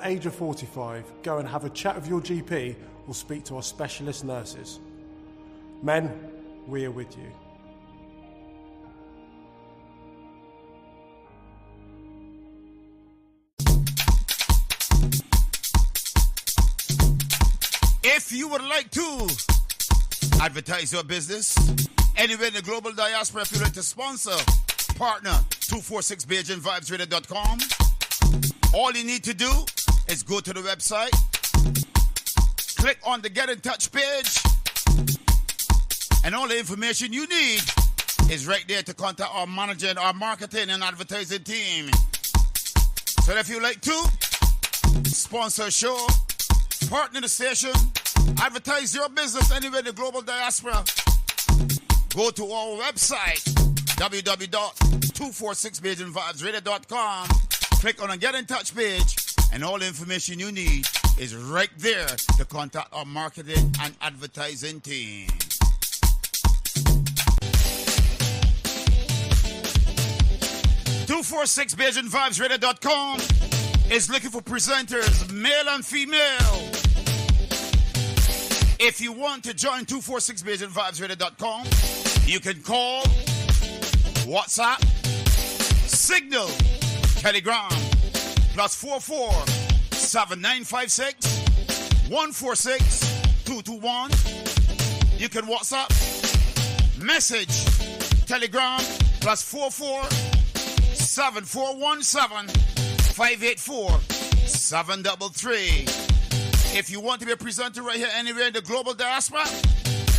Age of 45, go and have a chat with your GP or speak to our specialist nurses. Men, we are with you. If you would like to advertise your business anywhere in the global diaspora, if you'd like to sponsor, partner 246BeijingVibesRadio.com, all you need to do is go to the website, click on the Get in Touch page, and all the information you need is right there to contact our manager and our marketing and advertising team. So if you'd like to sponsor a show, partner the station, advertise your business anywhere in the global diaspora, go to our website, www.246BeijingVibesRadio.com, click on the Get in Touch page, and all the information you need is right there to contact our marketing and advertising team. BeijingVibesRadio.com is looking for presenters, male and female. If you want to join 246BeijingVibesRadio.com, you can call, WhatsApp, Signal, Telegram, +44 7956 146 221. You can WhatsApp, message, Telegram, +44 7417 584 733. If you want to be a presenter right here anywhere in the global diaspora,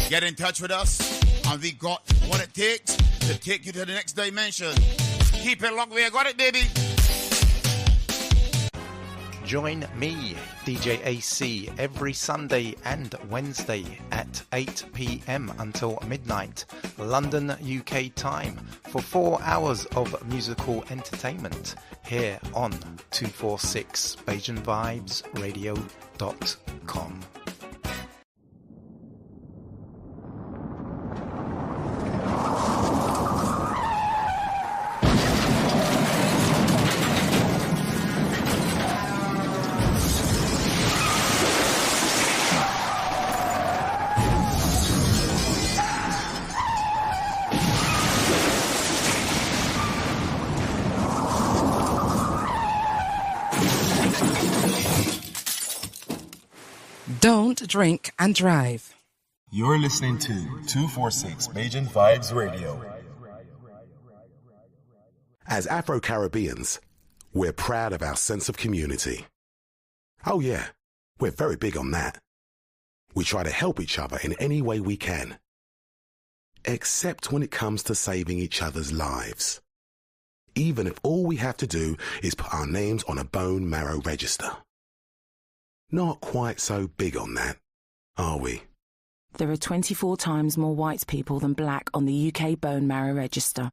get in touch with us, and we got what it takes to take you to the next dimension. Keep it locked, we got it, baby. Join me, DJ AC, every Sunday and Wednesday at 8 p.m. until midnight, London, UK time, for 4 hours of musical entertainment here on 246BeijingVibesRadio.com. Don't drink and drive. You're listening to 246 Beijing Vibes Radio. As Afro-Caribbeans, we're proud of our sense of community. Oh yeah, we're very big on that. We try to help each other in any way we can. Except when it comes to saving each other's lives. Even if all we have to do is put our names on a bone marrow register. Not quite so big on that, are we? There are 24 times more white people than black on the UK bone marrow register.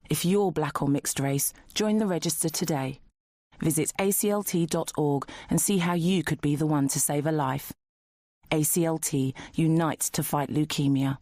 If you're black or mixed race, join the register today. Visit aclt.org and see how you could be the one to save a life. ACLT unites to fight leukemia.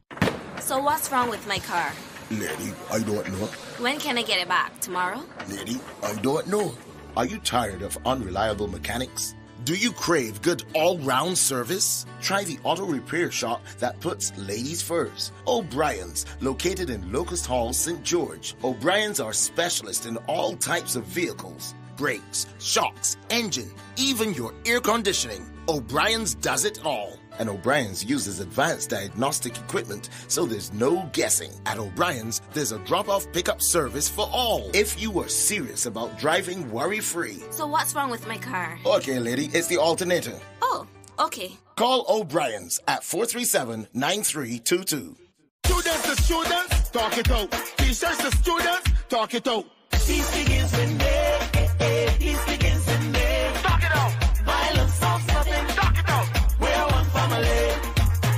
So what's wrong with my car? Lady, I don't know. When can I get it back? Tomorrow? Lady, I don't know. Are you tired of unreliable mechanics? Do you crave good all-round service? Try the auto repair shop that puts ladies first. O'Brien's, located in Locust Hall, St. George. O'Brien's are specialists in all types of vehicles. Brakes, shocks, engine, even your air conditioning. O'Brien's does it all. And O'Brien's uses advanced diagnostic equipment, so there's no guessing. At O'Brien's, there's a drop-off pickup service for all. If you are serious about driving worry-free. So what's wrong with my car? Okay, lady, it's the alternator. Oh, okay. Call O'Brien's at 437-9322. Students to students, talk it out. Teachers to students, talk it out. Peace begins with me. Peace begins with me. Talk it out. Violence solves nothing. Talk it out. We're one family.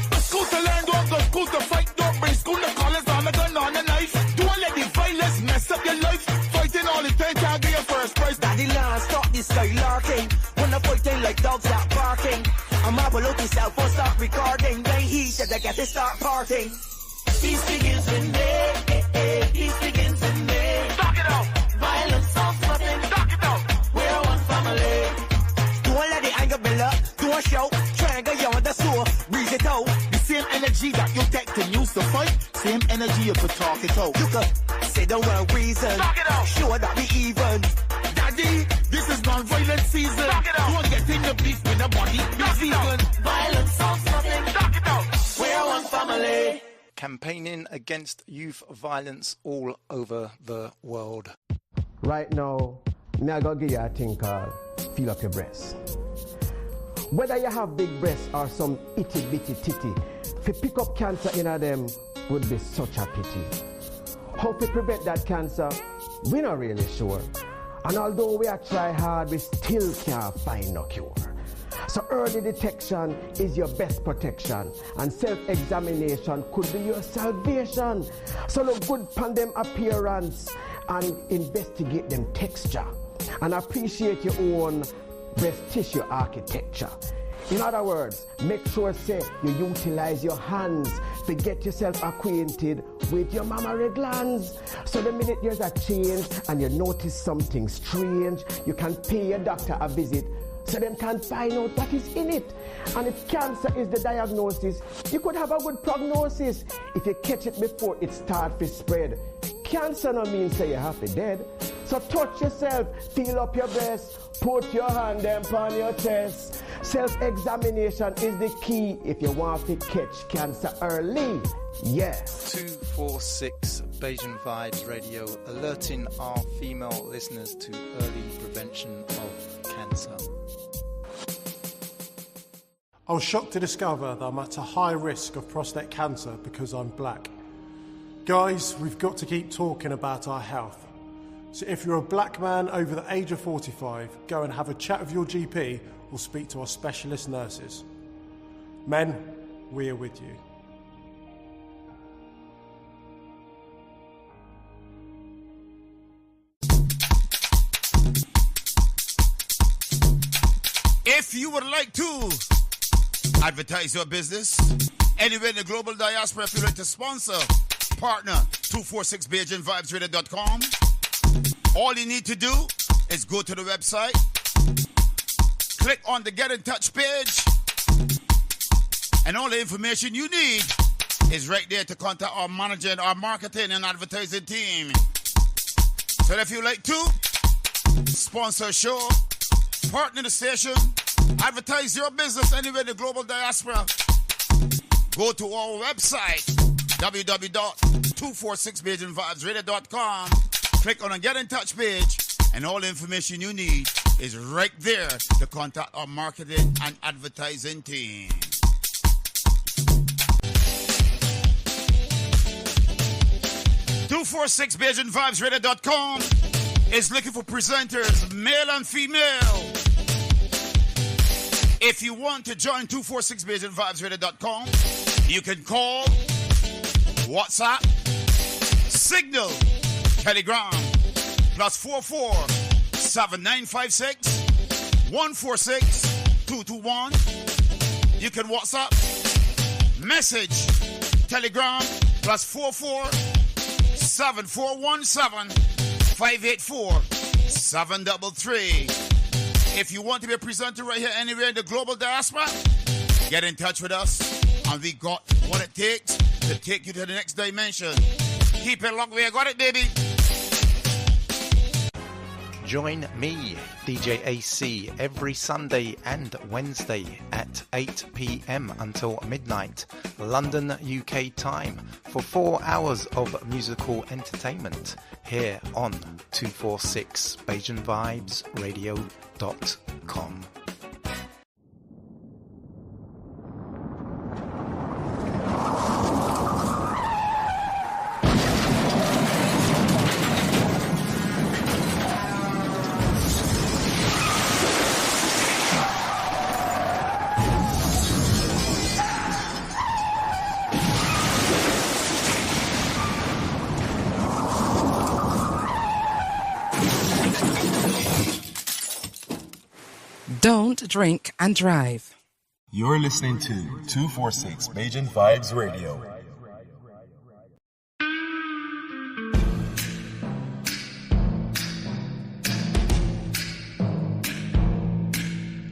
The school to learn, don't go school to fight. Don't bring school to college on a gun, on a knife. Don't let the violence mess up your life. Fighting all the time, can't get your first prize. Daddy Lance, stop this skylarking. When I'm fighting like dogs that barking. I'm able to yourself or start recording. Then he said they get to start parting. Peace begins with me. Peace begins with me. Talk it out. Violence solves nothing. Talk it out. We're one family. same energy you could talk it out. You could say the wrong reason. Talk it out. Sure that we even. Daddy, this is non-violent season. Talk it out. Don't get in the beef with the body. Talk it out. Violence solves nothing. Talk it out. We're one family. Campaigning against youth violence all over the world. Right now, me I gotta give you a thing called feel up your breast. Whether you have big breasts or some itty bitty titty, to pick up cancer in them would be such a pity. How to prevent that cancer, we're not really sure. And although we are try hard, we still can't find no cure. So early detection is your best protection, and self-examination could be your salvation. So look good upon them appearance and investigate them texture, and appreciate your own breast tissue architecture. In other words, make sure say you utilize your hands to get yourself acquainted with your mammary glands. So the minute there's a change and you notice something strange, you can pay your doctor a visit so them can find out what is in it. And if cancer is the diagnosis, you could have a good prognosis if you catch it before it starts to spread. Cancer no means say you have to dead. So touch yourself, feel up your breast, put your hand them on your chest. Self-examination is the key if you want to catch cancer early. Yeah. 246 Bayesian Vibes Radio, alerting our female listeners to early prevention of cancer. I was shocked to discover that I'm at a high risk of prostate cancer because I'm black. Guys, we've got to keep talking about our health. So if you're a black man over the age of 45, go and have a chat with your GP or speak to our specialist nurses. Men, we are with you. If you would like to advertise your business anywhere in the global diaspora, if you'd like to sponsor, partner 246BayesianVibesRadio.com. All you need to do is go to the website, click on the Get in Touch page, and all the information you need is right there to contact our manager and our marketing and advertising team. So if you'd like to sponsor a show, partner the station, advertise your business anywhere in the global diaspora, go to our website, www.246BayesianVibesRadio.com. Click on the Get in Touch page, and all the information you need is right there to contact our marketing and advertising team. BayesianVibesRadio.com is looking for presenters, male and female. If you want to join 246BayesianVibesRadio.com, you can call, WhatsApp, Signal, Telegram, +44 7956 146 221. You can WhatsApp, message, Telegram, +44 7417 584 733. If you want to be a presenter right here anywhere in the global diaspora, get in touch with us, and we got what it takes to take you to the next dimension. Keep it locked, we got it, baby. Join me, DJ AC, every Sunday and Wednesday at 8 p.m. until midnight, London, UK time, for 4 hours of musical entertainment here on 246 BayesianVibesRadio.com. Don't drink and drive. You're listening to 246 Bayesian Vibes Radio.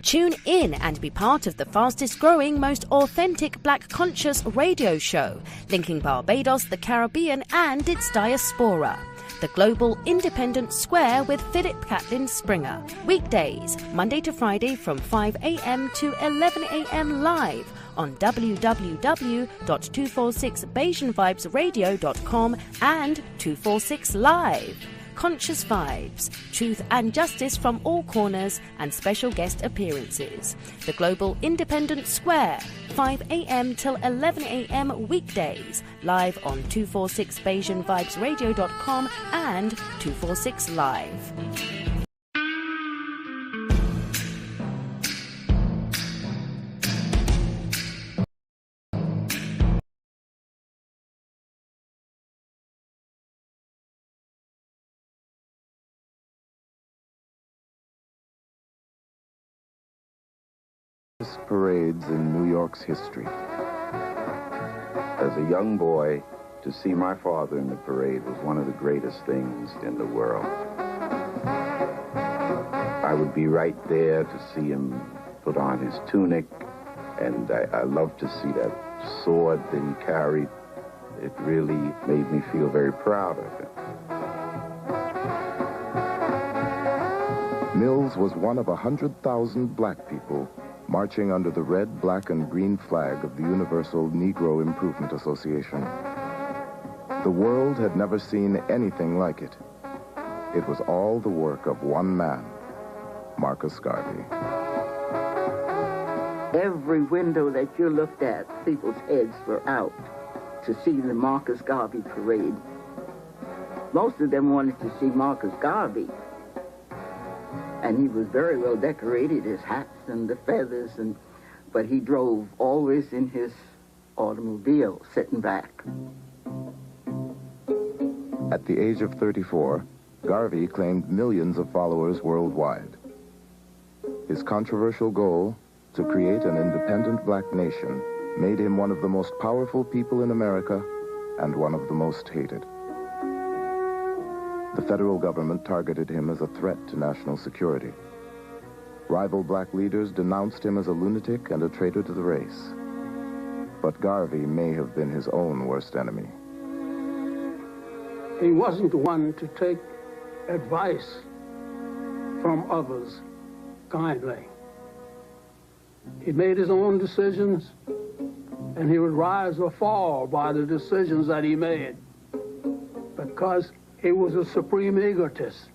Tune in and be part of the fastest growing, most authentic Black conscious radio show, linking Barbados, the Caribbean and its diaspora. The Global Independent Square with Philip Catlin Springer. Weekdays, Monday to Friday from 5 a.m. to 11 a.m. live on www.246BajanVibesRadio.com and 246 Live. Conscious Vibes, truth and justice from all corners and special guest appearances. The Global Independent Square, 5 a.m. till 11 a.m. weekdays, live on 246BajanVibesRadio.com and 246 Live. Parades in New York's history. As a young boy, to see my father in the parade was one of the greatest things in the world. I would be right there to see him put on his tunic, and I loved to see that sword that he carried. It really made me feel very proud of him. Mills was one of 100,000 black people marching under the red, black, and green flag of the Universal Negro Improvement Association. The world had never seen anything like it. It was all the work of one man, Marcus Garvey. Every window that you looked at, people's heads were out to see the Marcus Garvey parade. Most of them wanted to see Marcus Garvey. And he was very well decorated, his hats and the feathers, but he drove always in his automobile, sitting back. At the age of 34, Garvey claimed millions of followers worldwide. His controversial goal, to create an independent black nation, made him one of the most powerful people in America and one of the most hated. The federal government targeted him as a threat to national security. Rival black leaders denounced him as a lunatic and a traitor to the race. But Garvey may have been his own worst enemy. He wasn't one to take advice from others kindly. He made his own decisions, and he would rise or fall by the decisions that he made, because he was a supreme egotist.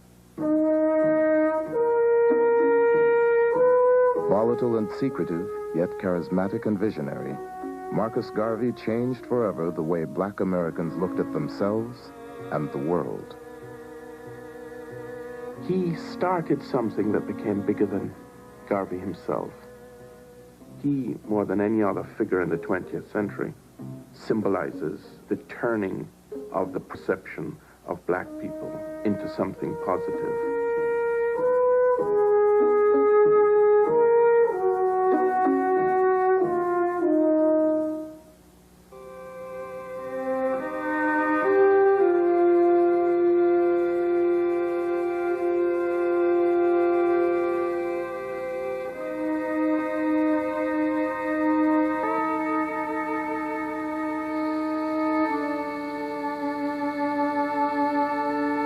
Volatile and secretive, yet charismatic and visionary, Marcus Garvey changed forever the way black Americans looked at themselves and the world. He started something that became bigger than Garvey himself. He, more than any other figure in the 20th century, symbolizes the turning of the perception of black people into something positive.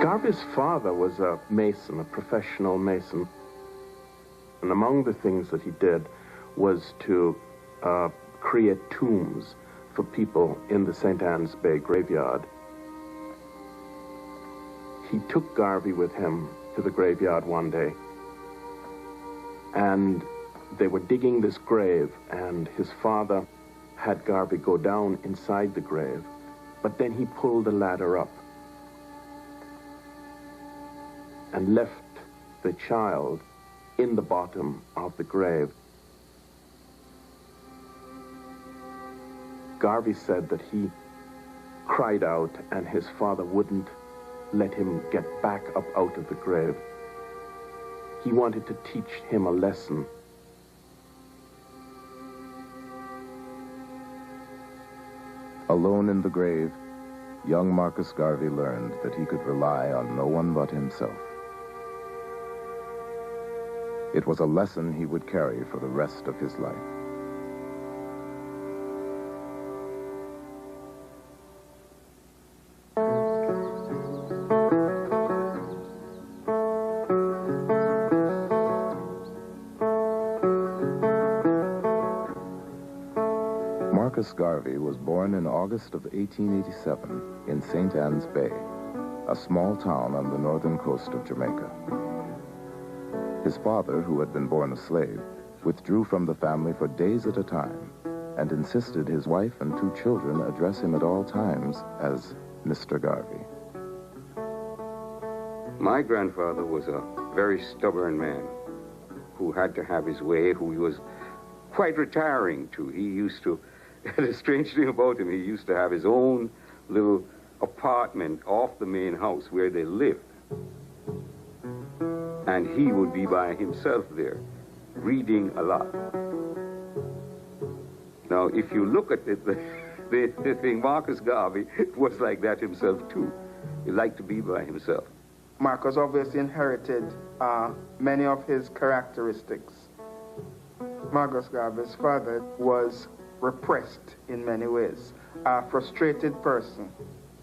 Garvey's father was a mason, a professional mason. And among the things that he did was to create tombs for people in the St. Anne's Bay graveyard. He took Garvey with him to the graveyard one day, and they were digging this grave, and his father had Garvey go down inside the grave, but then he pulled the ladder up and left the child in the bottom of the grave. Garvey said that he cried out and his father wouldn't let him get back up out of the grave. He wanted to teach him a lesson. Alone in the grave, young Marcus Garvey learned that he could rely on no one but himself. It was a lesson he would carry for the rest of his life. Marcus Garvey was born in August of 1887 in St. Anne's Bay, a small town on the northern coast of Jamaica. His father, who had been born a slave, withdrew from the family for days at a time and insisted his wife and 2 children address him at all times as Mr. Garvey. My grandfather was a very stubborn man who had to have his way, who he was quite retiring to. He used to, the strange thing about him, he used to have his own little apartment off the main house where they lived. And he would be by himself there, reading a lot. Now, if you look at it, the thing, Marcus Garvey was like that himself too. He liked to be by himself. Marcus obviously inherited many of his characteristics. Marcus Garvey's father was repressed in many ways, a frustrated person,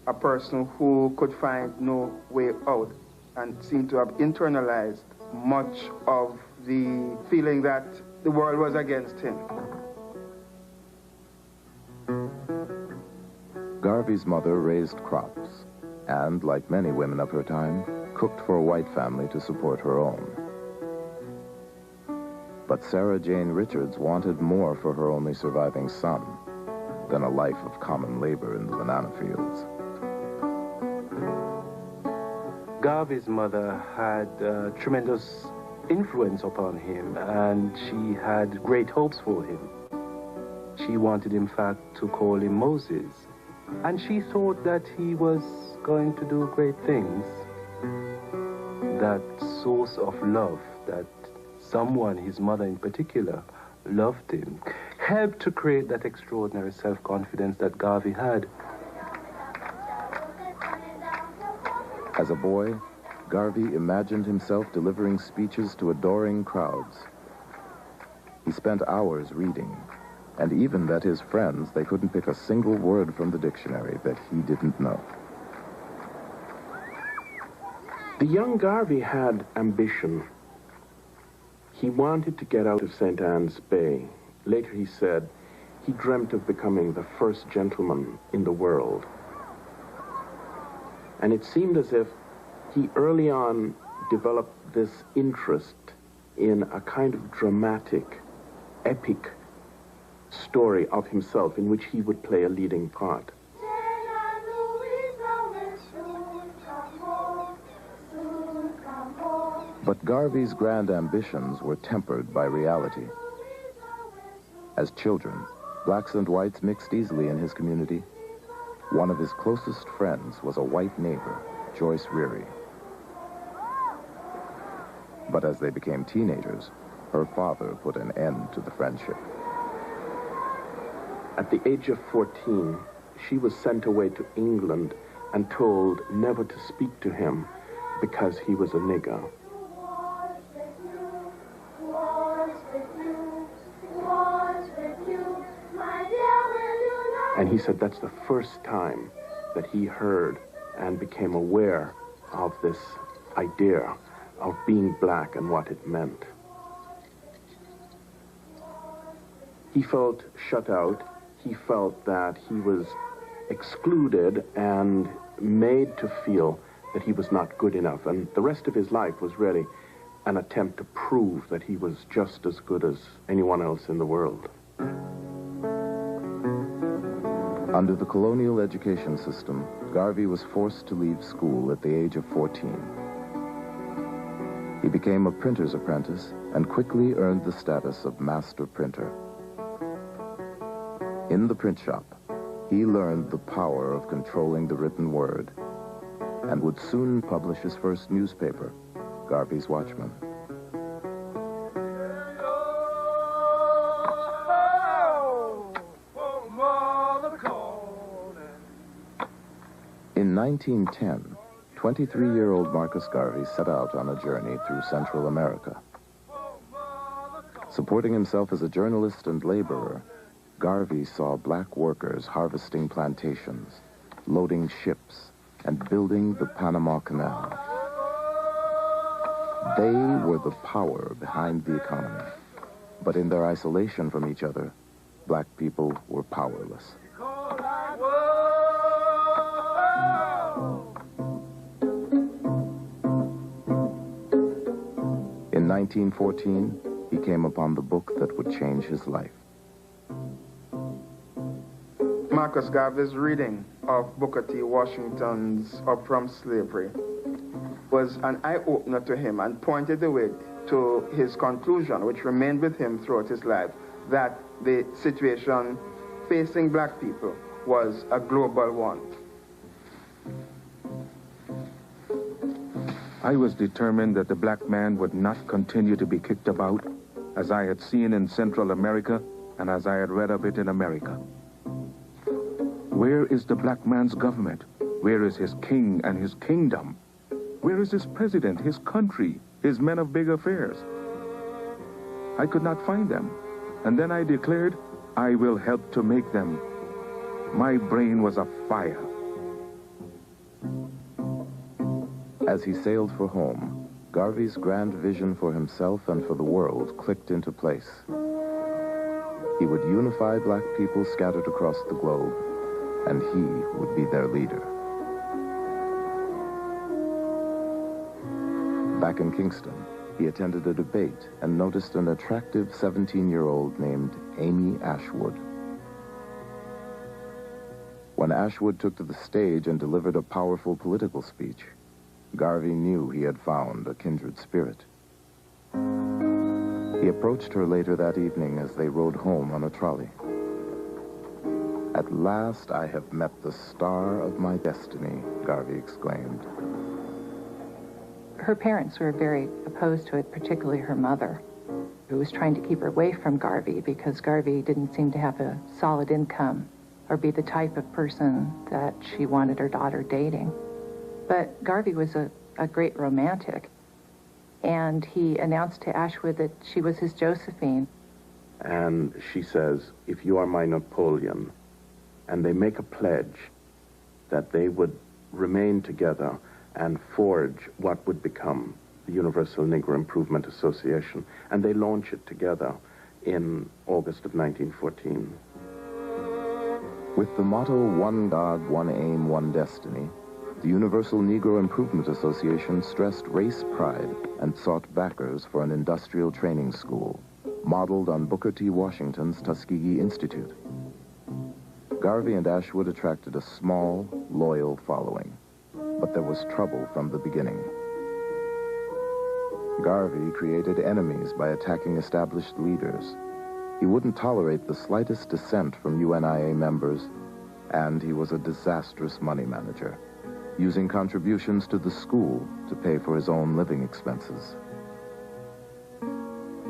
a person who could find no way out and seemed to have internalized much of the feeling that the world was against him. Garvey's mother raised crops and, like many women of her time, cooked for a white family to support her own. But Sarah Jane Richards wanted more for her only surviving son than a life of common labor in the banana fields. Garvey's mother had tremendous influence upon him, and she had great hopes for him. She wanted, in fact, to call him Moses, and she thought that he was going to do great things. That source of love, that someone, his mother in particular, loved him, helped to create that extraordinary self-confidence that Garvey had. As a boy, Garvey imagined himself delivering speeches to adoring crowds. He spent hours reading, and even that his friends, they couldn't pick a single word from the dictionary that he didn't know. The young Garvey had ambition. He wanted to get out of St. Anne's Bay. Later he said he dreamt of becoming the first gentleman in the world. And it seemed as if he early on developed this interest in a kind of dramatic, epic story of himself in which he would play a leading part. But Garvey's grand ambitions were tempered by reality. As children, blacks and whites mixed easily in his community. One of his closest friends was a white neighbor, Joyce Reary. But as they became teenagers, her father put an end to the friendship. At the age of 14, she was sent away to England and told never to speak to him because he was a nigger. And he said that's the first time that he heard and became aware of this idea of being black and what it meant. He felt shut out. He felt that he was excluded and made to feel that he was not good enough. And the rest of his life was really an attempt to prove that he was just as good as anyone else in the world. Under the colonial education system, Garvey was forced to leave school at the age of 14. He became a printer's apprentice and quickly earned the status of master printer. In the print shop, he learned the power of controlling the written word and would soon publish his first newspaper, Garvey's Watchman. In 1910, 23-year-old Marcus Garvey set out on a journey through Central America. Supporting himself as a journalist and laborer, Garvey saw black workers harvesting plantations, loading ships, and building the Panama Canal. They were the power behind the economy. But in their isolation from each other, black people were powerless. In 1914, he came upon the book that would change his life. Marcus Garvey's reading of Booker T. Washington's Up From Slavery was an eye-opener to him and pointed the way to his conclusion, which remained with him throughout his life, that the situation facing black people was a global one. I was determined that the black man would not continue to be kicked about, as I had seen in Central America and as I had read of it in America. Where is the black man's government? Where is his king and his kingdom? Where is his president, his country, his men of big affairs? I could not find them. And then I declared, I will help to make them. My brain was afire. As he sailed for home, Garvey's grand vision for himself and for the world clicked into place. He would unify black people scattered across the globe, and he would be their leader. Back in Kingston, he attended a debate and noticed an attractive 17-year-old named Amy Ashwood. When Ashwood took to the stage and delivered a powerful political speech, Garvey knew he had found a kindred spirit. He approached her later that evening as they rode home on a trolley. "At last I have met the star of my destiny," Garvey exclaimed. Her parents were very opposed to it, particularly her mother, who was trying to keep her away from Garvey because Garvey didn't seem to have a solid income or be the type of person that she wanted her daughter dating. But Garvey was a great romantic, and he announced to Ashwood that she was his Josephine. And she says, if you are my Napoleon, and they make a pledge that they would remain together and forge what would become the Universal Negro Improvement Association. And they launch it together in August of 1914. With the motto, "One God, one aim, one destiny," the Universal Negro Improvement Association stressed race pride and sought backers for an industrial training school, modeled on Booker T. Washington's Tuskegee Institute. Garvey and Ashwood attracted a small, loyal following, but there was trouble from the beginning. Garvey created enemies by attacking established leaders. He wouldn't tolerate the slightest dissent from UNIA members, and he was a disastrous money manager, using contributions to the school to pay for his own living expenses.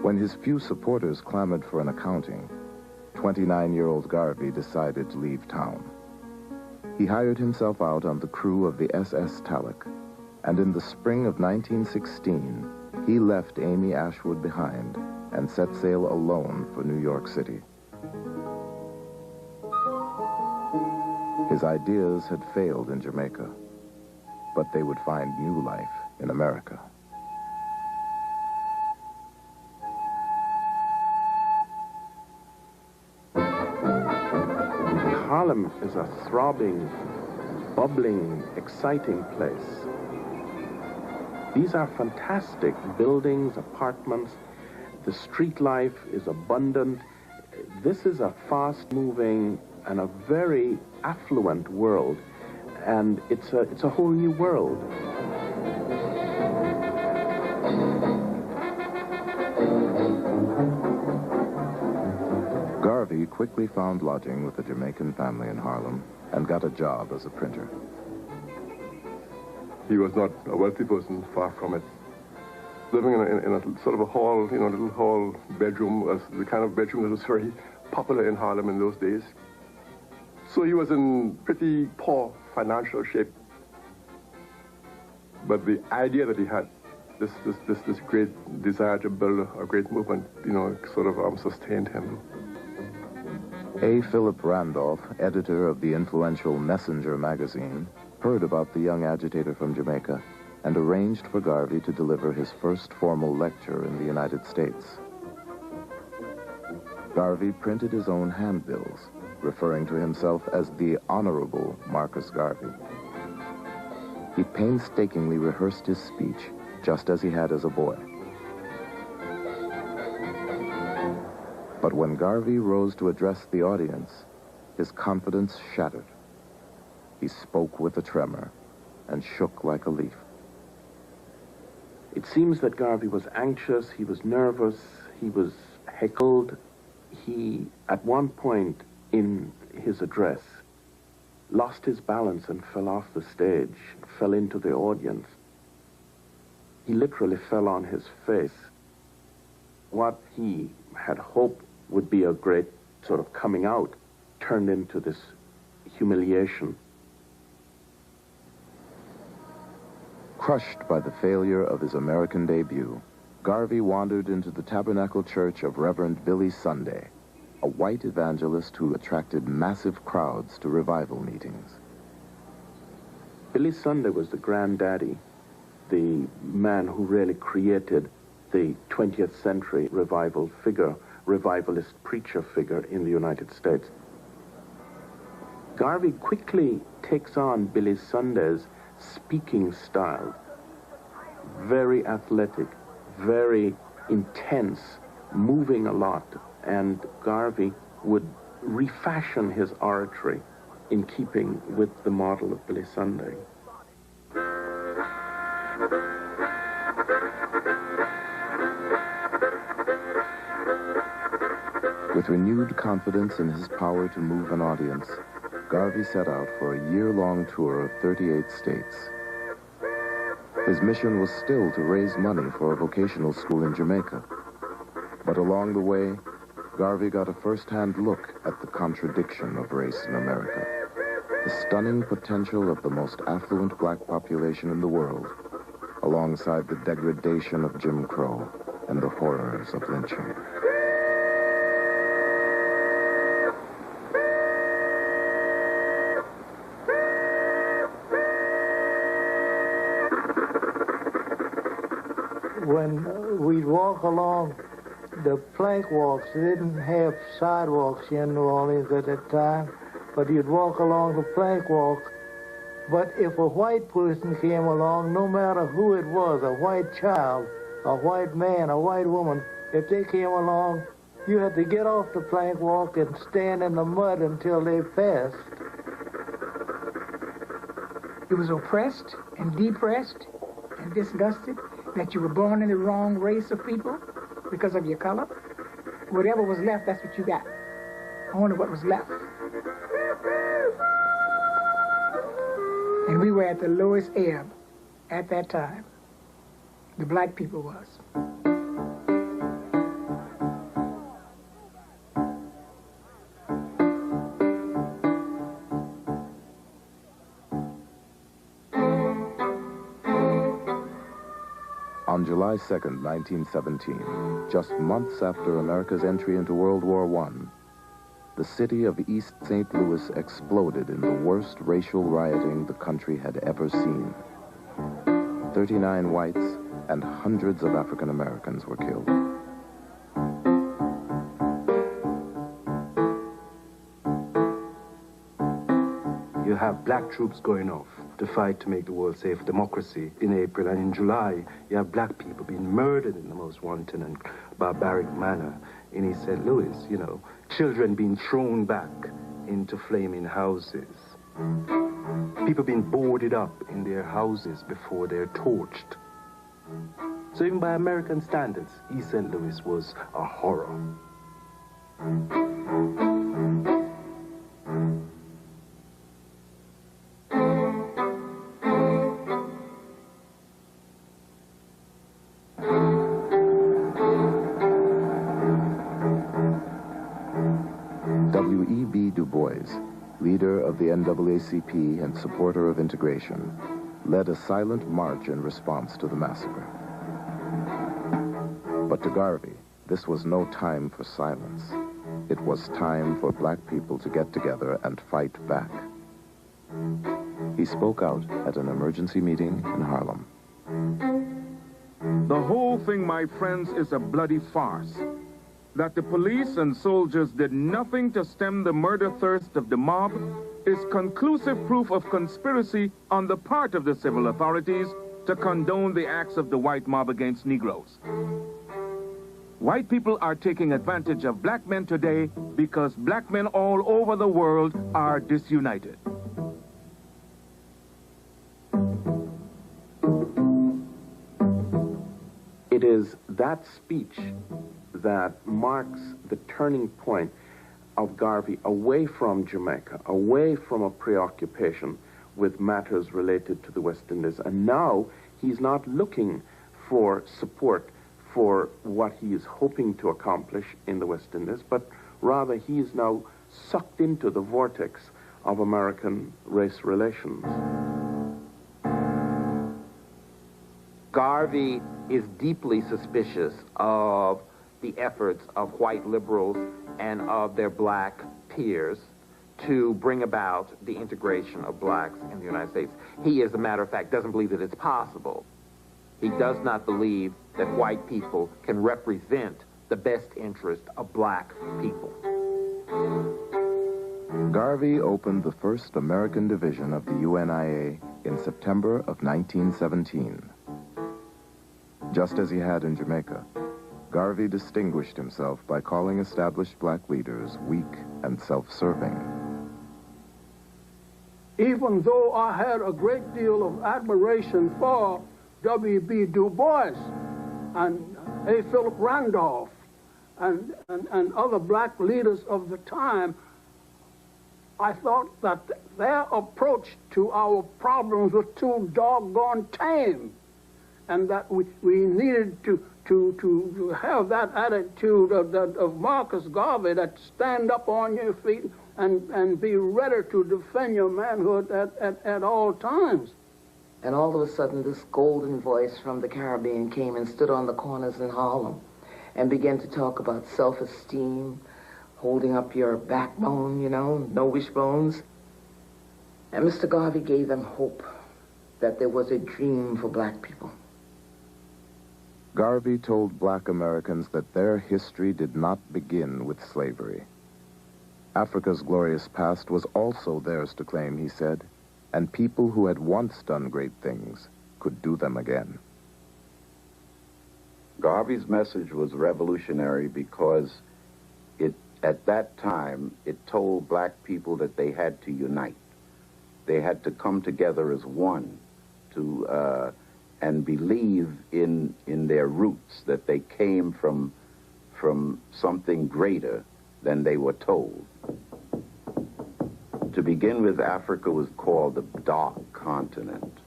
When his few supporters clamored for an accounting, 29-year-old Garvey decided to leave town. He hired himself out on the crew of the SS Talek, and in the spring of 1916, he left Amy Ashwood behind and set sail alone for New York City. His ideas had failed in Jamaica, but they would find new life in America. Harlem is a throbbing, bubbling, exciting place. These are fantastic buildings, apartments. The street life is abundant. This is a fast-moving and a very affluent world, and it's a whole new world. Garvey quickly found lodging with a Jamaican family in Harlem and got a job as a printer. He was not a wealthy person, far from it. Living in a sort of a hall, little hall bedroom, was the kind of bedroom that was very popular in Harlem in those days. So he was in pretty poor financial shape. But the idea that he had this great desire to build a great movement, sort of sustained him. A. Philip Randolph, editor of the influential Messenger magazine, heard about the young agitator from Jamaica and arranged for Garvey to deliver his first formal lecture in the United States. Garvey printed his own handbills, referring to himself as the Honorable Marcus Garvey. He painstakingly rehearsed his speech, just as he had as a boy. But when Garvey rose to address the audience, his confidence shattered. He spoke with a tremor and shook like a leaf. It seems that Garvey was anxious, he was nervous, he was heckled. He, at one point in his address, lost his balance and fell off the stage, fell into the audience. He literally fell on his face. What he had hoped would be a great sort of coming out turned into this humiliation. Crushed by the failure of his American debut, Garvey wandered into the Tabernacle Church of Reverend Billy Sunday, a white evangelist who attracted massive crowds to revival meetings. Billy Sunday was the granddaddy, the man who really created the 20th century revival figure, revivalist preacher figure in the United States. Garvey quickly takes on Billy Sunday's speaking style, very athletic, very intense, moving a lot, and Garvey would refashion his oratory in keeping with the model of Billy Sunday. With renewed confidence in his power to move an audience, Garvey set out for a year-long tour of 38 states. His mission was still to raise money for a vocational school in Jamaica. But along the way, Garvey got a first-hand look at the contradiction of race in America, the stunning potential of the most affluent black population in the world, alongside the degradation of Jim Crow and the horrors of lynching. When we'd walk along the plank walks, they didn't have sidewalks here in New Orleans at that time, but you'd walk along the plank walk. But if a white person came along, no matter who it was, a white child, a white man, a white woman, if they came along, you had to get off the plank walk and stand in the mud until they passed. You was oppressed and depressed and disgusted that you were born in the wrong race of people because of your color. Whatever was left, that's what you got. Only what was left. And we were at the lowest ebb at that time. The black people was. On July 2nd, 1917, just months after America's entry into World War I, the city of East St. Louis exploded in the worst racial rioting the country had ever seen. 39 whites and hundreds of African Americans were killed. You have black troops going off to fight to make the world safe, democracy in April, and in July, you have black people being murdered in the most wanton and barbaric manner in East St. Louis, you know, children being thrown back into flaming houses, people being boarded up in their houses before they're torched. So even by American standards, East St. Louis was a horror. W.E.B. Du Bois, leader of the NAACP and supporter of integration, led a silent march in response to the massacre. But to Garvey, this was no time for silence. It was time for black people to get together and fight back. He spoke out at an emergency meeting in Harlem. The whole thing, my friends, is a bloody farce. That the police and soldiers did nothing to stem the murder thirst of the mob is conclusive proof of conspiracy on the part of the civil authorities to condone the acts of the white mob against Negroes. White people are taking advantage of black men today because black men all over the world are disunited. It is that speech that marks the turning point of Garvey away from Jamaica, away from a preoccupation with matters related to the West Indies. And now he's not looking for support for what he is hoping to accomplish in the West Indies, but rather he is now sucked into the vortex of American race relations. Garvey is deeply suspicious of the efforts of white liberals and of their black peers to bring about the integration of blacks in the United States. He, as a matter of fact, doesn't believe that it's possible. He does not believe that white people can represent the best interest of black people. Garvey opened the first American division of the UNIA in September of 1917. Just as he had in Jamaica, Garvey distinguished himself by calling established black leaders weak and self-serving. Even though I had a great deal of admiration for W.B. Du Bois and A. Philip Randolph and other black leaders of the time, I thought that their approach to our problems was too doggone tame, and that we needed to have that attitude of Marcus Garvey, that stand up on your feet and be ready to defend your manhood at all times. And all of a sudden, this golden voice from the Caribbean came and stood on the corners in Harlem and began to talk about self-esteem, holding up your backbone, you know, no wishbones. And Mr. Garvey gave them hope that there was a dream for black people. Garvey told black Americans that their history did not begin with slavery. Africa's glorious past was also theirs to claim, he said, and people who had once done great things could do them again. Garvey's message was revolutionary because at that time, it told black people that they had to unite. They had to come together as one and believe in their roots, that they came from something greater than they were told. To begin with, Africa was called the Dark Continent.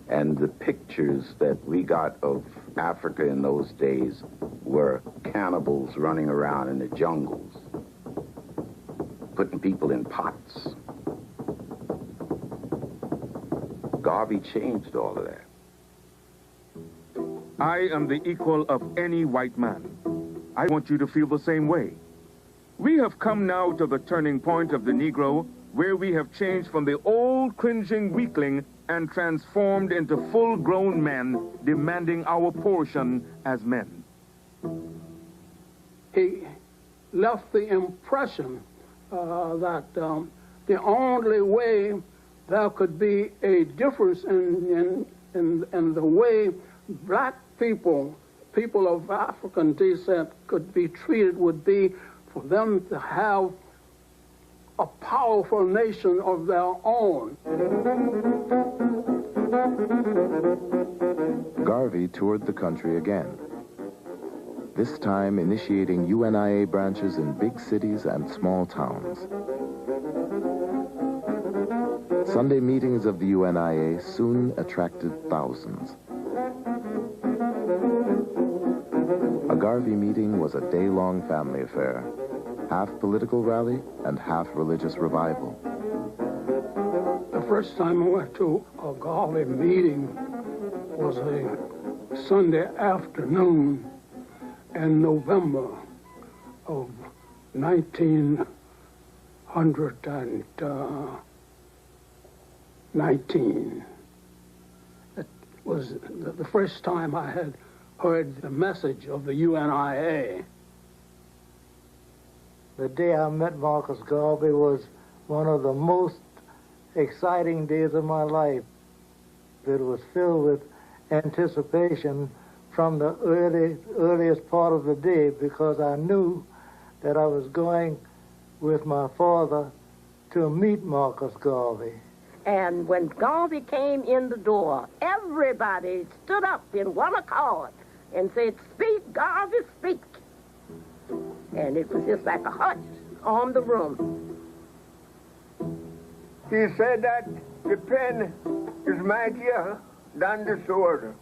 And the pictures that we got of Africa in those days were cannibals running around in the jungles, putting people in pots. Garvey changed all of that. I am the equal of any white man. I want you to feel the same way. We have come now to the turning point of the Negro, where we have changed from the old cringing weakling and transformed into full-grown men demanding our portion as men. He left the impression that the only way there could be a difference in the way black people of African descent could be treated would be for them to have a powerful nation of their own. Garvey toured the country again, this time initiating UNIA branches in big cities and small towns. Sunday meetings of the UNIA soon attracted thousands. A Garvey meeting was a day-long family affair, half political rally and half religious revival. The first time I went to a Garvey meeting was a Sunday afternoon in November of 1919. It was the first time I had heard the message of the UNIA. The day I met Marcus Garvey was one of the most exciting days of my life. It was filled with anticipation from the earliest part of the day, because I knew that I was going with my father to meet Marcus Garvey. And when Garvey came in the door, everybody stood up in one accord and said, "Speak, Garvey, speak." And it was just like a hush on the room. He said that the pen is mightier than the sword,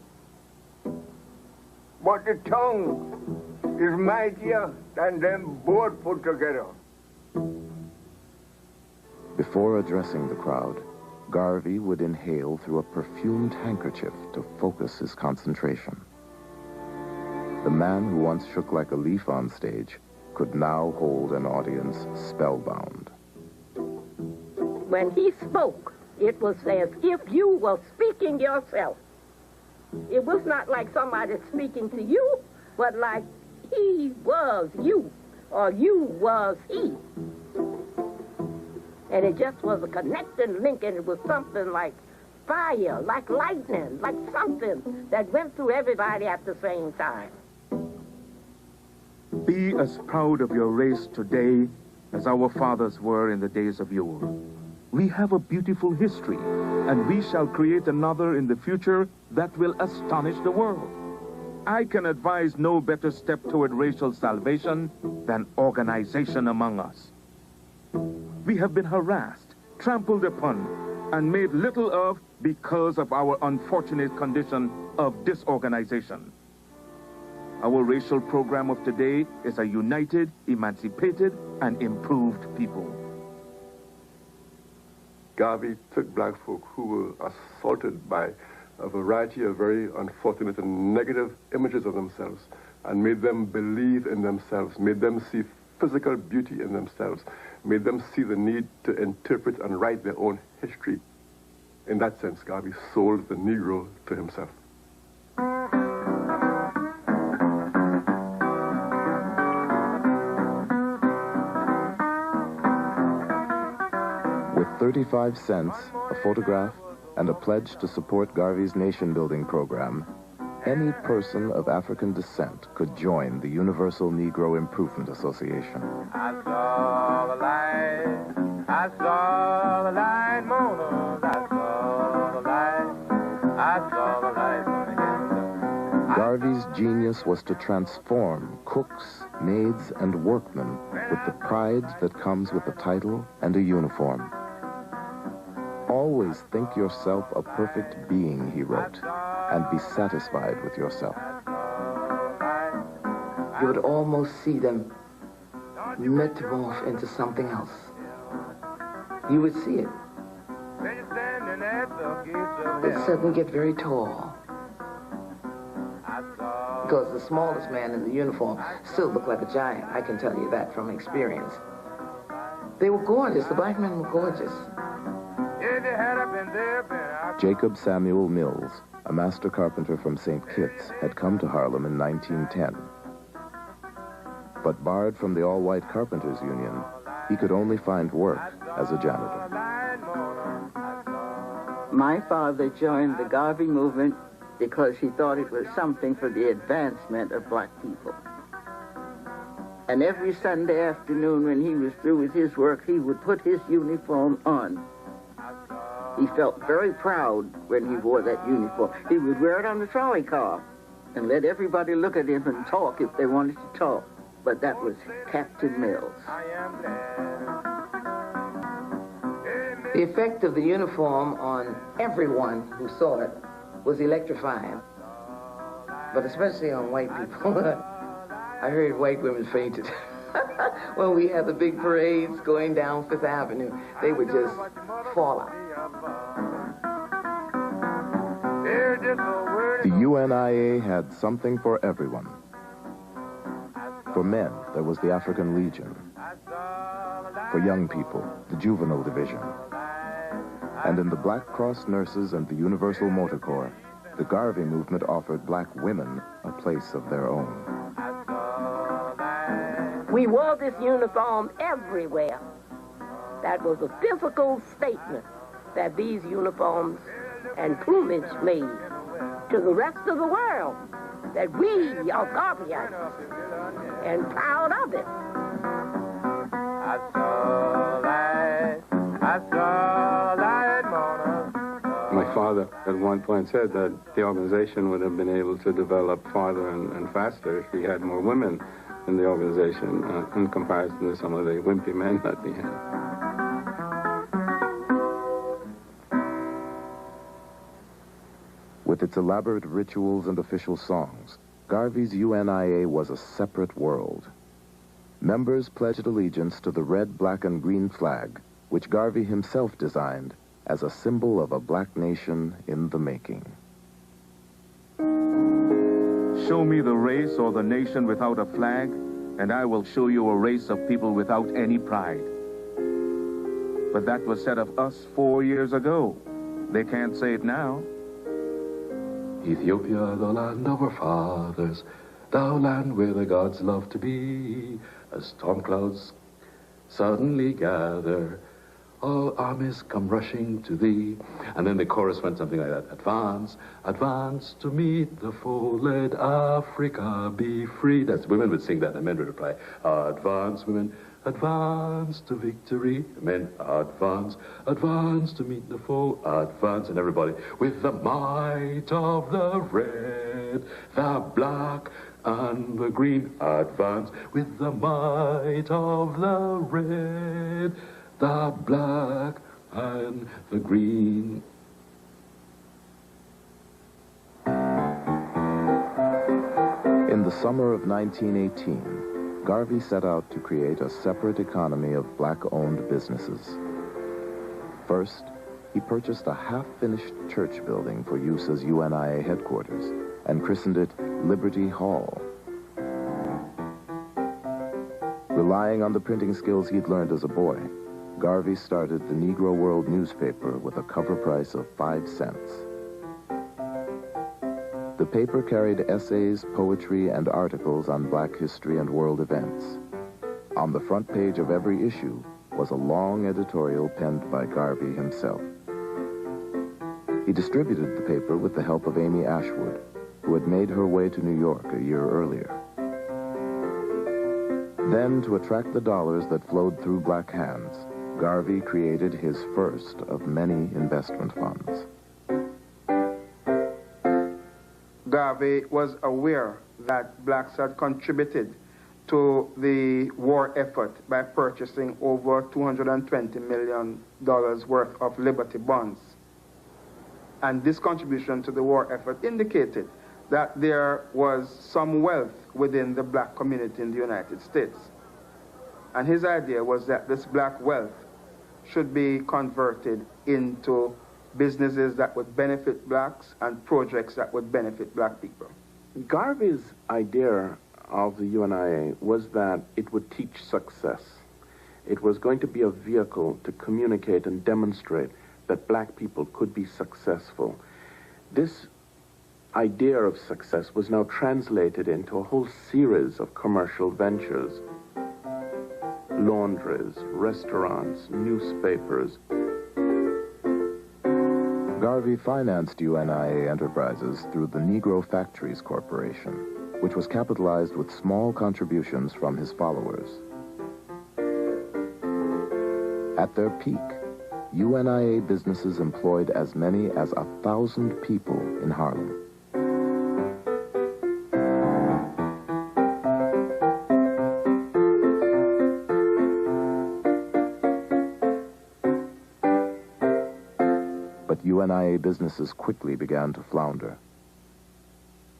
but the tongue is mightier than them both put together. Before addressing the crowd, Garvey would inhale through a perfumed handkerchief to focus his concentration. The man who once shook like a leaf on stage could now hold an audience spellbound. When he spoke, it was as if you were speaking yourself. It was not like somebody speaking to you, but like he was you, or you was he. And it just was a connecting link, and it was something like fire, like lightning, like something that went through everybody at the same time. Be as proud of your race today as our fathers were in the days of yore. We have a beautiful history, and we shall create another in the future that will astonish the world. I can advise no better step toward racial salvation than organization among us. We have been harassed, trampled upon, and made little of because of our unfortunate condition of disorganization. Our racial program of today is a united, emancipated, and improved people. Garvey took black folk who were assaulted by a variety of very unfortunate and negative images of themselves and made them believe in themselves, made them see physical beauty in themselves, made them see the need to interpret and write their own history. In that sense, Garvey sold the Negro to himself. With 35 cents, a photograph, and a pledge to support Garvey's nation-building program, any person of African descent could join the Universal Negro Improvement Association. I saw the light, I saw the light, Mona, I saw the light, I saw the light from the heavens. Garvey's genius was to transform cooks, maids, and workmen with the pride that comes with a title and a uniform. Always think yourself a perfect being, he wrote, and be satisfied with yourself. You would almost see them metamorph into something else. You would see it. They'd suddenly get very tall. Because the smallest man in the uniform still looked like a giant. I can tell you that from experience. They were gorgeous. The black men were gorgeous. Jacob Samuel Mills, a master carpenter from St. Kitts, had come to Harlem in 1910. But barred from the All-White Carpenters Union, he could only find work as a janitor. My father joined the Garvey movement because he thought it was something for the advancement of black people. And every Sunday afternoon when he was through with his work, he would put his uniform on. He felt very proud when he wore that uniform. He would wear it on the trolley car and let everybody look at him and talk if they wanted to talk. But that was Captain Mills. The effect of the uniform on everyone who saw it was electrifying, but especially on white people. I heard white women fainted. When we had the big parades going down Fifth Avenue, they would just fall out. The UNIA had something for everyone. For men, there was the African Legion. For young people, the Juvenile Division. And in the Black Cross Nurses and the Universal Motor Corps, the Garvey movement offered black women a place of their own. We wore this uniform everywhere. That was a physical statement that these uniforms and plumage made to the rest of the world, that we are Garveyites and proud of it. I saw light morning. My father at one point said that the organization would have been able to develop farther and faster if we had more women in the organization in comparison to some of the wimpy men that we had. With its elaborate rituals and official songs, Garvey's UNIA was a separate world. Members pledged allegiance to the red, black, and green flag, which Garvey himself designed as a symbol of a black nation in the making. Show me the race or the nation without a flag, and I will show you a race of people without any pride. But that was said of us 4 years ago. They can't say it now. Ethiopia, the land of our fathers, thou land where the gods love to be, as storm clouds suddenly gather, all armies come rushing to thee. And then the chorus went something like that. Advance, advance to meet the foe, let Africa be free. That's, women would sing that, and men would reply, advance, women, advance to victory. Men, advance, advance to meet the foe, advance. And everybody, with the might of the red, the black, and the green, advance. With the might of the red, the black, and the green. In the summer of 1918, Garvey set out to create a separate economy of black-owned businesses. First, he purchased a half-finished church building for use as UNIA headquarters and christened it Liberty Hall. Relying on the printing skills he'd learned as a boy, Garvey started the Negro World newspaper with a cover price of 5 cents. The paper carried essays, poetry, and articles on black history and world events. On the front page of every issue was a long editorial penned by Garvey himself. He distributed the paper with the help of Amy Ashwood, who had made her way to New York a year earlier. Then, to attract the dollars that flowed through black hands, Garvey created his first of many investment funds. Garvey was aware that blacks had contributed to the war effort by purchasing over $220 million worth of Liberty bonds. And this contribution to the war effort indicated that there was some wealth within the black community in the United States. And his idea was that this black wealth should be converted into businesses that would benefit blacks and projects that would benefit black people. Garvey's idea of the UNIA was that it would teach success. It was going to be a vehicle to communicate and demonstrate that black people could be successful. This idea of success was now translated into a whole series of commercial ventures. Laundries, restaurants, newspapers. Garvey financed UNIA enterprises through the Negro Factories Corporation, which was capitalized with small contributions from his followers. At their peak, UNIA businesses employed as many as 1,000 people in Harlem. But UNIA businesses quickly began to flounder.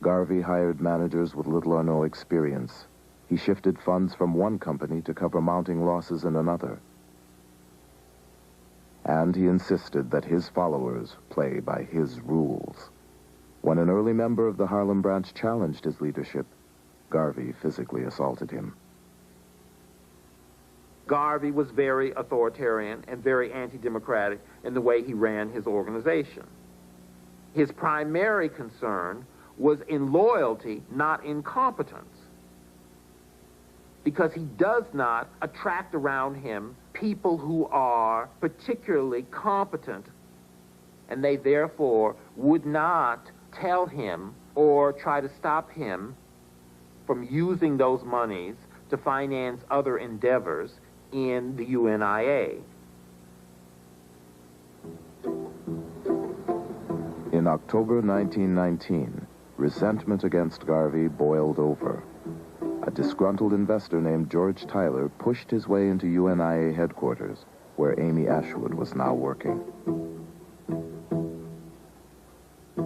Garvey hired managers with little or no experience. He shifted funds from one company to cover mounting losses in another. And he insisted that his followers play by his rules. When an early member of the Harlem branch challenged his leadership, Garvey physically assaulted him. Garvey was very authoritarian and very anti-democratic in the way he ran his organization. His primary concern was in loyalty, not in competence, because he does not attract around him people who are particularly competent, and they therefore would not tell him or try to stop him from using those monies to finance other endeavors in the UNIA. In October 1919, resentment against Garvey boiled over. A disgruntled investor named George Tyler pushed his way into UNIA headquarters, where Amy Ashwood was now working.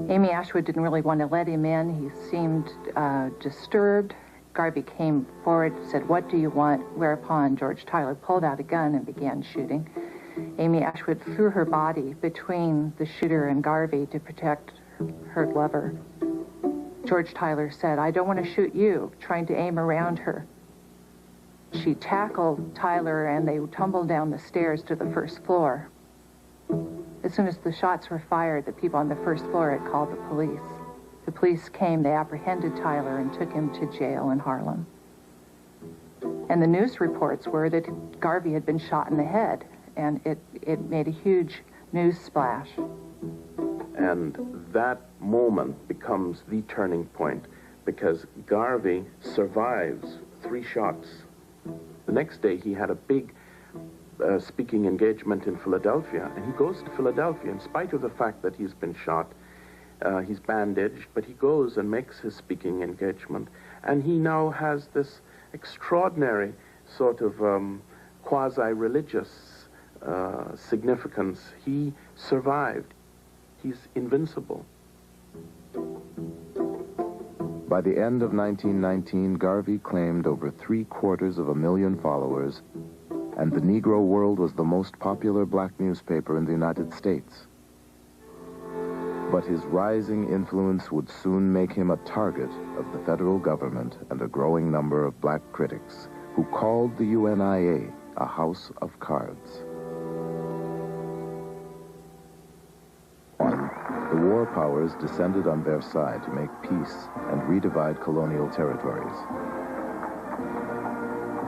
Amy Ashwood didn't really want to let him in. He seemed disturbed. Garvey came forward, said, "What do you want?" Whereupon George Tyler pulled out a gun and began shooting. Amy Ashwood threw her body between the shooter and Garvey to protect her lover. George Tyler said, "I don't want to shoot you," trying to aim around her. She tackled Tyler and they tumbled down the stairs to the first floor. As soon as the shots were fired, the people on the first floor had called the police. The police came, they apprehended Tyler and took him to jail in Harlem. And the news reports were that Garvey had been shot in the head, and it made a huge news splash. And that moment becomes the turning point, because Garvey survives 3 shots. The next day he had a big speaking engagement in Philadelphia, and he goes to Philadelphia in spite of the fact that he's been shot. He's bandaged, but he goes and makes his speaking engagement, and he now has this extraordinary sort of quasi-religious significance. He survived. He's invincible. By the end of 1919, Garvey claimed over 750,000 followers, and the Negro World was the most popular black newspaper in the United States. But his rising influence would soon make him a target of the federal government and a growing number of black critics who called the UNIA a house of cards. The war powers descended on Versailles to make peace and redivide colonial territories.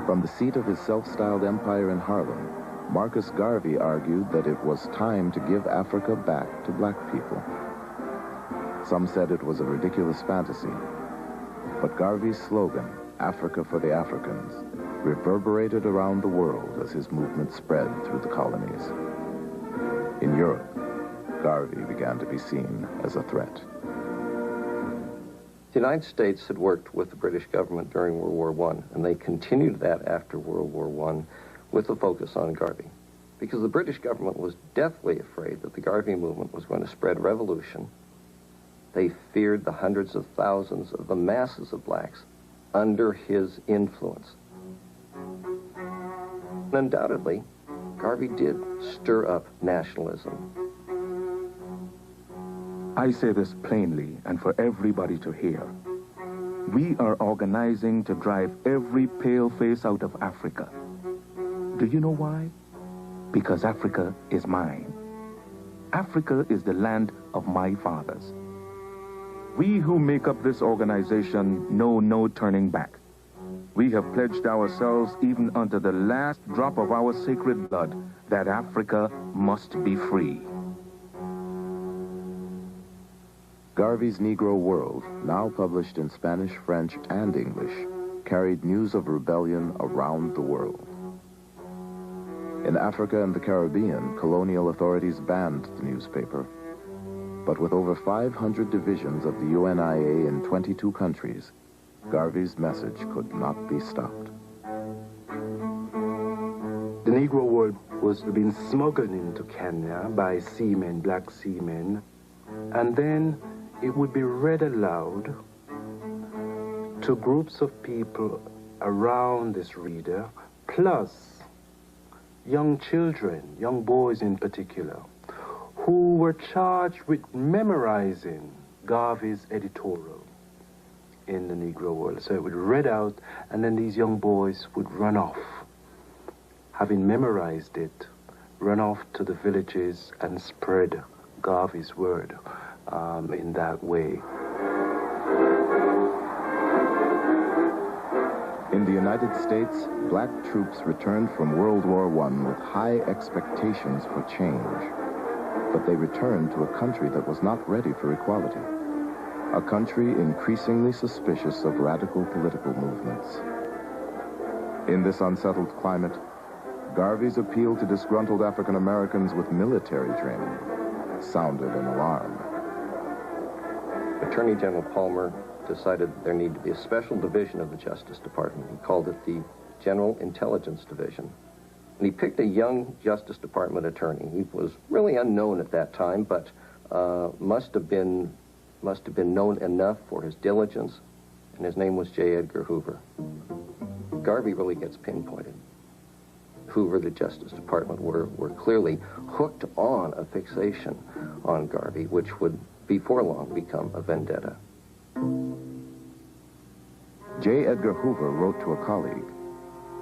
From the seat of his self-styled empire in Harlem, Marcus Garvey argued that it was time to give Africa back to black people. Some said it was a ridiculous fantasy, but Garvey's slogan, "Africa for the Africans," reverberated around the world as his movement spread through the colonies. In Europe, Garvey began to be seen as a threat. The United States had worked with the British government during World War I, and they continued that after World War I with a focus on Garvey, because the British government was deathly afraid that the Garvey movement was going to spread revolution. They feared the hundreds of thousands of the masses of blacks under his influence. Undoubtedly, Garvey did stir up nationalism. I say this plainly and for everybody to hear. We are organizing to drive every pale face out of Africa. Do you know why? Because Africa is mine. Africa is the land of my fathers. We who make up this organization know no turning back. We have pledged ourselves even unto the last drop of our sacred blood that Africa must be free. Garvey's Negro World, now published in Spanish, French, and English, carried news of rebellion around the world. In Africa and the Caribbean, colonial authorities banned the newspaper. But with over 500 divisions of the UNIA in 22 countries, Garvey's message could not be stopped. The Negro World was being smuggled into Kenya by seamen, black seamen, and then it would be read aloud to groups of people around this reader, plus young children, young boys in particular, who were charged with memorizing Garvey's editorial in the Negro world. So it would read out, and then these young boys would run off, having memorized it, run off to the villages and spread Garvey's word in that way. In the United States, black troops returned from World War I with high expectations for change. But they returned to a country that was not ready for equality. A country increasingly suspicious of radical political movements. In this unsettled climate, Garvey's appeal to disgruntled African Americans with military training sounded an alarm. Attorney General Palmer decided there needed to be a special division of the Justice Department. He called it the General Intelligence Division. And he picked a young Justice Department attorney. He was really unknown at that time, but must have been known enough for his diligence, and his name was J. Edgar Hoover. Garvey really gets pinpointed. Hoover, the Justice Department, were clearly hooked on a fixation on Garvey, which would before long become a vendetta. J. Edgar Hoover wrote to a colleague,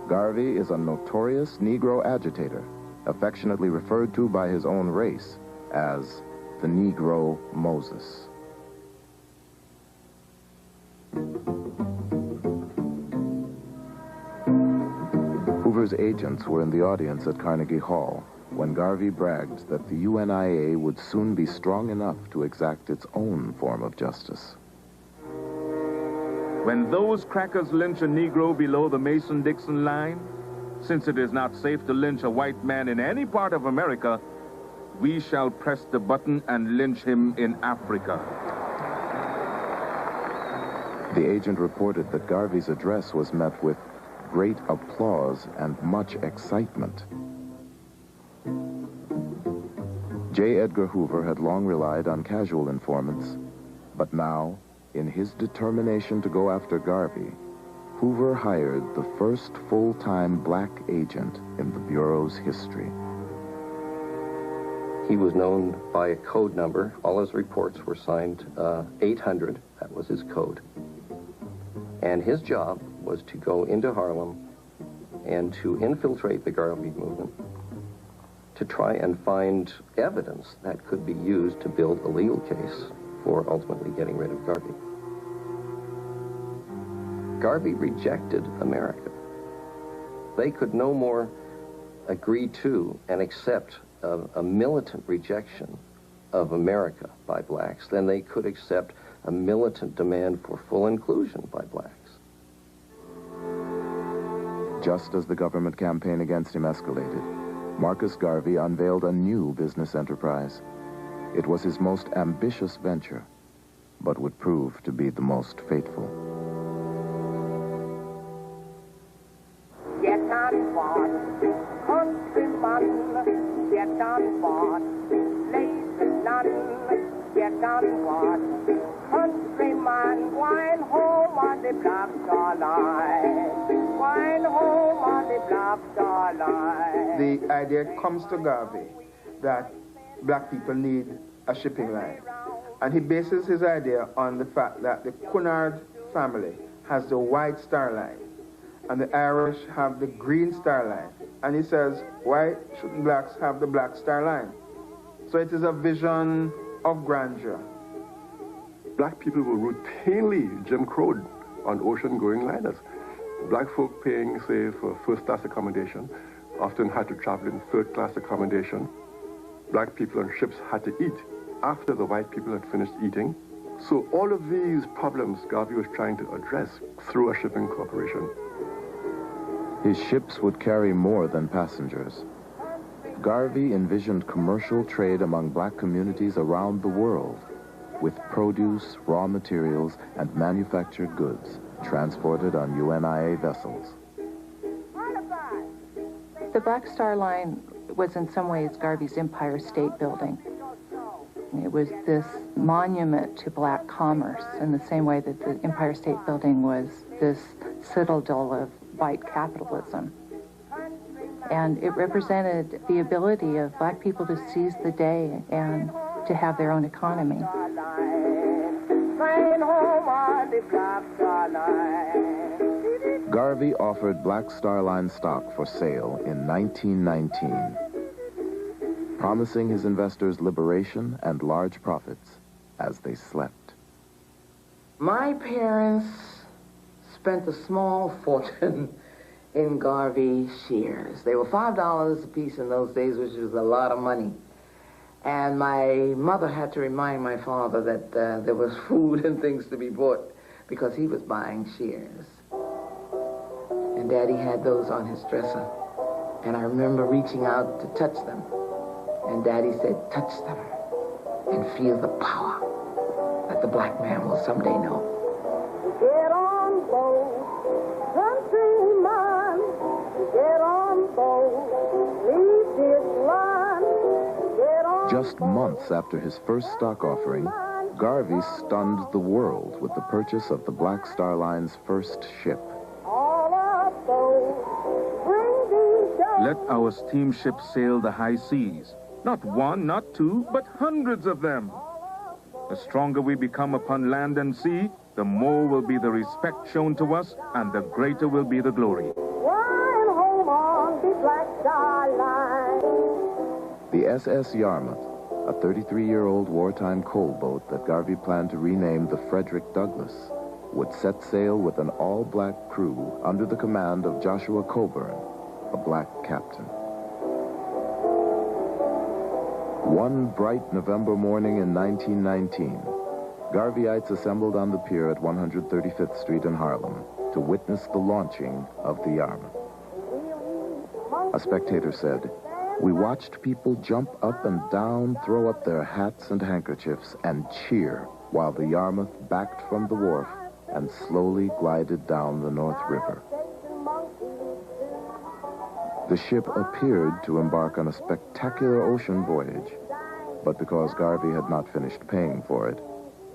"Garvey is a notorious Negro agitator, affectionately referred to by his own race as the Negro Moses." Hoover's agents were in the audience at Carnegie Hall when Garvey bragged that the UNIA would soon be strong enough to exact its own form of justice. When those crackers lynch a Negro below the Mason-Dixon line, since it is not safe to lynch a white man in any part of America, we shall press the button and lynch him in Africa. The agent reported that Garvey's address was met with great applause and much excitement. J. Edgar Hoover had long relied on casual informants, but now, in his determination to go after Garvey, Hoover hired the first full-time black agent in the Bureau's history. He was known by a code number. All his reports were signed 800. That was his code. And his job was to go into Harlem and to infiltrate the Garvey movement, to try and find evidence that could be used to build a legal case for ultimately getting rid of Garvey. Garvey rejected America. They could no more agree to and accept a militant rejection of America by blacks than they could accept a militant demand for full inclusion by blacks. Just as the government campaign against him escalated, Marcus Garvey unveiled a new business enterprise. It was his most ambitious venture, but would prove to be the most fateful. Get on board, countryman, get on board, lazy none, get on board, countryman, wine home on the Black Star Line, wine home on the Black Star Line. The idea comes to Garvey that black people need a shipping line. And he bases his idea on the fact that the Cunard family has the White Star Line, and the Irish have the Green Star Line. And he says, why shouldn't blacks have the Black Star Line? So it is a vision of grandeur. Black people were routinely Jim Crowed on ocean-going liners. Black folk paying, say, for first-class accommodation often had to travel in third-class accommodation. Black people on ships had to eat after the white people had finished eating. So all of these problems Garvey was trying to address through a shipping corporation. His ships would carry more than passengers. Garvey envisioned commercial trade among black communities around the world, with produce, raw materials, and manufactured goods transported on UNIA vessels. The Black Star Line was in some ways Garvey's Empire State Building. It was this monument to black commerce in the same way that the Empire State Building was this citadel of white capitalism. And it represented the ability of black people to seize the day and to have their own economy. flying home on the Black Star Line. Garvey offered Black Star Line stock for sale in 1919, promising his investors liberation and large profits as they slept. My parents spent a small fortune in Garvey shares. They were $5 a piece in those days, which was a lot of money. And my mother had to remind my father that there was food and things to be bought because he was buying shares. And Daddy had those on his dresser. And I remember reaching out to touch them. And Daddy said, touch them and feel the power that the black man will someday know. Get on board, countryman. Get on board, leave this land. Get on Just months after his first stock offering, Garvey stunned the world with the purchase of the Black Star Line's first ship. Let our steamships sail the high seas. Not one, not two, but hundreds of them. The stronger we become upon land and sea, the more will be the respect shown to us, and the greater will be the glory. Flying home on the Black Star Line. The SS Yarmouth, a 33-year-old wartime coal boat that Garvey planned to rename the Frederick Douglass, would set sail with an all-black crew under the command of Joshua Coburn, a black captain. One bright November morning in 1919, Garveyites assembled on the pier at 135th Street in Harlem to witness the launching of the Yarmouth. A spectator said, "We watched people jump up and down, throw up their hats and handkerchiefs, and cheer while the Yarmouth backed from the wharf and slowly glided down the North River." The ship appeared to embark on a spectacular ocean voyage, but because Garvey had not finished paying for it,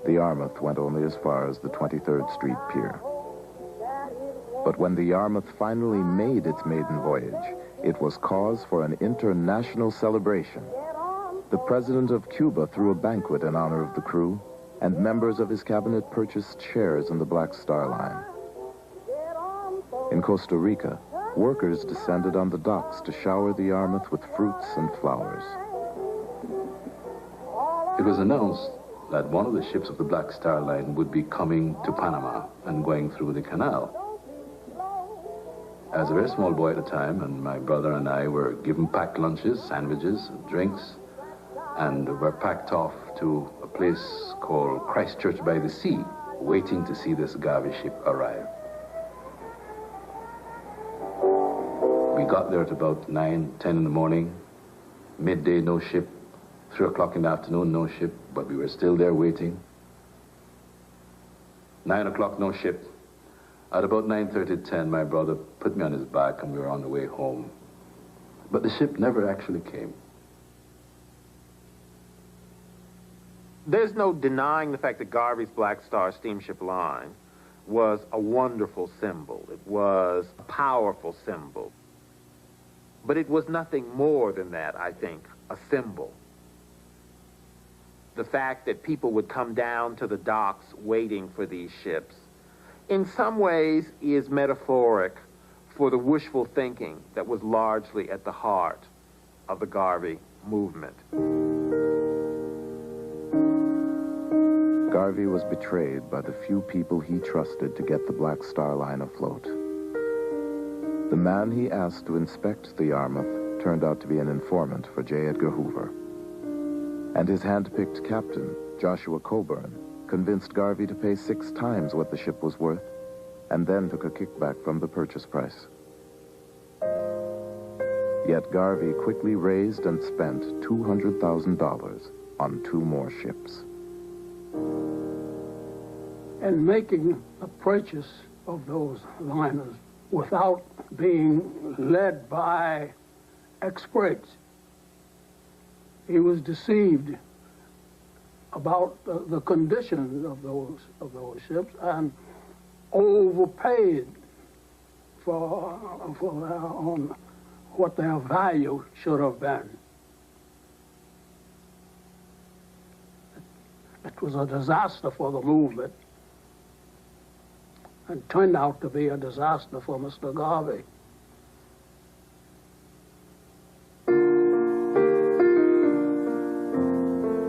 the Yarmouth went only as far as the 23rd Street Pier. But when the Yarmouth finally made its maiden voyage, it was cause for an international celebration. The president of Cuba threw a banquet in honor of the crew, and members of his cabinet purchased shares in the Black Star Line. In Costa Rica, workers descended on the docks to shower the Yarmouth with fruits and flowers. It was announced that one of the ships of the Black Star Line would be coming to Panama and going through the canal. I was a very small boy at the time, and my brother and I were given packed lunches, sandwiches, and drinks, and were packed off to a place called Christchurch by the Sea, waiting to see this Garvey ship arrive. We got there at about 9, 10 in the morning. Midday, no ship. 3 o'clock in the afternoon, no ship, but we were still there waiting. 9 o'clock, no ship. At about 9:30, 10, my brother put me on his back and we were on the way home. But the ship never actually came. There's no denying the fact that Garvey's Black Star Steamship Line was a wonderful symbol. It was a powerful symbol. But it was nothing more than that, I think, a symbol. The fact that people would come down to the docks waiting for these ships, in some ways is metaphoric for the wishful thinking that was largely at the heart of the Garvey movement. Garvey was betrayed by the few people he trusted to get the Black Star Line afloat. The man he asked to inspect the Yarmouth turned out to be an informant for J. Edgar Hoover. And his hand-picked captain, Joshua Coburn, convinced Garvey to pay 6 times what the ship was worth, and then took a kickback from the purchase price. Yet Garvey quickly raised and spent $200,000 on 2 more ships. And making a purchase of those liners without being led by experts. He was deceived about the condition of those ships and overpaid for on what their value should have been. It It was a disaster for the movement, and turned out to be a disaster for Mr. Garvey.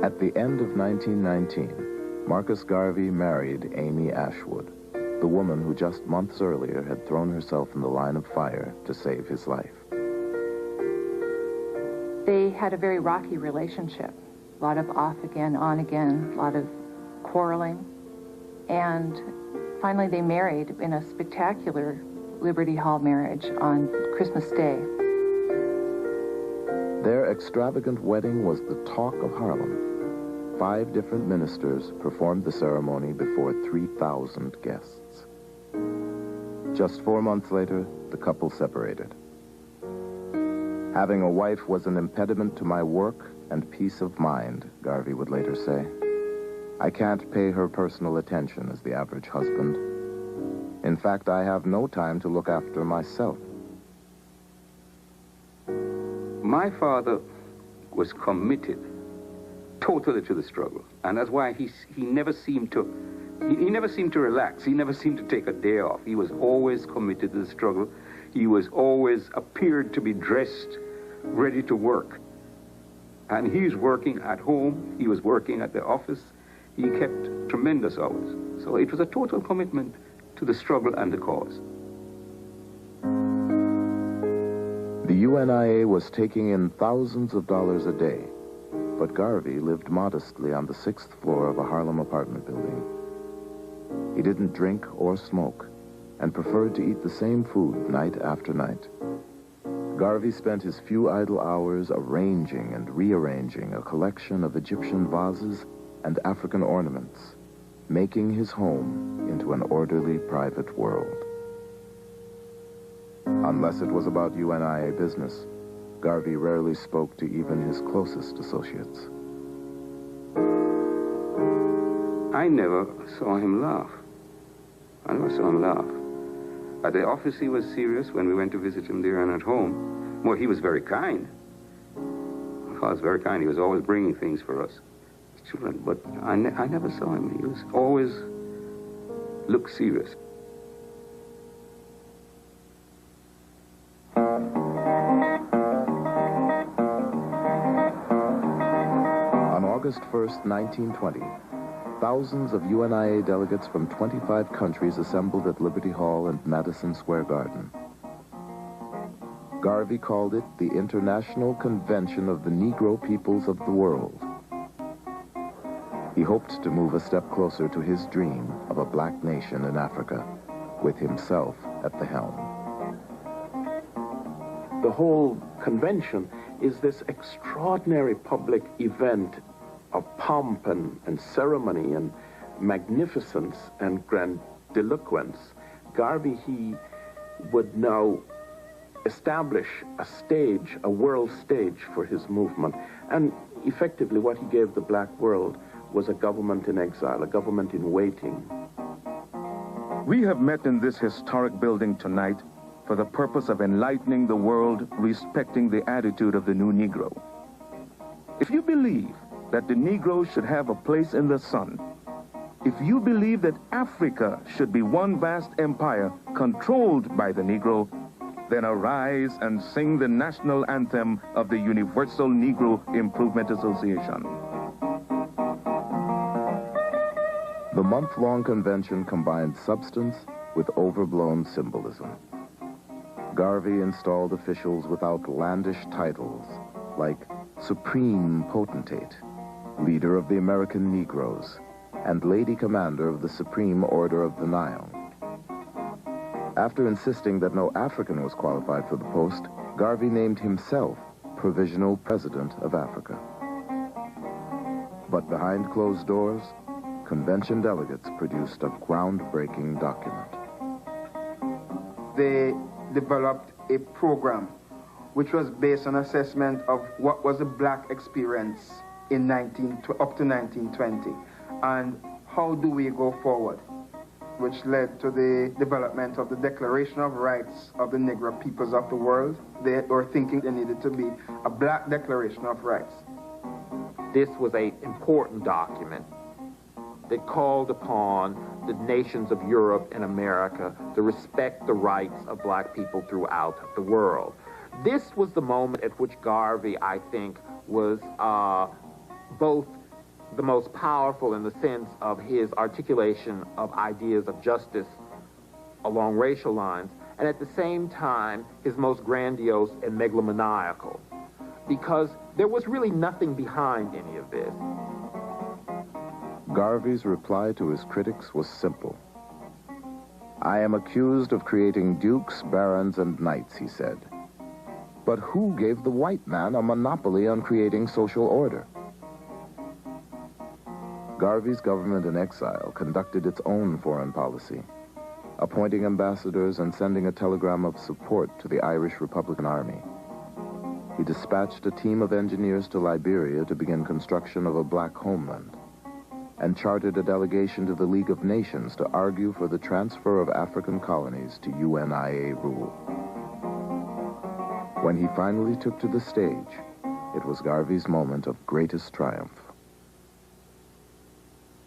At the end of 1919, Marcus Garvey married Amy Ashwood, the woman who just months earlier had thrown herself in the line of fire to save his life. They had a very rocky relationship. A lot of off again, on again, a lot of quarreling. And finally they married in a spectacular Liberty Hall marriage on Christmas Day. Their extravagant wedding was the talk of Harlem. 5 different ministers performed the ceremony before 3,000 guests. Just 4 months later, the couple separated. Having a wife was an impediment to my work and peace of mind, Garvey would later say. I can't pay her personal attention as the average husband. In fact, I have no time to look after myself. My father was committed totally to the struggle, and that's why he never seemed to relax. He never seemed to take a day off. He was always committed to the struggle. He was always appeared to be dressed, ready to work. And he's working at home. He was working at the office. He kept tremendous hours. So it was a total commitment to the struggle and the cause. The UNIA was taking in thousands of dollars a day, but Garvey lived modestly on the 6th floor of a Harlem apartment building. He didn't drink or smoke, and preferred to eat the same food night after night. Garvey spent his few idle hours arranging and rearranging a collection of Egyptian vases and African ornaments, making his home into an orderly private world. Unless it was about UNIA business, Garvey rarely spoke to even his closest associates. I never saw him laugh. I never saw him laugh. At the office, he was serious. When we went to visit him there and at home, well, he was very kind. My father was very kind. He was always bringing things for us, children. But I never saw him. He was always looked serious. On August 1st, 1920, thousands of UNIA delegates from 25 countries assembled at Liberty Hall and Madison Square Garden. Garvey called it the International Convention of the Negro Peoples of the World. He hoped to move a step closer to his dream of a black nation in Africa, with himself at the helm. The whole convention is this extraordinary public event of pomp and ceremony and magnificence and grandiloquence. Garvey, he would now establish a stage, a world stage for his movement. And effectively what he gave the black world was a government in exile, a government in waiting. We have met in this historic building tonight for the purpose of enlightening the world respecting the attitude of the new Negro. If you believe that the Negro should have a place in the sun, if you believe that Africa should be one vast empire controlled by the Negro, then arise and sing the national anthem of the Universal Negro Improvement Association. The month-long convention combined substance with overblown symbolism. Garvey installed officials with outlandish titles like Supreme Potentate, Leader of the American Negroes, and Lady Commander of the Supreme Order of the Nile. After insisting that no African was qualified for the post, Garvey named himself Provisional President of Africa. But behind closed doors, convention delegates produced a groundbreaking document. They developed a program which was based on assessment of what was the black experience in up to 1920 and how do we go forward, which led to the development of the Declaration of Rights of the Negro Peoples of the World. They were thinking there needed to be a black Declaration of Rights. This was an important document that called upon the nations of Europe and America to respect the rights of black people throughout the world. This was the moment at which Garvey, I think, was both the most powerful in the sense of his articulation of ideas of justice along racial lines, and at the same time, his most grandiose and megalomaniacal, because there was really nothing behind any of this. Garvey's reply to his critics was simple. "I am accused of creating dukes, barons, and knights," he said. "But who gave the white man a monopoly on creating social order?" Garvey's government in exile conducted its own foreign policy, appointing ambassadors and sending a telegram of support to the Irish Republican Army. He dispatched a team of engineers to Liberia to begin construction of a black homeland, and chartered a delegation to the League of Nations to argue for the transfer of African colonies to UNIA rule. When he finally took to the stage, it was Garvey's moment of greatest triumph.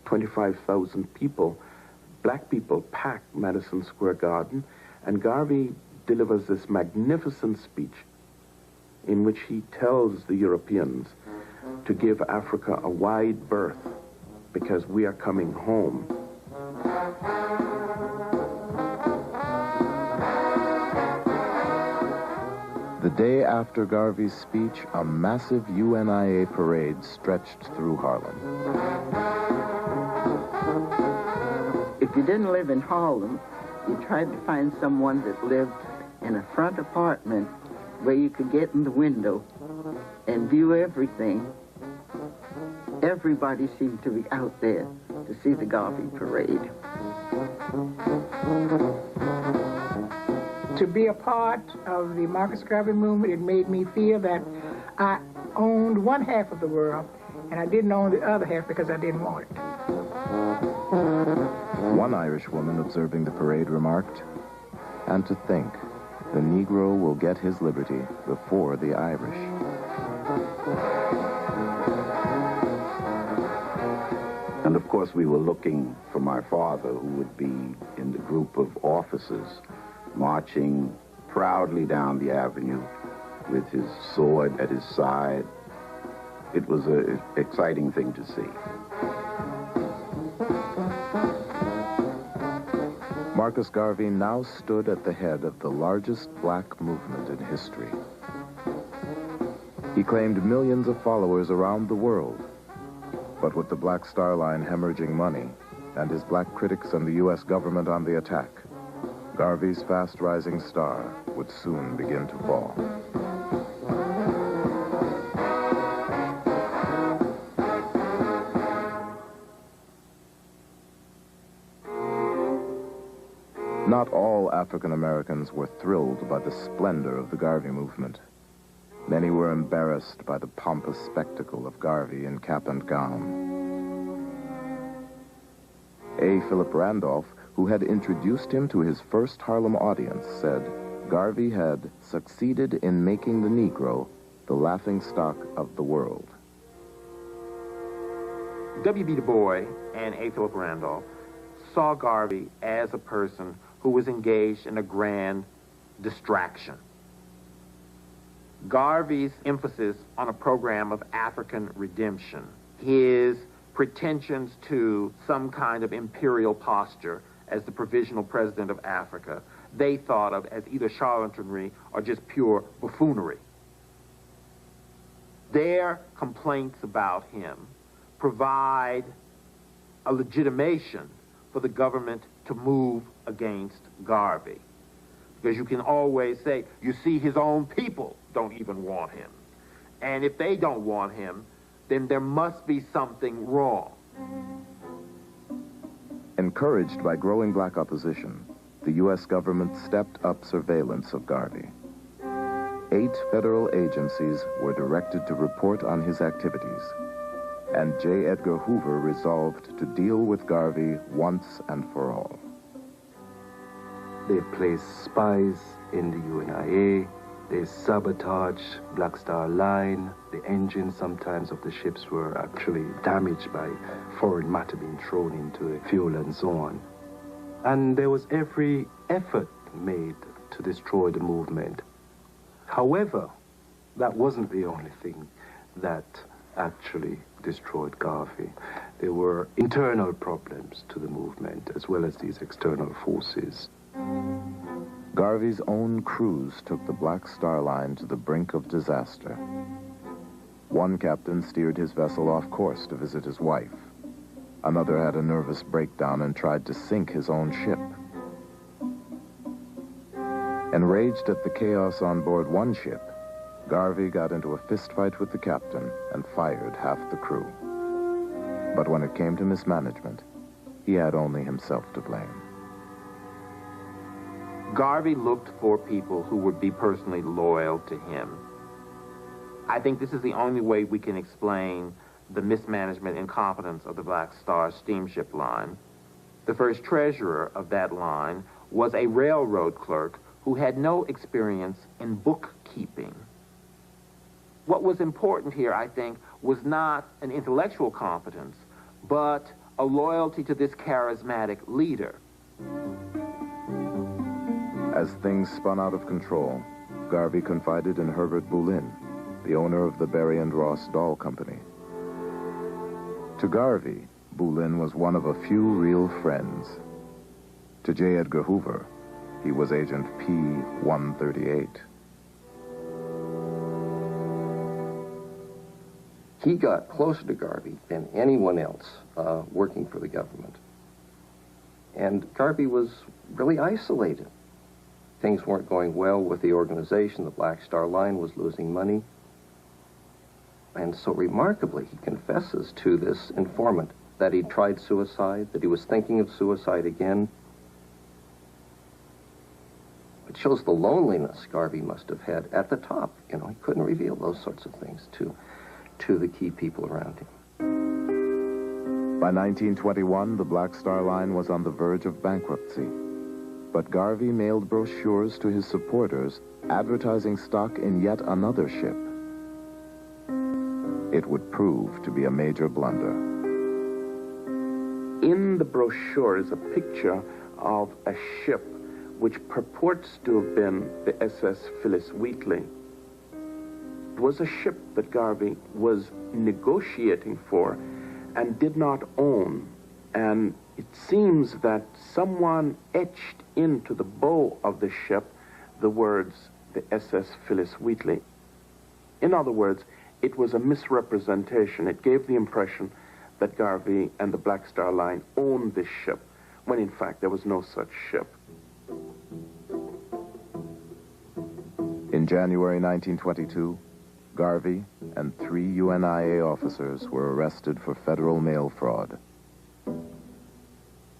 25,000 people, black people, packed Madison Square Garden, and Garvey delivers this magnificent speech in which he tells the Europeans to give Africa a wide berth because we are coming home. The day after Garvey's speech, a massive UNIA parade stretched through Harlem. If you didn't live in Harlem, you tried to find someone that lived in a front apartment where you could get in the window and view everything. Everybody seemed to be out there to see the Garvey parade. To be a part of the Marcus Garvey movement, it made me feel that I owned one half of the world, and I didn't own the other half because I didn't want it. One Irish woman observing the parade remarked, "And to think, the Negro will get his liberty before the Irish." And of course we were looking for my father, who would be in the group of officers marching proudly down the avenue with his sword at his side. It was an exciting thing to see. Marcus Garvey now stood at the head of the largest black movement in history. He claimed millions of followers around the world. But with the Black Star Line hemorrhaging money and his black critics and the U.S. government on the attack, Garvey's fast-rising star would soon begin to fall. Not all African Americans were thrilled by the splendor of the Garvey movement. Many were embarrassed by the pompous spectacle of Garvey in cap and gown. A. Philip Randolph, who had introduced him to his first Harlem audience, said Garvey had succeeded in making the Negro the laughingstock of the world. W.B. Du Bois and A. Philip Randolph saw Garvey as a person who was engaged in a grand distraction. Garvey's emphasis on a program of African redemption, his pretensions to some kind of imperial posture as the provisional president of Africa, they thought of as either charlatanry or just pure buffoonery. Their complaints about him provide a legitimation for the government to move against Garvey. Because you can always say, you see, his own people don't even want him. And if they don't want him, then there must be something wrong. Encouraged by growing black opposition, the U.S. government stepped up surveillance of Garvey. 8 federal agencies were directed to report on his activities, and J. Edgar Hoover resolved to deal with Garvey once and for all. They placed spies in the UNIA. They sabotaged Black Star Line. The engines sometimes of the ships were actually damaged by foreign matter being thrown into the fuel and so on. And there was every effort made to destroy the movement. However, that wasn't the only thing that actually destroyed Garvey. There were internal problems to the movement as well as these external forces. Garvey's own crews took the Black Star Line to the brink of disaster. One captain steered his vessel off course to visit his wife. Another had a nervous breakdown and tried to sink his own ship. Enraged at the chaos on board one ship, Garvey got into a fistfight with the captain and fired half the crew. But when it came to mismanagement, he had only himself to blame. Garvey looked for people who would be personally loyal to him. I think this is the only way we can explain the mismanagement and incompetence of the Black Star steamship line. The first treasurer of that line was a railroad clerk who had no experience in bookkeeping. What was important here, I think, was not an intellectual competence, but a loyalty to this charismatic leader. As things spun out of control, Garvey confided in Herbert Boulin, the owner of the Berry and Ross Doll Company. To Garvey, Boulin was one of a few real friends. To J. Edgar Hoover, he was Agent P-138. He got closer to Garvey than anyone else working for the government. And Garvey was really isolated. Things weren't going well with the organization. The Black Star Line was losing money. And so remarkably, he confesses to this informant that he tried suicide, that he was thinking of suicide again. It shows the loneliness Garvey must have had at the top. You know, he couldn't reveal those sorts of things to the key people around him. By 1921, the Black Star Line was on the verge of bankruptcy. But Garvey mailed brochures to his supporters advertising stock in yet another ship. It would prove to be a major blunder. In the brochure is a picture of a ship which purports to have been the SS Phyllis Wheatley. It was a ship that Garvey was negotiating for and did not own. And it seems that someone etched into the bow of the ship the words, the SS Phyllis Wheatley. In other words, it was a misrepresentation. It gave the impression that Garvey and the Black Star Line owned this ship, when in fact there was no such ship. In January 1922, Garvey and 3 UNIA officers were arrested for federal mail fraud.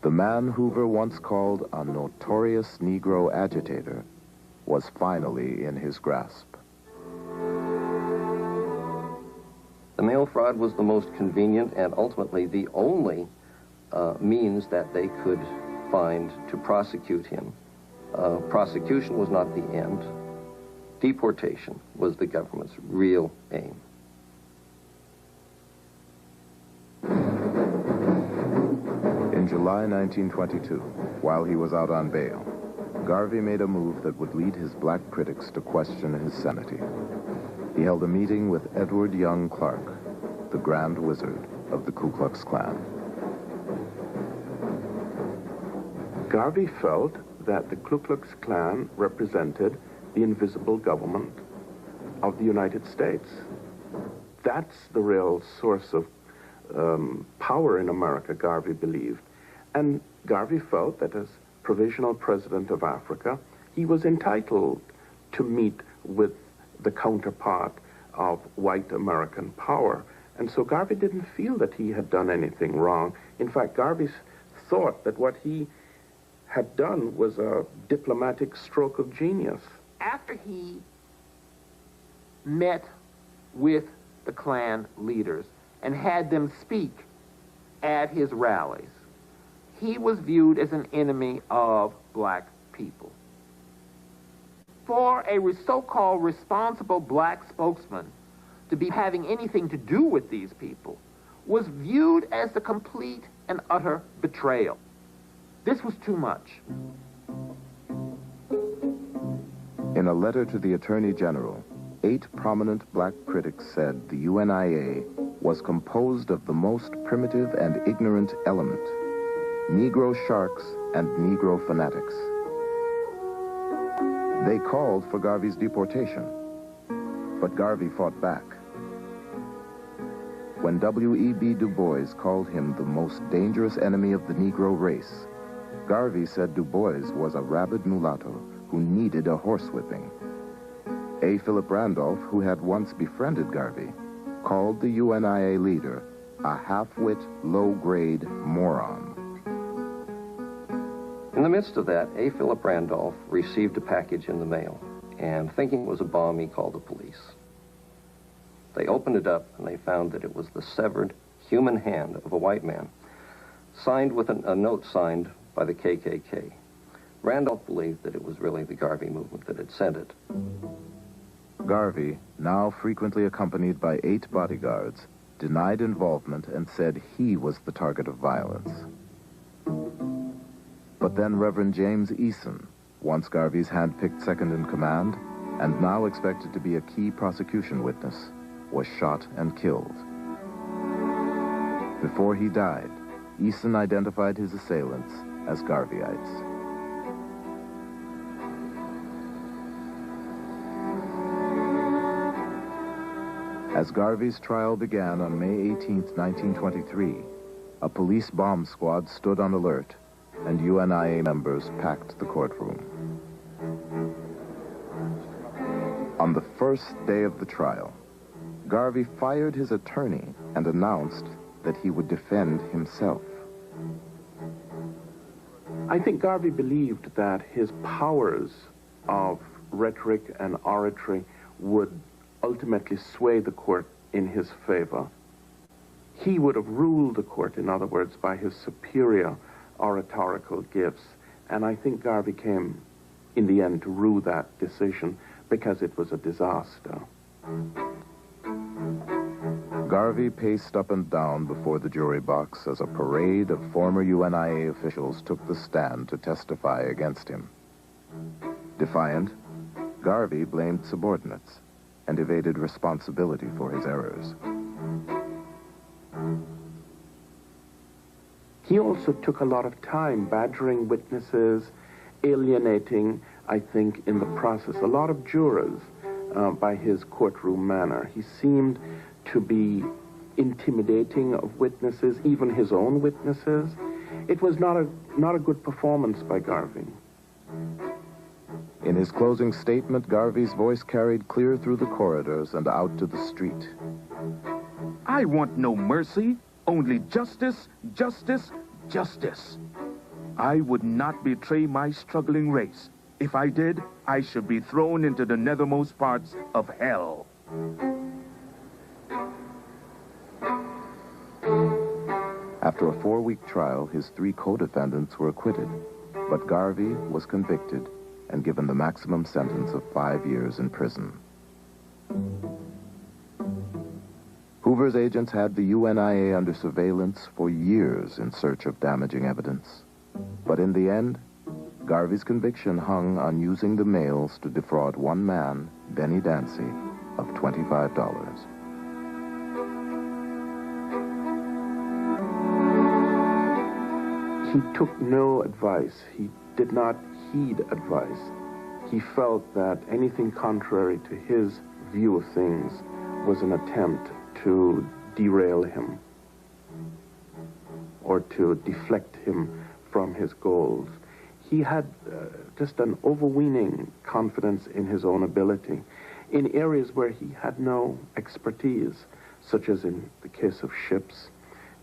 The man Hoover once called a notorious Negro agitator was finally in his grasp. The mail fraud was the most convenient and ultimately the only means that they could find to prosecute him. Prosecution was not the end. Deportation was the government's real aim. In July 1922, while he was out on bail, Garvey made a move that would lead his black critics to question his sanity. He held a meeting with Edward Young Clark, the Grand Wizard of the Ku Klux Klan. Garvey felt that the Ku Klux Klan represented the invisible government of the United States. That's the real source of power in America, Garvey believed. And Garvey felt that as provisional president of Africa, he was entitled to meet with the counterpart of white American power. And so Garvey didn't feel that he had done anything wrong. In fact, Garvey thought that what he had done was a diplomatic stroke of genius. After he met with the Klan leaders and had them speak at his rallies, he was viewed as an enemy of black people. for a so-called responsible black spokesman to be having anything to do with these people was viewed as the complete and utter betrayal. This was too much. In a letter to the Attorney General, 8 prominent black critics said the UNIA was composed of the most primitive and ignorant element, Negro sharks and Negro fanatics. They called for Garvey's deportation, but Garvey fought back. When W.E.B. Du Bois called him the most dangerous enemy of the Negro race, Garvey said Du Bois was a rabid mulatto who needed a horsewhipping. A. Philip Randolph, who had once befriended Garvey, called the UNIA leader a half-wit, low-grade moron. In the midst of that, A. Philip Randolph received a package in the mail, and thinking it was a bomb, he called the police. They opened it up, and they found that it was the severed human hand of a white man, signed with a note signed by the KKK. Randolph believed that it was really the Garvey movement that had sent it. Garvey, now frequently accompanied by 8 bodyguards, denied involvement and said he was the target of violence. But then Reverend James Eason, once Garvey's hand-picked second-in-command, and now expected to be a key prosecution witness, was shot and killed. Before he died, Eason identified his assailants as Garveyites. As Garvey's trial began on May 18, 1923, a police bomb squad stood on alert, and UNIA members packed the courtroom. On the first day of the trial, Garvey fired his attorney and announced that he would defend himself. I think Garvey believed that his powers of rhetoric and oratory would ultimately sway the court in his favor. He would have ruled the court, in other words, by his superior oratorical gifts. And I think Garvey came, in the end, to rue that decision because it was a disaster. Garvey paced up and down before the jury box as a parade of former UNIA officials took the stand to testify against him. Defiant, Garvey blamed subordinates and evaded responsibility for his errors. He also took a lot of time badgering witnesses, alienating, I think, in the process, a lot of jurors by his courtroom manner. He seemed to be intimidating of witnesses, even his own witnesses. It was not a good performance by Garvey. In his closing statement, Garvey's voice carried clear through the corridors and out to the street. I want no mercy, only justice, justice, justice. I would not betray my struggling race. If I did, I should be thrown into the nethermost parts of hell. After a 4-week trial, his 3 co-defendants were acquitted, but Garvey was convicted and given the maximum sentence of 5 years in prison. Hoover's agents had the UNIA under surveillance for years in search of damaging evidence. But in the end, Garvey's conviction hung on using the mails to defraud one man, Benny Dancy, of $25. He took no advice. He did not heed advice. He felt that anything contrary to his view of things was an attempt to derail him or to deflect him from his goals. He had just an overweening confidence in his own ability in areas where he had no expertise, such as in the case of ships,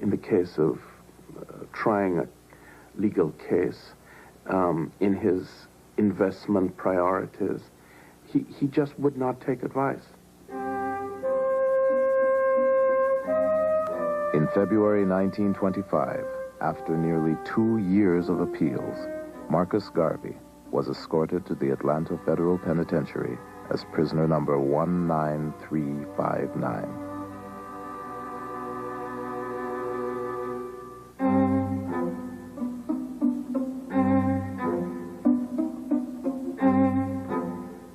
in the case of trying a legal case, in his investment priorities. He just would not take advice. In February 1925, after nearly 2 years of appeals, Marcus Garvey, was escorted to the Atlanta Federal Penitentiary as prisoner number 19359.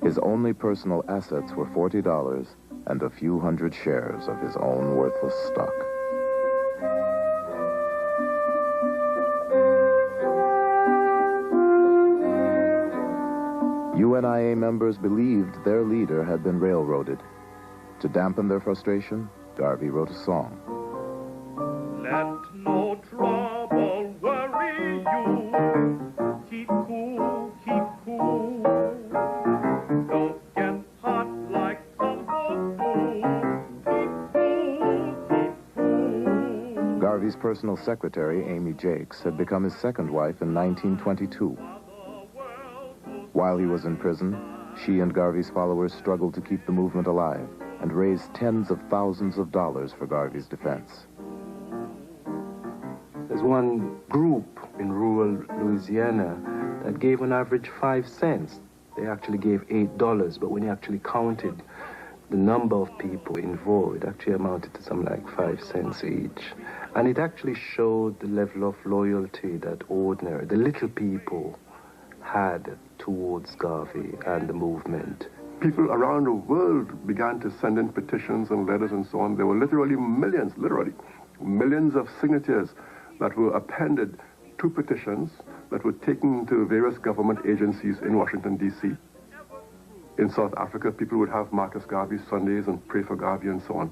His only personal assets were $40 and a few hundred shares of his own worthless stock. UNIA members believed their leader had been railroaded. To dampen their frustration, Garvey wrote a song. Let no trouble worry you. Keep cool, keep cool. Don't get hot like Timbuktu. Keep cool, keep cool. Garvey's personal secretary, Amy Jakes, had become his second wife in 1922. While he was in prison, she and Garvey's followers struggled to keep the movement alive and raised tens of thousands of dollars for Garvey's defense. There's one group in rural Louisiana that gave on average 5 cents. They actually gave $8, but when you actually counted the number of people involved, it actually amounted to something like 5 cents each. And it actually showed the level of loyalty that the little people had towards Garvey and the movement. People around the world began to send in petitions and letters and so on. There were literally millions of signatures that were appended to petitions that were taken to various government agencies in Washington, D.C. In South Africa, people would have Marcus Garvey Sundays and pray for Garvey and so on.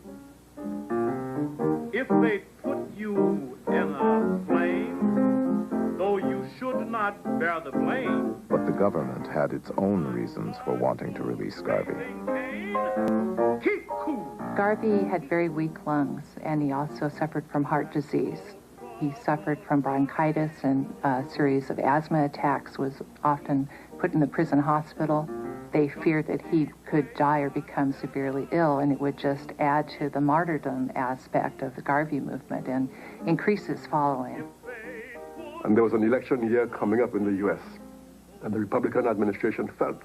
If they put you in a flame, though you should not bear the blame. But the government had its own reasons for wanting to release Garvey. Keep cool. Garvey had very weak lungs, and he also suffered from heart disease. He suffered from bronchitis and a series of asthma attacks, was often put in the prison hospital. They feared that he could die or become severely ill, and it would just add to the martyrdom aspect of the Garvey movement and increase his following. And there was an election year coming up in the U.S., and the Republican administration felt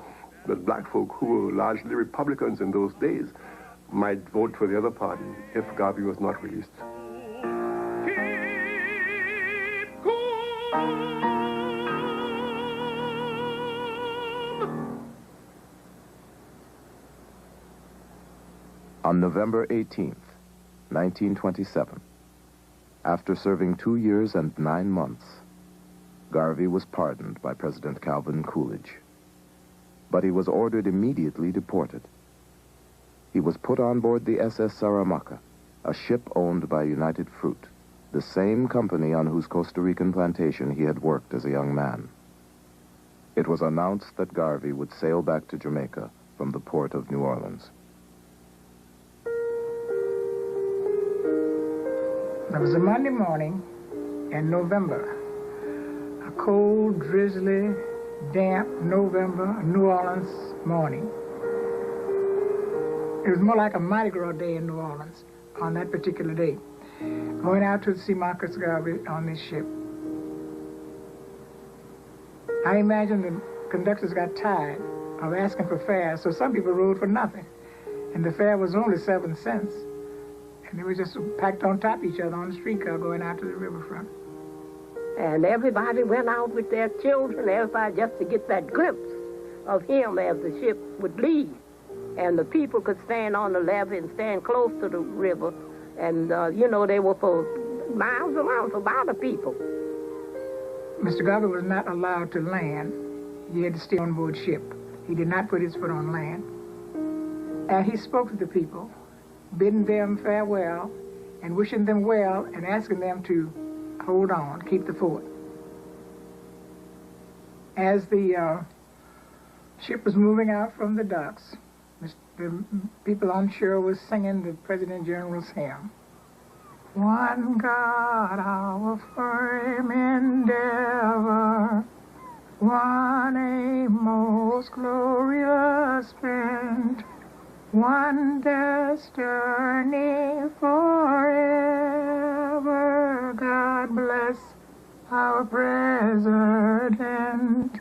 that black folk, who were largely Republicans in those days, might vote for the other party if Garvey was not released. On November 18th, 1927, after serving 2 years and 9 months, Garvey was pardoned by President Calvin Coolidge. But he was ordered immediately deported. He was put on board the SS Saramacca, a ship owned by United Fruit, the same company on whose Costa Rican plantation he had worked as a young man. It was announced that Garvey would sail back to Jamaica from the port of New Orleans. It was a Monday morning in November. A cold, drizzly, damp November New Orleans morning. It was more like a Mardi Gras day in New Orleans on that particular day. Going out to see Marcus Garvey on this ship. I imagine the conductors got tired of asking for fares, so some people rode for nothing. And the fare was only 7 cents. And they were just packed on top of each other on the streetcar going out to the riverfront. And everybody went out with their children, everybody just to get that glimpse of him as the ship would leave. And the people could stand on the levee and stand close to the river. And, you know, they were for miles around, for about the people. Mr. Garvey was not allowed to land. He had to stay on board ship. He did not put his foot on land. And he spoke to the people, bidding them farewell and wishing them well and asking them to hold on, keep the fort. As the ship was moving out from the docks, the people on shore was singing the President General's hymn. One God, our firm endeavor, one aim most glorious spent, one destiny forever. God bless our President.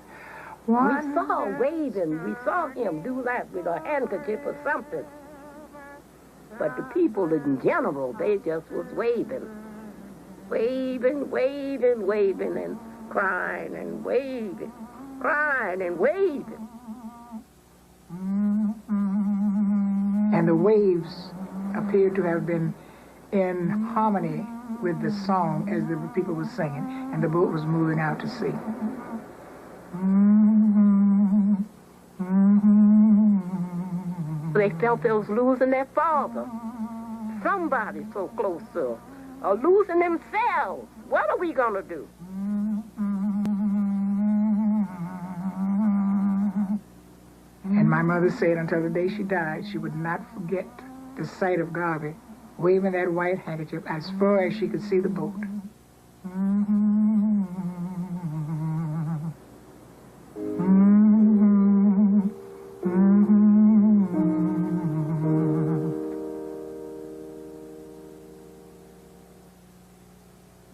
One We saw waving. We saw him do that with a handkerchief or something. But the people in general, they just was waving. Waving, waving, waving, and crying and waving. Crying and waving. And the waves appeared to have been in harmony with the song as the people were singing, and the boat was moving out to sea. They felt they was losing their father. Somebody so close to them. Or losing themselves. What are we going to do? And my mother said until the day she died, she would not forget the sight of Garvey waving that white handkerchief as far as she could see the boat.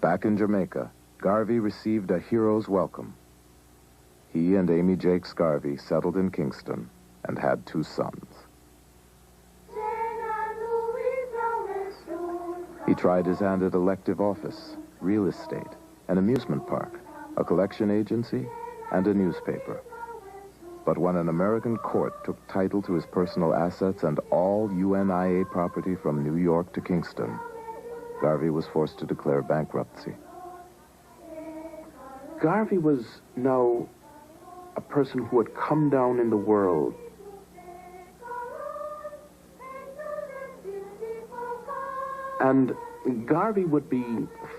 Back in Jamaica, Garvey received a hero's welcome. He and Amy Jakes Garvey settled in Kingston and had 2 sons. He tried his hand at elective office, real estate, an amusement park, a collection agency, and a newspaper. But when an American court took title to his personal assets and all UNIA property from New York to Kingston, Garvey was forced to declare bankruptcy. Garvey was now a person who had come down in the world. And Garvey would be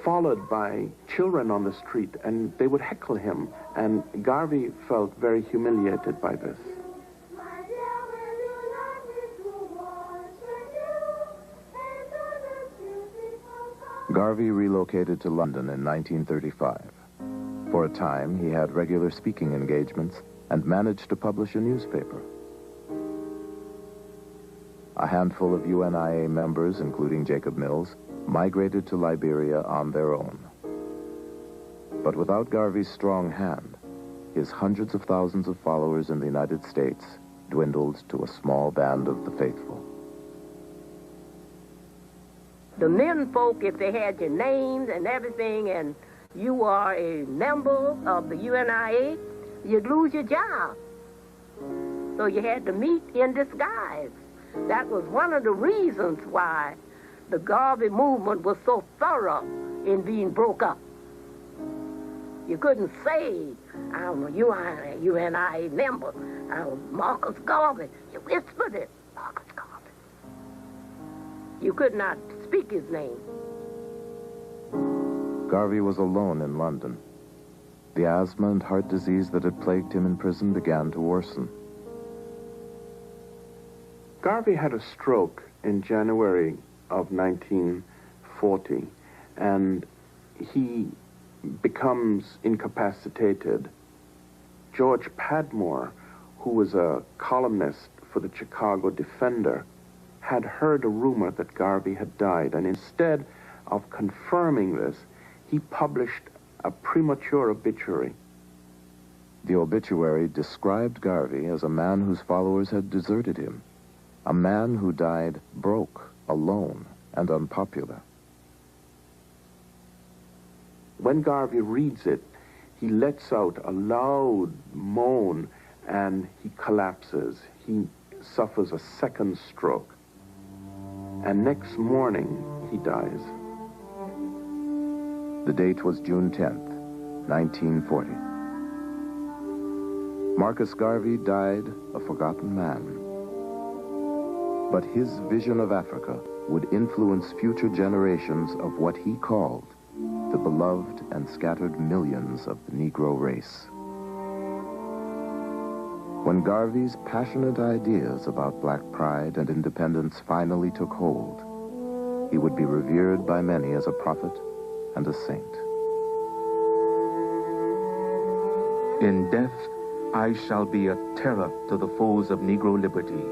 followed by children on the street, and they would heckle him, and Garvey felt very humiliated by this. Garvey relocated to London in 1935. For a time, he had regular speaking engagements and managed to publish a newspaper. A handful of UNIA members, including Jacob Mills, migrated to Liberia on their own. But without Garvey's strong hand, his hundreds of thousands of followers in the United States dwindled to a small band of the faithful. The men folk, if they had your names and everything, and you are a member of the UNIA, you'd lose your job. So you had to meet in disguise. That was one of the reasons why the Garvey movement was so thorough in being broke up. You couldn't say, I'm a UNIA member. I'm Marcus Garvey. You whispered it, Marcus Garvey. You could not speak his name. Garvey was alone in London. The asthma and heart disease that had plagued him in prison began to worsen. Garvey had a stroke in January of 1940, and he becomes incapacitated. George Padmore, who was a columnist for the Chicago Defender, had heard a rumor that Garvey had died, and instead of confirming this, he published a premature obituary. The obituary described Garvey as a man whose followers had deserted him, a man who died broke, alone, and unpopular. When Garvey reads it, he lets out a loud moan and he collapses. He suffers a second stroke. And next morning, he dies. The date was June 10th, 1940. Marcus Garvey died a forgotten man. But his vision of Africa would influence future generations of what he called the beloved and scattered millions of the Negro race. When Garvey's passionate ideas about black pride and independence finally took hold, he would be revered by many as a prophet and a saint. In death, I shall be a terror to the foes of Negro liberty.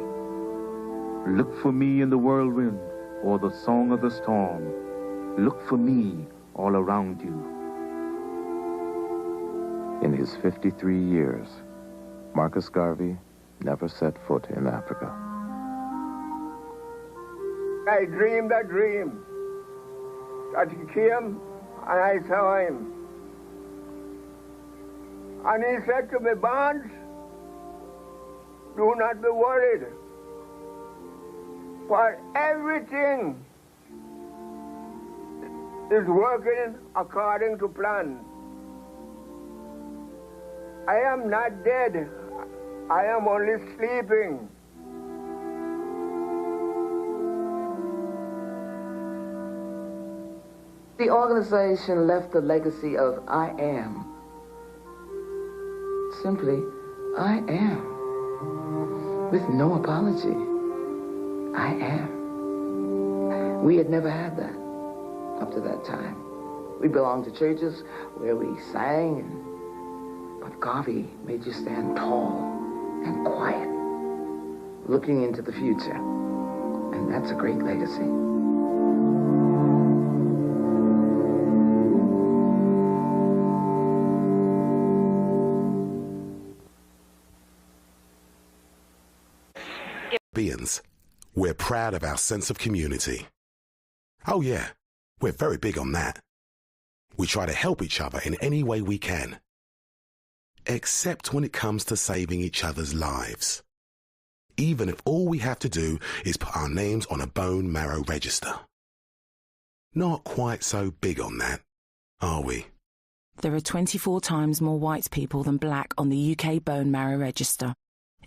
Look for me in the whirlwind or the song of the storm. Look for me all around you. In his 53 years, Marcus Garvey never set foot in Africa. I dreamed a dream that he came and I saw him. And he said to me, Barnes, do not be worried, for everything is working according to plan. I am not dead. I am only sleeping. The organization left a legacy of I am. Simply, I am. With no apology. I am. We had never had that up to that time. We belonged to churches where we sang, but Garvey made you stand tall and quiet, looking into the future. And that's a great legacy. We're proud of our sense of community. Oh yeah, we're very big on that. We try to help each other in any way we can. Except when it comes to saving each other's lives. Even if all we have to do is put our names on a bone marrow register. Not quite so big on that, are we? There are 24 times more white people than black on the UK bone marrow register.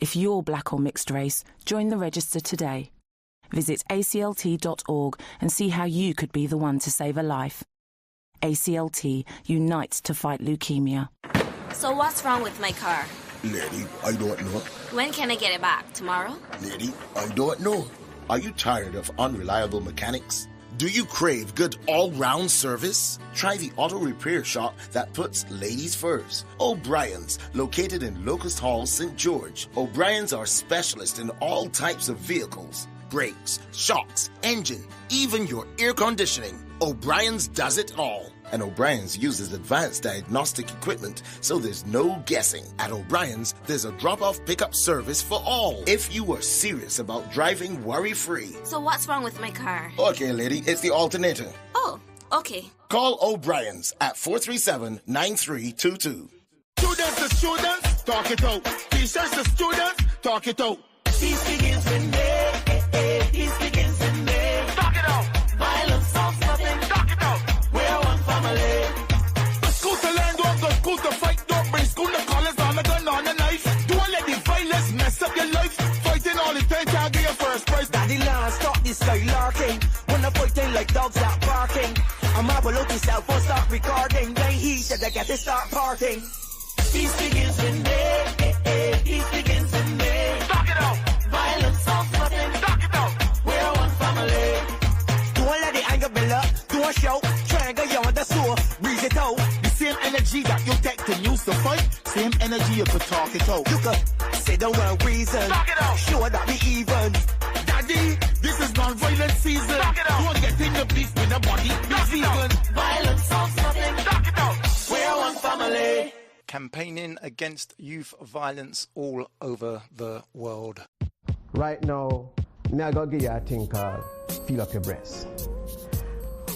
If you're black or mixed race, join the register today. Visit aclt.org and see how you could be the one to save a life. ACLT unites to fight leukemia. So what's wrong with my car? Lady, I don't know. When can I get it back? Tomorrow? Lady, I don't know. Are you tired of unreliable mechanics? Do you crave good all-round service? Try the auto repair shop that puts ladies first. O'Brien's, located in Locust Hall, St. George. O'Brien's are specialists in all types of vehicles. Brakes, shocks, engine, even your air conditioning. O'Brien's does it all. And O'Brien's uses advanced diagnostic equipment, so there's no guessing. At O'Brien's, there's a drop-off pickup service for all. If you are serious about driving worry-free. So what's wrong with my car? Okay, lady, it's the alternator. Oh, okay. Call O'Brien's at 437-9322. Students to students, talk it out. Teachers to students, talk it out. Peace begins with me. Peace begins with me. Talk it out. Violence solves nothing. Talk it out. We're one family. Go school to learn, don't go school to fight. Don't bring school to college on a gun, on a knife. Don't let the violence mess up your life. Fighting all the time, can't get your first prize. Daddy Lance, stop this guy larking. Wanna fighting like dogs out barking. I'm marvel out yourself, won't stop recording. Then he said I got to start parking. Peace begins with me. Peace begins with me. Talk it out. Violence solves nothing. Talk it out. We're one family. Don't let the anger build up. Don't shout. Triangle you on the sewer. Breathe it out. The same energy that you take to use the fight. Same energy you could talk it out. You could say the word reason. Talk it out. Sure that we even. Daddy, this is non-violent season. Talk it out. Don't get in the beef with nobody. Be vegan. Violence solves nothing. Talk it out. We're one family. Campaigning against youth violence all over the world. Right now, me I gonna give you a thing called feel up your breasts.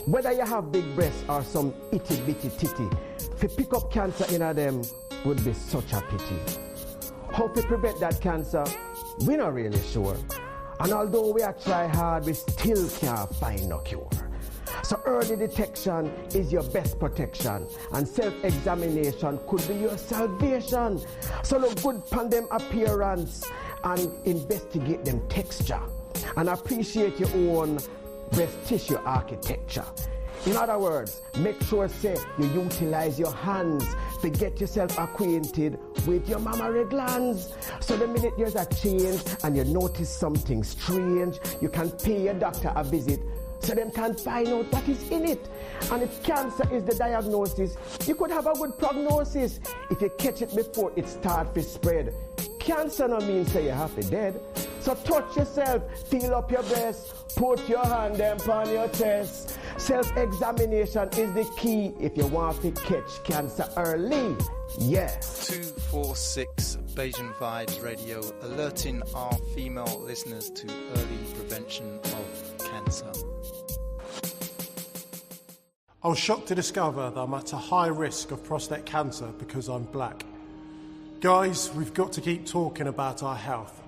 Whether you have big breasts or some itty bitty titty, to pick up cancer in them would be such a pity. How to prevent that cancer, we're not really sure. And although we are try hard, we still can't find no cure. So early detection is your best protection, and self-examination could be your salvation. So look good upon them appearance and investigate them texture, and appreciate your own breast tissue architecture. In other words, make sure say you utilize your hands to get yourself acquainted with your mammary glands. So the minute there's a change and you notice something strange, you can pay your doctor a visit so them can find out what is in it. And if cancer is the diagnosis, you could have a good prognosis if you catch it before it starts to spread. Cancer no means say you have to dead. So touch yourself, feel up your breast, put your hand upon your chest. Self-examination is the key if you want to catch cancer early. Yeah. 246 Beijing Vibes Radio, alerting our female listeners to early prevention of cancer. I was shocked to discover that I'm at a high risk of prostate cancer because I'm black. Guys, we've got to keep talking about our health.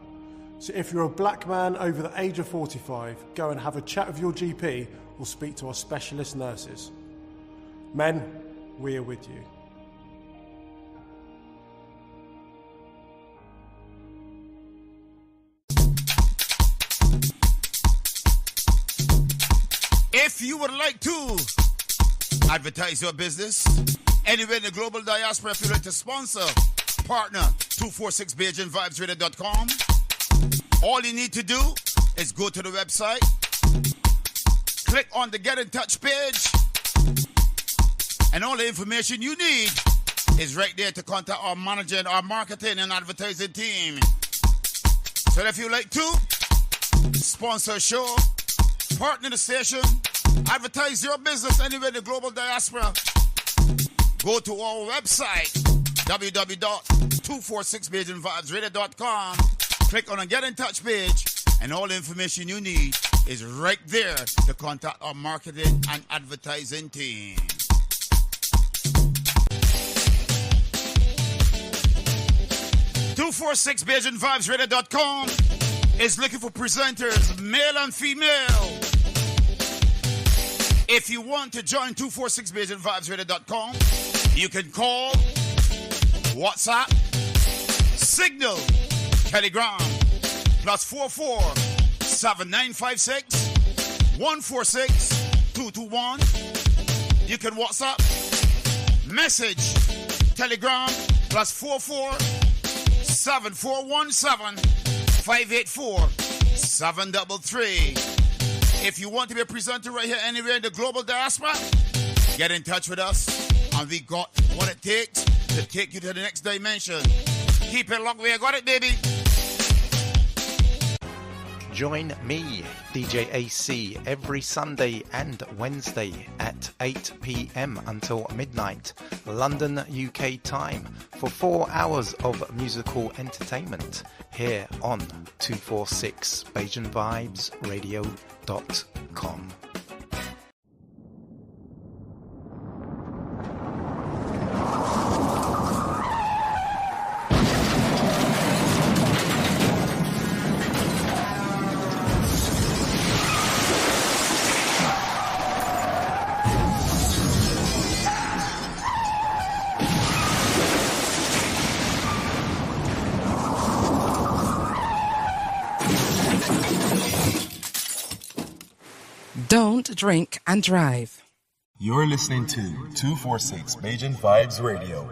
So if you're a black man over the age of 45, go and have a chat with your GP or speak to our specialist nurses. Men, we are with you. If you would like to advertise your business anywhere in the global diaspora, if you'd like to sponsor, partner 246BeijingVibesRadio.com. All you need to do is go to the website, click on the Get in Touch page, and all the information you need is right there to contact our manager and our marketing and advertising team. So if you'd like to sponsor a show, partner the station, advertise your business anywhere in the global diaspora, go to our website, www.246BeijingVibesRadio.com, click on the Get in Touch page, and all the information you need is right there to contact our marketing and advertising team. BeijingVibesRadio.com is looking for presenters, male and female. If you want to join 246BeijingVibesRadio.com, you can call, WhatsApp, Signal, Telegram, +44 7956 146 221. You can WhatsApp, message, Telegram, +44 7417 584 733. If you want to be a presenter right here anywhere in the global diaspora, get in touch with us, and we got what it takes to take you to the next dimension. Keep it locked, we got it, baby. Join me, DJ AC, every Sunday and Wednesday at 8 p.m. until midnight, London, UK time, for 4 hours of musical entertainment here on 246 BeijingVibesRadio.com. Don't drink and drive. You're listening to 246 Beijing Vibes Radio.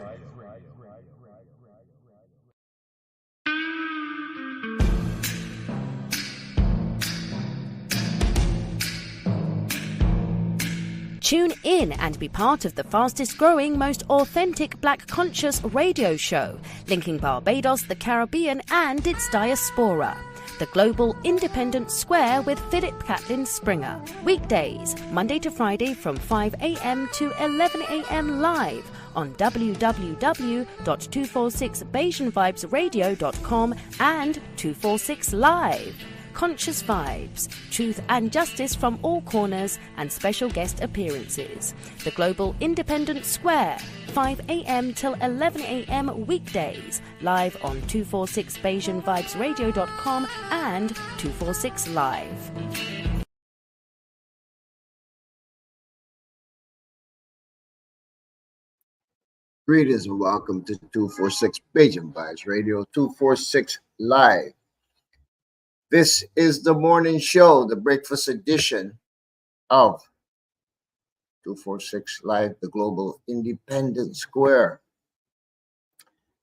Tune in and be part of the fastest growing, most authentic Black conscious radio show, linking Barbados, the Caribbean and its diaspora. The Global Independent Square with Philip Catlin Springer. Weekdays, Monday to Friday from 5 a.m. to 11 a.m. live on www.246BeijingVibesRadio.com and 246 Live. Conscious vibes, truth and justice from all corners, and special guest appearances. The Global Independent Square, 5 a.m. till 11 a.m. weekdays, live on 246BeijingVibesRadio.com and 246 Live. Greetings and welcome to 246 Beijing Vibes Radio, 246 Live. This is the morning show, the breakfast edition of 246 Live, the Global Independent Square.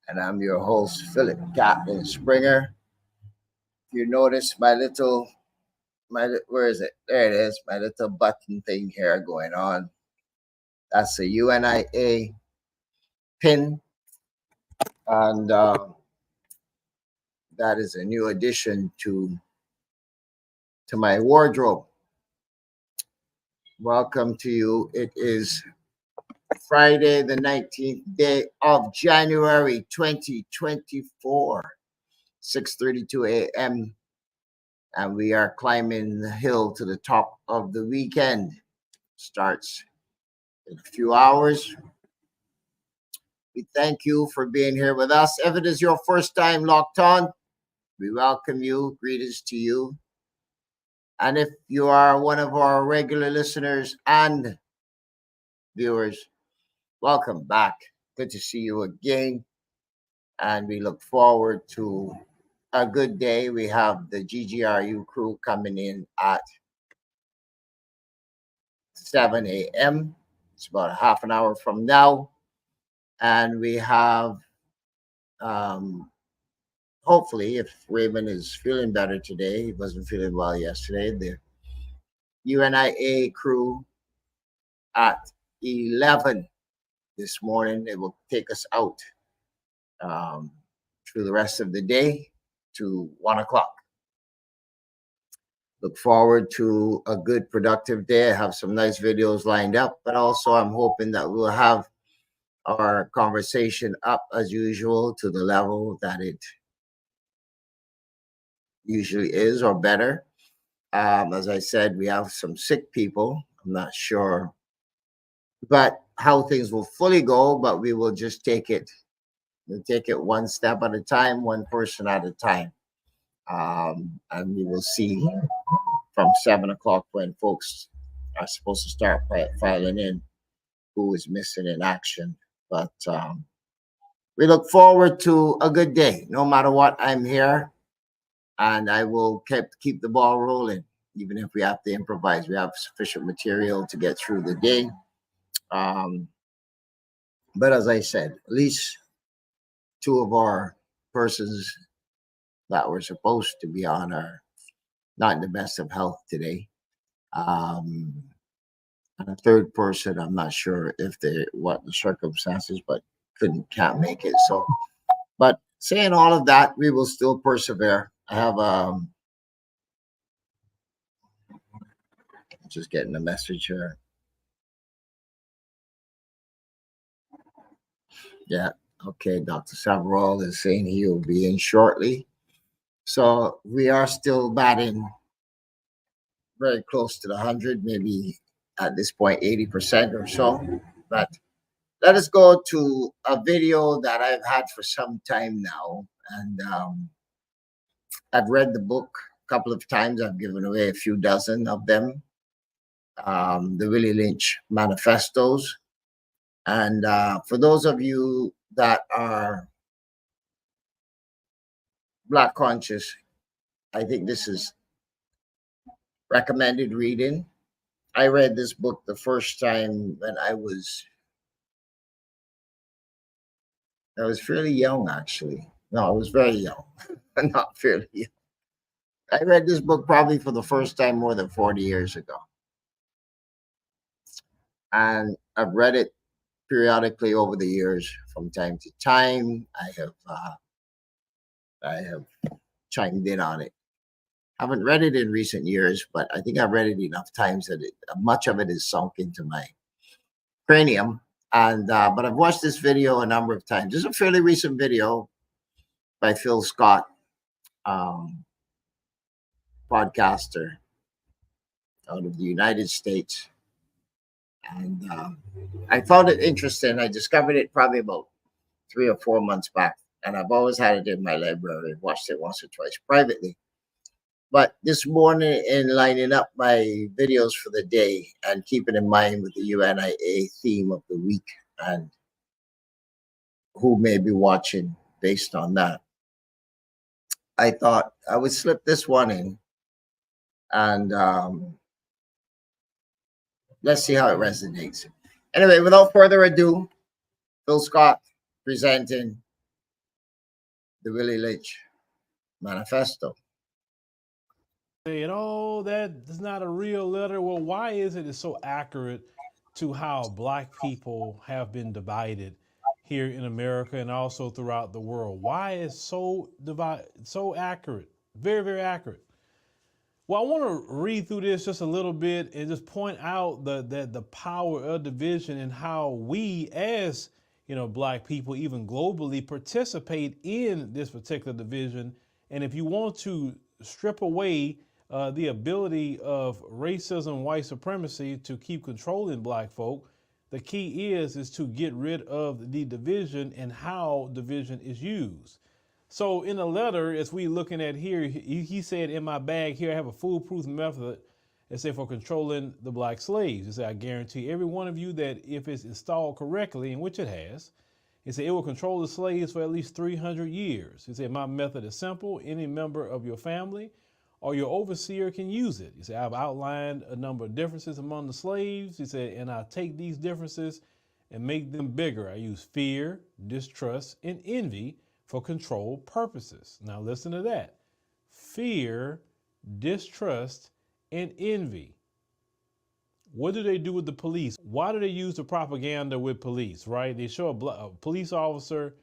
And I'm your host, Philip Catlin Springer. If you notice where is it? There it is, my little button thing here going on. That's a UNIA pin. And that is a new addition to my wardrobe. Welcome to you. It is Friday, the 19th day of January 2024, 6:32 a.m. And we are climbing the hill to the top of the weekend. Starts in a few hours. We thank you for being here with us. If it is your first time locked on, we welcome you. Greetings to you. And if you are one of our regular listeners and viewers, welcome back. Good to see you again. And we look forward to a good day. We have the GGRU crew coming in at 7 a.m. It's about a half an hour from now. And we have, hopefully, if Raymond is feeling better today, he wasn't feeling well yesterday, the UNIA crew at 11 this morning. It will take us out through the rest of the day to 1 o'clock. Look forward to a good, productive day. I have some nice videos lined up, but also I'm hoping that we'll have our conversation up as usual to the level that it usually is or better. As I said, we have some sick people. I'm not sure but how things will fully go, but we will just take it. We'll take it one step at a time, one person at a time. And we will see from 7 o'clock when folks are supposed to start filing in who is missing in action. But we look forward to a good day. No matter what, I'm here. And I will keep the ball rolling, even if we have to improvise. We have sufficient material to get through the day. But as I said, at least two of our persons that were supposed to be on are not in the best of health today. And a third person, I'm not sure if what the circumstances, but can't make it. So, but saying all of that, we will still persevere. I have just getting a message here. Yeah, okay. Dr. Savarol is saying he will be in shortly. So we are still batting very close to the 100, maybe at this point 80% or so. But let us go to a video that I've had for some time now. And I've read the book a couple of times. I've given away a few dozen of them. The Willie Lynch manifestos. And for those of you that are Black conscious, I think this is recommended reading. I read this book the first time when I was fairly young, actually. No, I was very young, not fairly young. I read this book probably for the first time more than 40 years ago. And I've read it periodically over the years from time to time. I have chimed in on it. Haven't read it in recent years, but I think I've read it enough times that much of it is sunk into my cranium. And but I've watched this video a number of times. This is a fairly recent video by Phil Scott, podcaster out of the United States. And I found it interesting. I discovered it probably about 3 or 4 months back. And I've always had it in my library. I've watched it once or twice privately. But this morning, in lining up my videos for the day and keeping in mind with the UNIA theme of the week and who may be watching based on that, I thought I would slip this one in and let's see how it resonates. Anyway, without further ado, Phil Scott presenting the Willie Lynch Manifesto. Saying, oh, that's not a real letter. Well, why is it so accurate to how Black people have been divided here in America and also throughout the world? Why is so accurate? Very, very accurate. Well, I want to read through this just a little bit and just point out the power of division and how we as, black people, even globally, participate in this particular division. And if you want to strip away the ability of racism, white supremacy to keep controlling black folk, the key is to get rid of the division and how division is used. So in the letter, as we looking at here, he said, in my bag here, I have a foolproof method, it said, for controlling the black slaves. He said, I guarantee every one of you that if it's installed correctly, in which it has, he said, it will control the slaves for at least 300 years. He said, my method is simple. Any member of your family or your overseer can use it. He said, I've outlined a number of differences among the slaves. He said, and I take these differences and make them bigger. I use fear, distrust, and envy for control purposes. Now listen to that. Fear, distrust, and envy. What do they do with the police? Why do they use the propaganda with police, right? They show a police officer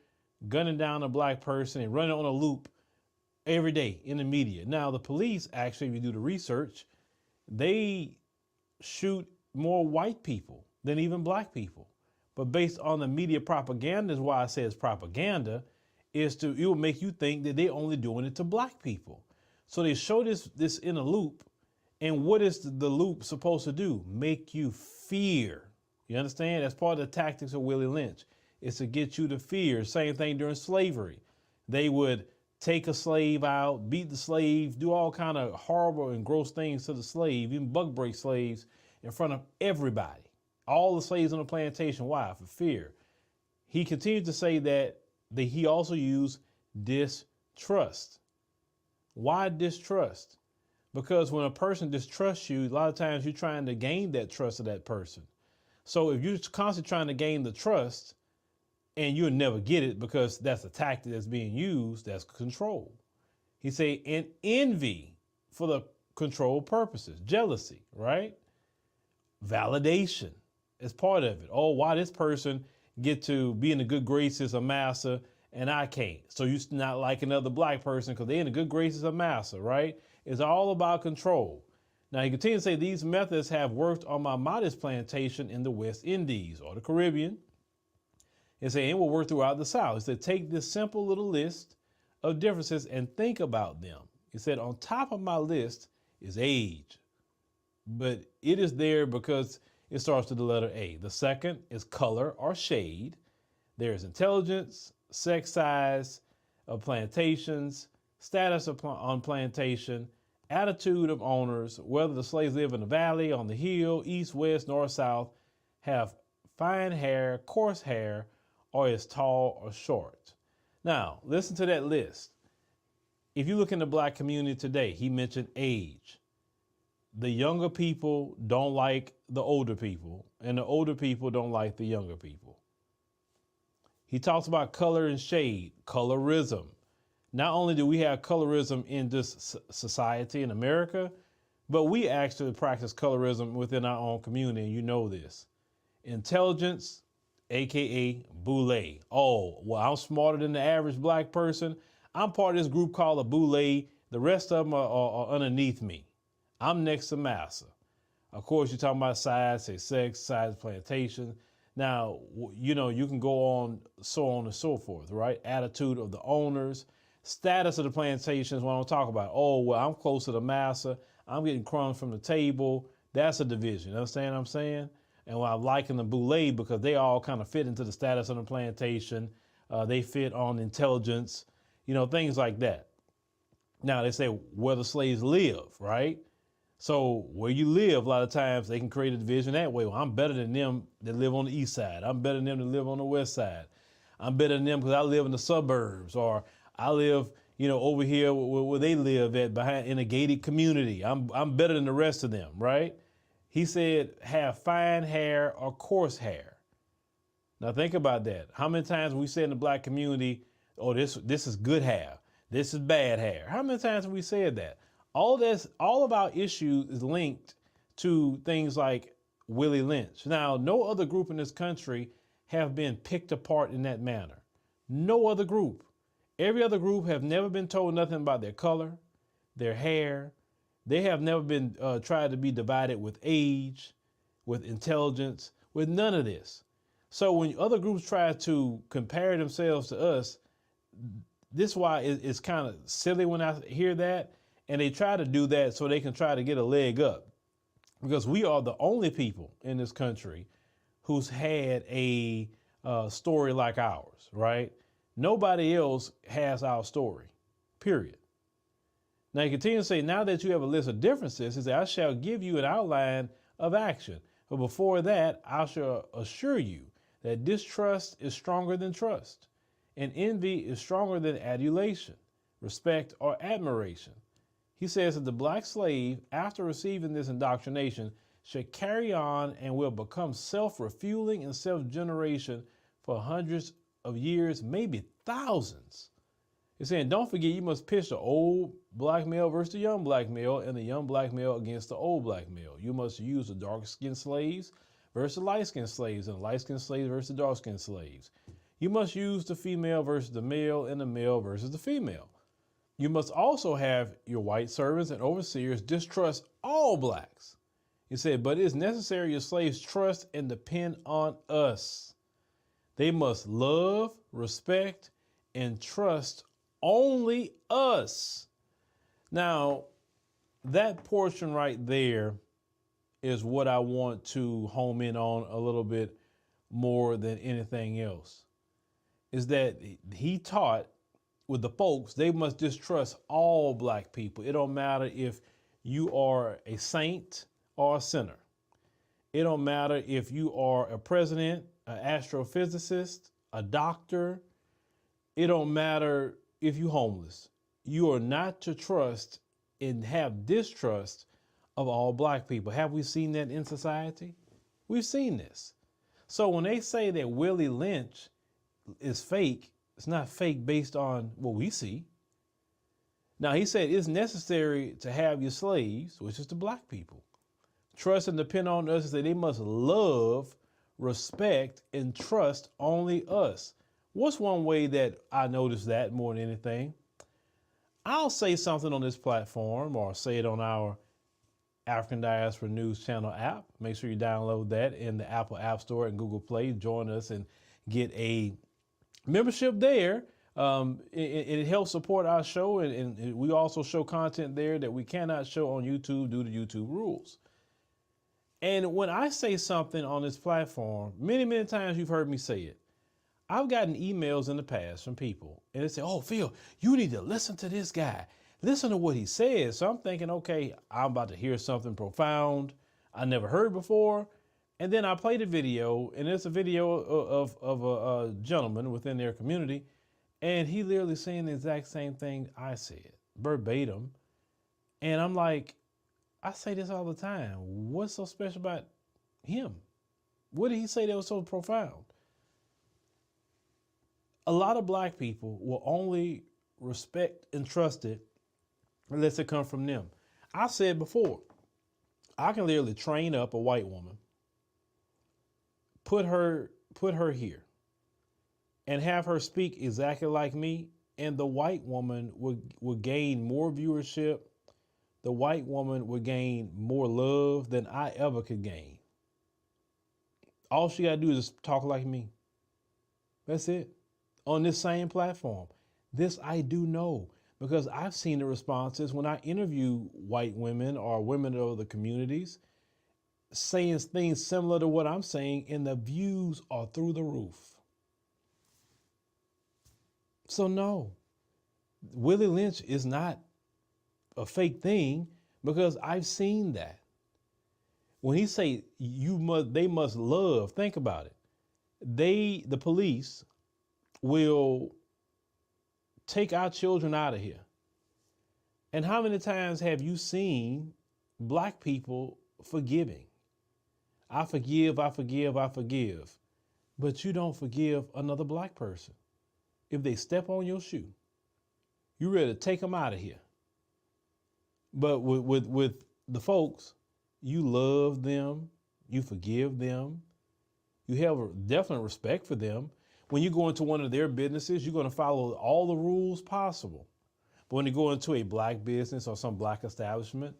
gunning down a black person and running on a loop every day in the media. Now the police, actually, if you do the research, they shoot more white people than even black people. But based on the media propaganda, is why I say it's propaganda, it will make you think that they're only doing it to black people. So they show this in a loop, and what is the loop supposed to do? Make you fear. You understand? That's part of the tactics of Willie Lynch. It's to get you to fear. Same thing during slavery. They would take a slave out, beat the slave, do all kind of horrible and gross things to the slave, even bug break slaves in front of everybody. All the slaves on the plantation. Why? For fear. He continued to say that he also used distrust. Why distrust? Because when a person distrusts you, a lot of times you're trying to gain that trust of that person. So if you're constantly trying to gain the trust and you'll never get it because that's a tactic that's being used, that's control. He said, and envy for the control purposes, jealousy, right? Validation is part of it. Oh, why this person get to be in the good graces of massa and I can't? So you not like another black person because they're in the good graces of massa, right? It's all about control. Now he continues to say these methods have worked on my modest plantation in the West Indies or the Caribbean. He said it will work throughout the South. He said take this simple little list of differences and think about them. He said on top of my list is age, but it is there because it starts with the letter A. The second is color or shade. There is intelligence, sex size of plantations, status on plantation, attitude of owners, whether the slaves live in the valley, on the hill, east, west, north, south, have fine hair, coarse hair, or is tall or short. Now, listen to that list. If you look in the black community today, he mentioned age. The younger people don't like the older people, and the older people don't like the younger people. He talks about color and shade, colorism. Not only do we have colorism in this society in America, but we actually practice colorism within our own community, and you know this. Intelligence, AKA boule. Oh, well, I'm smarter than the average black person. I'm part of this group called a boule. The rest of them are underneath me. I'm next to massa. Of course, you're talking about size, say sex, size, plantation. Now, you can go on and so forth, right? Attitude of the owners, status of the plantation is what I'm talking about. Oh, well, I'm closer to massa. I'm getting crumbs from the table. That's a division. You understand what I'm saying? And I'm liking the boule because they all kind of fit into the status of the plantation. They fit on intelligence, things like that. Now, they say where the slaves live, right? So where you live, a lot of times they can create a division that way. Well, I'm better than them that live on the east side. I'm better than them that live on the west side. I'm better than them because I live in the suburbs, or I live, over here where they live in a gated community. I'm better than the rest of them, right? He said, have fine hair or coarse hair. Now think about that. How many times we say in the black community, oh, this is good hair. This is bad hair. How many times have we said that? All of our issues is linked to things like Willie Lynch. Now, no other group in this country have been picked apart in that manner. No other group. Every other group have never been told nothing about their color, their hair, They have never been tried to be divided with age, with intelligence, with none of this. So when other groups try to compare themselves to us, this is why it's kind of silly when I hear that. And they try to do that so they can try to get a leg up. Because we are the only people in this country who's had a story like ours, right? Nobody else has our story, period. Now he continues to say, now that you have a list of differences, he said, I shall give you an outline of action. But before that, I shall assure you that distrust is stronger than trust, and envy is stronger than adulation, respect, or admiration. He says that the black slave, after receiving this indoctrination, should carry on and will become self-refueling and self-generation for hundreds of years, maybe thousands. He's saying, don't forget, you must pitch the old black male versus the young black male and the young black male against the old black male. You must use the dark-skinned slaves versus the light-skinned slaves and the light-skinned slaves versus the dark-skinned slaves. You must use the female versus the male and the male versus the female. You must also have your white servants and overseers distrust all blacks. He said, but it is necessary your slaves trust and depend on us. They must love, respect, and trust only us. Now, that portion right there is what I want to home in on a little bit more than anything else. Is that he taught with the folks, they must distrust all black people. It don't matter if you are a saint or a sinner. It don't matter if you are a president, an astrophysicist, a doctor. It don't matter if you're homeless. You are not to trust and have distrust of all black people. Have we seen that in society? We've seen this. So when they say that Willie Lynch is fake, it's not fake based on what we see. Now, he said it's necessary to have your slaves, which is the black people, trust and depend on us, that they must love, respect, and trust only us. What's one way that I noticed that more than anything? I'll say something on this platform or say it on our African Diaspora News Channel app. Make sure you download that in the Apple App Store and Google Play. Join us and get a membership there. It helps support our show, and we also show content there that we cannot show on YouTube due to YouTube rules. And when I say something on this platform, many, many times you've heard me say it. I've gotten emails in the past from people, and they say, oh, Phil, you need to listen to this guy. Listen to what he says. So I'm thinking, okay, I'm about to hear something profound I never heard before. And then I play the video, and it's a video of a gentleman within their community, and he literally saying the exact same thing I said, verbatim. And I'm like, I say this all the time. What's so special about him? What did he say that was so profound? A lot of black people will only respect and trust it unless it comes from them. I said before, I can literally train up a white woman, put her here, and have her speak exactly like me, and the white woman would gain more viewership. The white woman would gain more love than I ever could gain. All she gotta do is talk like me. That's it. On this same platform. This I do know, because I've seen the responses when I interview white women or women of the communities saying things similar to what I'm saying, and the views are through the roof. So no, Willie Lynch is not a fake thing, because I've seen that. When he say they must love, think about it. The police will take our children out of here. And how many times have you seen black people forgiving? I forgive, I forgive, I forgive. But you don't forgive another black person. If they step on your shoe, you ready to take them out of here. But with the folks, you love them, you forgive them, you have a definite respect for them. When you go into one of their businesses, you're going to follow all the rules possible. But when you go into a black business or some black establishment,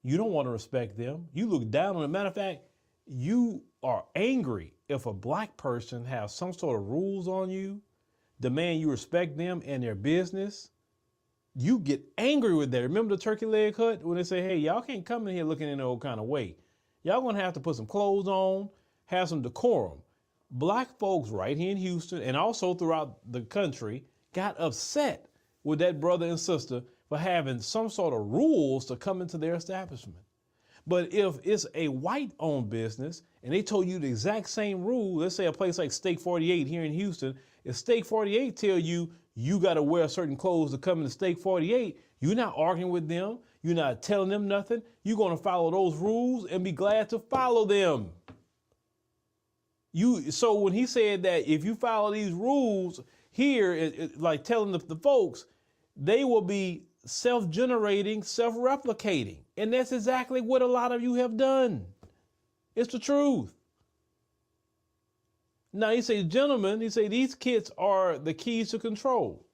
You don't want to respect them. You look down on them. Matter of fact, you are angry if a black person has some sort of rules on you, demand you respect them and their business. You get angry with that. Remember the turkey leg hut when they say, hey, y'all can't come in here looking in no old kind of way. Y'all gonna have to put some clothes on, have some decorum. Black folks right here in Houston and also throughout the country got upset with that brother and sister for having some sort of rules to come into their establishment. But if it's a white-owned business and they told you the exact same rule, let's say a place like Steak 48 here in Houston, if Steak 48 tell you you got to wear certain clothes to come into Steak 48, you're not arguing with them. You're not telling them nothing. You're going to follow those rules and be glad to follow them. So when he said that if you follow these rules here, like telling the folks, they will be self-generating, self-replicating. And that's exactly what a lot of you have done. It's the truth. Now, he say, gentlemen, he say, these kits are the keys to control.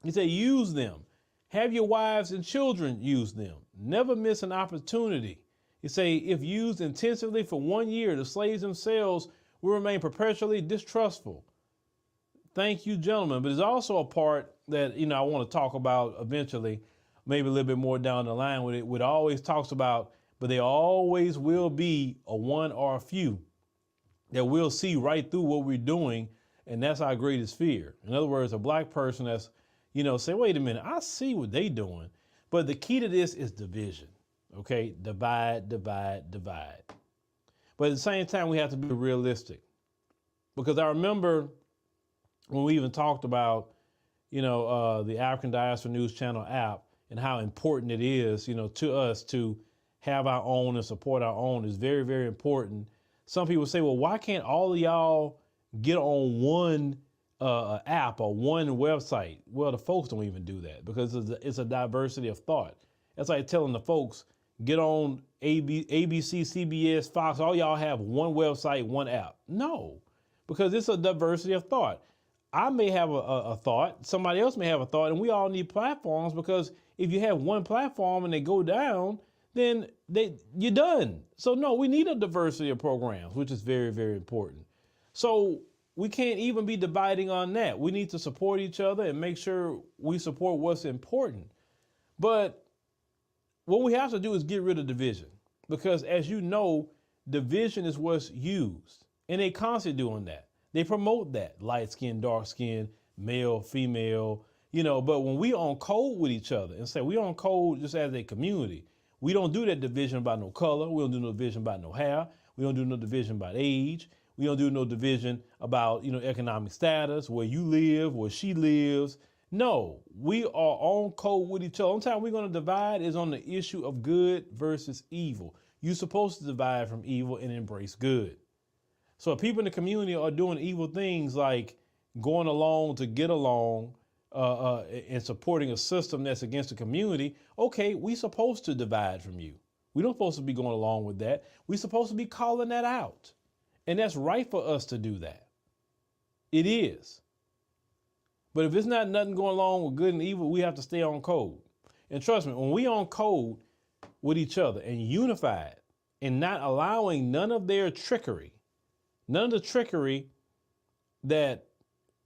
He say, use them. Have your wives and children use them. Never miss an opportunity. He say, if used intensively for 1 year, the slaves themselves will remain perpetually distrustful. Thank you, gentlemen. But there's also a part that, I want to talk about eventually, maybe a little bit more down the line with it. It always talks about, but there always will be a one or a few that will see right through what we're doing. And that's our greatest fear. In other words, a black person that's, say, wait a minute, I see what they doing. But the key to this is division. Okay. Divide, divide, divide. But at the same time, we have to be realistic, because I remember when we even talked about, the African Diaspora News Channel app and how important it is, to us to have our own and support our own is very, very important. Some people say, well, why can't all of y'all get on one app or one website? Well, the folks don't even do that because it's a diversity of thought. That's like telling the folks, get on ABC, CBS, Fox, all y'all have one website, one app. No, because it's a diversity of thought. I may have a thought, somebody else may have a thought, and we all need platforms, because if you have one platform and they go down, then you're done. So no, we need a diversity of programs, which is very, very important. So we can't even be dividing on that. We need to support each other and make sure we support what's important. But what we have to do is get rid of division, because as you know, division is what's used, and they constantly doing that. They promote that, light skin, dark skin, male, female, but when we on code with each other and say we on code just as a community, we don't do that division about no color. We don't do no division about no hair. We don't do no division about age. We don't do no division about, economic status, where you live, where she lives. No, we are on code with each other. Only time we're going to divide is on the issue of good versus evil. You're supposed to divide from evil and embrace good. So if people in the community are doing evil things like going along to get along and supporting a system that's against the community, okay, we supposed to divide from you. We don't supposed to be going along with that. We supposed to be calling that out. And that's right for us to do that. It is. But if it's not nothing going along with good and evil, we have to stay on code. And trust me, when we on code with each other and unified and not allowing none of their trickery, none of the trickery that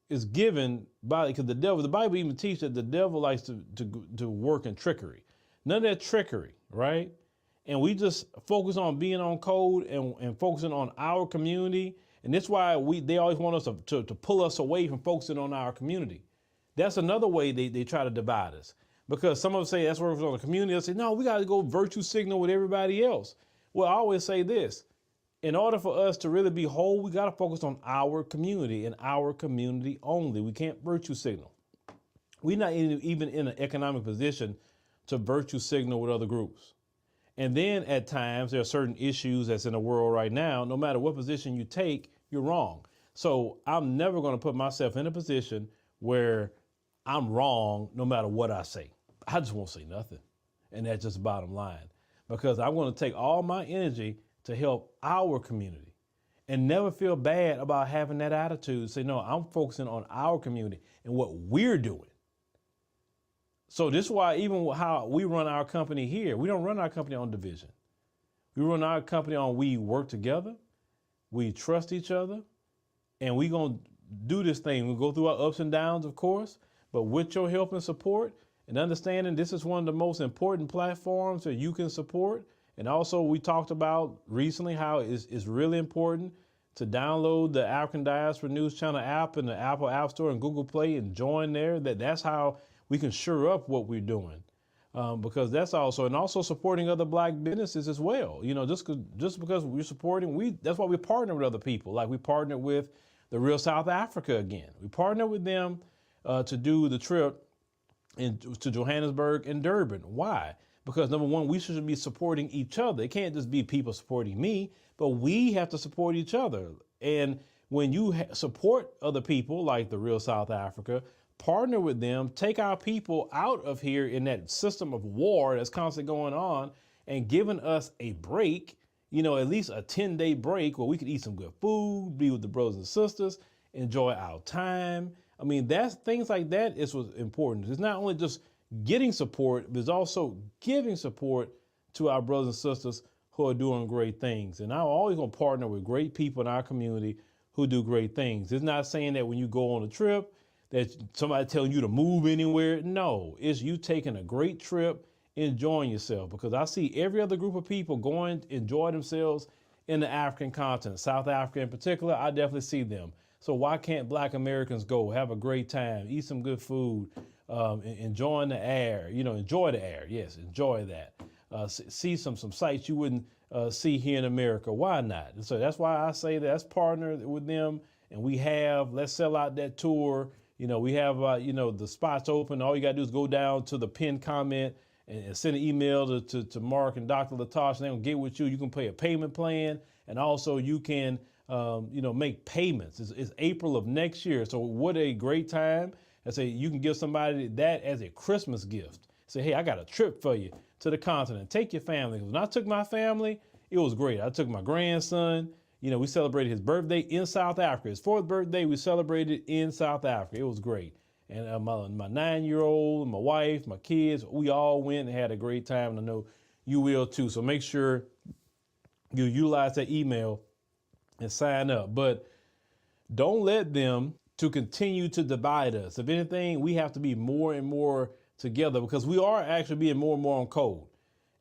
is given by, because the Bible even teaches that the devil likes to work in trickery. None of that trickery, right? And we just focus on being on code and focusing on our community. And that's why they always want us to pull us away from focusing on our community. That's another way they try to divide us. Because some of us say that's where we're on the community. They'll say, no, we got to go virtue signal with everybody else. Well, I always say this. In order for us to really be whole, we got to focus on our community and our community only. We can't virtue signal. We're not even in an economic position to virtue signal with other groups. And then at times there are certain issues that's in the world right now. No matter what position you take, you're wrong. So I'm never going to put myself in a position where I'm wrong no matter what I say. I just won't say nothing. And that's just the bottom line, because I'm going to take all my energy to help our community and never feel bad about having that attitude. Say, no, I'm focusing on our community and what we're doing. So this is why even how we run our company here, we don't run our company on division. We run our company on we work together, we trust each other, and we gonna do this thing. We go through our ups and downs, of course, but with your help and support and understanding this is one of the most important platforms that you can support. And also we talked about recently how it's really important to download the African Diaspora News Channel app in the Apple App Store and Google Play and join there. That's how we can shore up what we're doing. Because that's also, and also supporting other black businesses as well. You know, just because we're supporting, that's why we partner with other people. Like we partnered with the Real South Africa again. We partnered with them to do the trip to Johannesburg and Durban. Why? Because number one, we should be supporting each other. It can't just be people supporting me, but we have to support each other. And when you support other people like the Real South Africa, partner with them, take our people out of here in that system of war that's constantly going on and giving us a break, you know, at least a 10-day break where we could eat some good food, be with the brothers and sisters, enjoy our time. I mean, that's things like that is what's important. It's not only just getting support, but it's also giving support to our brothers and sisters who are doing great things. And I'm always going to partner with great people in our community who do great things. It's not saying that when you go on a trip, that somebody telling you to move anywhere. No, it's you taking a great trip, enjoying yourself. Because I see every other group of people going to enjoy themselves in the African continent, South Africa in particular. I definitely see them. So why can't black Americans go have a great time, eat some good food, enjoying the air, you know, enjoy the air. Yes, enjoy that. See some sights you wouldn't see here in America. Why not? And so that's why I say that's partner with them. And let's sell out that tour. You know, we have, the spots open. All you got to do is go down to the pinned comment and send an email to Mark and Dr. Latasha. And they're going to get with you. You can pay a payment plan. And also you can, make payments. It's April of next year. So what a great time. I say you can give somebody that as a Christmas gift. Say, hey, I got a trip for you to the continent. Take your family. When I took my family, it was great. I took my grandson. You know, we celebrated his birthday in South Africa. His 4th birthday, we celebrated in South Africa. It was great. And my 9-year-old, my wife, my kids, we all went and had a great time. And I know you will too. So make sure you utilize that email and sign up. But don't let them to continue to divide us. If anything, we have to be more and more together because we are actually being more and more on code.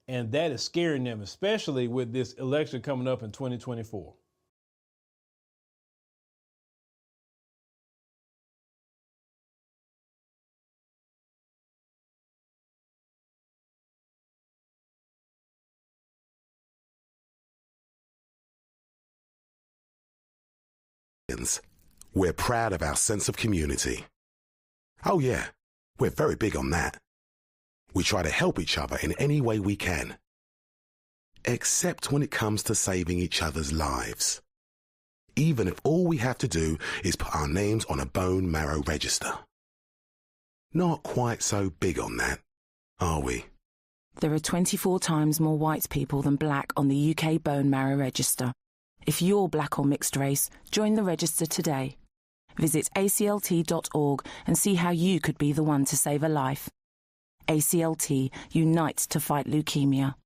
And that is scaring them, especially with this election coming up in 2024. We're proud of our sense of community. Oh yeah, we're very big on that. We try to help each other in any way we can. Except when it comes to saving each other's lives. Even if all we have to do is put our names on a bone marrow register. Not quite so big on that, are we? There are 24 times more white people than black on the UK bone marrow register. If you're black or mixed race, join the register today. Visit aclt.org and see how you could be the one to save a life. ACLT unites to fight leukemia.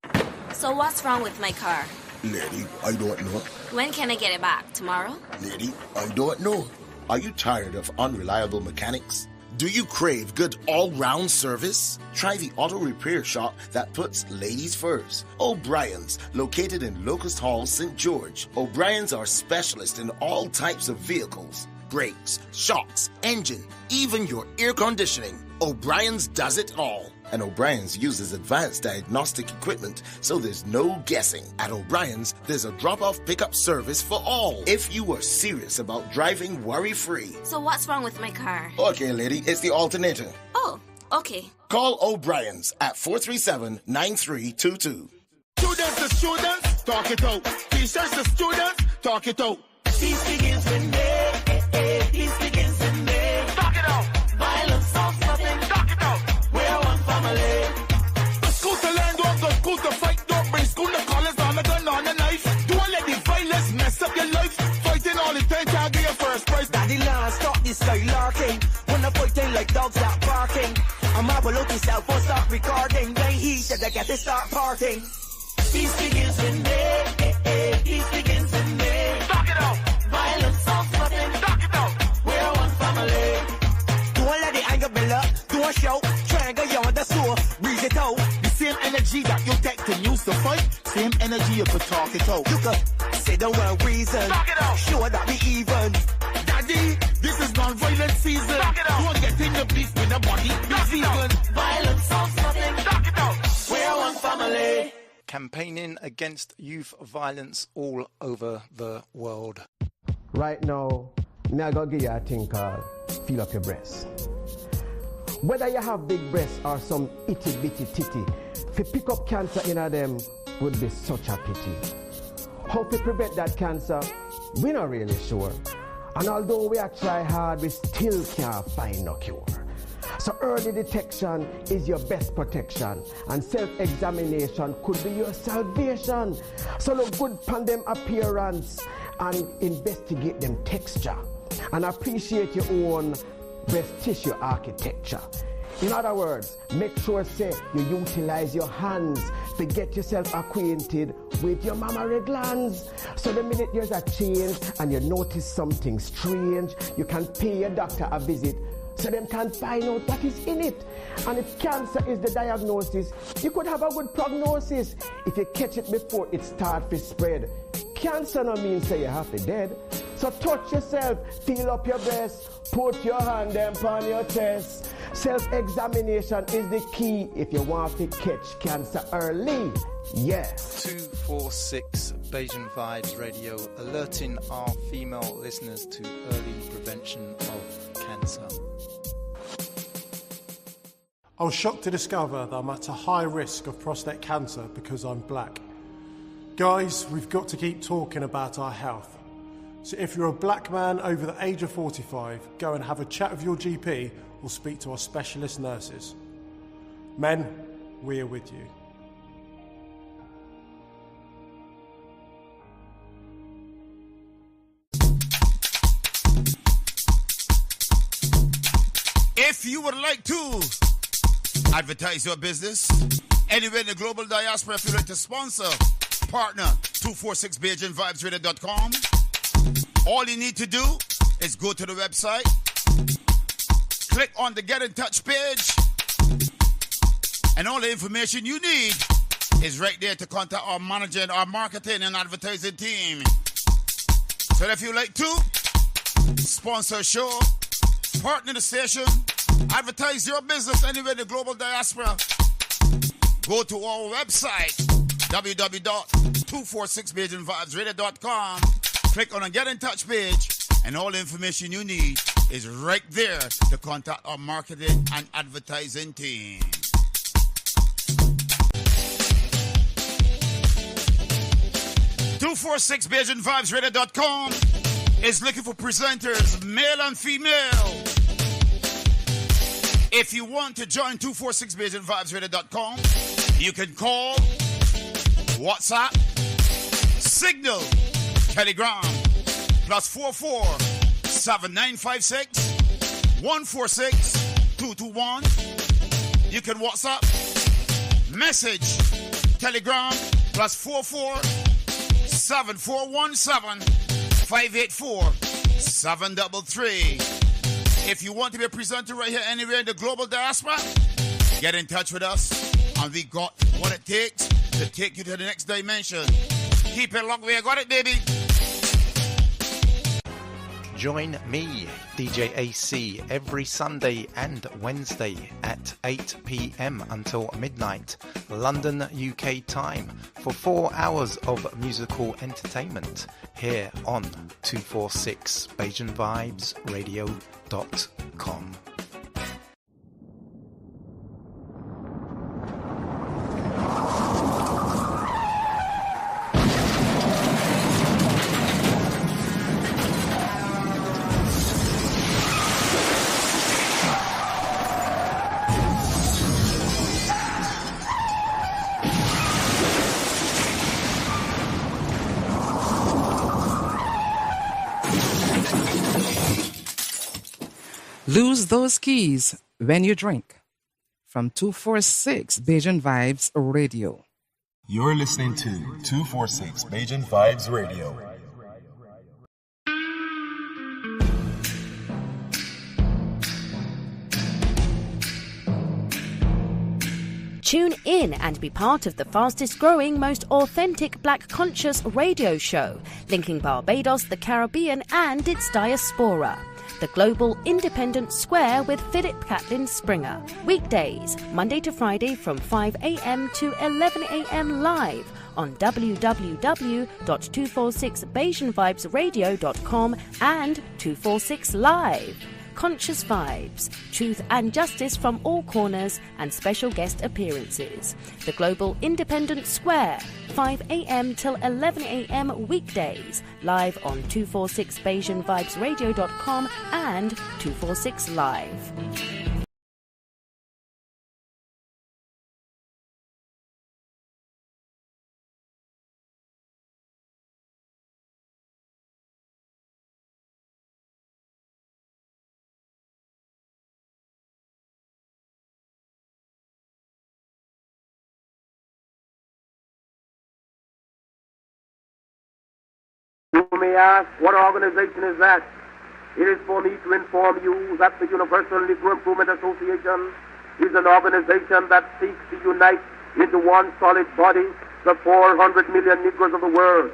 So what's wrong with my car? Lady, I don't know. When can I get it back? Tomorrow? Lady, I don't know. Are you tired of unreliable mechanics? Do you crave good all-round service? Try the auto repair shop that puts ladies first. O'Brien's, located in Locust Hall, St. George. O'Brien's are specialists in all types of vehicles. Brakes, shocks, engine, even your air conditioning. O'Brien's does it all. And O'Brien's uses advanced diagnostic equipment, so there's no guessing. At O'Brien's, there's a drop-off pickup service for all. If you are serious about driving worry-free. So what's wrong with my car? Okay, lady, it's the alternator. Oh, okay. Call O'Brien's at 437-9322. Students to students, talk it out. Teachers to students, talk it out. Peace begins with me. Peace begins with me. Talk it out. Violence solves nothing. Talk it out. We're one family. The school to learn, don't go school to fight. Don't bring school to college, on a gun, on a knife. Don't let the violence mess up your life. Fighting all the time, can't get your first prize. Daddy land, stop this skylarking. When I fighting like dogs that barking. I'm up looking south. get to start parting. Peace begins with me. Peace begins with me. Talk it out. Violence of nothing. Talk it out. We're one family. Don't let the anger build up. Don't shout. Triangle you on the soul. Breathe it out. The same energy that you take to use to fight. Same energy you could talk it out. You could say the word reason. Talk it out. Sure that we even. Daddy, this is non-violent season. Talk it out. Don't get in the beef with the body. Be vegan. Violence of nothing. Talk it out. We're one family. Campaigning against youth violence all over the world. Right now, me I go give you a thing called feel up your breast. Whether you have big breasts or some itty bitty titty, to pick up cancer in them would be such a pity. How to prevent that cancer, we're not really sure. And although we are try hard, we still can't find no cure. So early detection is your best protection, and self-examination could be your salvation. So look good upon them appearance and investigate them texture, and appreciate your own breast tissue architecture. In other words, make sure say you utilize your hands to get yourself acquainted with your mammary glands. So the minute there's a change and you notice something strange, you can pay your doctor a visit so them can find out what is in it. And if cancer is the diagnosis, you could have a good prognosis if you catch it before it starts to spread. Cancer no means say you have to dead. So touch yourself, feel up your breast, put your hand on your chest. Self-examination is the key if you want to catch cancer early. Yeah. 246 Bajan Vibes Radio, alerting our female listeners to early prevention of cancer. I was shocked to discover that I'm at a high risk of prostate cancer because I'm black. Guys, we've got to keep talking about our health. So if you're a black man over the age of 45, go and have a chat with your GP or speak to our specialist nurses. Men, we are with you. If you would like to advertise your business anywhere in the global diaspora, if you'd like to sponsor, partner 246BajanVibesRadio.com. All you need to do is go to the website, click on the Get in Touch page, and all the information you need is right there to contact our manager and our marketing and advertising team. So if you'd like to sponsor a show, partner the station, advertise your business anywhere in the global diaspora, go to our website, www.246BajanVibesRadio.com. Click on the Get in Touch page, and all the information you need is right there to contact our marketing and advertising team. .246BajanVibesRadio.com is looking for presenters, male and female. If you want to join 246BajanVibesRadio.com, you can call, WhatsApp, Signal, Telegram, +44 7956 146 221. You can WhatsApp, message, Telegram, +44 7417 584 733. If you want to be a presenter right here anywhere in the global diaspora, get in touch with us, and we got what it takes to take you to the next dimension. Keep it locked, we got it, baby. Join me, DJ AC, every Sunday and Wednesday at 8 p.m. until midnight, London, UK time, for 4 hours of musical entertainment here on 246 BajanVibesRadio.com. Lose those keys when you drink. from 246 Beijing Vibes Radio. You're listening to 246 Beijing Vibes Radio. Tune in and be part of the fastest growing, most authentic black conscious radio show, linking Barbados, the Caribbean and its diaspora. The Global Independent Square with Philip Catlin Springer. Weekdays, Monday to Friday from 5 a.m. to 11 a.m. live on www.246BeijingVibesRadio.com and 246 Live. Conscious Vibes, truth and justice from all corners and special guest appearances. The Global Independent Square, 5 a.m. till 11 a.m. weekdays, live on 246BeijingVibesRadio.com and 246 Live. You may ask, what organization is that? It is for me to inform you that the Universal Negro Improvement Association is an organization that seeks to unite into one solid body the 400 million Negroes of the world,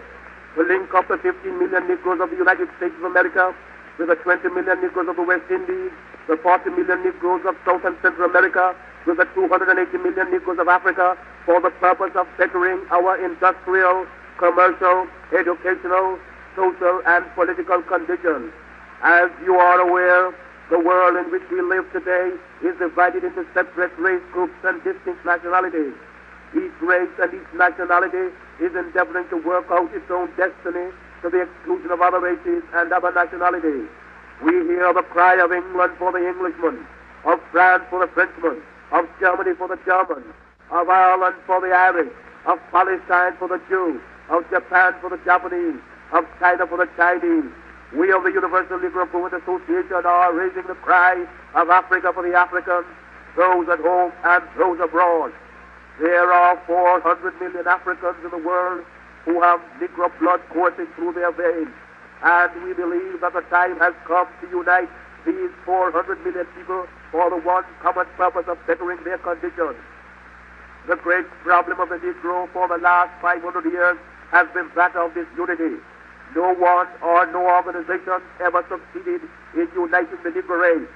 to link up the 15 million Negroes of the United States of America with the 20 million Negroes of the West Indies, the 40 million Negroes of South and Central America with the 280 million Negroes of Africa for the purpose of bettering our industrial, commercial, educational, social, and political conditions. As you are aware, the world in which we live today is divided into separate race groups and distinct nationalities. Each race and each nationality is endeavoring to work out its own destiny to the exclusion of other races and other nationalities. We hear the cry of England for the Englishman, of France for the Frenchman, of Germany for the German, of Ireland for the Irish, of Palestine for the Jew, of Japan for the Japanese, of China for the Chinese. We of the Universal Negro Improvement Association are raising the cry of Africa for the Africans, those at home and those abroad. There are 400 million Africans in the world who have Negro blood coursing through their veins, and we believe that the time has come to unite these 400 million people for the one common purpose of bettering their condition. The great problem of the Negro for the last 500 years has been that of disunity. No one or no organization ever succeeded in uniting the Negro race.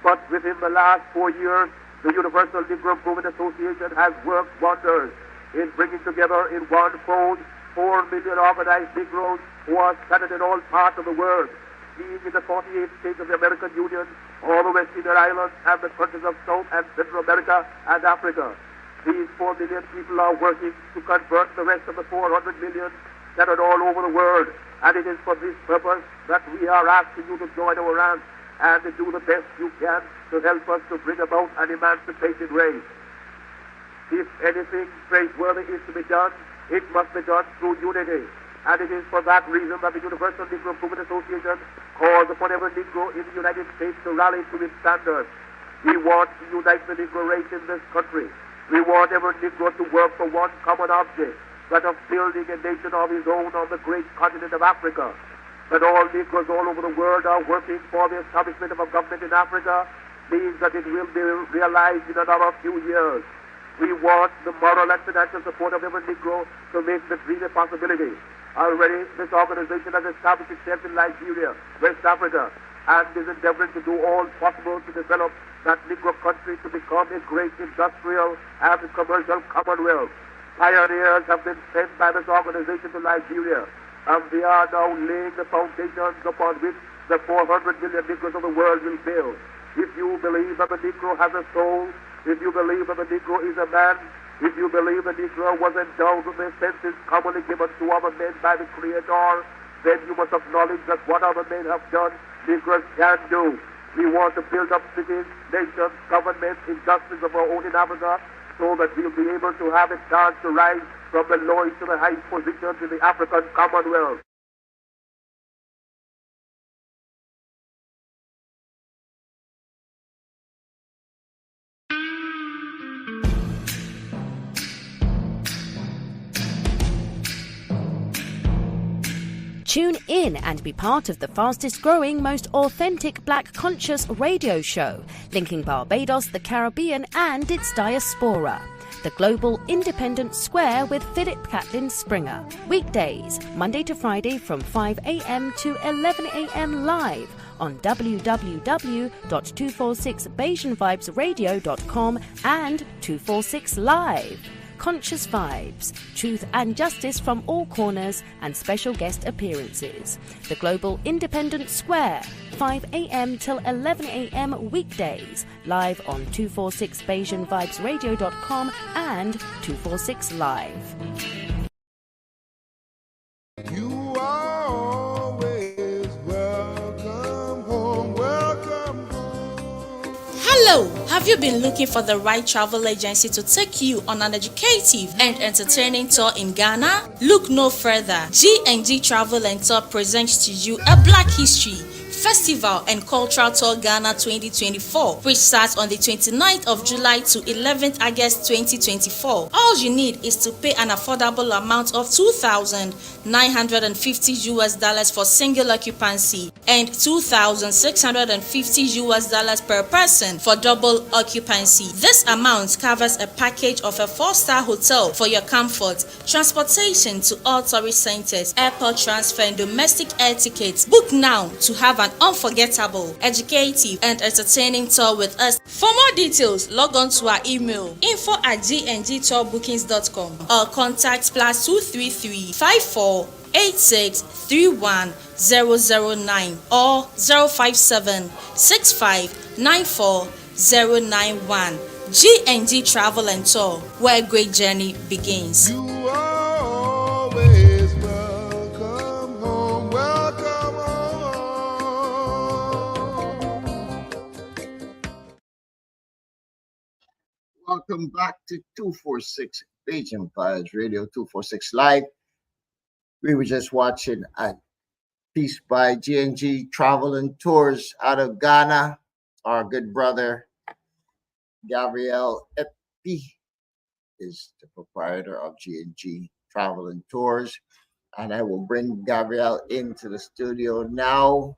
But within the last 4 years, the Universal Negro Improvement Association has worked wonders in bringing together in one fold 4 million organized Negroes who are scattered in all parts of the world, being in the 48 states of the American Union, all the West Indian Islands, and the countries of South and Central America and Africa. These 4 million people are working to convert the rest of the 400 million scattered all over the world. And it is for this purpose that we are asking you to join our ranks and to do the best you can to help us to bring about an emancipated race. If anything praiseworthy is to be done, it must be done through unity. And it is for that reason that the Universal Negro Improvement Association calls upon every Negro in the United States to rally to its standards. We want to unite the Negro race in this country. We want every Negro to work for one common object, that of building a nation of his own on the great continent of Africa. That all Negroes all over the world are working for the establishment of a government in Africa means that it will be realized in another few years. We want the moral and financial support of every Negro to make this dream a possibility. Already, this organization has established itself in Nigeria, West Africa, and is endeavoring to do all possible to develop that Negro country to become a great industrial and commercial commonwealth. Pioneers have been sent by this organization to Nigeria, and they are now laying the foundations upon which the 400 million Negroes of the world will build. If you believe that the Negro has a soul, if you believe that the Negro is a man, if you believe the Negro was endowed with the senses commonly given to other men by the Creator, then you must acknowledge that what other men have done, Negroes can do. We want to build up cities, nations, governments, industries of our own in Africa, so that we'll be able to have a chance to rise from the lowest to the highest positions in the African Commonwealth. Tune in and be part of the fastest growing, most authentic black conscious radio show, linking Barbados, the Caribbean, and its diaspora. The Global Independent Square with Philip Catlin Springer. Weekdays, Monday to Friday from 5 a.m. to 11 a.m. live on www.246BajanVibesRadio.com and 246 Live. Conscious vibes, truth and justice from all corners, and special guest appearances. The Global Independent Square, 5 a.m. till 11 a.m. weekdays, live on 246BajanVibesRadio.com and 246 Live. You are always welcome home, welcome home. Hello! Have you been looking for the right travel agency to take you on an educative and entertaining tour in Ghana? Look no further. G&G Travel and Tour presents to you a Black History Festival and Cultural Tour Ghana 2024, which starts on the 29th of July to 11th August 2024. All you need is to pay an affordable amount of $2,950 for single occupancy and $2,650 per person for double occupancy. This amount covers a package of a 4-star hotel for your comfort, transportation to all tourist centers, airport transfer, and domestic air tickets. Book now to have an unforgettable, educative, and entertaining tour with us. For more details, log on to our email info@gngtourbookings.com or contact +233 54 86 31 009 or 057 65 94 091. G&G Travel and Tour, where a great journey begins. You are always welcome home, welcome home. Welcome back to 246 Bajan Vibes Radio, 246 Live. We were just watching a piece by G&G Travel and Tours out of Ghana. Our good brother, Gabriel Epi, is the proprietor of G&G Travel and Tours. And I will bring Gabriel into the studio now.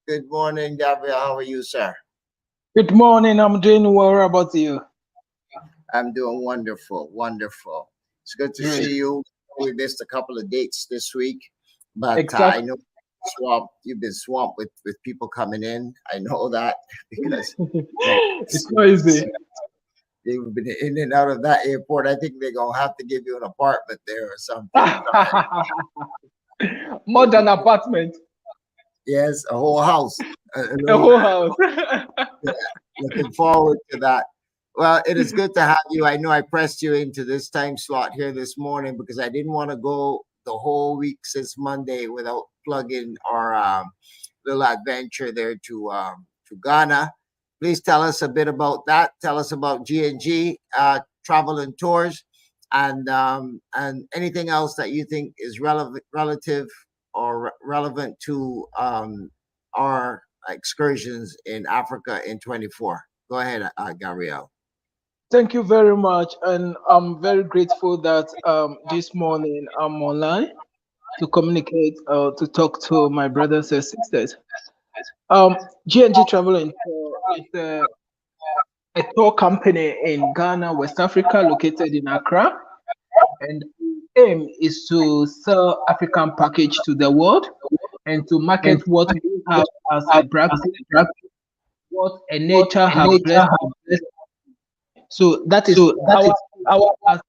Good morning, Gabriel. How are you, sir? Good morning. I'm doing well. How about you? I'm doing wonderful, wonderful. It's good to see you. We missed a couple of dates this week, but Exactly. I know you've been swamped with people coming in. I know that because It's crazy. they've been in and out of that airport. I think they're gonna have to give you an apartment there or something. More than apartment. Yes, a whole house. A whole house. Yeah, looking forward to that. Well, it is good to have you. I know I pressed you into this time slot here this morning because I didn't want to go the whole week since Monday without plugging our little adventure there to Ghana. Please tell us a bit about that. Tell us about G&G Travel and Tours, and anything else that you think is relative or relevant to our excursions in Africa in 24. Go ahead, Gabriel. Thank you very much. And I'm very grateful that this morning I'm online to communicate, to talk to my brothers and sisters. G&G Travel and Tour is a tour company in Ghana, West Africa, located in Accra. And the aim is to sell African package to the world and to market what we have as a practice, what a nature has blessed. So that is our as a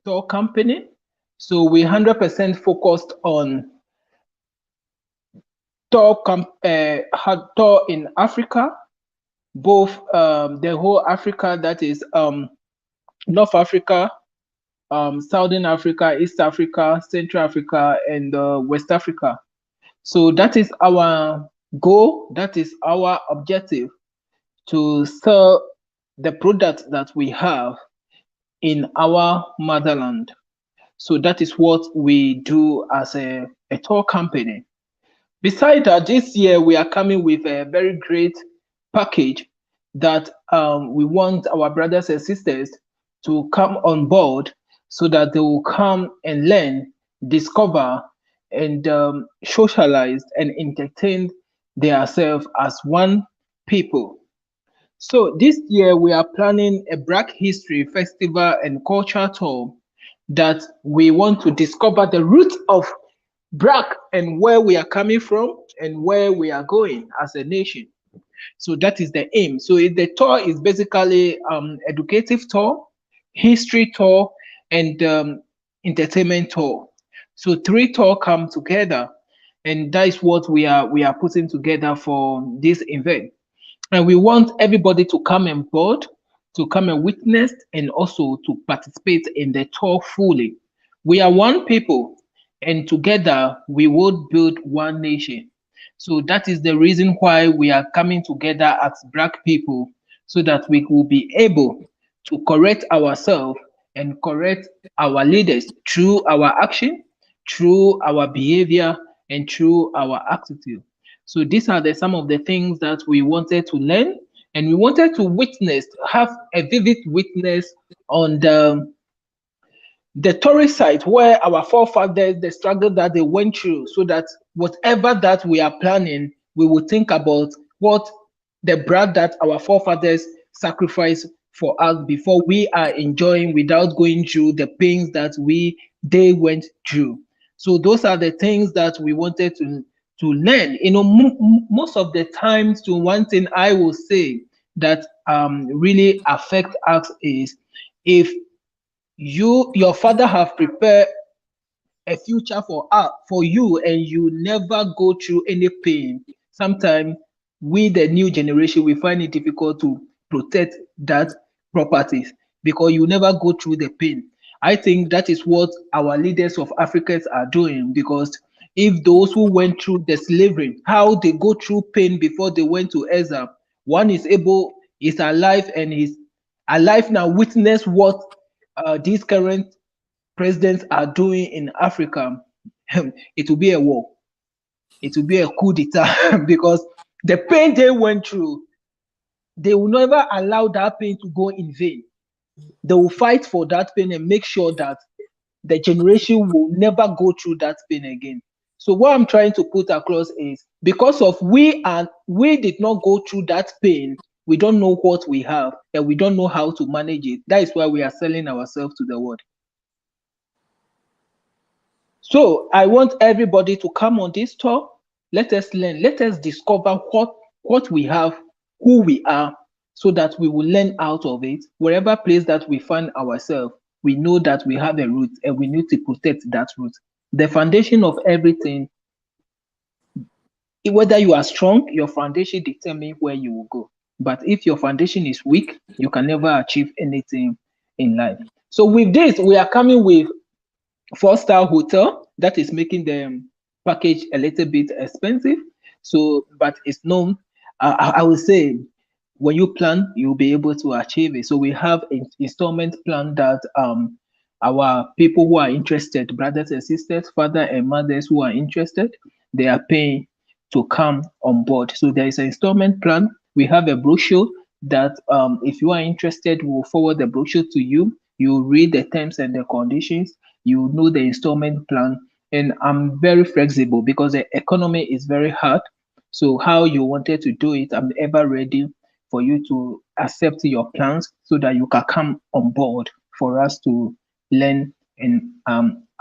tour company. So we 100% focused on tour in Africa, both the whole Africa, that is North Africa, Southern Africa, East Africa, Central Africa, and West Africa. So that is our goal, that is our objective, to sell the product that we have in our motherland. So that is what we do as a tour company. Besides that, this year we are coming with a very great package that we want our brothers and sisters to come on board so that they will come and learn, discover, and socialized and entertained themselves as one people. So this year we are planning a Black History Festival and Culture Tour that we want to discover the roots of Black and where we are coming from and where we are going as a nation. So that is the aim. So the tour is basically educative tour, history tour, and entertainment tour. So three tour come together, and that is what we are putting together for this event. And we want everybody to come on board, to come and witness, and also to participate in the tour fully. We are one people, and together we will build one nation. So that is the reason why we are coming together as Black people, so that we will be able to correct ourselves and correct our leaders through our action, through our behavior, and through our attitude. So these are some of the things that we wanted to learn, and we wanted to witness, have a vivid witness on the tourist site where our forefathers, the struggle that they went through, so that whatever that we are planning, we will think about what the blood that our forefathers sacrificed for us before we are enjoying without going through the pains that they went through. So those are the things that we wanted to learn. Most of the times, to one thing I will say that really affect us is if your father have prepared a future for you and you never go through any pain. Sometimes we, the new generation, we find it difficult to protect that properties because you never go through the pain. I think that is what our leaders of Africans are doing, because if those who went through the slavery, how they go through pain before they went to exile, one is alive and is alive now, witness what these current presidents are doing in Africa, it will be a war. It will be a coup d'etat because the pain they went through, they will never allow that pain to go in vain. They will fight for that pain and make sure that the generation will never go through that pain again. So what I'm trying to put across is, because of we did not go through that pain, we don't know what we have and we don't know how to manage it. That is why we are selling ourselves to the world. So I want everybody to come on this tour. Let us learn. Let us discover what we have, who we are, so that we will learn out of it. Wherever place that we find ourselves, we know that we have a root and we need to protect that root. The foundation of everything, whether you are strong, your foundation determines where you will go. But if your foundation is weak, you can never achieve anything in life. So with this, we are coming with 4-star hotel that is making the package a little bit expensive. So, but it's known. I would say when you plan, you'll be able to achieve it. So we have an installment plan that our people who are interested, brothers and sisters, father and mothers who are interested, they are paying to come on board. So there is an installment plan. We have a brochure that if you are interested, we'll forward the brochure to you. You read the terms and the conditions. You know the installment plan. And I'm very flexible because the economy is very hard. So how you wanted to do it, I'm ever ready for you to accept your plans so that you can come on board for us to learn and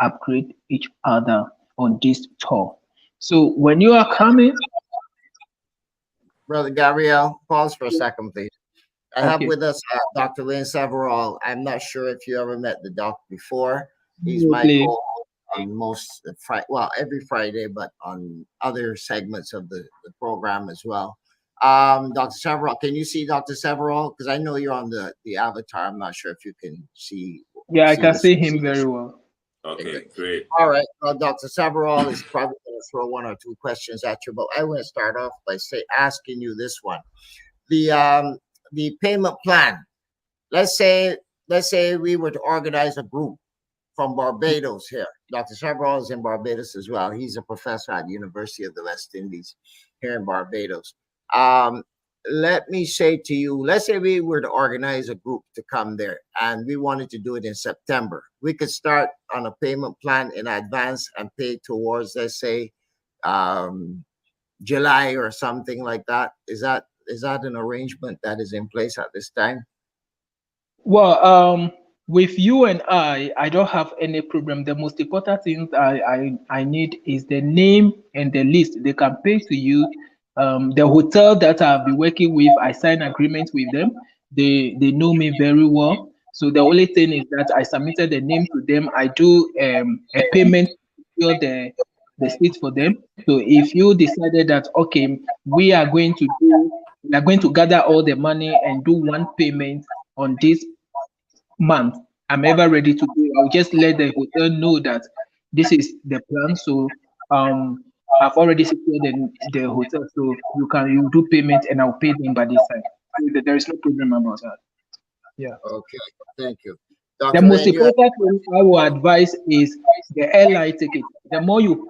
upgrade each other on this tour. So when you are coming, Brother Gabriel, pause for a second, please. I have Okay. with us Dr. Lynn Severall. I'm not sure if you ever met the doc before. He's No, my please. co-host on most every Friday, but on other segments of the program as well. Dr. Severall, can you see Dr. Severall? Because I know you're on the avatar. I'm not sure if you can see. Yeah, I can this. see him very well. Okay, great. All right. Well, Dr. Severall is probably going to throw one or two questions at you, but I want to start off by asking you this one. The payment plan. Let's say we were to organize a group from Barbados here. Dr. Severall is in Barbados as well. He's a professor at the University of the West Indies here in Barbados. let me say to you, let's say we were to organize a group to come there and we wanted to do it in September. We could start on a payment plan in advance and pay towards, let's say, July or something like that. Is that an arrangement that is in place at this time? Well, with you and I don't have any problem. The most important thing I need is the name and the list. They can pay to you. The hotel that I've been working with, I sign agreement with them. They know me very well. So the only thing is that I submitted the name to them. I do a payment to secure the seat for them. So if you decided that okay, we are going to gather all the money and do one payment on this month, I'm ever ready to go. I'll just let the hotel know that this is the plan. So I've already secured the hotel. So you do payment and I'll pay them by this time. So there is no problem about that. Yeah. Okay, thank you. The Dr. most Rain, you have- important thing I will advise is the airline ticket. The more you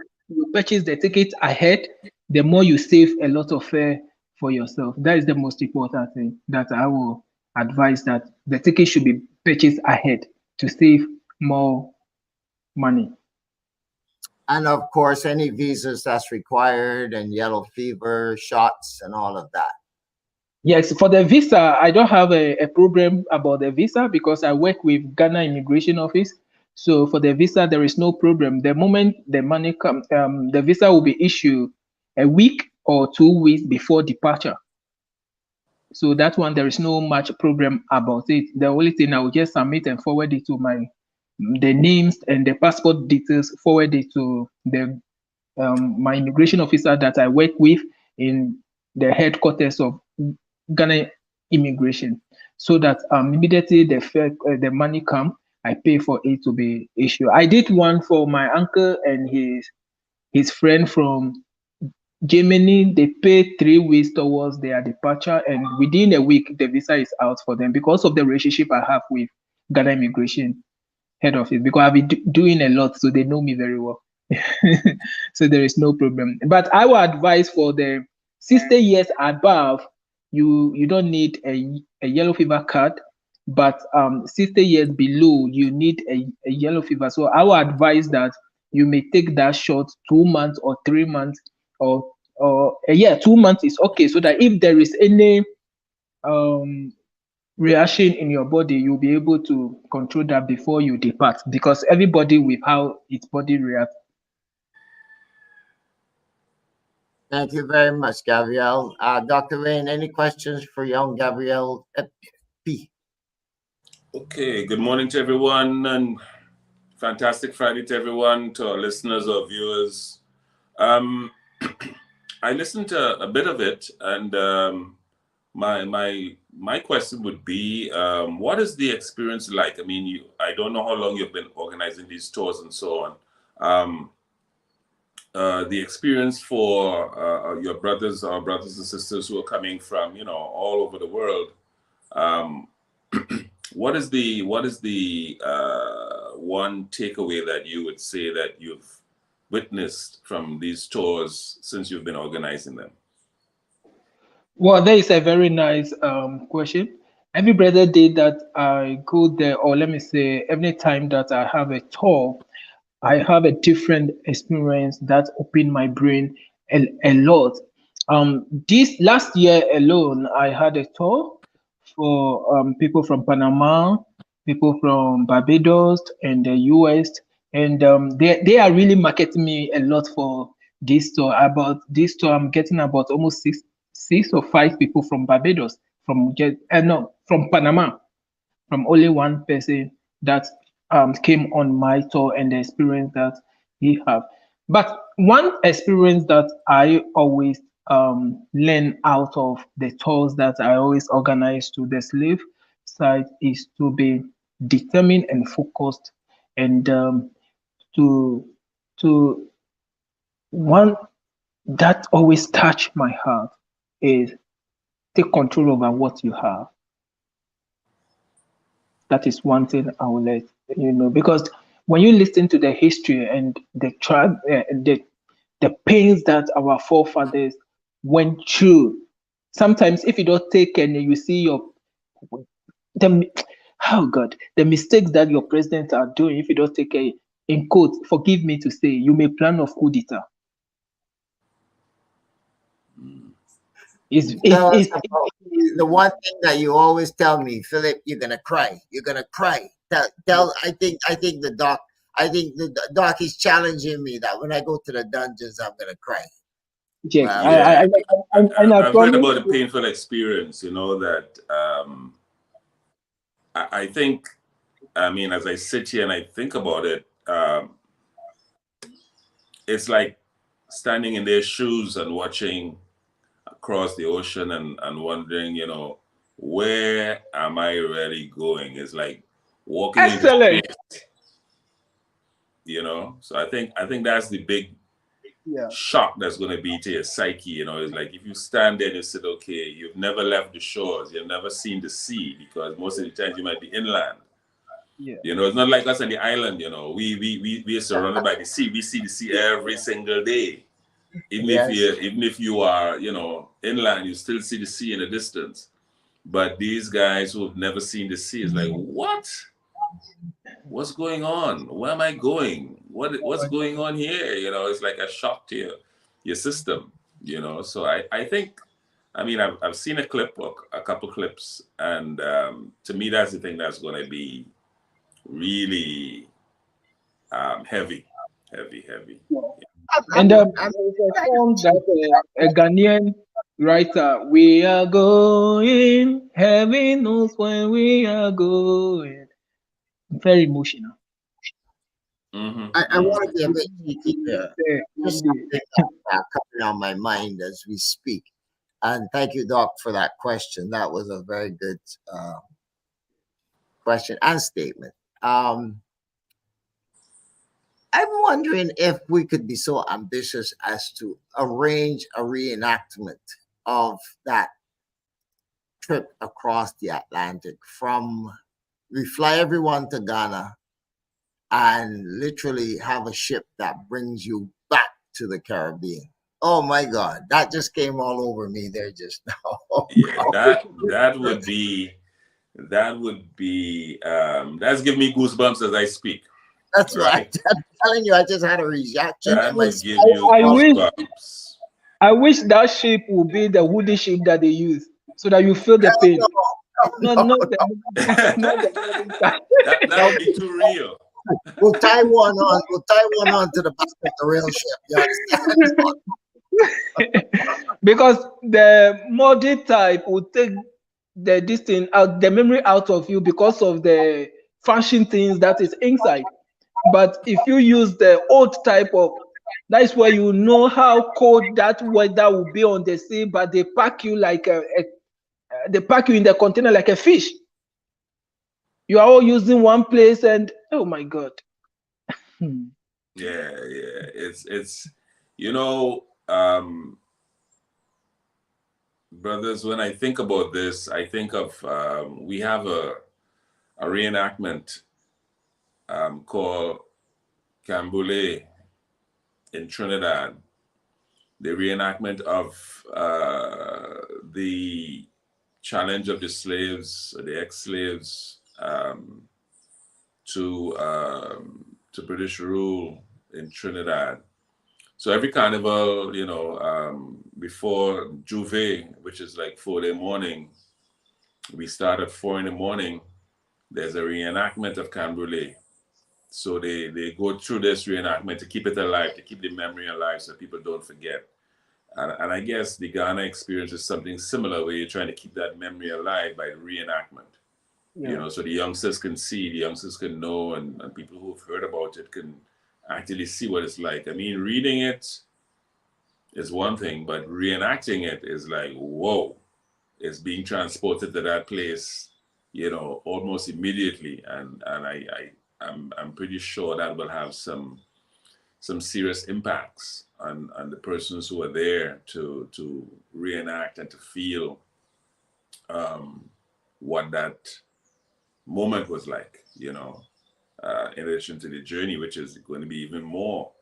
purchase the ticket ahead, the more you save a lot of fare for yourself. That is the most important thing that I will advise, that the ticket should be purchased ahead to save more money. and of course, any visas that's required and yellow fever shots and all of that. Yes, for the visa, I don't have a problem about the visa because I work with Ghana Immigration Office. So for the visa, there is no problem. The moment the money comes, the visa will be issued a week or 2 weeks before departure. So that one, there is no much problem about it. The only thing, I will just submit and forward it to the names and the passport details, forward it to the my immigration officer that I work with in the headquarters of Ghana Immigration, so that immediately the money come, I pay for it to be issued. I did one for my uncle and his friend from Germany. They paid 3 weeks towards their departure, and within a week the visa is out for them because of the relationship I have with Ghana Immigration head office, because I've been doing a lot, so they know me very well. So there is no problem. But I will advise for the 60 years above, you don't need a yellow fever card, but 60 years below, you need a yellow fever. So I will advise that you may take that shot 2 months or 3 months, or a year. 2 months is okay, so that if there is any reaction in your body, you'll be able to control that before you depart, because everybody with how its body reacts. Thank you very much, Gabrielle. Dr. Rain, any questions for young Gabrielle P? Okay, good morning to everyone, and fantastic Friday to everyone, to our listeners or viewers. I listened to a bit of it, and my question would be, what is the experience like? I mean, I don't know how long you've been organizing these tours and so on. The experience for your brothers and sisters who are coming from, all over the world. What is the one takeaway that you would say that you've witnessed from these tours since you've been organizing them? Well, that is a very nice question. Every brother day that I go there, or let me say, every time that I have a tour, I have a different experience that opened my brain a lot. This last year alone, I had a tour for people from Panama, people from Barbados, and the US, and they are really marketing me a lot for this tour. About this tour, I'm getting about almost six or five people from Barbados, from Panama, from only one person that came on my tour, and the experience that he have. But one experience that I always learn out of the tours that I always organize to the slave side is to be determined and focused, and to one that always touch my heart is take control over what you have. That is one thing I will let you know, because when you listen to the history and the pains that our forefathers went through, Sometimes if you don't take care, you see the oh God, the mistakes that your presidents are doing. If you don't take care, in quote, forgive me to say, you may plan of coup d'etat. Tell us about the one thing that you always tell me, Philip. You're gonna cry. You're gonna cry. Tell. I think the doc. I think the doc is challenging me that when I go to the dungeons, I'm gonna cry. Jack, Yeah, and I I've heard promise about the painful experience. You know that I think. I mean, as I sit here and I think about it, it's like standing in their shoes and watching across the ocean and wondering, you know, where am I really going? It's like walking into excellent. space, you know. So I think that's the big Yeah. shock that's going to be to your psyche. You know, it's like if you stand there and you said, okay, you've never left the shores, you've never seen the sea, because most of the times you might be inland. Yeah. You know, it's not like us on the island. You know, we are surrounded by the sea. We see the sea every single day. Even if you are, you know, inland, you still see the sea in the distance. But these guys who've never seen the sea is like, what? What's going on? Where am I going? What's going on here? You know, it's like a shock to your system. You know, so I think, I mean, I've seen a clip or a couple clips, and to me, that's the thing that's going to be really heavy. And there's a song that a Ghanaian writer, we are going, heaven knows when we are going. Very emotional. I want to be a bit cheeky here. Just something that's coming on my mind as we speak. And thank you, Doc, for that question. That was a very good question and statement. I'm wondering if we could be so ambitious as to arrange a reenactment of that trip across the Atlantic. We fly everyone to Ghana and literally have a ship that brings you back to the Caribbean. Oh my God, that just came all over me there just now. Yeah, that would be that's giving me goosebumps as I speak. That's right. why I'm telling you, I just had a reaction. That would give you I wish goosebumps. I wish that ship would be the wooden ship that they use, so that you feel the pain. Not the that would be too real. We'll tie one on. We'll tie one on to the back of the real ship. You understand? Because the modern type will take this thing out, the memory out of you because of the fashion things that is inside. But if you use the old type of, that's where you know how cold that weather will be on the sea. But they pack you like they pack you in the container like a fish. You are all using one place, and oh my God. Yeah. It's you know, brothers, when I think about this, I think of we have a reenactment called Camboulet in Trinidad. The reenactment of the challenge of the slaves, the ex-slaves, to British rule in Trinidad. So every carnival, you know, before Juve, which is like 4 in the morning, we start at 4 in the morning. There's a reenactment of Camboulet. So they go through this reenactment to keep it alive, to keep the memory alive so people don't forget. And I guess the Ghana experience is something similar where you're trying to keep that memory alive by reenactment. Yeah. You know, so the youngsters can see, the youngsters can know, and people who've heard about it can actually see what it's like. I mean, reading it is one thing, but reenacting it is like, whoa, it's being transported to that place, you know, almost immediately. And I'm pretty sure that will have some serious impacts on the persons who are there to reenact and to feel what that moment was like, you know, in addition to the journey, which is going to be even more,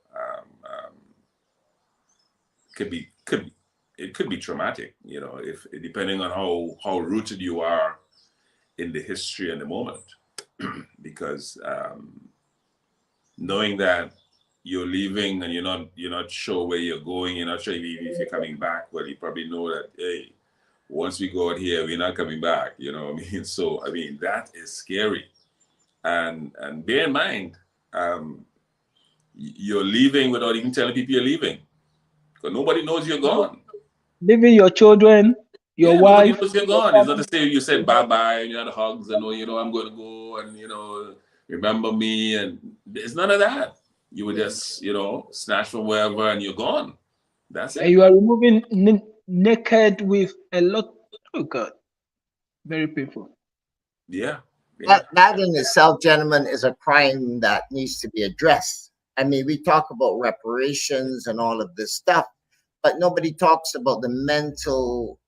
could be it could be traumatic, you know, if depending on how rooted you are in the history and the moment, because knowing that you're leaving and you're not sure where you're going, you're not sure even if you're coming back. Well, you probably know that, hey, once we go out here, we're not coming back. You know what I mean? So I mean that is scary, and bear in mind, you're leaving without even telling people you're leaving, because nobody knows you're gone. Leaving your children, your Yeah, nobody wife. knows you're gone. It's not to say you said bye bye and you had hugs and I'm going to go and remember me, and it's none of that. You were just snatched from wherever and you're gone. That's And it. you are removing naked with a lot. Oh God, very painful. Yeah. That in itself, gentlemen, is a crime that needs to be addressed. I mean, we talk about reparations and all of this stuff, but nobody talks about the mental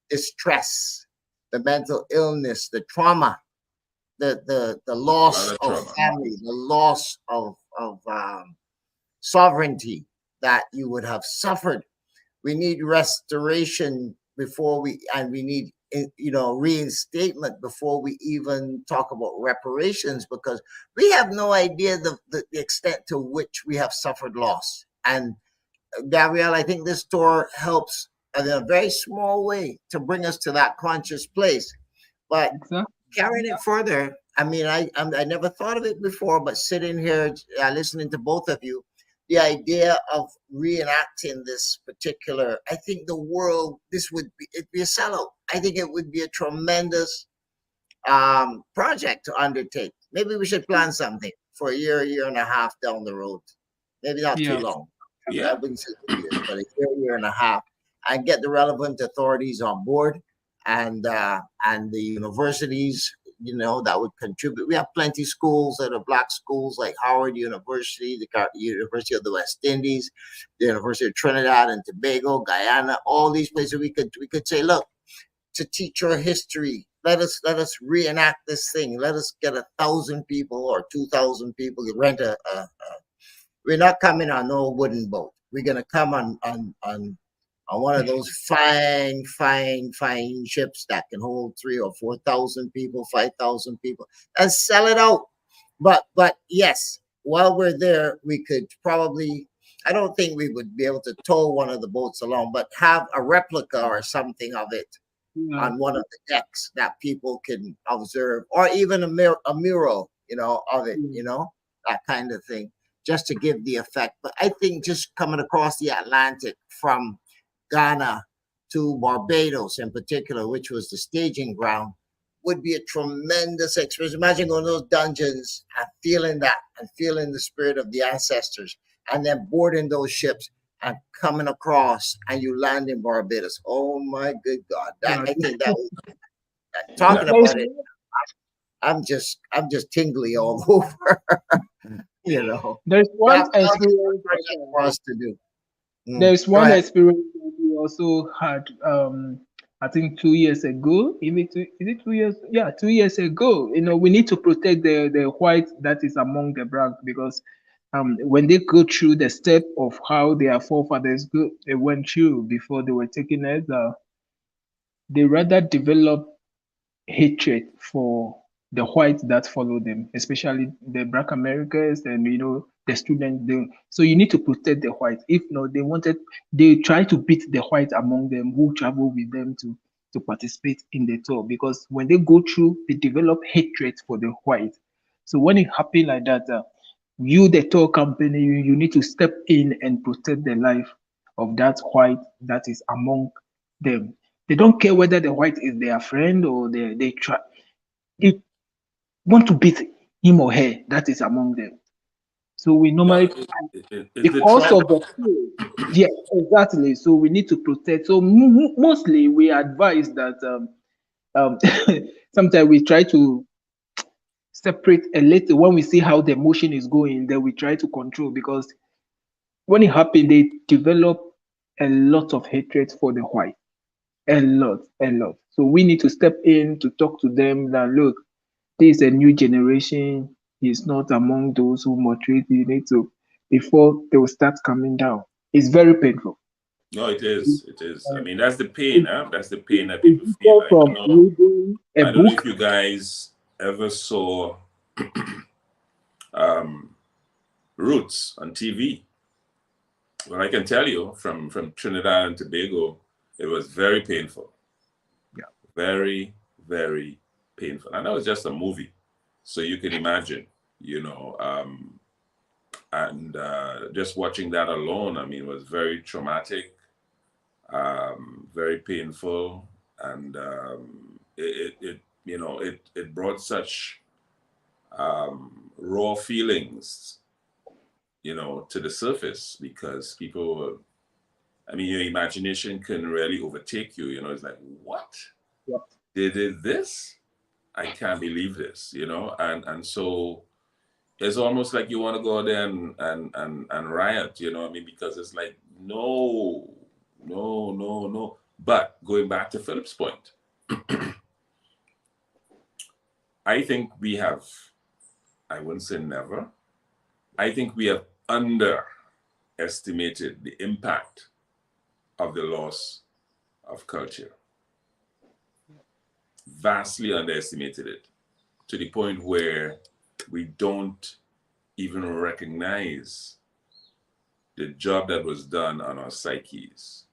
distress, the mental illness, the trauma, the loss of family, the loss of sovereignty that you would have suffered. We need restoration we need reinstatement before we even talk about reparations, because we have no idea the extent to which we have suffered loss. And Gabrielle, I think this tour helps in a very small way to bring us to that conscious place. But carrying it further, I mean, I never thought of it before, but sitting here listening to both of you, the idea of reenacting this particular, I think it'd be a sellout. I think it would be a tremendous project to undertake. Maybe we should plan something for a year and a half down the road. Maybe not too long. I wouldn't say 2 years, but a year and a half, and get the relevant authorities on board, and the universities, that would contribute. We have plenty of schools that are Black schools, like Howard University, the University of the West Indies, the University of Trinidad and Tobago, Guyana, all these places. We could say, look, to teach our history, let us reenact this thing. Let us get 1,000 people or 2,000 people. You rent we're not coming on no wooden boat. We're gonna come on one of those fine ships that can hold 3,000 or 4,000 people, 5,000 people, and sell it out. But yes, while we're there, we could probably, I don't think we would be able to tow one of the boats along, but have a replica or something of it on one of the decks that people can observe, or even a mural, of it, that kind of thing, just to give the effect. But I think just coming across the Atlantic from Ghana to Barbados in particular, which was the staging ground, would be a tremendous experience. Imagine going to those dungeons and feeling that, and feeling the spirit of the ancestors, and then boarding those ships and coming across, and you land in Barbados. Oh my good God. I think that was, talking about it, I'm just tingly all over. There's one experience for us to do. There's one experience that we also had, I think 2 years ago. Is it 2 years? Yeah, 2 years ago. We need to protect the white that is among the black, because when they go through the step of how their forefathers they went through before they were taken as, they rather develop hatred for the whites that follow them, especially the Black Americans and the students. So you need to protect the whites. If not, they try to beat the whites among them who travel with them to participate in the tour, because when they go through, they develop hatred for the whites. So when it happens like that, you, the tour company, you need to step in and protect the life of that white that is among them. They don't care whether the white is their friend or they want to beat him or her that is among them. So we normally, because of the fear, yeah, exactly. So we need to protect. So mostly we advise that sometimes we try to separate a little when we see how the emotion is going. Then we try to control, because when it happens, they develop a lot of hatred for the white. A lot. So we need to step in to talk to them that, look, this is a new generation. He's not among those who maltreat. You need to, before they will start coming down. It's very painful. No, it is. It is. I mean, that's the pain, huh? That's the pain that people feel. I From don't know. reading a I don't know book. if you guys ever saw um, Roots on TV. Well, I can tell you from Trinidad and Tobago, it was very painful. Yeah. Very, very painful. And that was just a movie. So you can imagine, and just watching that alone, I mean, was very traumatic, very painful, and it brought such raw feelings, to the surface because people, I mean, your imagination can really overtake you. It's like, what? Yeah. They did this? I can't believe this, and so it's almost like you want to go out there and riot, I mean, because it's like, no, no, no, no. But going back to Philip's point, I think we have, I wouldn't say never, I think we have underestimated the impact of the loss of culture. Vastly underestimated it to the point where we don't even recognize the job that was done on our psyches.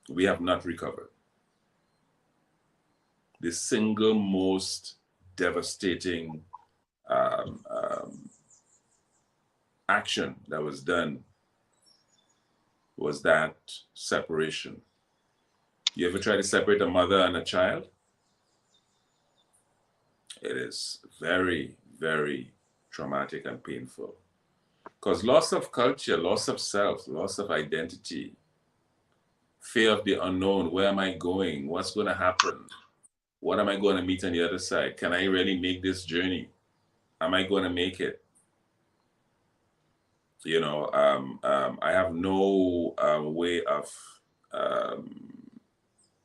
We have not recovered. The single most devastating action that was done was that separation. You ever try to separate a mother and a child? It is very, very traumatic and painful. Because loss of culture, loss of self, loss of identity, fear of the unknown, where am I going? What's going to happen? What am I going to meet on the other side? Can I really make this journey? Am I going to make it? I have no way of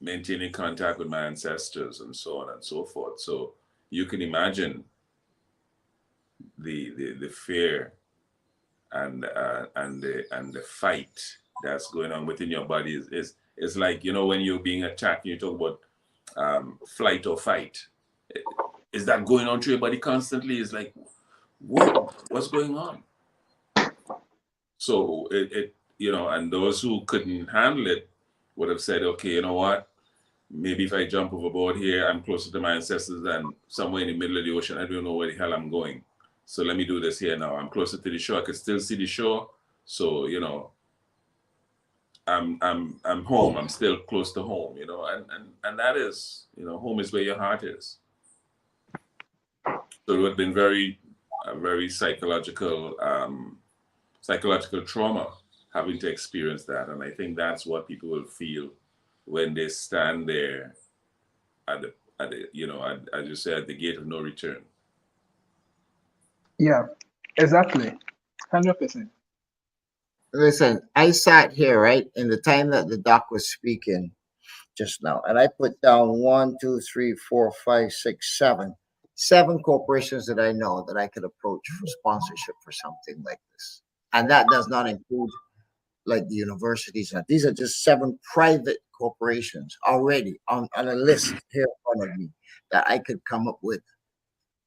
maintaining contact with my ancestors and so on and so forth. So you can imagine the fear and the fight that's going on within your body is like, when you're being attacked, you talk about flight or fight. Is that going on through your body constantly? It's like, what's going on? So and those who couldn't handle it would have said, okay, you know what? Maybe if I jump overboard here, I'm closer to my ancestors than somewhere in the middle of the ocean. I don't know where the hell I'm going. So let me do this here now. I'm closer to the shore. I can still see the shore. So, I'm home. I'm still close to home, and that is, home is where your heart is. So it would have been a very psychological trauma having to experience that. And I think that's what people will feel when they stand there at the as you said, at the gate of no return. Yeah, exactly. 100%. Listen, I sat here, right, in the time that the doc was speaking just now, and I put down 1, 2, 3, 4, 5, 6, 7 corporations that I know that I could approach for sponsorship for something like this. And that does not include like the universities. These are just 7 private corporations already on a list here in front of me that I could come up with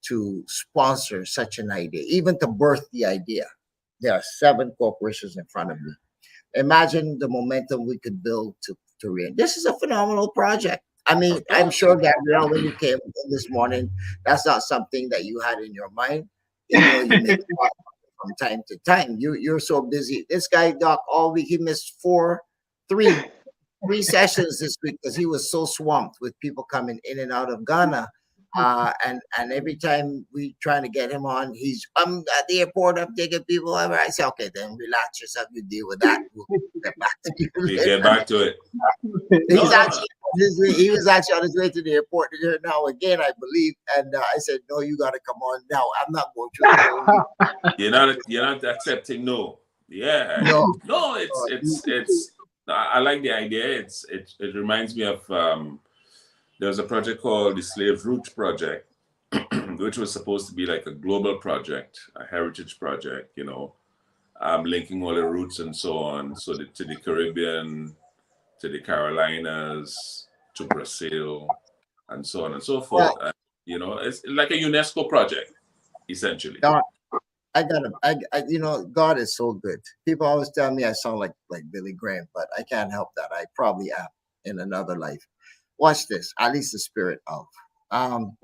to sponsor such an idea, even to birth the idea. There are 7 corporations in front of me. Imagine the momentum we could build to this is a phenomenal project. I mean, I'm sure, Gabrielle, when you came in this morning, that's not something that you had in your mind. You make from time to time. You're so busy. This guy, Doc, all week he missed 3 sessions this week because he was so swamped with people coming in and out of Ghana. And every time we trying to get him on, he's at the airport, I'm taking people over. I say, okay, then relax yourself, you deal with that. We'll get back to you. We get back to it. He was actually on his way to the airport here now again, I believe. And I said, no, you got to come on now. I'm not going through the whole week. You're not accepting no. Yeah. No. It's I like the idea. It reminds me of there was a project called the Slave Root Project, which was supposed to be like a global project, a heritage project, linking all the routes and so on. So to the Caribbean, to the Carolinas, to Brazil, and so on and so forth. Well, And, it's like a UNESCO project, essentially. God, God is so good. People always tell me I sound like Billy Graham, but I can't help that. I probably am in another life. Watch this. At least the spirit of um,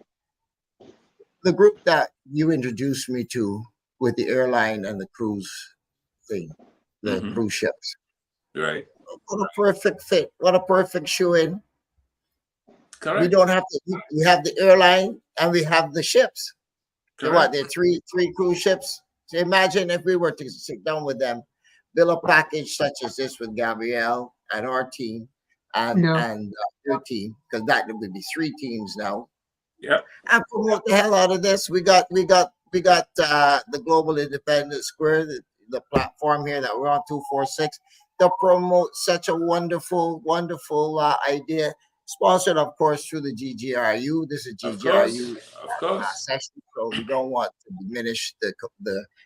the group that you introduced me to with the airline and the cruise thing, the Mm-hmm. cruise ships. Right. What a perfect fit. What a perfect shoe in. Correct. We don't have to. We have the airline and we have the ships. Correct. They're three cruise ships. So imagine if we were to sit down with them, build a package such as this with Gabrielle and our team and your team, because that would be three teams now. Yeah. And promote the hell out of this. We got the Global Independent Square, the platform here that we're on 246 to promote such a wonderful idea. Sponsored, of course, through the GGRU. This is GGRU Of course. session, so we don't want to diminish the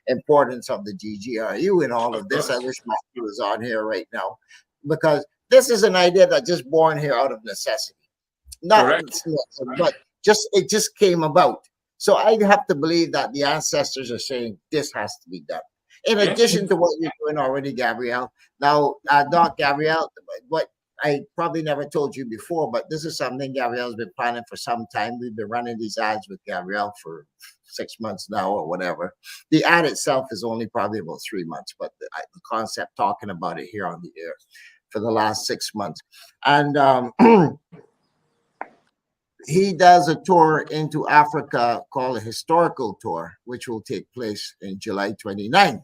importance of the GGRU in all of this. I wish Matthew was on here right now, because this is an idea that just born here out of necessity. But it just came about. So I have to believe that the ancestors are saying this has to be done. In addition to what you're doing already, Gabrielle. Now, Doc Gabrielle, what I probably never told you before, but this is something Gabrielle's been planning for some time. We've been running these ads with Gabrielle for 6 months now or whatever. The ad itself is only probably about 3 months, but the concept, talking about it here on the air for the last 6 months. And he does a tour into Africa called a historical tour, which will take place in July 29th.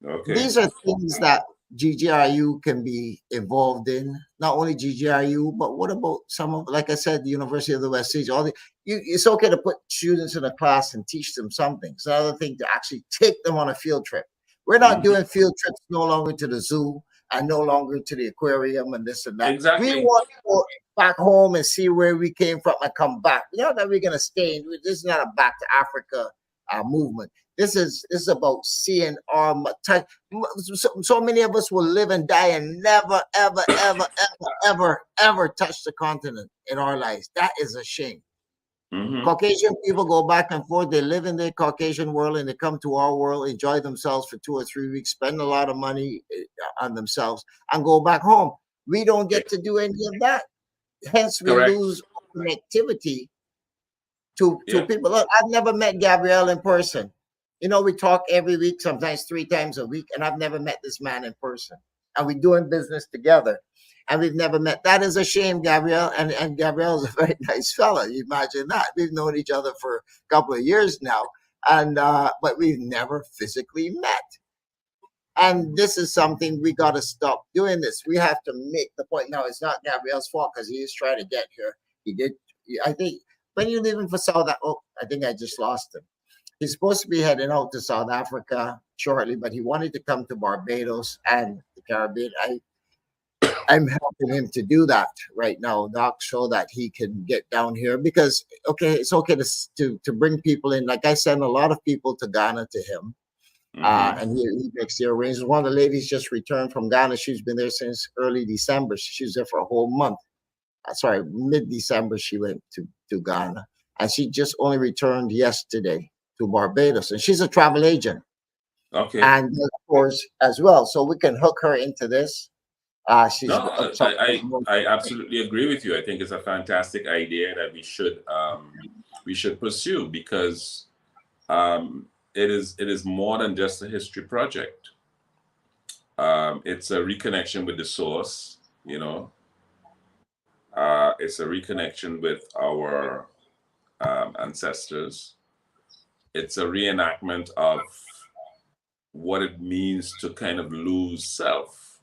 Okay. These are things that GGRU can be involved in. Not only GGRU, but what about some of, like I said, the University of the West Indies? It's okay to put students in a class and teach them something. It's another thing to actually take them on a field trip. We're not doing field trips no longer to the zoo and no longer to the aquarium and this and that. Exactly. We want to go back home and see where we came from and come back. Not that we're going to stay. This is not a back to Africa movement. This is about seeing our time. So many of us will live and die and never, ever, ever, ever, ever, ever touch the continent in our lives. That is a shame. Mm-hmm. Caucasian people go back and forth. They live in the Caucasian world and they come to our world, enjoy themselves for 2 or 3 weeks, spend a lot of money on themselves, and go back home. We don't get to do any of that. Hence, we lose connectivity to people. Look, I've never met Gabrielle in person. We talk every week, sometimes 3 times a week, and I've never met this man in person. And we're doing business together, and we've never met. That is a shame, Gabrielle. And Gabrielle is a very nice fella. You imagine that. We've known each other for a couple of years now, and but we've never physically met. And this is something we got to stop doing this. We have to make the point. Now, it's not Gabrielle's fault because he is trying to get here. He did. I think when you're leaving for South Africa, I think I just lost him. He's supposed to be heading out to South Africa shortly, but he wanted to come to Barbados and the Caribbean. I'm helping him to do that right now, Doc, so that he can get down here. Because it's okay to bring people in. Like I send a lot of people to Ghana to him, and he makes the arrangements. One of the ladies just returned from Ghana. She's been there since early December. She was there for a whole month. Mid-December she went to Ghana, and she just only returned yesterday to Barbados, and she's a travel agent. Okay. And of course as well, so we can hook her into this. I absolutely agree with you. I think it's a fantastic idea that we should pursue, because it is more than just a history project. It's a reconnection with the source. It's a reconnection with our ancestors. It's a reenactment of what it means to kind of lose self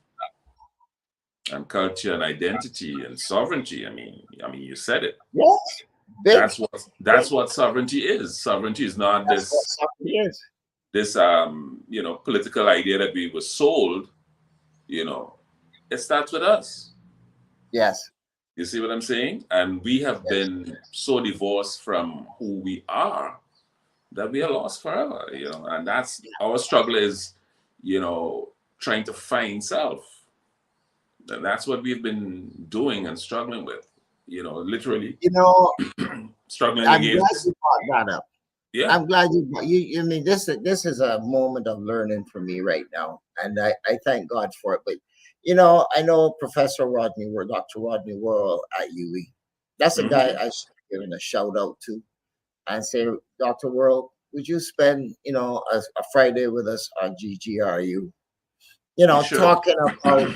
and culture and identity and sovereignty. I mean, you said it. Yes. That's what sovereignty is. Sovereignty is not this political idea that we were sold. It starts with us. Yes. You see what I'm saying? And we have been so divorced from who we are that we are lost forever, and that's our struggle is trying to find self. And that's what we've been doing and struggling with, literally struggling I'm glad against. you brought that up. Yeah. I'm glad you mean this is a moment of learning for me right now, and I thank God for it. But I know Professor Dr. Rodney Worrell at UE. That's a guy I should give a shout out to and say, Dr. Worrell, would you spend a Friday with us on GGRU? Talking about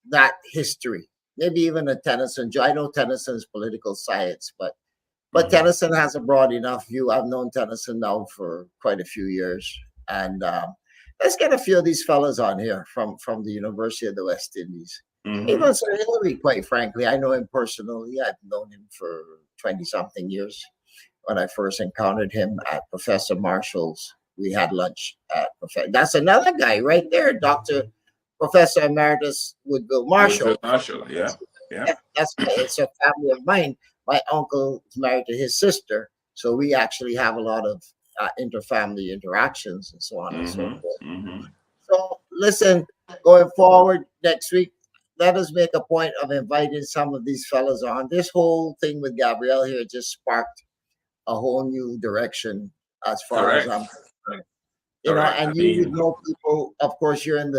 that history, maybe even a Tennyson. I know Tennyson's political science, but Tennyson has a broad enough view. I've known Tennyson now for quite a few years. And let's get a few of these fellas on here from the University of the West Indies. Even Sir Hillary, quite frankly, I know him personally. I've known him for 20-something years. When I first encountered him at Professor Marshall's, we had lunch at That's another guy right there, Professor Emeritus Woodville Marshall. Woodville Marshall, yeah. It's a family of mine. My uncle is married to his sister, so we actually have a lot of interfamily interactions and so on and so forth. So listen, going forward next week, let us make a point of inviting some of these fellas on. This whole thing with Gabrielle here just sparked a whole new direction as far as I'm concerned. And you would know people. Of course, you're in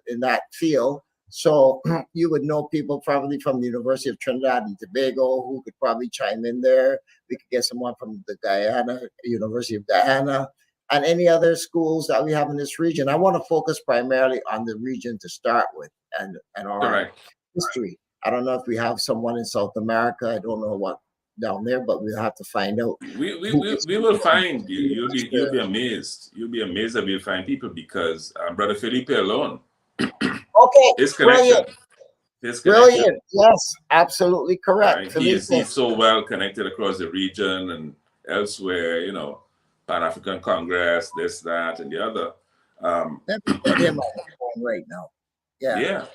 in that field. So you would know people probably from the University of Trinidad and Tobago who could probably chime in there. We could get someone from the University of Guyana, and any other schools that we have in this region. I want to focus primarily on the region to start with and our history. I don't know if we have someone in South America. I don't know what down there, but we'll have to find out. We will find you. You'll be amazed. You'll be amazed that we'll find people because Brother Felipe alone. Okay, His connection. Brilliant. Yes, absolutely correct. Right. He's so well connected across the region and elsewhere, Pan African Congress, this, that, and the other. Let me put him on the phone right now. Yeah.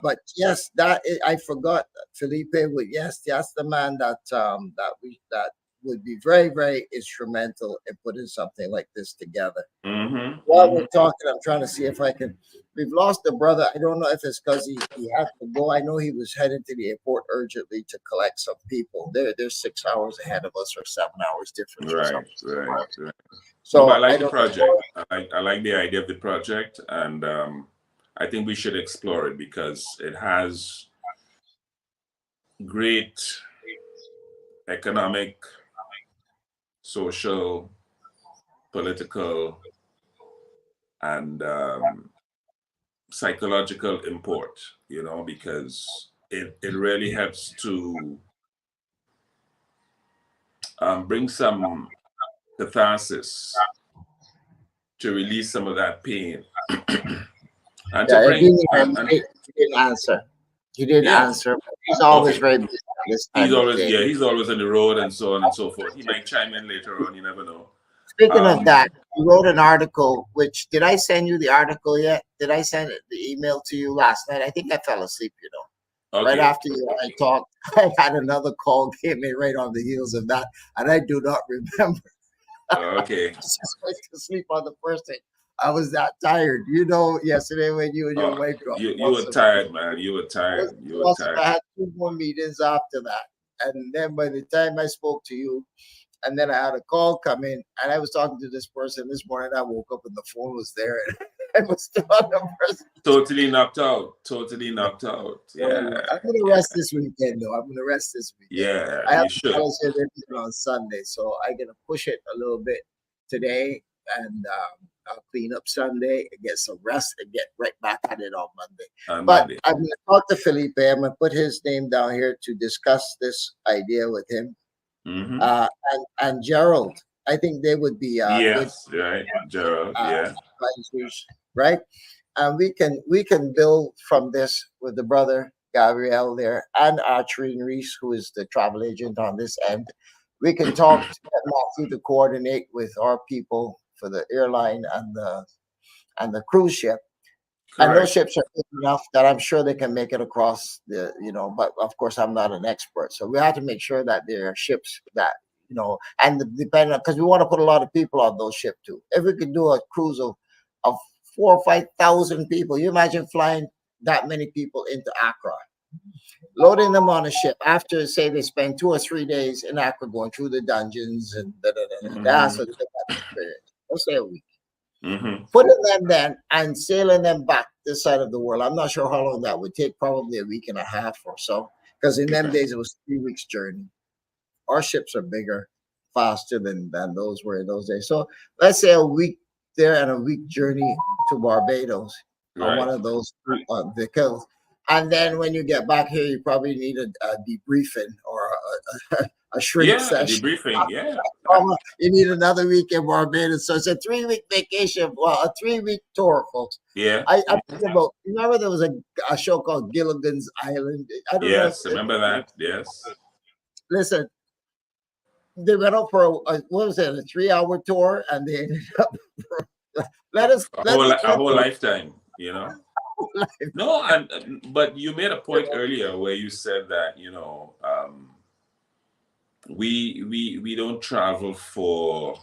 But yes, I forgot Felipe. Yes, that's the man that would be very, very instrumental in putting something like this together. While we're talking, I'm trying to see if I can. We've lost a brother. I don't know if it's because he had to go. I know he was headed to the airport urgently to collect some people. They're 6 hours ahead of us or 7 hours difference. Right. So I like the project. I like the idea of the project, and I think we should explore it because it has great economic, social, political, and psychological import, because it really helps to bring some catharsis to release some of that pain. And to bring, he didn't answer. He didn't answer. He's always very busy. He's always on the road and so on and so forth. He might chime in later on. You never know. Speaking of that, you wrote an article. Which did I send you the article yet? Did I send the email to you last night? I think I fell asleep. Right after you and I talked, I had another call came in right on the heels of that, and I do not remember. Okay. I just went to sleep on the first thing. I was that tired. Yesterday when you and your wife dropped. You were tired, man. You were tired. I had 2 more meetings after that. And then by the time I spoke to you, and then I had a call come in, and I was talking to this person this morning. I woke up and the phone was there, and I was still on the person. Totally knocked out. Yeah. I'm gonna rest this weekend, though. Yeah, I have you should. On Sunday, so I'm gonna push it a little bit today, and I'll clean up Sunday and get some rest and get right back at it on Monday. But I'm gonna talk to Felipe. I'm gonna put his name down here to discuss this idea with him. And Gerald, I think they would be yes, right, Gerald, advisors, right? And we can build from this with the brother Gabriel there and Archerine Reese, who is the travel agent on this end. We can talk to Matthew to coordinate with our people for the airline and the cruise ship. Correct. And those ships are big enough that I'm sure they can make it across but of course I'm not an expert. So we have to make sure that there are ships that, and depending on, because we want to put a lot of people on those ships too. If we could do a cruise of of 4 or 5 thousand people. You imagine flying that many people into Accra, loading them on a ship after, say, they spend 2 or 3 days in Accra going through the dungeons and that's what they got the experience. Let's say a week. Putting them then and sailing them back this side of the world. I'm not sure how long that would take, probably a week and a half or so, because in them days it was 3 weeks journey. Our ships are bigger, faster than those were in those days. So let's say a week there and a week journey to Barbados on one of those vehicles. And then when you get back here, you probably need a debriefing or a shrink Yeah, session. debriefing. Yeah. You need another week in Barbados. So it's a 3 week vacation, well, a 3 week tour, folks. Yeah. I'm thinking about, remember there was a show called Gilligan's Island? I don't know. Yes, remember that. Yes. Listen, they went out for what was it, a 3 hour tour, and they ended up a whole lifetime, you know. No, but you made a point earlier where you said that, you know, we don't travel for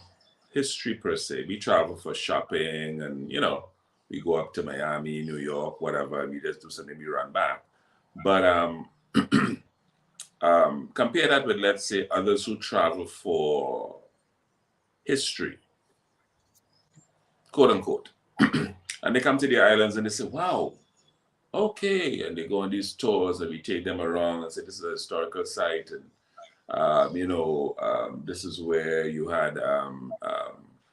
history per se. We travel for shopping, and you know, we go up to Miami, New York, whatever. We just do something, we run back. But compare that with, let's say, others who travel for history, quote unquote, and they come to the islands and they say, "Wow, okay," and they go on these tours and we take them around and say, "This is a historical site, and this is where you had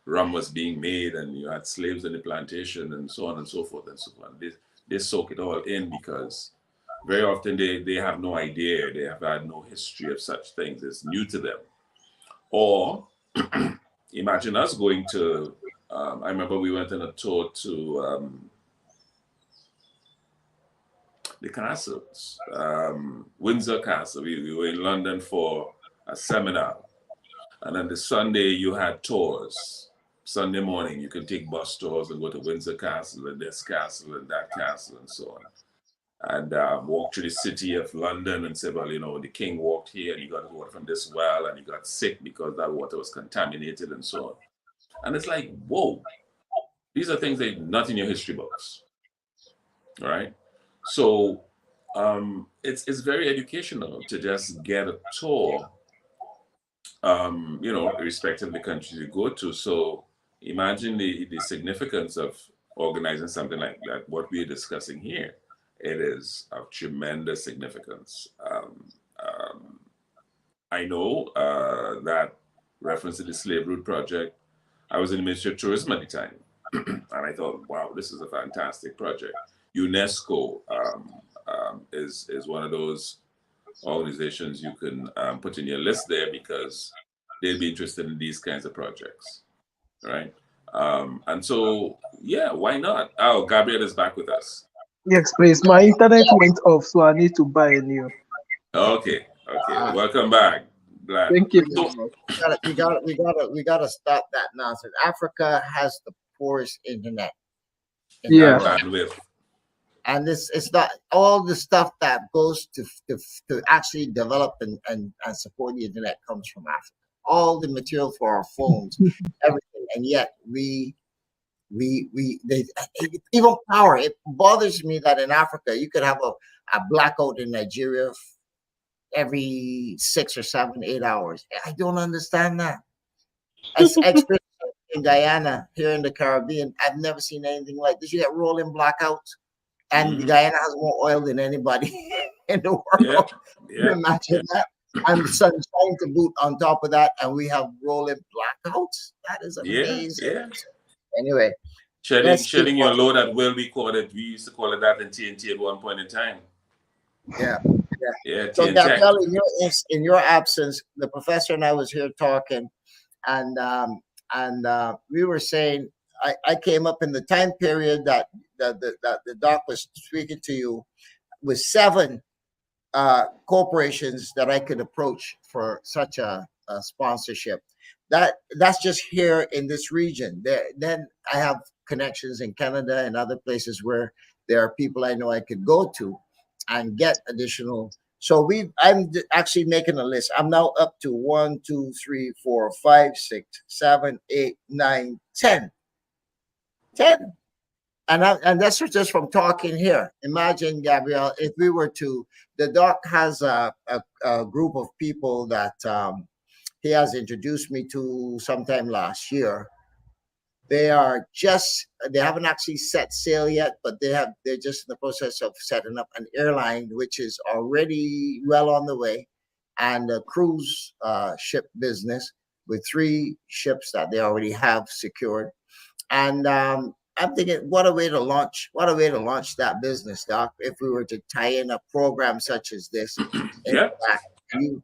rum was being made, and you had slaves in the plantation, and so on and so forth and so on." They soak it all in because very often they have no idea. They have had no history of such things. It's new to them. Or imagine us going to, I remember we went on a tour to the castles, Windsor Castle. We were in London for a seminar. And then the Sunday you had tours. Sunday morning you can take bus tours and go to Windsor Castle and this castle and that castle and so on. And walk through the city of London and say, well, you know, the king walked here and he got water from this well and he got sick because that water was contaminated and so on. And it's like, whoa, these are things that are not in your history books, right? So it's very educational to just get a tour, irrespective of the country you go to. So imagine the significance of organizing something like that, what we're discussing here. It is of tremendous significance. I know that reference to the Slave Route Project, I was in the Ministry of Tourism at the time, and I thought, wow, this is a fantastic project. UNESCO is one of those organizations you can put in your list there because they'd be interested in these kinds of projects, right? And so, yeah, why not? Oh, Gabriel is back with us. Yes, please. My internet went off, so I need to buy a new. Okay. Welcome back. Glad. Thank you. We gotta stop that nonsense. Africa has the poorest internet in the world. Bandwidth. And it's not all the stuff that goes to actually develop and support the internet comes from Africa. All the material for our phones, everything, and yet they even power. It bothers me that in Africa you could have a blackout in Nigeria every 6 or 7, 8 hours. I don't understand that. As experts in Guyana, here in the Caribbean, I've never seen anything like this. You get rolling blackouts, and Guyana has more oil than anybody in the world. Can you imagine that? And the sunshine to boot on top of that, and we have rolling blackouts. That is amazing. Yeah. Anyway, shedding your load at will, we used to call it that in TNT at one point in time. Yeah. So Gabrielle, in your absence, the professor and I was here talking, and we were saying I came up in the time period that the doc was speaking to you with 7 corporations that I could approach for such a sponsorship. That's just here in this region. Then I have connections in Canada and other places where there are people I know I could go to and get additional. So I'm actually making a list. I'm now up to 1, 2, 3, 4, 5, 6, 7, 8, 9, 10. 10 and that's just from talking here. Imagine, Gabrielle, if we were to, the doc has a group of people that he has introduced me to sometime last year. They haven't actually set sail yet, but they're just in the process of setting up an airline, which is already well on the way, and a cruise ship business with 3 ships that they already have secured. And I'm thinking, what a way to launch that business, Doc, if we were to tie in a program such as this. Yeah. You,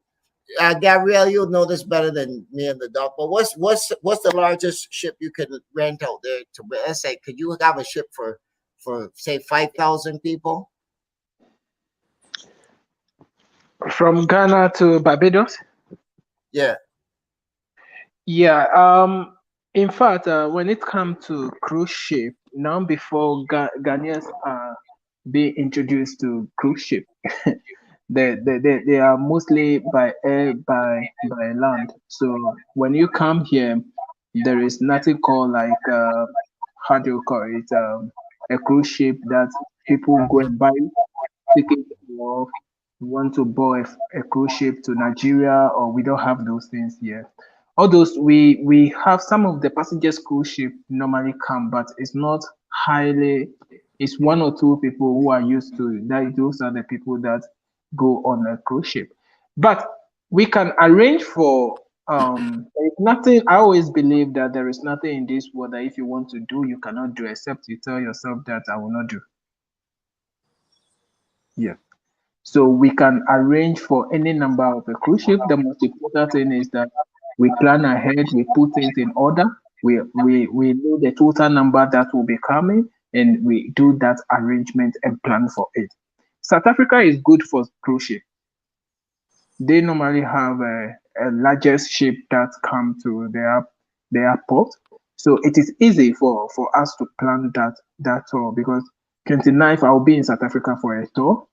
Gabrielle, you'll know this better than me and the Doc. But what's the largest ship you can rent out there? To, let's say, could you have a ship for say 5,000 people? From Ghana to Barbados? Yeah. Yeah. In fact, when it comes to cruise ship, now before Ghanaians are being introduced to cruise ship, they are mostly by air, by land. So when you come here, there is nothing called like how do you call it, a cruise ship that people go and buy ticket of want to board a cruise ship to Nigeria, or we don't have those things here. All those we have some of the passengers cruise ship normally come, but it's not highly. It's 1 or 2 people who are used to it. That those are the people that go on a cruise ship. But we can arrange for there is nothing. I always believe that there is nothing in this world that if you want to do, you cannot do except you tell yourself that I will not do. Yeah. So we can arrange for any number of a cruise ship. The most important thing is that we plan ahead, we put things in order, we know the total number that will be coming, and we do that arrangement and plan for it. South Africa is good for cruise ship. They normally have a largest ship that come to the airport. So it is easy for us to plan that tour because 29th I'll be in South Africa for a tour,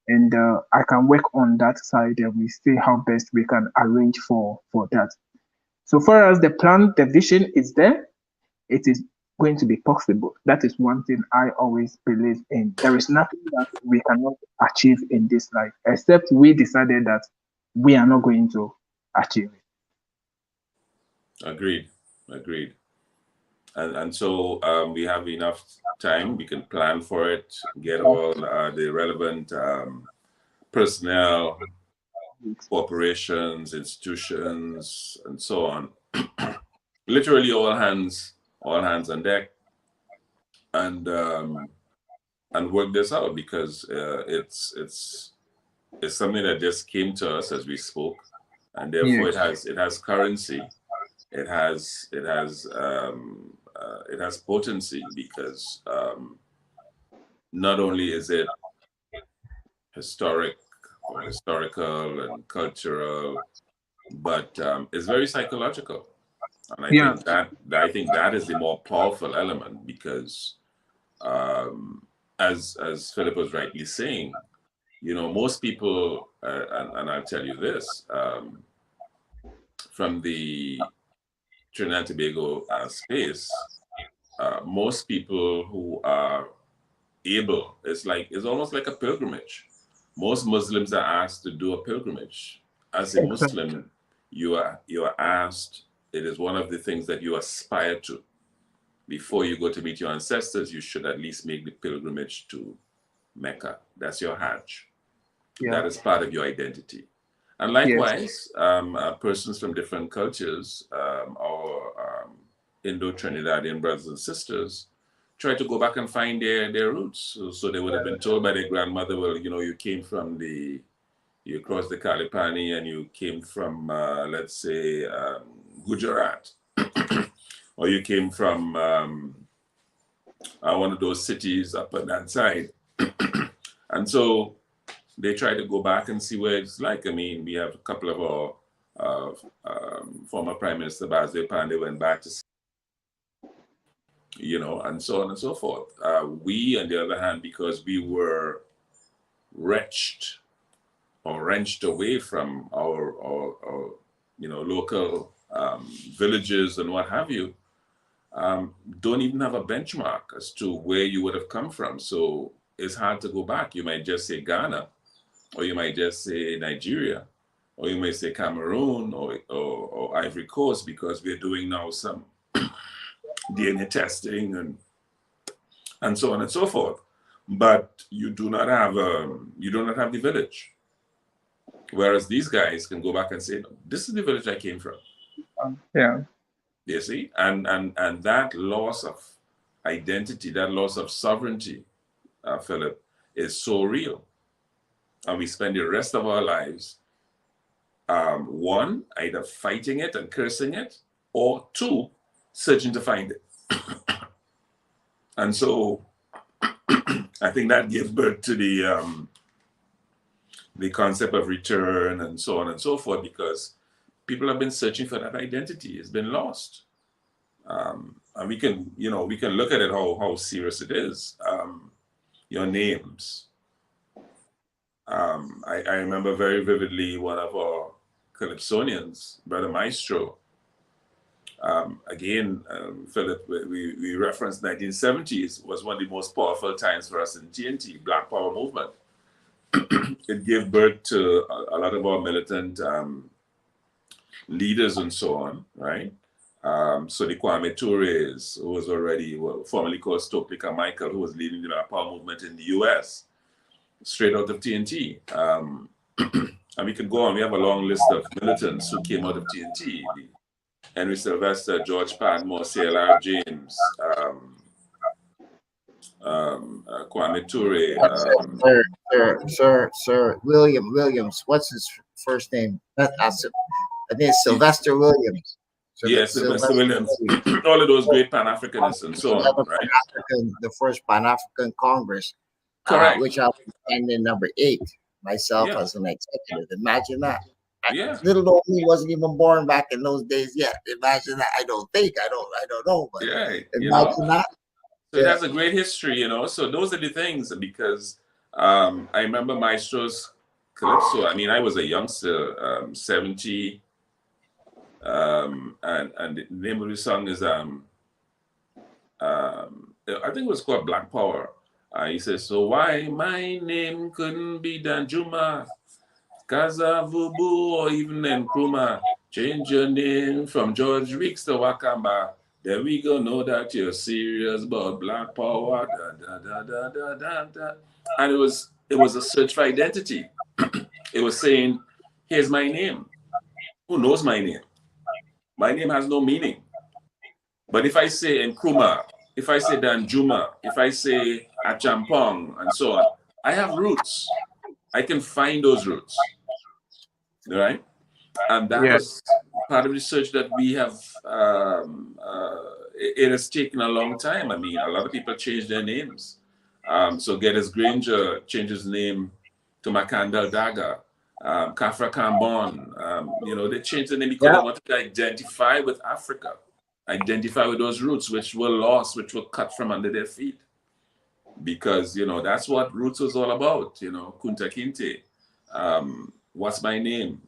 and I can work on that side and we see how best we can arrange for that. So far as the plan, the vision is there, it is going to be possible. That is one thing I always believe in. There is nothing that we cannot achieve in this life, except we decided that we are not going to achieve it. Agreed. And so we have enough time. We can plan for it, get all the relevant personnel, corporations, institutions, and so on. Literally all hands on deck, and work this out because it's something that just came to us as we spoke, and therefore it has currency, it has potency because not only is it historical and cultural, but it's very psychological. And I think that is the more powerful element because, as Philip was rightly saying, most people, and I'll tell you this, from the Trinidad and Tobago space, most people who are able, it's almost like a pilgrimage. Most Muslims are asked to do a pilgrimage. As a Muslim, you are asked. It is one of the things that you aspire to. Before you go to meet your ancestors, you should at least make the pilgrimage to Mecca. That's your Hajj. That is part of your identity. And likewise, persons from different cultures, our Indo-Trinidadian brothers and sisters, try to go back and find their roots. So they would have been told by their grandmother, well, you came from you crossed the Kalipani and you came from, let's say, Gujarat, or you came from one of those cities up on that side. And so they try to go back and see what it's like. I mean, we have a couple of our former Prime Minister Basdeo Pandey went back to see, and so on and so forth. We, on the other hand, because we were wrenched away from our local villages and what have you, don't even have a benchmark as to where you would have come from. So it's hard to go back. You might just say Ghana, or you might just say Nigeria, or you may say Cameroon or Ivory Coast, because we're doing now some DNA testing and so on and so forth. But you do not have the village. Whereas these guys can go back and say, this is the village I came from. Yeah. You see? And that loss of identity, that loss of sovereignty, Philip, is so real. And we spend the rest of our lives, one, either fighting it and cursing it, or two, searching to find it. And so I think that gives birth to the concept of return and so on and so forth, because people have been searching for that identity. It's been lost. And we can look at it how serious it is. Your names. I remember very vividly one of our Calypsonians, Brother Maestro. Philip, we referenced 1970s was one of the most powerful times for us in TNT, Black Power movement. It gave birth to a lot of our militant leaders and so on, right? So the Kwame Toures, who was already formerly called Stokely Carmichael, who was leading the Black Power movement in the US, straight out of TNT. And we could go on. We have a long list of militants who came out of TNT. Henry Sylvester, George Padmore, C.L.R. James, Kwame Ture. Sir Williams. What's his first name? I think it's Sylvester Williams. Yes, Sylvester Williams. All of those great Pan-Africanists and so on, right? The first Pan-African Congress, which I was attending number 8, myself as an executive. Imagine that. Little old me wasn't even born back in those days yet. Imagine that. I don't know, but imagine that. So it has a great history, So those are the things, because I remember Maestro's Calypso. I mean, I was a youngster, 70, and the name of the song is I think it was called Black Power. He says, so why my name couldn't be Danjuma, Kazavubu, or even Nkrumah? Change your name from George Weeks to Wakamba. Then we go know that you're serious about Black Power. Da, da, da, da, da, da. And it was a search for identity. It was saying, here's my name. Who knows my name? My name has no meaning. But if I say Nkrumah, if I say Danjuma, if I say Achampong, and so on, I have roots. I can find those roots. Right? And that was part of the research that we have. It has taken a long time. I mean, a lot of people change their names. So Geddes Granger changed his name to Makandal Daga. Kafra Kambon, they changed the name because they wanted to identify with Africa, identify with those roots which were lost, which were cut from under their feet. Because, that's what roots was all about, Kunta Kinte. What's my name?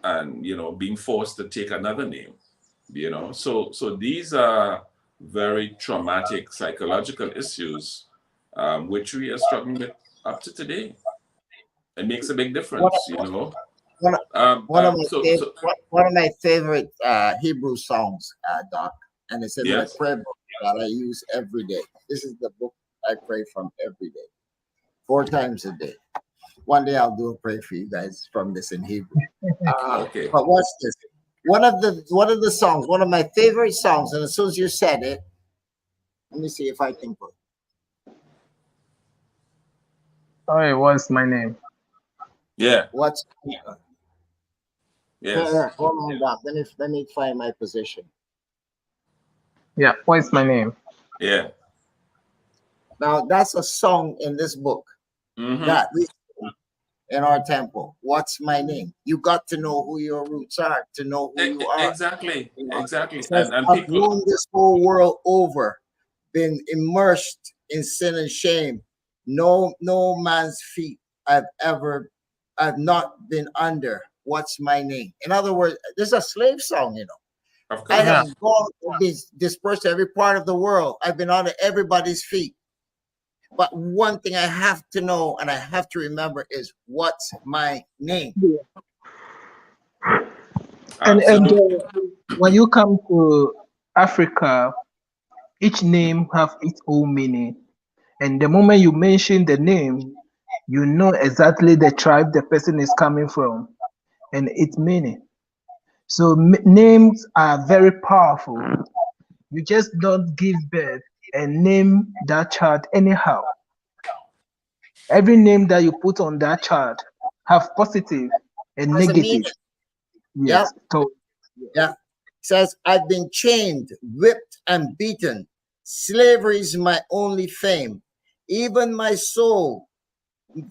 And, being forced to take another name, So these are very traumatic psychological issues, which we are struggling with up to today. It makes a big difference, One of my favorite Hebrew songs, Doc, and it's in my prayer book that I use every day. This is the book I pray from every day, 4 times a day. One day I'll do a prayer for you guys from this in Hebrew. Okay. But what's this? One of the songs, one of my favorite songs, and as soon as you said it, let me see if I can put. Sorry, what's my name? Yeah. What's yes. Hold on, Doc. Let me find my position. Yeah, what's my name? Yeah. Now that's a song in this book that we sing in our temple. What's my name? You got to know who your roots are to know who you are. Exactly. Exactly. And I've known this whole world over, been immersed in sin and shame. No man's feet I've not been under. What's my name? In other words, this is a slave song, Of I course. have gone dispersed to every part of the world. I've been on everybody's feet. But one thing I have to know and I have to remember is what's my name. And Absolutely. when you come to Africa, each name have its own meaning. And the moment you mention the name, you know exactly the tribe the person is coming from and its meaning. So names are very powerful. You just don't give birth and name that child anyhow. Every name that you put on that child have positive and Has a meaning. negative. Yeah. Yes. So Yeah. Says, I've been chained, whipped, and beaten. Slavery is my only fame. Even my soul,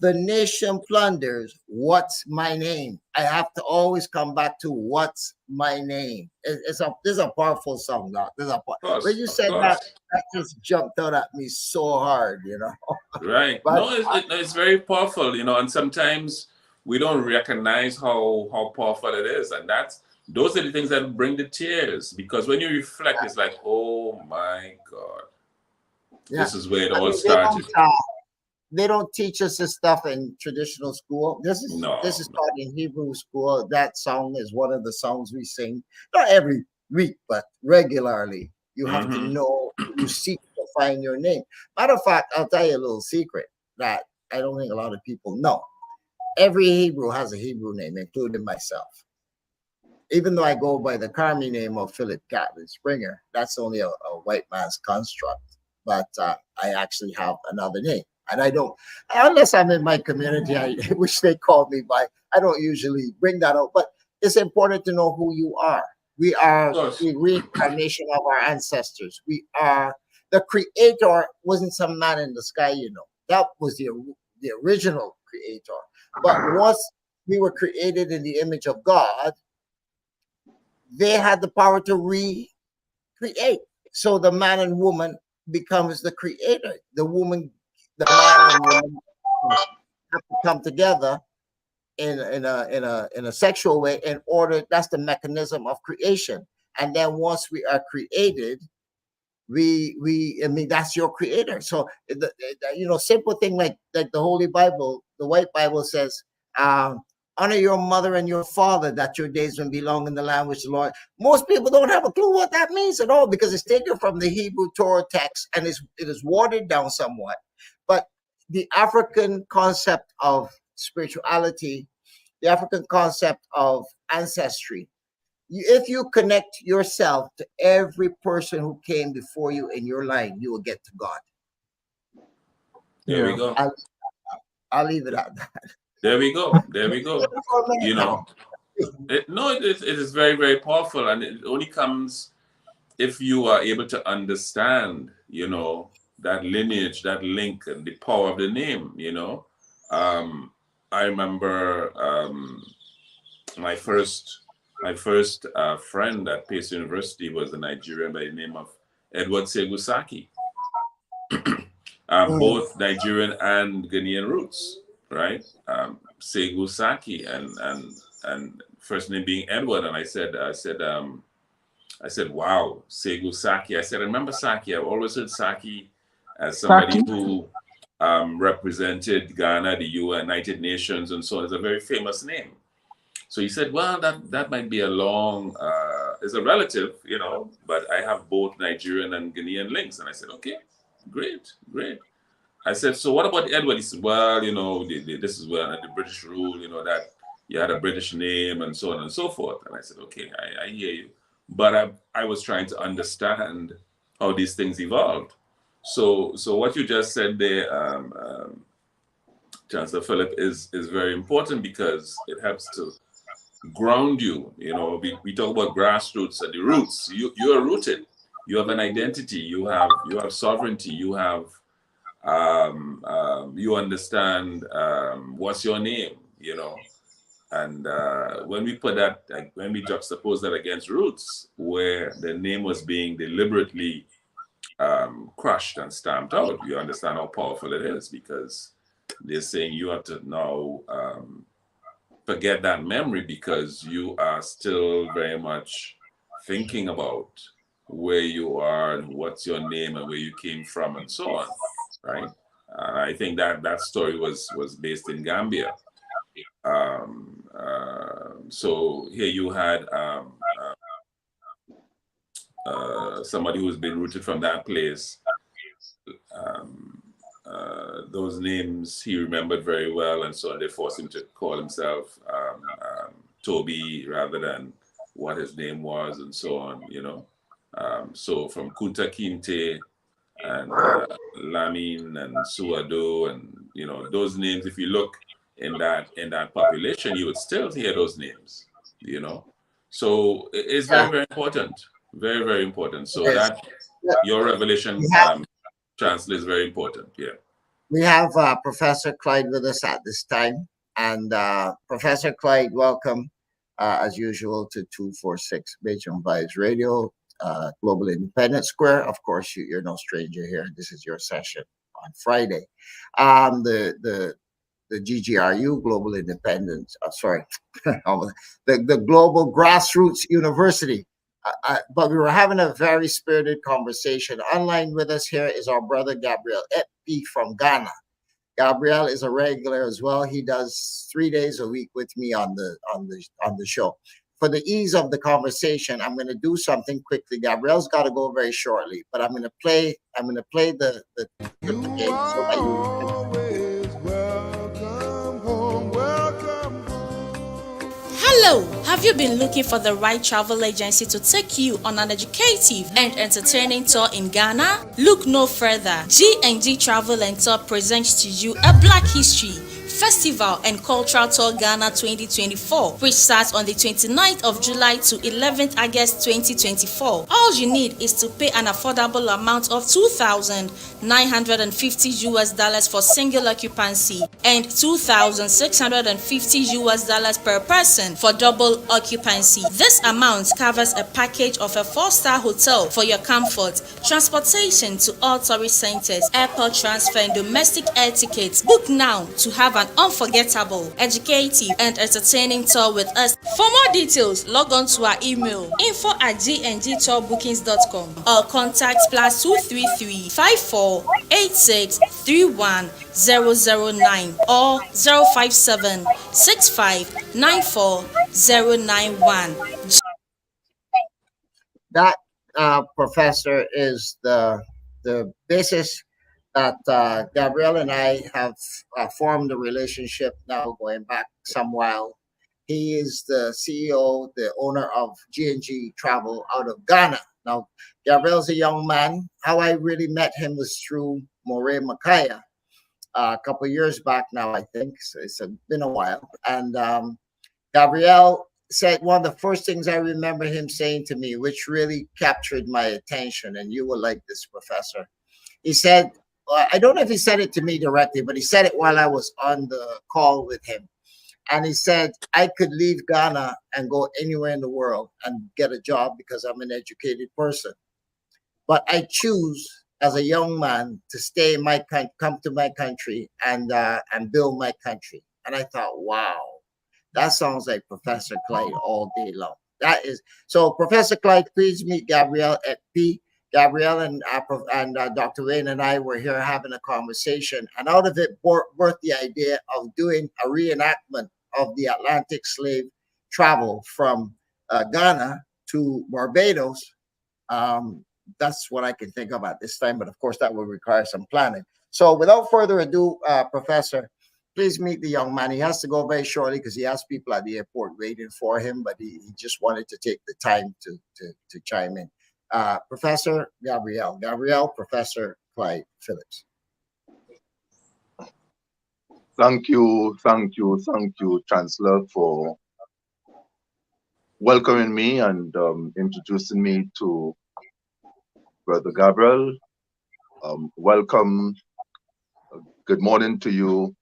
the nation plunders. What's my name? I have to always come back to what's my name. This is a powerful song, Doc. This is a when you said that, that just jumped out at me so hard, you know. Right. But No, it's very powerful, you know, and sometimes we don't recognize how powerful it is. And those are the things that bring the tears, because when you reflect, it's like, oh my God, yeah, this is where it I all mean, started. they don't teach us this stuff in traditional school. This is No. taught in Hebrew school. That song is one of the songs we sing, not every week, but regularly. You have to know, you seek to find your name. Matter of fact, I'll tell you a little secret that I don't think a lot of people know. Every Hebrew has a Hebrew name, including myself. Even though I go by the Carmi name of Philip Catlin Springer, that's only a white man's construct. But I actually have another name. And I don't, unless I'm in my community, which they call me by, I don't usually bring that out. But it's important to know who you are. We are the reincarnation of our ancestors. We are, the creator wasn't some man in the sky, you know. That was the original creator. But once we were created in the image of God, they had the power to recreate. So the man and woman becomes the creator. The man and woman have to come together in a sexual way in order. That's the mechanism of creation. And then once we are created, I mean, that's your creator. So simple thing like the Holy Bible, the White Bible says, honor your mother and your father, that your days may be long in the land which the Lord. Most people don't have a clue what that means at all, because it's taken from the Hebrew Torah text and it is watered down somewhat. But the African concept of spirituality, the African concept of ancestry, if you connect yourself to every person who came before you in your line, you will get to God. There we go. I'll leave it at that. There we go. There we go. You know, it is very, very powerful, and it only comes if you are able to understand, you know, that lineage, that link, and the power of the name. You know, I remember my first friend at Pace University was a Nigerian by the name of Edward Segusaki. Both Nigerian and Ghanaian roots, right? Segu Saki and first name being Edward, and I said, wow, Segu Saki. I said, I remember Saki. I've always heard Saki as somebody who represented Ghana, the United Nations, and so on. It's a very famous name. So he said, well, that might be is a relative, you know, but I have both Nigerian and Ghanaian links. And I said, okay, great. I said, so what about Edward? He said, well, you know, this is where the British rule, you know, that you had a British name and so on and so forth. And I said, okay, I hear you. But I was trying to understand how these things evolved. So what you just said there, Chancellor Philip, is very important, because it helps to ground you. You know, we talk about grassroots and the roots. You are rooted. You have an identity. You have sovereignty. You have you understand what's your name, you know. And when we put that, when we juxtapose that against roots, where the name was being deliberately crushed and stamped out, you understand how powerful it is, because they're saying you have to now forget that memory, because you are still very much thinking about where you are and what's your name and where you came from and so on, right? I think that story was based in Gambia. So here you had somebody who's been rooted from that place. Those names he remembered very well, and so they forced him to call himself Toby rather than what his name was, and so on. So from Kunta Kinte and Lamin and Suado, and those names. If you look in that population, you would still hear those names. So it's very, very important, very, very important. So that your revelation Chancellor is very important. Yeah. We have Professor Clyde with us at this time. And Professor Clyde, welcome, as usual, to 246 Beijing Vibes Radio, Global Independence Square. Of course, you're no stranger here. This is your session on Friday. The GGRU, Global Independence, the Global Grassroots University. But we were having a very spirited conversation. Online with us here is our brother Gabriel Epi from Ghana. Gabriel is a regular as well. He does 3 days a week with me on the show. For the ease of the conversation, I'm going to do something quickly. Gabriel's got to go very shortly, but I'm going to play the game so that you. Hello! Have you been looking for the right travel agency to take you on an educative and entertaining tour in Ghana? Look no further. G&G Travel and Tour presents to you a Black History Festival and Cultural Tour Ghana 2024, which starts on the 29th of July to 11th August 2024. All you need is to pay an affordable amount of $2,950 for single occupancy and $2,650 per person for double occupancy. This amount covers a package of a 4-star hotel for your comfort, transportation to all tourist centers, airport transfer, and domestic air tickets. Book now to have an unforgettable, educative, and entertaining tour with us. For more details, log on to our email info@gngtourbookings.com or contact +233 54 86 31 009 or 057 65 94 091. That professor is the basis that Gabrielle and I have formed a relationship now going back some while. He is the CEO, the owner of G&G Travel out of Ghana. Now, Gabrielle's a young man. How I really met him was through Moray Makaya a couple of years back now, I think. So it's been a while. And Gabrielle said one of the first things I remember him saying to me, which really captured my attention, and you will like this, Professor. He said, I don't know if he said it to me directly, but he said it while I was on the call with him. And he said, I could leave Ghana and go anywhere in the world and get a job because I'm an educated person. But I choose as a young man to stay in my country, come to my country and build my country. And I thought, wow, that sounds like Professor Clyde all day long. That is so. Professor Clyde, please meet Gabrielle at P. Gabrielle and Dr. Wayne and I were here having a conversation, and out of it birthed the idea of doing a reenactment of the Atlantic slave travel from Ghana to Barbados. That's what I can think of at this time, but of course that will require some planning. So without further ado, Professor, please meet the young man. He has to go very shortly because he has people at the airport waiting for him, but he just wanted to take the time to chime in. Professor Gabrielle, Professor Clyde Phillips. Thank you, Chancellor, for welcoming me and introducing me to Brother Gabriel. Welcome. Good morning to you,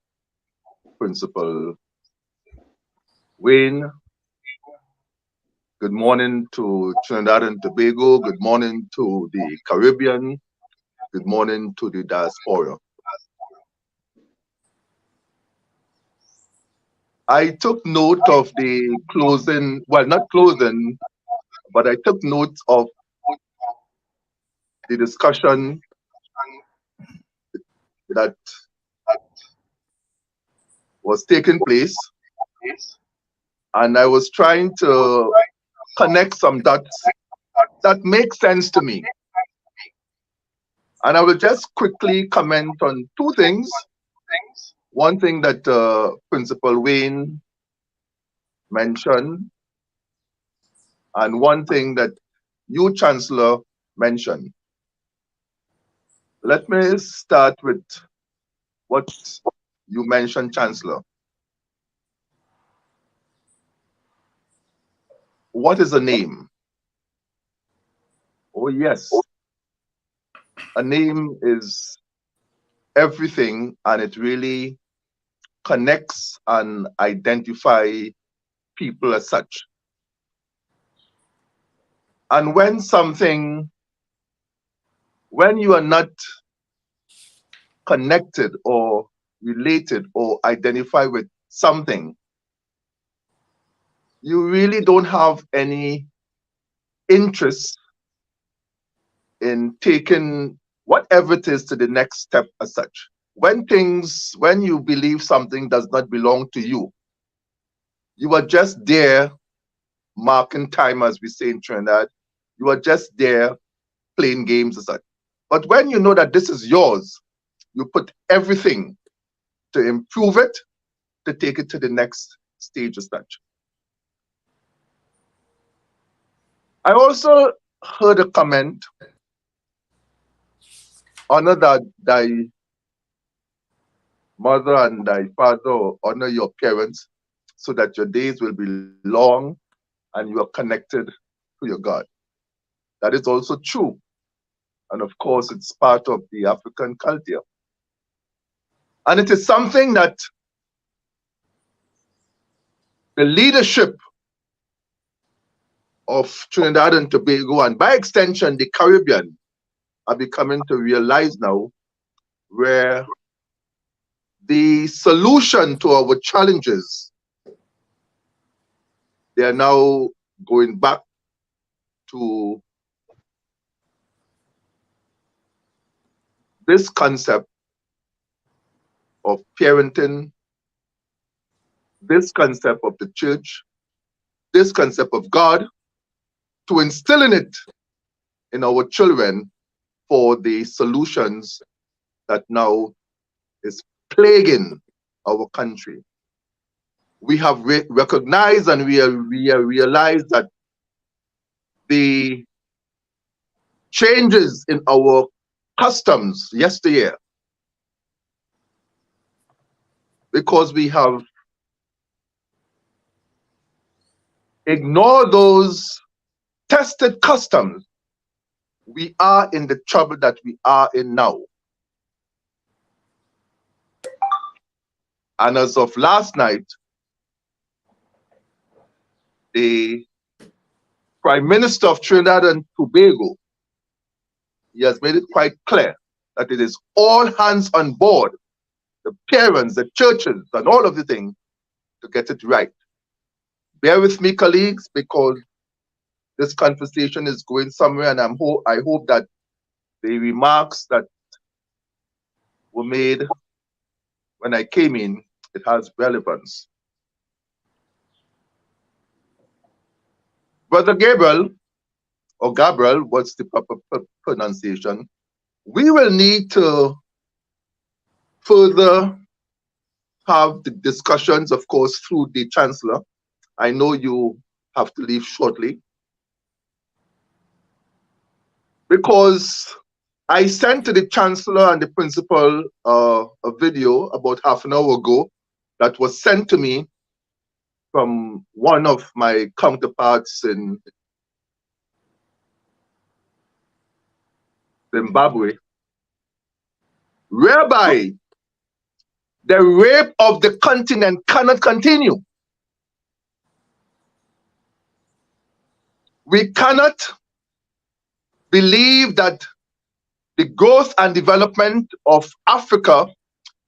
Principal Wayne. Good morning to Trinidad and Tobago. Good morning to the Caribbean. Good morning to the diaspora. I took note of the closing, well, not closing, but I took note of the discussion that was taking place, and I was trying to connect some dots that make sense to me. And I will just quickly comment on two things. One thing that Principal Wayne mentioned, and one thing that you, Chancellor, mentioned. Let me start with what you mentioned, Chancellor. What is a name? Oh, yes. A name is everything, and it really connects and identifies people as such. And when you are not connected or related or identify with something, you really don't have any interest in taking whatever it is to the next step as such. When you believe something does not belong to you, you are just there marking time, as we say in Trinidad. You are just there playing games as such. But when you know that this is yours, you put everything to improve it, to take it to the next stage as such. I also heard a comment, honor thy mother and thy father, or honor your parents, so that your days will be long and you are connected to your God. That is also true. And of course, it's part of the African culture. And it is something that the leadership of Trinidad and Tobago, and by extension, the Caribbean, are becoming to realize now, where the solution to our challenges, they are now going back to this concept of parenting, this concept of the church, this concept of God, to instill in it in our children for the solutions that now is plaguing our country. We have recognized and we realized that the changes in our customs yesteryear, because we have ignored those tested customs, we are in the trouble that we are in now. And as of last night, the Prime Minister of Trinidad and Tobago, he has made it quite clear that it is all hands on board, the parents, the churches, and all of the things, to get it right. Bear with me, colleagues, because this conversation is going somewhere, and I hope that the remarks that were made when I came in, it has relevance. Brother Gabriel, or Gabriel, what's the proper pronunciation? We will need to further have the discussions, of course, through the Chancellor. I know you have to leave shortly, because I sent to the Chancellor and the Principal a video about half an hour ago that was sent to me from one of my counterparts in Zimbabwe, whereby the rape of the continent cannot continue. We cannot believe that the growth and development of Africa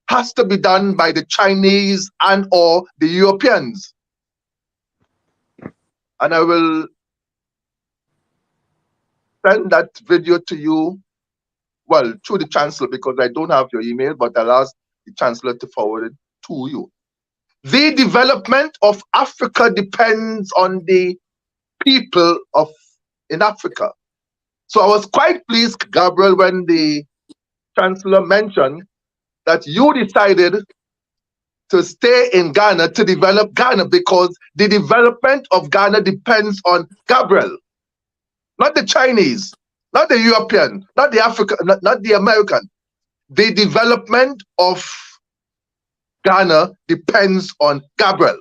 has to be done by the Chinese and or the Europeans. And I will send that video to you, well, through the chancellor, because I don't have your email, but I'll ask the chancellor to forward it to you. The development of Africa depends on the people in Africa. So I was quite pleased, Gabriel, when the chancellor mentioned that you decided to stay in Ghana to develop Ghana, because the development of Ghana depends on Gabriel, not the Chinese, not the European, not the African, not the American. The development of Ghana depends on Gabriel.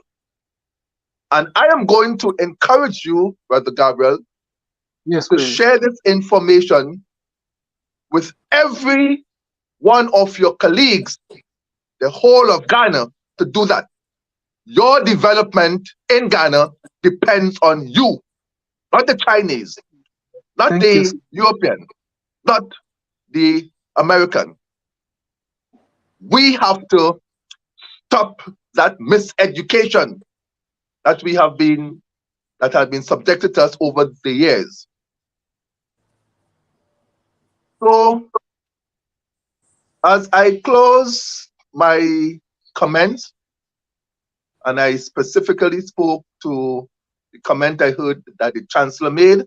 And I am going to encourage you, Brother Gabriel, to share this information with every one of your colleagues, the whole of Ghana, to do that. Your development in Ghana depends on you, not the Chinese, not the European, not the American. We have to stop that miseducation that has been subjected to us over the years. So, as I close my comments, and I specifically spoke to the comment I heard that the chancellor made,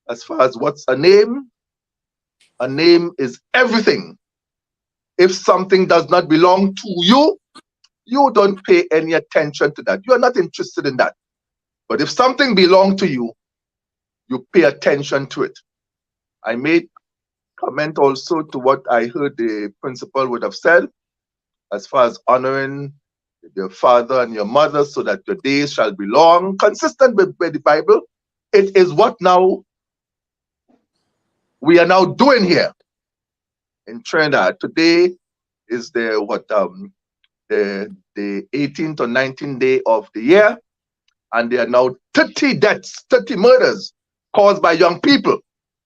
as far as what's a name is everything. If something does not belong to you, you don't pay any attention to that. You are not interested in that. But if something belongs to you, you pay attention to it. I made comment also to what I heard the principal would have said, as far as honoring your father and your mother so that your days shall be long, consistent with the Bible. It is what now we are now doing here in Trinidad. Today is the 18th or 19th day of the year, and there are now 30 deaths, 30 murders caused by young people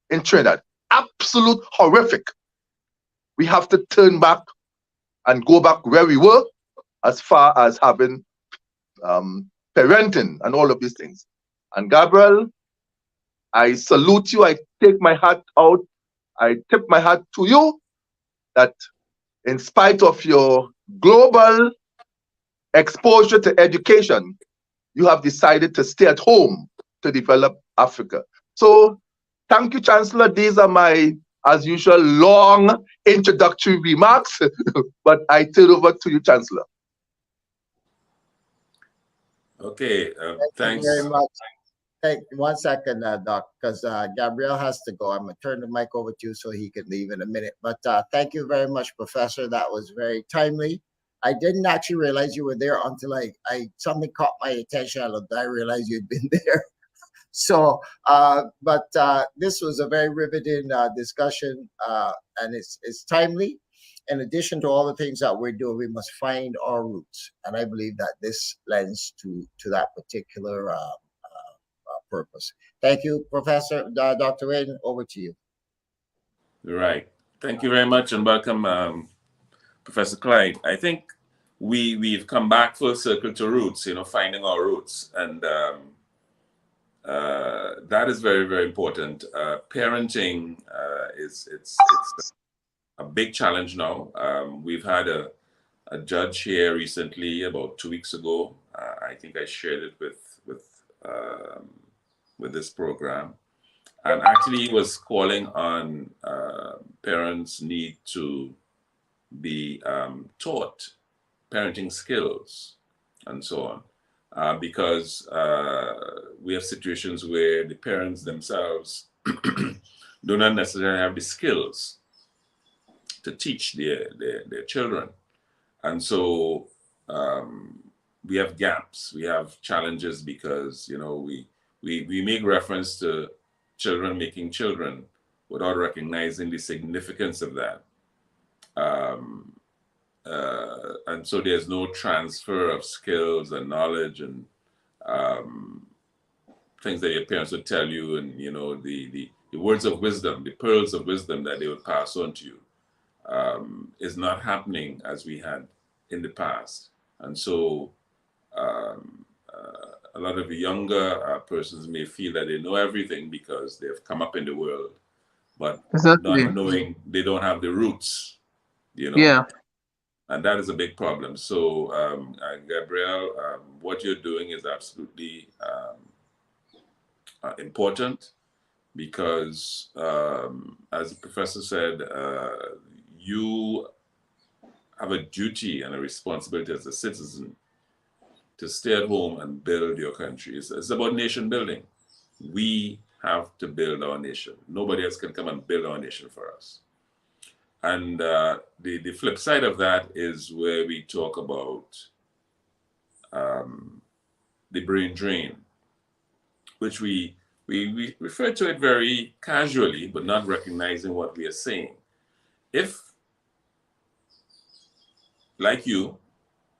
in Trinidad. Absolute horrific. We have to turn back and go back where we were as far as having parenting and all of these things. And Gabriel, I salute you. I take my hat out. I tip my hat to you that in spite of your global exposure to education, you have decided to stay at home to develop Africa. So thank you, Chancellor. These are my, as usual, long introductory remarks, but I turn over to you, Chancellor. Okay, thanks. Thank you very much. Hey, 1 second, Doc, because Gabriel has to go. I'm going to turn the mic over to you so he can leave in a minute. But thank you very much, Professor. That was very timely. I didn't actually realize you were there until something caught my attention. I realized you'd been there. So, but this was a very riveting discussion, and it's timely. In addition to all the things that we're doing, we must find our roots. And I believe that this lends to that particular purpose. Thank you, Professor. Dr. Wayne, over to you. Right. Thank you very much, and welcome, Professor Clyde. I think we've come back full circle to roots, finding our roots. And that is very, very important. Parenting it's a big challenge now. We've had a judge here recently, about 2 weeks ago. I think I shared it with this program, and actually he was calling on parents need to be taught parenting skills and so on, because we have situations where the parents themselves do not necessarily have the skills to teach their children. And so we have gaps, we have challenges, because we make reference to children making children without recognizing the significance of that. And so there's no transfer of skills and knowledge and things that your parents would tell you, and the words of wisdom, the pearls of wisdom that they would pass on to you is not happening as we had in the past. And so a lot of younger persons may feel that they know everything because they've come up in the world, but Exactly. not knowing they don't have the roots, you know. Yeah. And that is a big problem. So, Gabrielle, what you're doing is absolutely important because, as the professor said, you have a duty and a responsibility as a citizen to stay at home and build your country. It's about nation building. We have to build our nation. Nobody else can come and build our nation for us. And the flip side of that is where we talk about the brain drain, which we refer to it very casually, but not recognizing what we are saying. If, like you,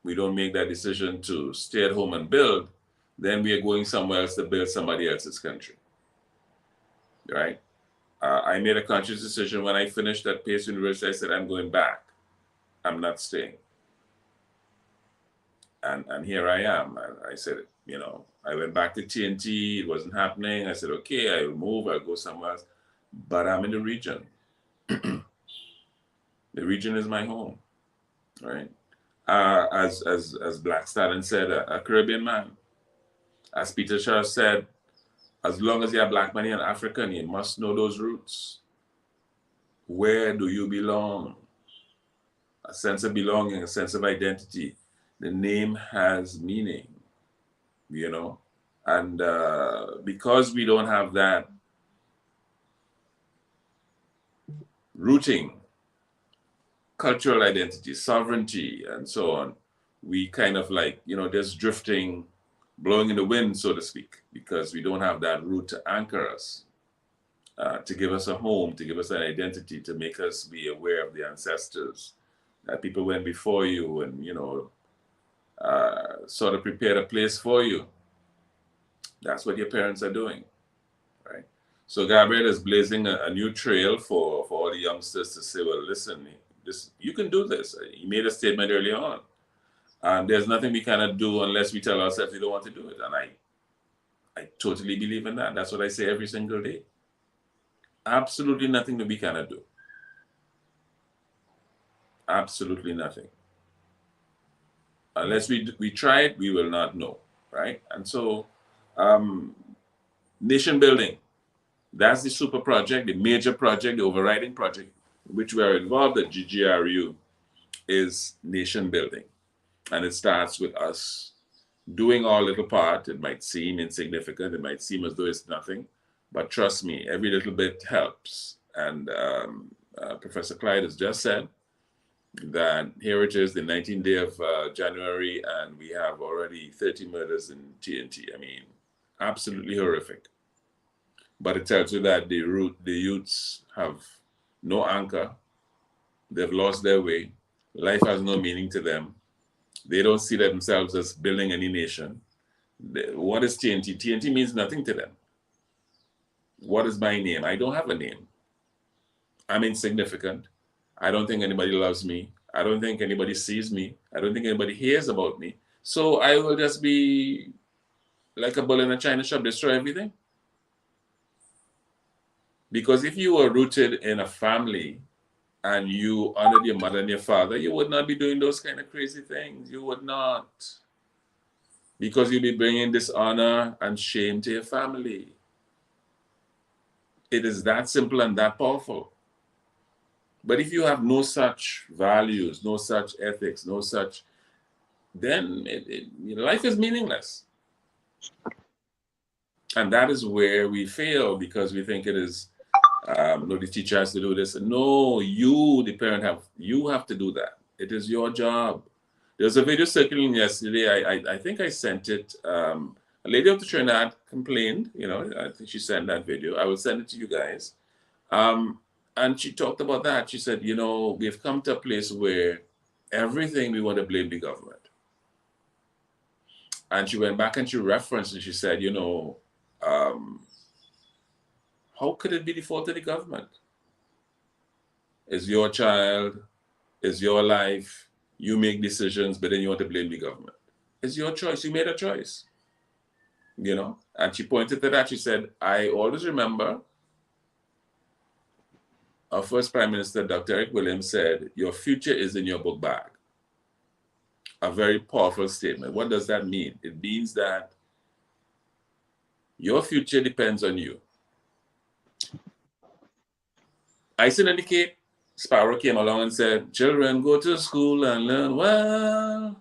we don't make that decision to stay at home and build, then we are going somewhere else to build somebody else's country, right? I made a conscious decision when I finished at Pace University. I said, I'm going back. I'm not staying. And here I am. I said, you know, I went back to TNT. It wasn't happening. I said, okay, I will move. I'll go somewhere else. But I'm in the region. The region is my home, right? As Black Stalin said, a Caribbean man. As Peter Shaw said, as long as you're Black man, you're an African, you must know those roots. Where do you belong? A sense of belonging, a sense of identity. The name has meaning, you know? And because we don't have that rooting, cultural identity, sovereignty, and so on, we kind of like, you know, just drifting, blowing in the wind, so to speak, because we don't have that root to anchor us, to give us a home, to give us an identity, to make us be aware of the ancestors, that people went before you and, you know, sort of prepared a place for you. That's what your parents are doing, right? So Gabriel is blazing a new trail for all the youngsters to say, well, listen, you can do this. He made a statement early on. There's nothing we cannot do unless we tell ourselves we don't want to do it. And I totally believe in that. That's what I say every single day. Absolutely nothing that we cannot do. Absolutely nothing. Unless we try it, we will not know, right? And so, nation building, that's the super project, the major project, the overriding project, which we are involved at GGRU, is nation building. And it starts with us doing our little part. It might seem insignificant, it might seem as though it's nothing, but trust me, every little bit helps. And Professor Clyde has just said that here it is, the 19th day of January, and we have already 30 murders in TNT. I mean, absolutely horrific. But it tells you that the youths have no anchor. They've lost their way. Life has no meaning to them. They don't see themselves as building any nation. What is TNT? TNT means nothing to them. What is my name? I don't have a name. I'm insignificant. I don't think anybody loves me. I don't think anybody sees me. I don't think anybody hears about me. So I will just be like a bull in a china shop, destroy everything. Because if you were rooted in a family and you honored your mother and your father, you would not be doing those kind of crazy things. You would not. Because you'd be bringing dishonor and shame to your family. It is that simple and that powerful. But if you have no such values, no such ethics, no such, then life is meaningless. And that is where we fail because we think it is, no, the teacher has to do this. No, you, the parent, you have to do that. It is your job. There's a video circulating yesterday. I think I sent it. A lady of the Trinidad complained, you know, I think she sent that video. I will send it to you guys. And she talked about that. She said, you know, we've come to a place where everything we want to blame the government. And she went back and she referenced and she said, you know, how could it be the fault of the government? It's your child, it's your life, you make decisions, but then you want to blame the government. It's your choice, you made a choice. you know. And she pointed to that. She said, I always remember our first Prime Minister, Dr. Eric Williams, said, your future is in your book bag. A very powerful statement. What does that mean? It means that your future depends on you. Icing on the cake, Sparrow came along and said, children, go to school and learn well.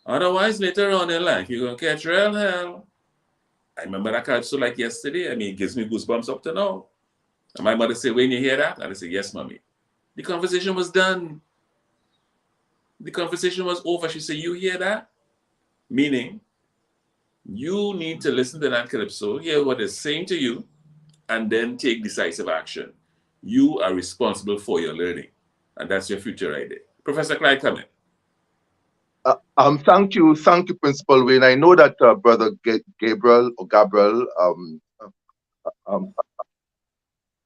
Otherwise, later on in life, you're going to catch real hell. I remember that card so like yesterday. I mean, it gives me goosebumps up to now. And my mother said, when you hear that? And I said, yes, mommy. The conversation was done. The conversation was over. She said, you hear that? Meaning, you need to listen to that calypso, hear what it's saying to you, and then take decisive action. You are responsible for your learning. And that's your future right there. Professor Clyde, come in. Thank you, Principal Wayne. I know that Brother Gabriel,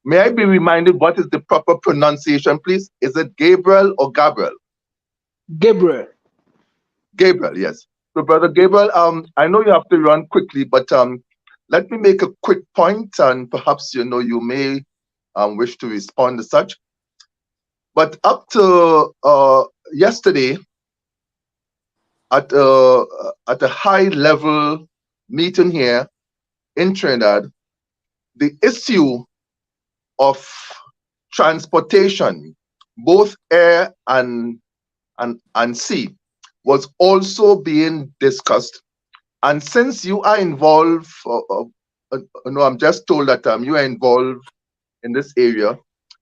may I be reminded what is the proper pronunciation, please? Is it Gabriel or Gabriel? Gabriel. Gabriel, yes. So, Brother Gabriel, I know you have to run quickly, but let me make a quick point, and perhaps you may wish to respond to such. But up to yesterday, at a high-level meeting here in Trinidad, the issue of transportation, both air and sea, was also being discussed. And since you are involved, I'm just told that you are involved in this area,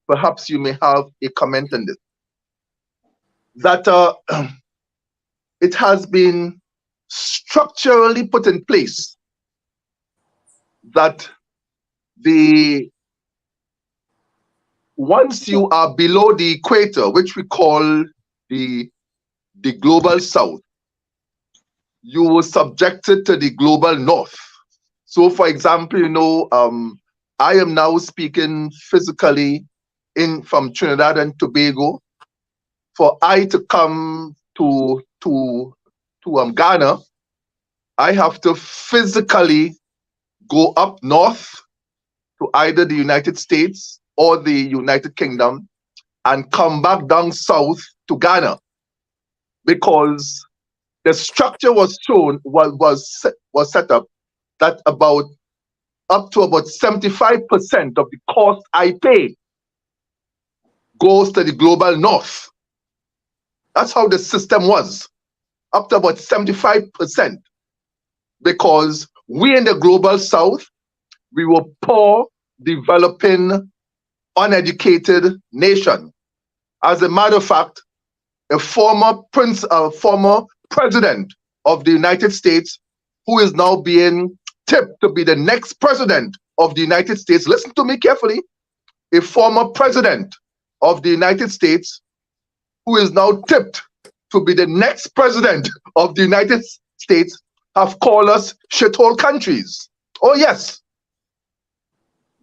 perhaps you may have a comment on this. That it has been structurally put in place that once you are below the equator, which we call the global south, you were subjected to the global north. So, for example, I am now speaking physically from Trinidad and Tobago. For I to come to Ghana, I have to physically go up north to either the United States or the United Kingdom and come back down south to Ghana, because the structure was set up that up to about 75% of the cost I pay goes to the global north. That's how the system was, up to about 75%, because we in the global south, we were poor, developing, uneducated nation. As a matter of fact, a former president of the United States, who is now being tipped to be the next president of the United States, listen to me carefully, a former president of the United States, who is now tipped to be the next president of the United States, have called us shithole countries. Oh yes.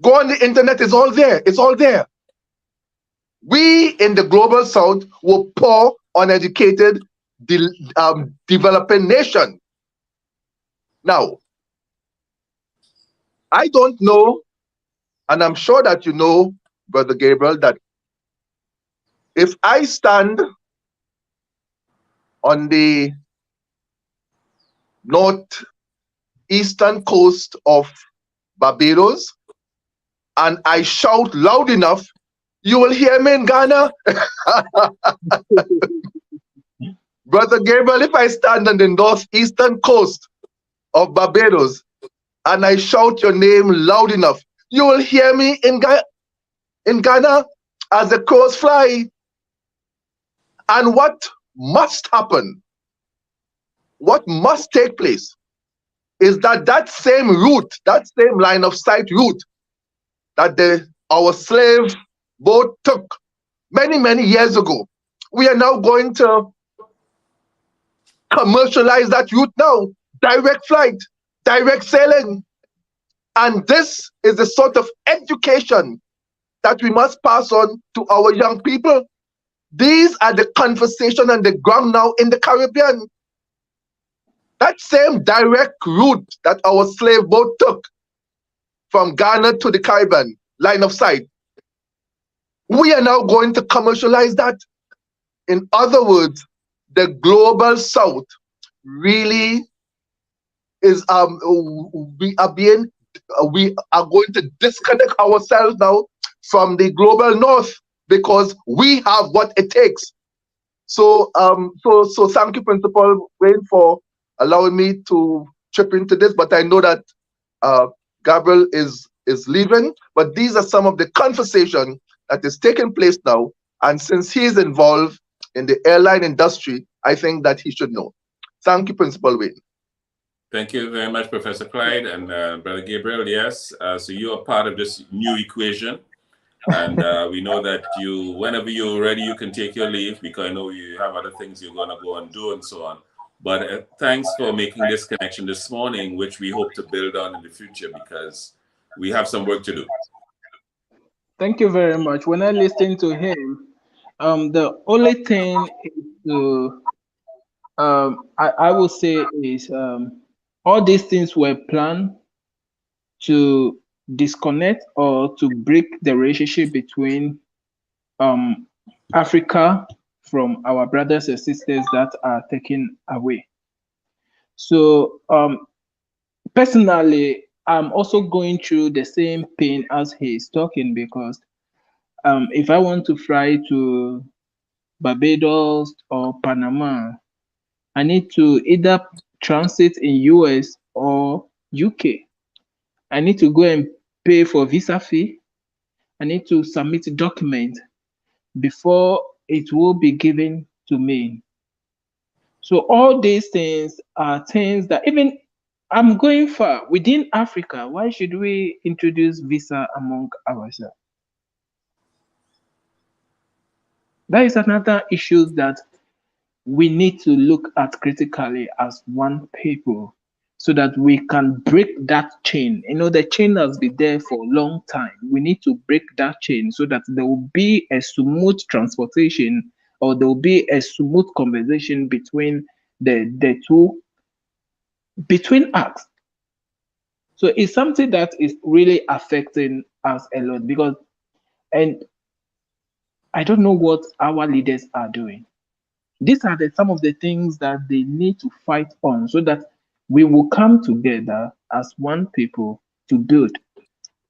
Go on the internet, it's all there. It's all there. We in the global south were poor, uneducated, developing nation. Now, I don't know, and I'm sure that you know, Brother Gabriel, that if I stand on the northeastern coast of Barbados and I shout loud enough, you will hear me in Ghana. Brother Gabriel, if I stand on the northeastern coast of Barbados and I shout your name loud enough, you will hear me in Ghana as the crows fly. And what must happen, what must take place, is that same route, that same line of sight route that our slave boat took many, many years ago, we are now going to commercialize that route now. Direct flight, direct sailing. And this is the sort of education that we must pass on to our young people. These are the conversation on the ground now in the Caribbean. That same direct route that our slave boat took from Ghana to the Caribbean, line of sight, we are now going to commercialize that. In other words, the global south really is we are going to disconnect ourselves now from the global north because we have what it takes. So thank you, Principal Wayne, for allowing me to chip into this. But I know that Gabriel is leaving. But these are some of the conversation that is taking place now. And since he is involved in the airline industry, I think that he should know. Thank you, Principal Wayne. Thank you very much, Professor Clyde and Brother Gabriel. Yes, so you are part of this new equation. And we know that whenever you're ready, you can take your leave because I know you have other things you're going to go and do and so on. But thanks for making this connection this morning, which we hope to build on in the future because we have some work to do. Thank you very much. When I listen to him, the only thing is to, I will say is all these things were planned to disconnect or to break the relationship between Africa from our brothers and sisters that are taken away. So personally, I'm also going through the same pain as he's talking because if I want to fly to Barbados or Panama, I need to either transit in US or UK. I need to go and pay for visa fee. I need to submit document before it will be given to me. So all these things are things that even I'm going far within Africa. Why should we introduce visa among ourselves? That is another issue that we need to look at critically as one people so that we can break that chain. You know, the chain has been there for a long time. We need to break that chain so that there will be a smooth transportation or there will be a smooth conversation between the two, between us. So it's something that is really affecting us a lot because, and I don't know what our leaders are doing. These are some of the things that they need to fight on so that we will come together as one people to build.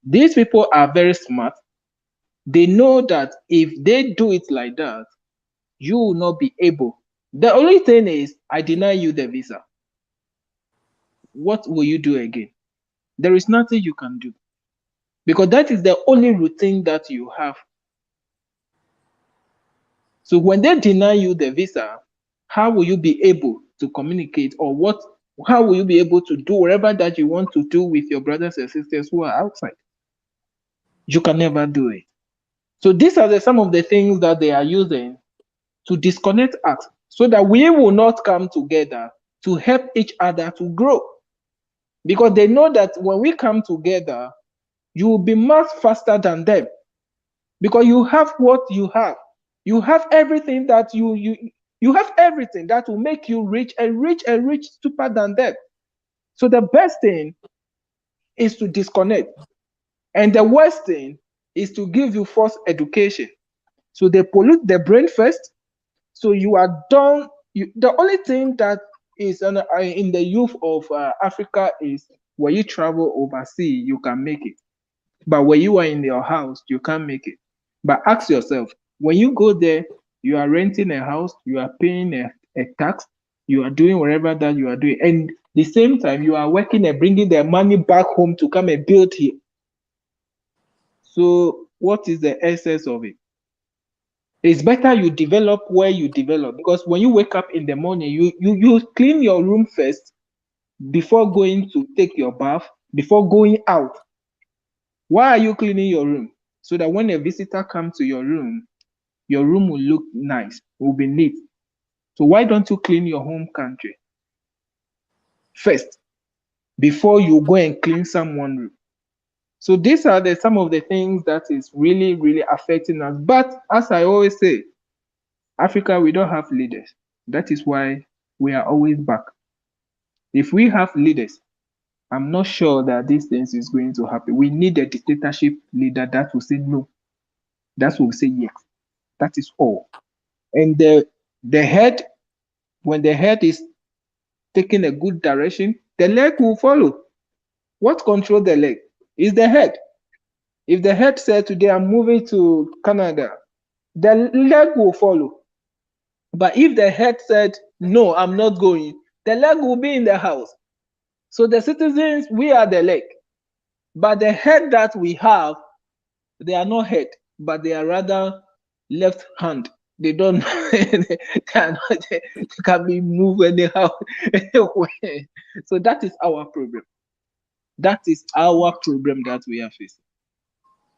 These people are very smart. They know that if they do it like that, you will not be able. The only thing is, I deny you the visa. What will you do again? There is nothing you can do because that is the only routine that you have. So when they deny you the visa, how will you be able to communicate or how will you be able to do whatever that you want to do with your brothers and sisters who are outside? You can never do it. So these are some of the things that they are using to disconnect us so that we will not come together to help each other to grow. Because they know that when we come together, you will be much faster than them. Because you have what you have. You have everything that you have everything that will make you rich super than them. So the best thing is to disconnect. And the worst thing is to give you false education. So they pollute the brain first. So you are done. The only thing that is in the youth of Africa is when you travel overseas, you can make it. But when you are in your house, you can't make it. But ask yourself, when you go there, you are renting a house, you are paying a tax, you are doing whatever that you are doing. And the same time, you are working and bringing their money back home to come and build here. So what is the essence of it? It's better you develop where you develop because when you wake up in the morning, you clean your room first before going to take your bath, before going out. Why are you cleaning your room? So that when a visitor comes to your room will look nice, will be neat. So why don't you clean your home country first before you go and clean someone's room? So these are some of the things that is really, really affecting us. But as I always say, Africa, we don't have leaders. That is why we are always back. If we have leaders, I'm not sure that these things is going to happen. We need a dictatorship leader that will say no, that will say yes. That is all. And the head, when the head is taking a good direction, the leg will follow. What controls the leg is the head. If the head said today I'm moving to Canada, the leg will follow. But if the head said no, I'm not going, the leg will be in the house. So the citizens, we are the leg. But the head that we have, they are not head, but they are rather left hand. They don't they can be moved anyhow. Anyway. So that is our problem. That is our problem that we are facing.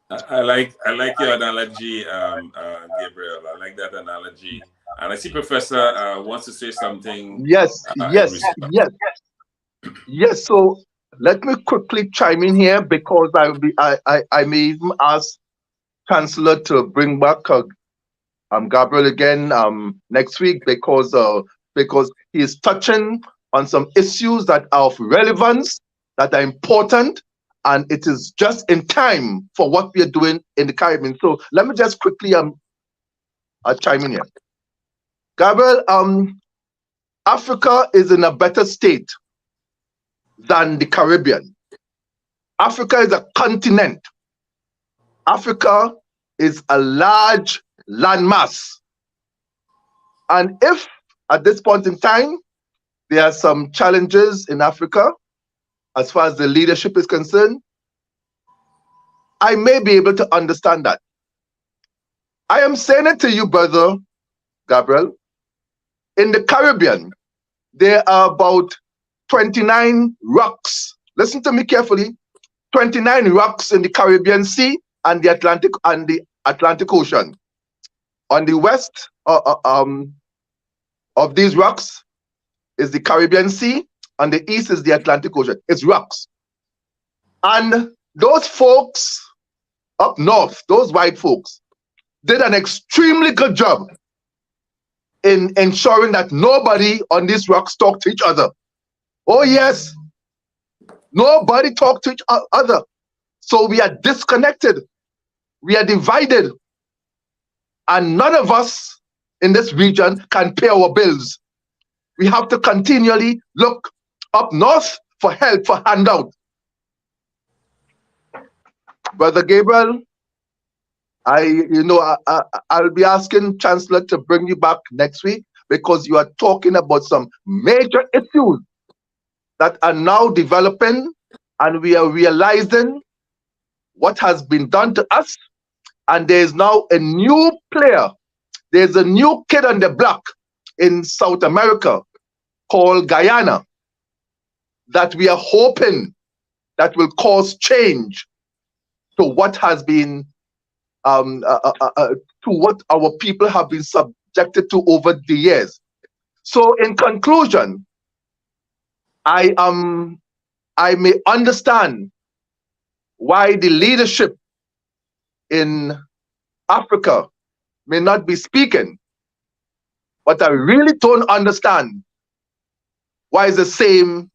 I like your analogy, Gabriel. I like that analogy. And I see Professor wants to say something. Yes. So let me quickly chime in here because I may even ask Chancellor to bring back Gabriel again next week because he is touching on some issues that are of relevance, that are important, and it is just in time for what we are doing in the Caribbean. So let me just quickly chime in here. Gabriel, Africa is in a better state than the Caribbean. Africa is a continent. Africa is a large landmass. And if at this point in time, there are some challenges in Africa as far as the leadership is concerned, I may be able to understand that. I am saying it to you, brother Gabriel. In the Caribbean, there are about 29 rocks. Listen to me carefully. 29 rocks in the Caribbean Sea and the Atlantic Ocean. On the west of these rocks is the Caribbean Sea, and the east is the Atlantic Ocean. It's rocks. And those folks up north, those white folks, did an extremely good job in ensuring that nobody on these rocks talked to each other. Oh yes, nobody talked to each other. So we are disconnected. We are divided. And none of us in this region can pay our bills. We have to continually look up north for help, for handout. Brother Gabriel, I'll be asking Chancellor to bring you back next week because you are talking about some major issues that are now developing, and we are realizing what has been done to us, and there is now a new player. There's a new kid on the block in South America called Guyana that we are hoping that will cause change to what has been to what our people have been subjected to over the years. So in conclusion, I may understand why the leadership in Africa may not be speaking, but I really don't understand why it's the same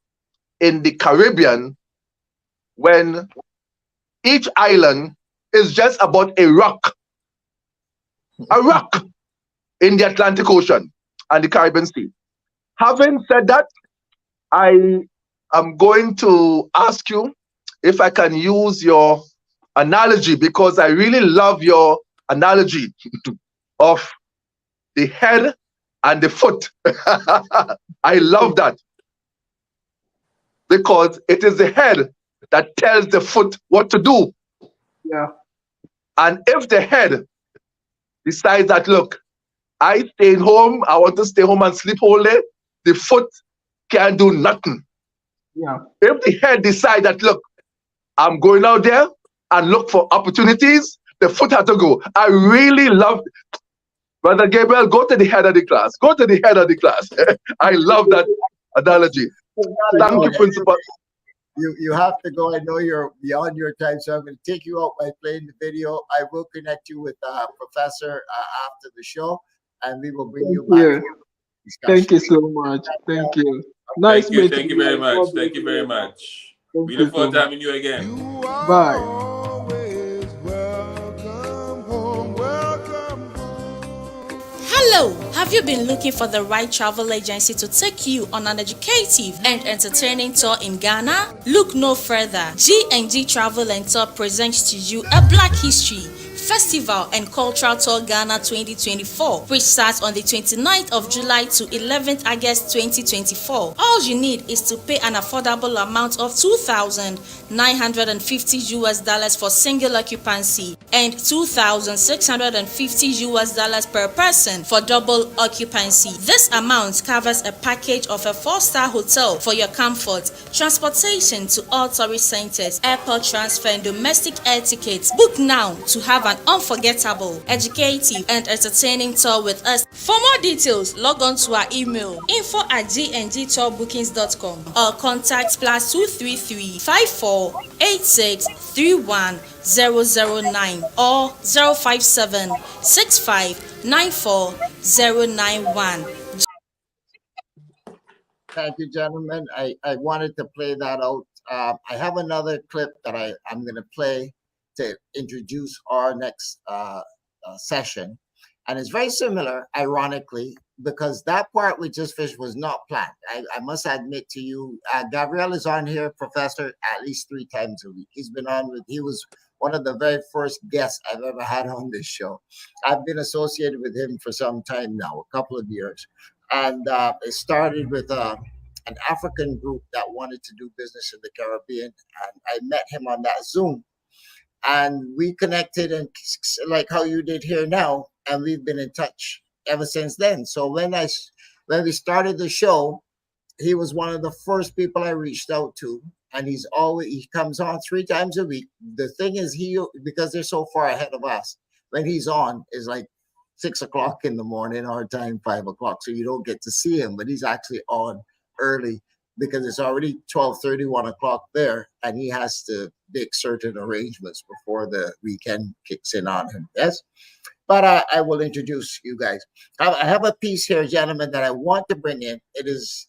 in the Caribbean when each island is just about a rock in the Atlantic Ocean and the Caribbean Sea. Having said that, I am going to ask you if I can use your analogy, because I really love your analogy of the head and the foot. I love that, because it is the head that tells the foot what to do. Yeah. And if the head decides that, look, I stay home, I want to stay home and sleep all day, the foot can't do nothing. Yeah. If the head decides that, look, I'm going out there and look for opportunities, the foot has to go. I really love, Brother Gabriel, go to the head of the class. Go to the head of the class. I love that analogy. Thank you, Principal. You have to go. I know you're beyond your time, so I'm going to take you out by playing the video. I will connect you with Professor after the show, and we will bring you back. Thank you so much. Thank you. Nice Thank you. meeting Thank you very you. much. God Thank bless you very you. much. Thank We you look so forward to much. having you again. Bye. Hello! Have you been looking for the right travel agency to take you on an educative and entertaining tour in Ghana? Look no further. G&G Travel and Tour presents to you a Black History Festival and Cultural Tour Ghana 2024, which starts on the 29th of July to 11th August 2024. All you need is to pay an affordable amount of $2,950 for single occupancy and $2,650 per person for double occupancy. This amount covers a package of a 4-star hotel for your comfort, transportation to all tourist centers, airport transfer and domestic air tickets. Book now to have an unforgettable, educative and entertaining tour with us. For more details, log on to our email info@gngtourbookings.com or contact +233 54 86 31 009 or 057 65 94 091. Thank you, gentlemen. I wanted to play that out. I have another clip that I'm going to play to introduce our next session. And it's very similar, ironically, because that part we just finished was not planned. I must admit to you, Gabriel is on here, Professor, at least 3 times a week. He was one of the very first guests I've ever had on this show. I've been associated with him for some time now, a couple of years. And it started with an African group that wanted to do business in the Caribbean. And I met him on that Zoom. And we connected, and like how you did here now, and we've been in touch ever since then. So when we started the show, he was one of the first people I reached out to, and he comes on 3 times a week. The thing is, because they're so far ahead of us, when he's on is like 6 o'clock in the morning, our time 5 o'clock, so you don't get to see him, but he's actually on early because it's already 12:30, 1 o'clock there, and he has to make certain arrangements before the weekend kicks in on him. Yes? But I will introduce you guys. I have a piece here, gentlemen, that I want to bring in. It is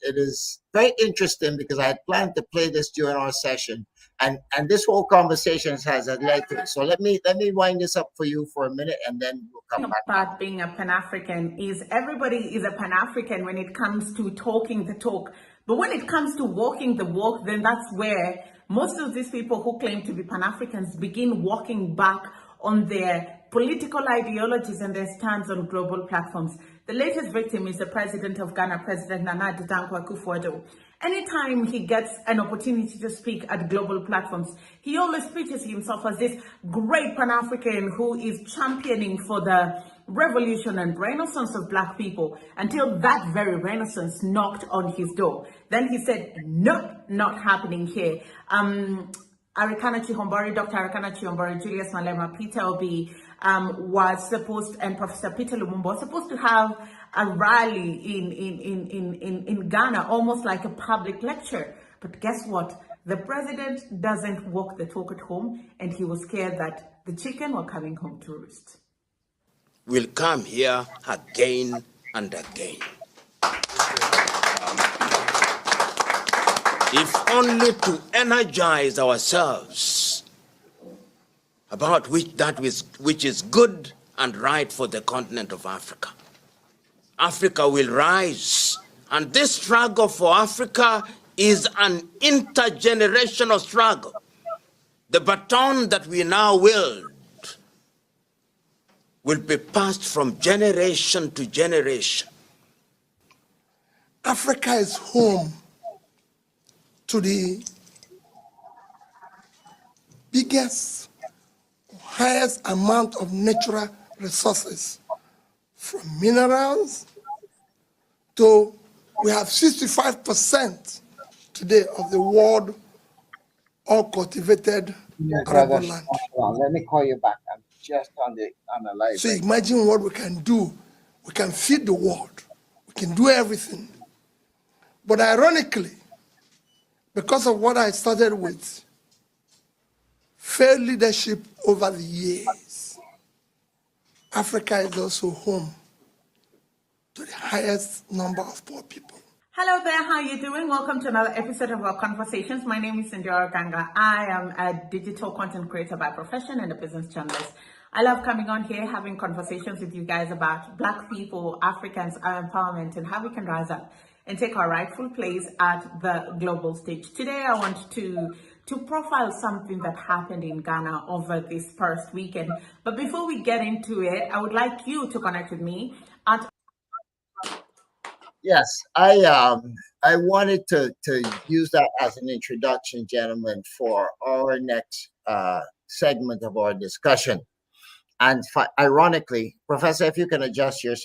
very interesting because I had planned to play this during our session, and this whole conversation has led to it. So let me wind this up for you for a minute, and then we'll come back. About being a Pan-African is everybody is a Pan-African when it comes to talking the talk. But when it comes to walking the walk, then that's where most of these people who claim to be Pan-Africans begin walking back on their political ideologies and their stands on global platforms. The latest victim is the president of Ghana, President Nana Addo Akufo-Addo. Anytime he gets an opportunity to speak at global platforms, he always pictures himself as this great Pan-African who is championing for the revolution and renaissance of Black people, until that very renaissance knocked on his door. Then he said, no, not happening here. Arikana Chihombori, Dr. Arikana Chihombori, Julius Malema, Peter Obi was supposed, and Professor Peter Lumumba was supposed to have a rally in Ghana, almost like a public lecture. But guess what? The president doesn't walk the talk at home, and he was scared that the chicken were coming home to roost. We'll come here again and again. If only to energize ourselves about which is good and right for the continent of Africa. Africa will rise, and this struggle for Africa is an intergenerational struggle. The baton that we now wield will be passed from generation to generation. Africa is home to the biggest, highest amount of natural resources, from minerals to, we have 65% today of the world all cultivated arable land. Let me call you back. I'm just on the live. So imagine what we can do. We can feed the world. We can do everything. But ironically, because of what I started with, failed leadership over the years, Africa is also home to the highest number of poor people. Hello there, how are you doing? Welcome to another episode of our conversations. My name is Sindora Ganga. I am a digital content creator by profession and a business journalist. I love coming on here, having conversations with you guys about Black people, Africans, our empowerment, and how we can rise up and take our rightful place at the global stage. Today, I want to profile something that happened in Ghana over this past weekend. But before we get into it, I would like you to connect with me at Yes, I wanted to use that as an introduction, gentlemen, for our next segment of our discussion. And ironically, Professor, if you can adjust your,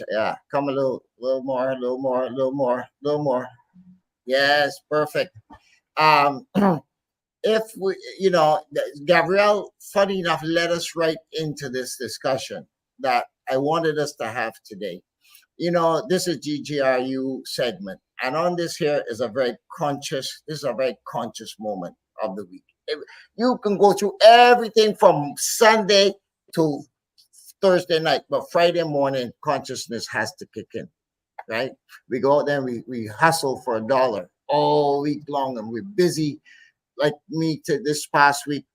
come a little more, a little more, a little more, a little more. Yes, perfect. Um, if we, Gabrielle, funny enough, led us right into this discussion that I wanted us to have today. This is GGRU segment, and on this here is a very conscious. This is a very conscious moment of the week. You can go through everything from Sunday to Thursday night, but Friday morning consciousness has to kick in, right? We go out there, we hustle for $1 all week long, and we're busy. Like me to this past week,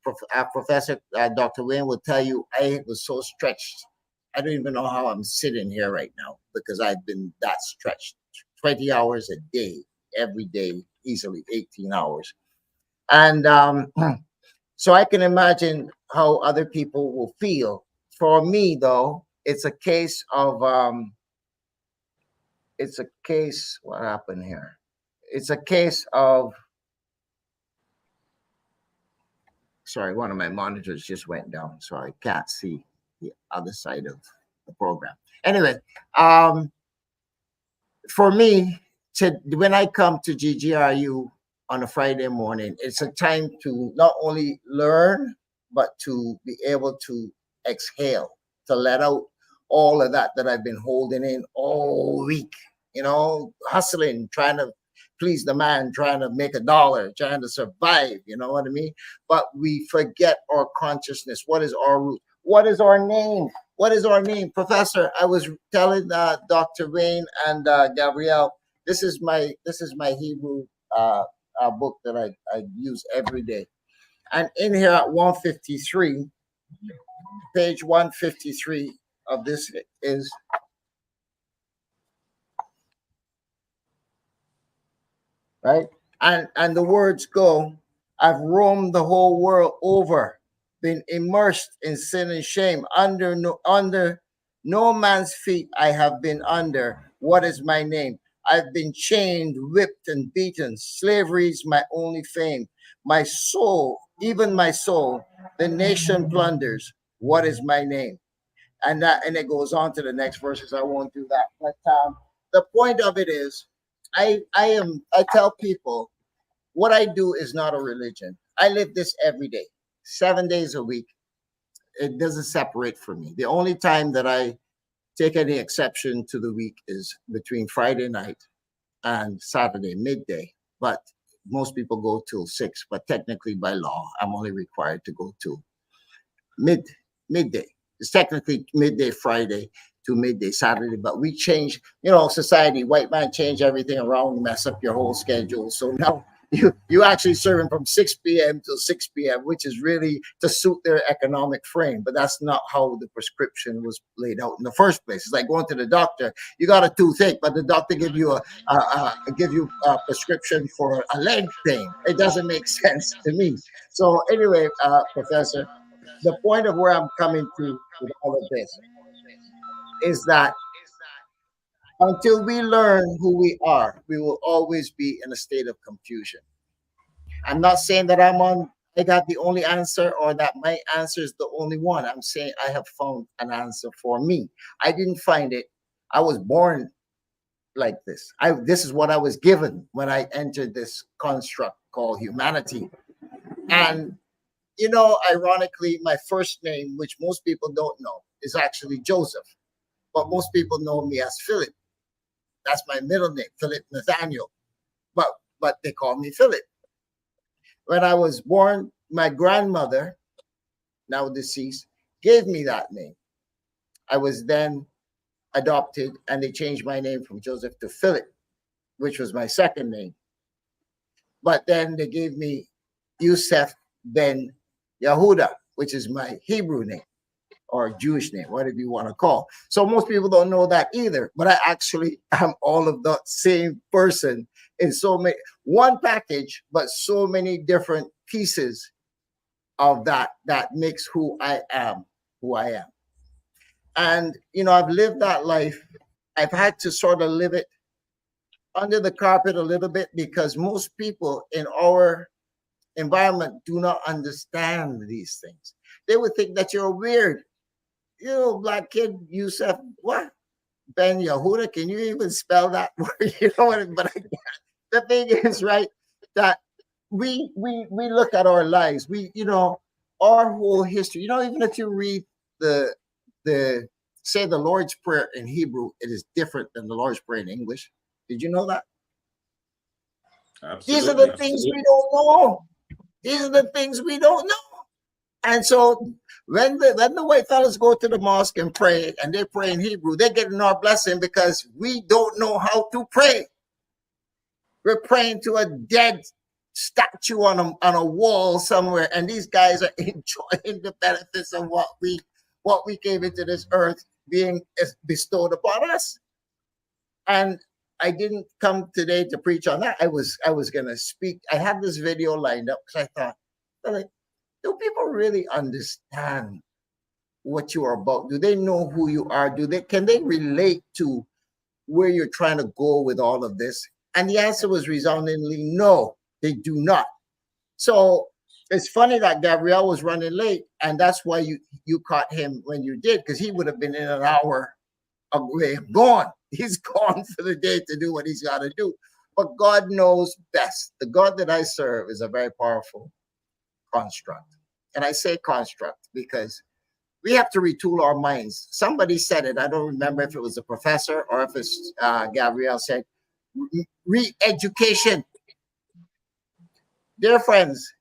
Professor Dr. Wayne will tell you, I was so stretched. I don't even know how I'm sitting here right now because I've been that stretched. 20 hours a day, every day, easily 18 hours. And so I can imagine how other people will feel. For me, though, it's a case of, what happened here? It's a case of, sorry, one of my monitors just went down, so I can't see the other side of the program. Anyway, for me, when I come to GGRU on a Friday morning, it's a time to not only learn, but to be able to exhale, to let out all of that I've been holding in all week, hustling, trying to please the man, trying to make $1, trying to survive, you know what I mean? But we forget our consciousness. What is our root? What is our name? What is our name? Professor, I was telling Dr. Wayne and Gabrielle, this is my Hebrew book that I use every day. And in here at 153, page 153 of this is, right? And the words go, I've roamed the whole world over, been immersed in sin and shame, under no man's feet I have been under. What is my name? I've been chained, whipped, and beaten. Slavery's my only fame. My soul, even my soul, the nation plunders. What is my name? And it goes on to the next verses. I won't do that. But the point of it is, I tell people what I do is not a religion. I live this every day, 7 days a week. It doesn't separate from me. The only time that I take any exception to the week is between Friday night and Saturday midday. But most people go till 6. But technically, by law, I'm only required to go till midday. It's technically midday Friday to midday Saturday, but we change, society, white man change everything around, mess up your whole schedule. So now you actually serving from 6 p.m. till 6 p.m., which is really to suit their economic frame. But that's not how the prescription was laid out in the first place. It's like going to the doctor. You got a toothache, but the doctor give you a prescription for a leg thing. It doesn't make sense to me. So anyway, Professor, the point of where I'm coming to with all of this is that until we learn who we are, we will always be in a state of confusion. I'm not saying that I got the only answer or that my answer is the only one. I'm saying I have found an answer for me. I didn't find it. I was born like this. This is what I was given when I entered this construct called humanity. And ironically, my first name, which most people don't know, is actually Joseph. But most people know me as Philip. That's my middle name, Philip Nathaniel. But they call me Philip. When I was born, my grandmother, now deceased, gave me that name. I was then adopted, and they changed my name from Joseph to Philip. which was my second name. But then they gave me Yusef ben Yehuda, which is my Hebrew name or Jewish name, whatever you want to call. So most people don't know that either, but I actually am all of the same person in so many, one package, but so many different pieces of that makes who I am. And, you know, I've lived that life. I've had to sort of live it under the carpet a little bit because most people in our environment do not understand these things. They would think that you're weird. You black kid, Yusef, what? Ben Yehuda, can you even spell that word? You know what? But the thing is, right, that we look at our lives. We, you know, our whole history. You know, even if you read the say the Lord's Prayer in Hebrew, it is different than the Lord's Prayer in English. Did you know that? Absolutely. These are the things we don't know. These are the things we don't know. And so when the white fellas go to the mosque and pray, and they pray in Hebrew, they're getting our blessing because we don't know how to pray. We're praying to a dead statue on a wall somewhere, and these guys are enjoying the benefits of what we gave into this earth being bestowed upon us. And I didn't come today to preach on that. I was gonna speak. I had this video lined up because I thought, like, do people really understand what you are about? Do they know who you are? Can they relate to where you're trying to go with all of this? And the answer was resoundingly no, they do not. So it's funny that Gabriel was running late, and that's why you caught him when you did, because he would have been in an hour away, gone. He's gone for the day to do what he's got to do. But God knows best. The God that I serve is a very powerful construct. And I say construct because we have to retool our minds. Somebody said it. I don't remember if it was a professor or if it's Gabriel said, re-education. Dear friends,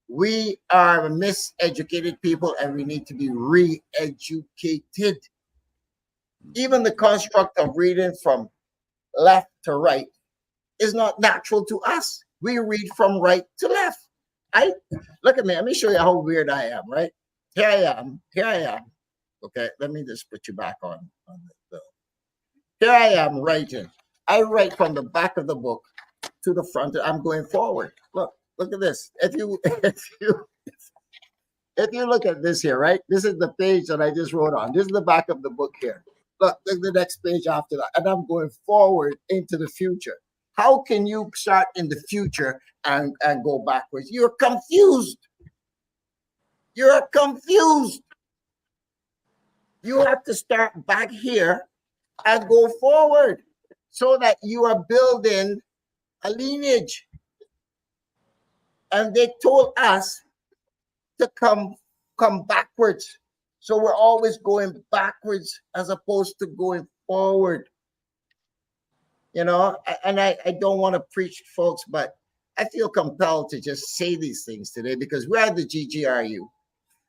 we are miseducated people and we need to be re-educated. Even the construct of reading from left to right is not natural to us. We read from right to left. Look at me. Let me show you how weird I am, right? Here I am. Okay, let me just put you back on the. Here I am writing. I write from the back of the book to the front. I'm going forward. Look at this. If you look at this here, right? This is the page that I just wrote on. This is the back of the book here. Look at the next page after that. And I'm going forward into the future. How can you start in the future and go backwards? You're confused. You're confused. You have to start back here and go forward so that you are building a lineage. And they told us to come backwards. So we're always going backwards as opposed to going forward. You know, and I don't want to preach, folks, but I feel compelled to just say these things today because we're at the GGRU.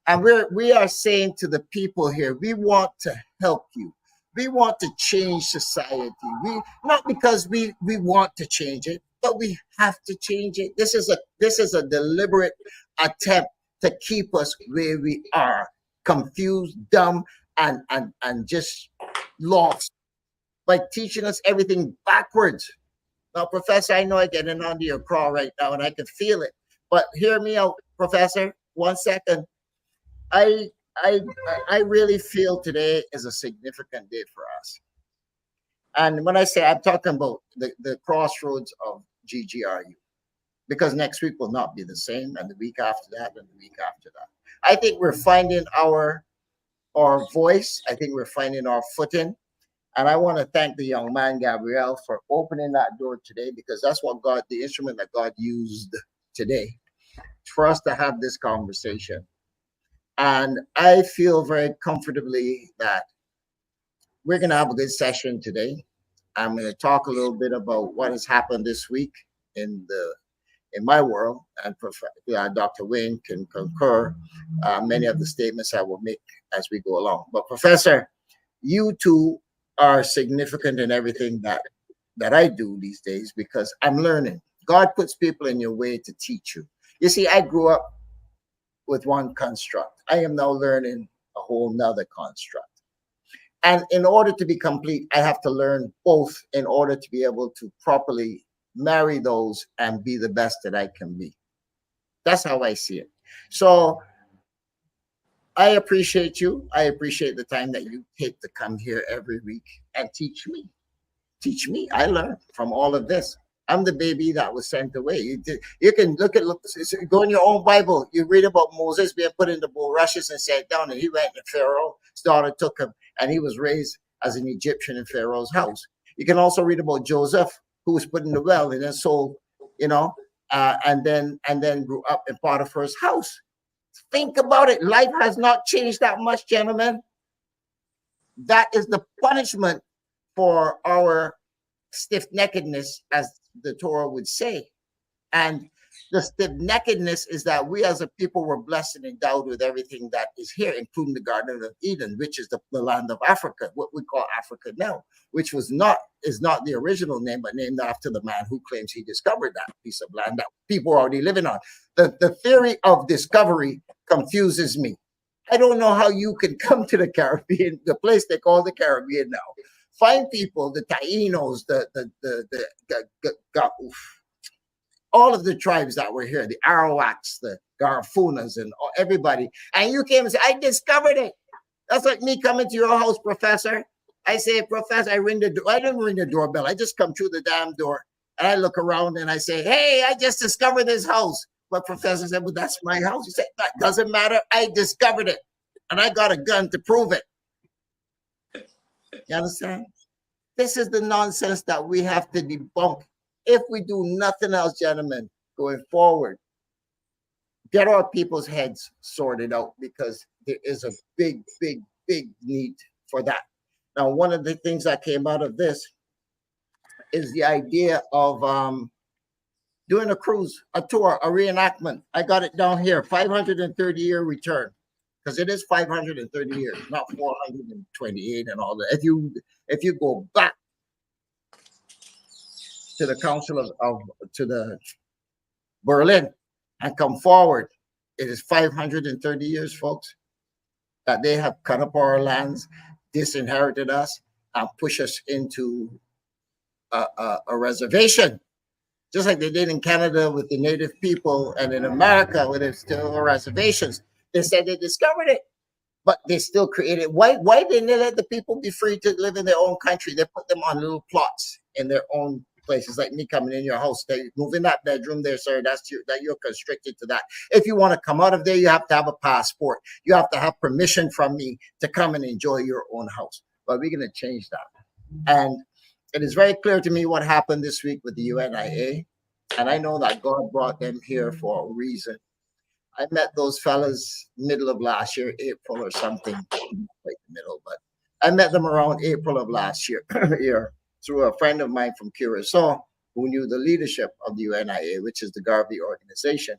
And we are saying to the people here, we want to help you. We want to change society. Not because we want to change it, but we have to change it. This is a deliberate attempt to keep us where we are, confused, dumb, and just lost by teaching us everything backwards. Now, Professor, I know I'm getting under your craw right now, and I can feel it. But hear me out, Professor. 1 second. I really feel today is a significant day for us. And when I say I'm talking about the crossroads of GGRU, because next week will not be the same, and the week after that, and the week after that. I think we're finding our voice. I think we're finding our footing. And I want to thank the young man, Gabriel, for opening that door today, because that's what the instrument that God used today for us to have this conversation. And I feel very comfortably that we're going to have a good session today. I'm going to talk a little bit about what has happened this week in my world, and Dr. Wayne can concur many of the statements I will make as we go along. But Professor, you two are significant in everything that that I do these days because I'm learning. God puts people in your way to teach you. You see, I grew up with one construct. I am now learning a whole nother construct. And in order to be complete, I have to learn both in order to be able to properly marry those and be the best that I can be. That's how I see it. So I appreciate you. I appreciate the time that you take to come here every week and teach me. Teach me. I learn from all of this. I'm the baby that was sent away. You can go in your own Bible. You read about Moses being put in the bulrushes and sat down, and he went to Pharaoh. His daughter took him, and he was raised as an Egyptian in Pharaoh's house. You can also read about Joseph, who was put in the well and then sold, and then grew up in Potiphar's house. Think about it. Life has not changed that much, gentlemen. That is the punishment for our stiff-neckedness, as the Torah would say. And the stiff-neckedness is that we as a people were blessed and endowed with everything that is here, including the Garden of Eden, which is the land of Africa, what we call Africa now, which is not the original name, but named after the man who claims he discovered that piece of land that people are already living on. The theory of discovery confuses me. I don't know how you can come to the Caribbean, the place they call the Caribbean now, find people, the Tainos, all of the tribes that were here, the Arawaks, the Garafunas, and everybody, and you came and said, I discovered it. That's like me coming to your house, Professor. I say, Professor, I didn't ring the doorbell. I just come through the damn door, and I look around, and I say, hey, I just discovered this house. But Professor said, well, that's my house. He said, that doesn't matter. I discovered it, and I got a gun to prove it. You understand? This is the nonsense that we have to debunk. If we do nothing else, gentlemen, going forward, get our people's heads sorted out, because there is a big, big, big need for that. Now, one of the things that came out of this is the idea of doing a cruise, a tour, a reenactment. I got it down here, 530-year return, because it is 530 years, not 428 and all that. If you go back to the Council to the Berlin and come forward, it is 530 years, folks, that they have cut up our lands, disinherited us, and pushed us into a reservation, just like they did in Canada with the native people, and in America where there's still reservations. They said they discovered it, but they still created. Why didn't they let the people be free to live in their own country? They put them on little plots in their own places, like me coming in your house. They move in that bedroom there, sir. You're constricted to that. If you want to come out of there, you have to have a passport. You have to have permission from me to come and enjoy your own house. But we're going to change that. And it is very clear to me what happened this week with the UNIA. And I know that God brought them here for a reason. I met those fellas middle of last year, April or something, like the middle, but I met them around April of last year through a friend of mine from Curacao who knew the leadership of the UNIA, which is the Garvey organization.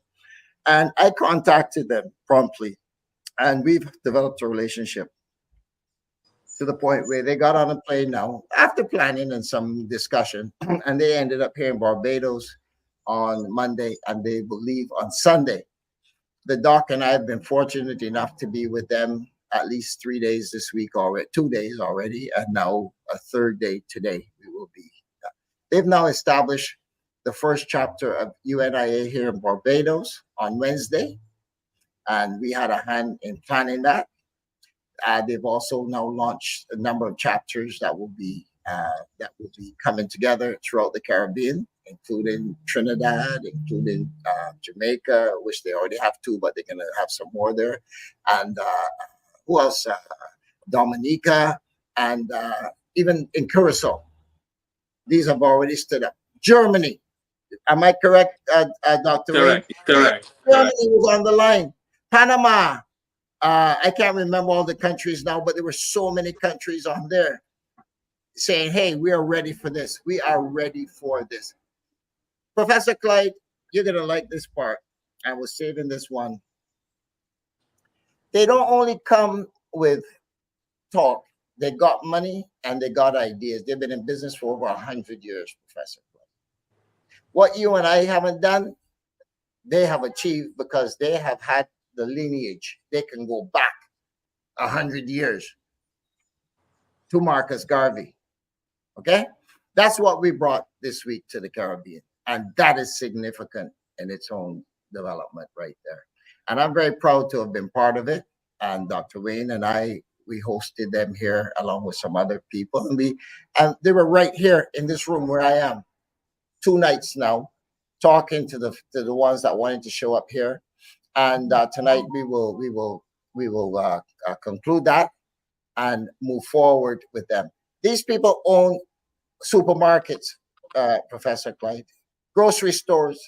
And I contacted them promptly, and we've developed a relationship to the point where they got on a plane now, after planning and some discussion, and they ended up here in Barbados on Monday, and they will leave on Sunday. The doc and I have been fortunate enough to be with them at least 3 days this week already, 2 days already, and now a third day today. We will be. They've now established the first chapter of UNIA here in Barbados on Wednesday, and we had a hand in planning that. They've also now launched a number of chapters that will be coming together throughout the Caribbean, including Trinidad, including Jamaica, which they already have two, but they're going to have some more there. And who else? Dominica, and even in Curacao. These have already stood up. Germany. Am I correct, Dr. Ray? Correct. Germany was on the line. Panama. I can't remember all the countries now, but there were so many countries on there saying, hey, we are ready for this. We are ready for this. Professor Clyde, you're going to like this part. I was saving this one. They don't only come with talk, They got money and they got ideas. They've been in business for over 100 years, Professor. What you and I haven't done, they have achieved because they have had the lineage. They can go back 100 years to Marcus Garvey. Okay? That's what we brought this week to the Caribbean. And that is significant in its own development right there. And I'm very proud to have been part of it. And Dr. Wayne and I, we hosted them here along with some other people. And they were right here in this room where I am 2 nights now, talking to the ones that wanted to show up here. And tonight we will conclude that and move forward with them. These people own supermarkets, Professor Clyde, grocery stores,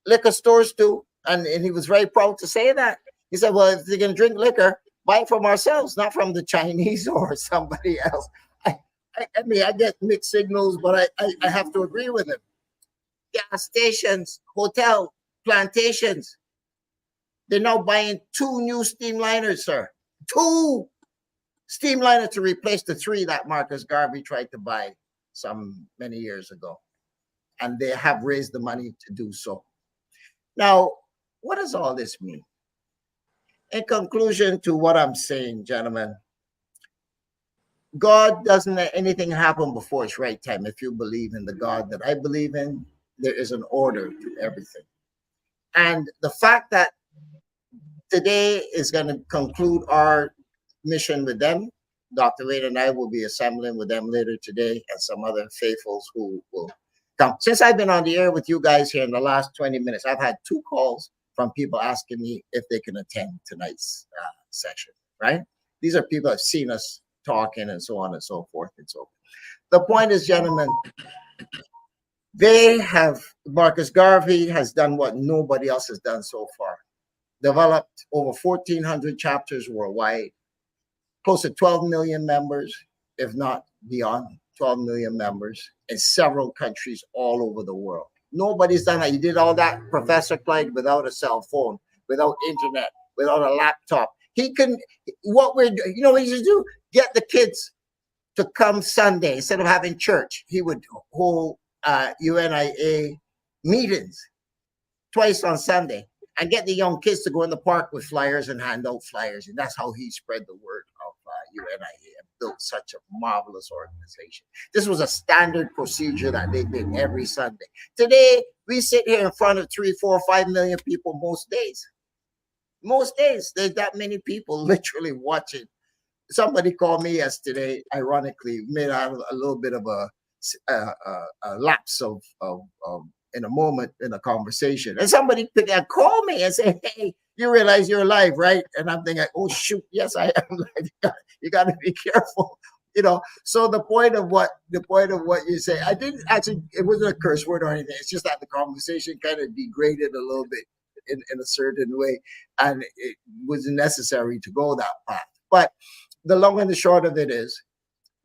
liquor stores too. And he was very proud to say that. He said, well, if they're going to drink liquor, buy it from ourselves, not from the Chinese or somebody else. I mean, I get mixed signals, but I have to agree with him. Gas stations, hotel, plantations. They're now buying 2 new steamliners, sir. 2 steamliners to replace the 3 that Marcus Garvey tried to buy some many years ago. And they have raised the money to do so. Now, what does all this mean? In conclusion to what I'm saying, gentlemen, God doesn't let anything happen before its right time. If you believe in the God that I believe in, there is an order to everything. And the fact that today is going to conclude our mission with them, Dr. Wade and I will be assembling with them later today and some other faithfuls who will come. Since I've been on the air with you guys here in the last 20 minutes, I've had 2 calls from people asking me if they can attend tonight's session, right? These are people who have seen us talking and so on and so forth and so forth. The point is, gentlemen, Marcus Garvey has done what nobody else has done so far. Developed over 1,400 chapters worldwide, close to 12 million members, if not beyond 12 million members in several countries all over the world. Nobody's done that. You did all that, Professor Clyde, without a cell phone, without internet, without a laptop. He can, what we're doing, you know what he should do? Get the kids to come Sunday instead of having church. He would hold UNIA meetings twice on Sunday and get the young kids to go in the park with flyers and hand out flyers. And that's how he spread the word of UNIA and built such a marvelous organization. This was a standard procedure that they did every Sunday. Today, we sit here in front of 3, 4, 5 million people most days. Most days, there's that many people literally watching. Somebody called me yesterday, ironically, made out a little bit of a lapse of in a moment in a conversation. And somebody call me and say, hey, you realize you're alive, right? And I'm thinking, oh, shoot, yes, I am live. You got to be careful. You know, so the point of what you say, I didn't actually, it wasn't a curse word or anything. It's just that the conversation kind of degraded a little bit in a certain way. And it was necessary to go that path. But the long and the short of it is,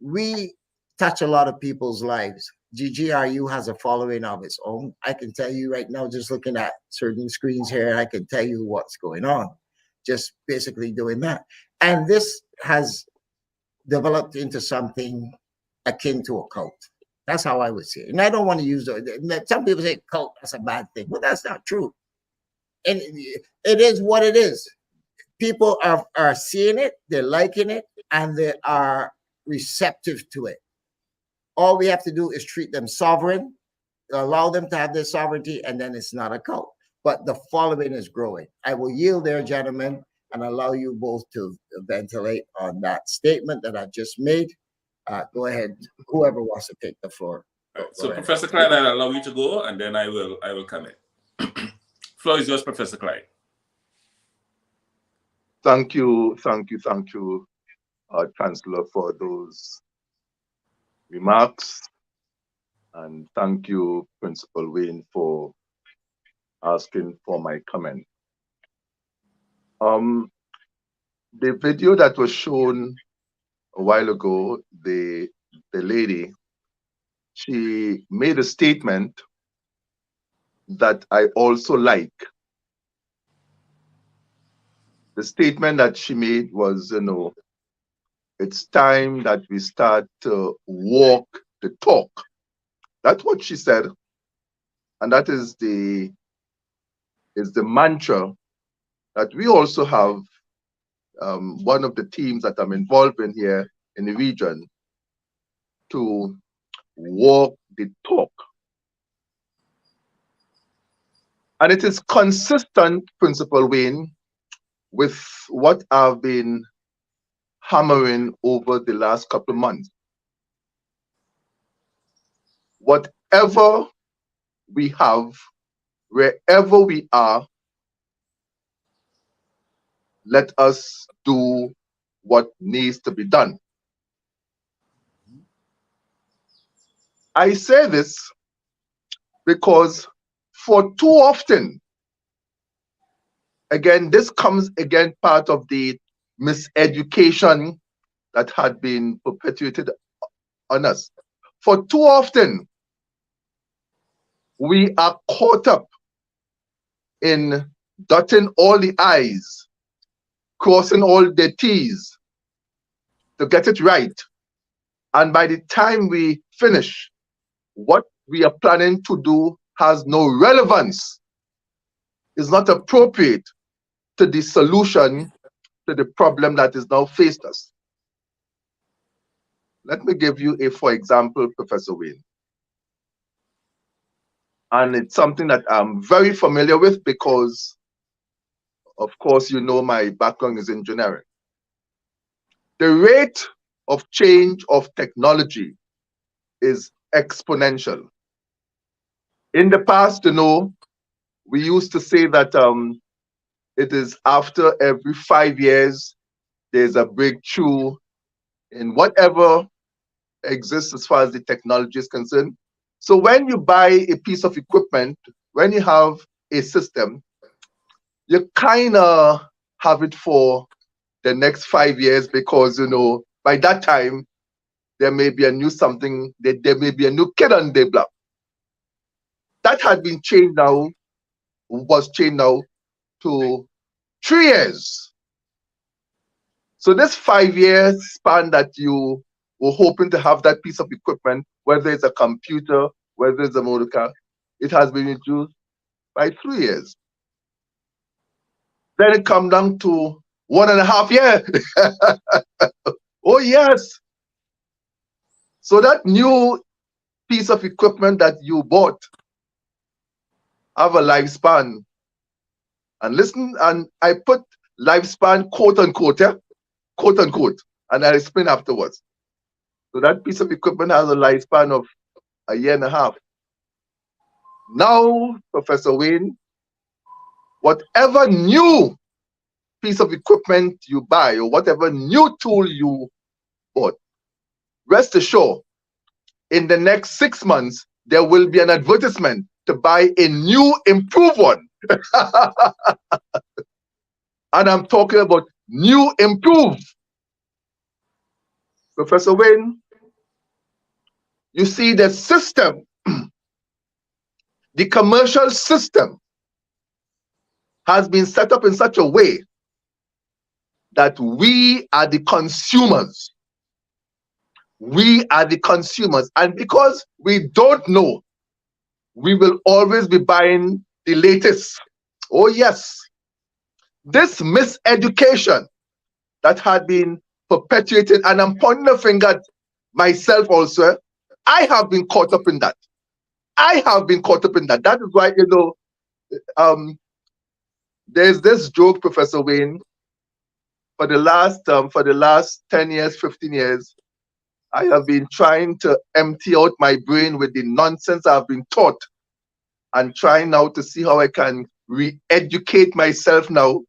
we touch a lot of people's lives. GGRU has a following of its own. I can tell you right now, just looking at certain screens here, I can tell you what's going on. Just basically doing that. And this has developed into something akin to a cult. That's how I would say it. And I don't want to use it. Some people say cult, that's a bad thing. But that's not true. And it is what it is. People are seeing it, they're liking it, and they are receptive to it. All we have to do is treat them sovereign, allow them to have their sovereignty, and then it's not a cult. But the following is growing. I will yield there, gentlemen, and allow you both to ventilate on that statement that I just made. Go ahead, whoever wants to take the floor. So, Professor Clyde, I'll allow you to go, and then I will come in. Floor is yours, Professor Clyde. Thank you, Chancellor, for those remarks. And thank you, Principal Wayne, for asking for my comment. The video that was shown a while ago, the lady, she made a statement that I also like. The statement that she made was, It's time that we start to walk the talk. That's what she said. And that is the mantra that we also have. One of the teams that I'm involved in here in the region, to walk the talk. And it is consistent, Principal Wayne, with what I've been hammering over the last couple of months. Whatever we have, wherever we are, let us do what needs to be done. I say this because for too often, again, this comes again part of the miseducation that had been perpetuated on us. For too often, we are caught up in dotting all the I's, crossing all the T's to get it right. And by the time we finish, what we are planning to do has no relevance, is not appropriate to the solution to the problem that is now faced us. Let me give you a for example, Professor Wayne. And it's something that I'm very familiar with because, of course, you know my background is engineering. The rate of change of technology is exponential. In the past, you know, we used to say that it is after every 5 years, there's a breakthrough in whatever exists as far as the technology is concerned. So when you buy a piece of equipment, when you have a system, you kind of have it for the next 5 years because, you know, by that time, there may be a new something, there may be a new kid on the block. That had been changed now, was changed now to 3 years. So this 5 year span that you were hoping to have that piece of equipment, whether it's a computer, whether it's a motor car, it has been reduced by 3 years. Then it comes down to 1.5 years. Oh yes. So that new piece of equipment that you bought have a lifespan. And listen, and I put lifespan quote unquote, yeah? Quote unquote, and I'll explain afterwards. So that piece of equipment has a lifespan of 1.5 years. Now, Professor Wayne, whatever new piece of equipment you buy or whatever new tool you bought, rest assured, in the next 6 months, there will be an advertisement to buy a new improved one. And I'm talking about new improved. Professor Wayne, you see the system, the commercial system has been set up in such a way that we are the consumers. We are the consumers. And because we don't know, we will always be buying the latest. Oh yes. This miseducation that had been perpetuated, and I'm pointing a finger at myself also, I have been caught up in that. I have been caught up in that. That is why, you know, there's this joke, Professor Wayne, for the last 10 years, 15 years, I have been trying to empty out my brain with the nonsense I've been taught and trying now to see how I can re-educate myself now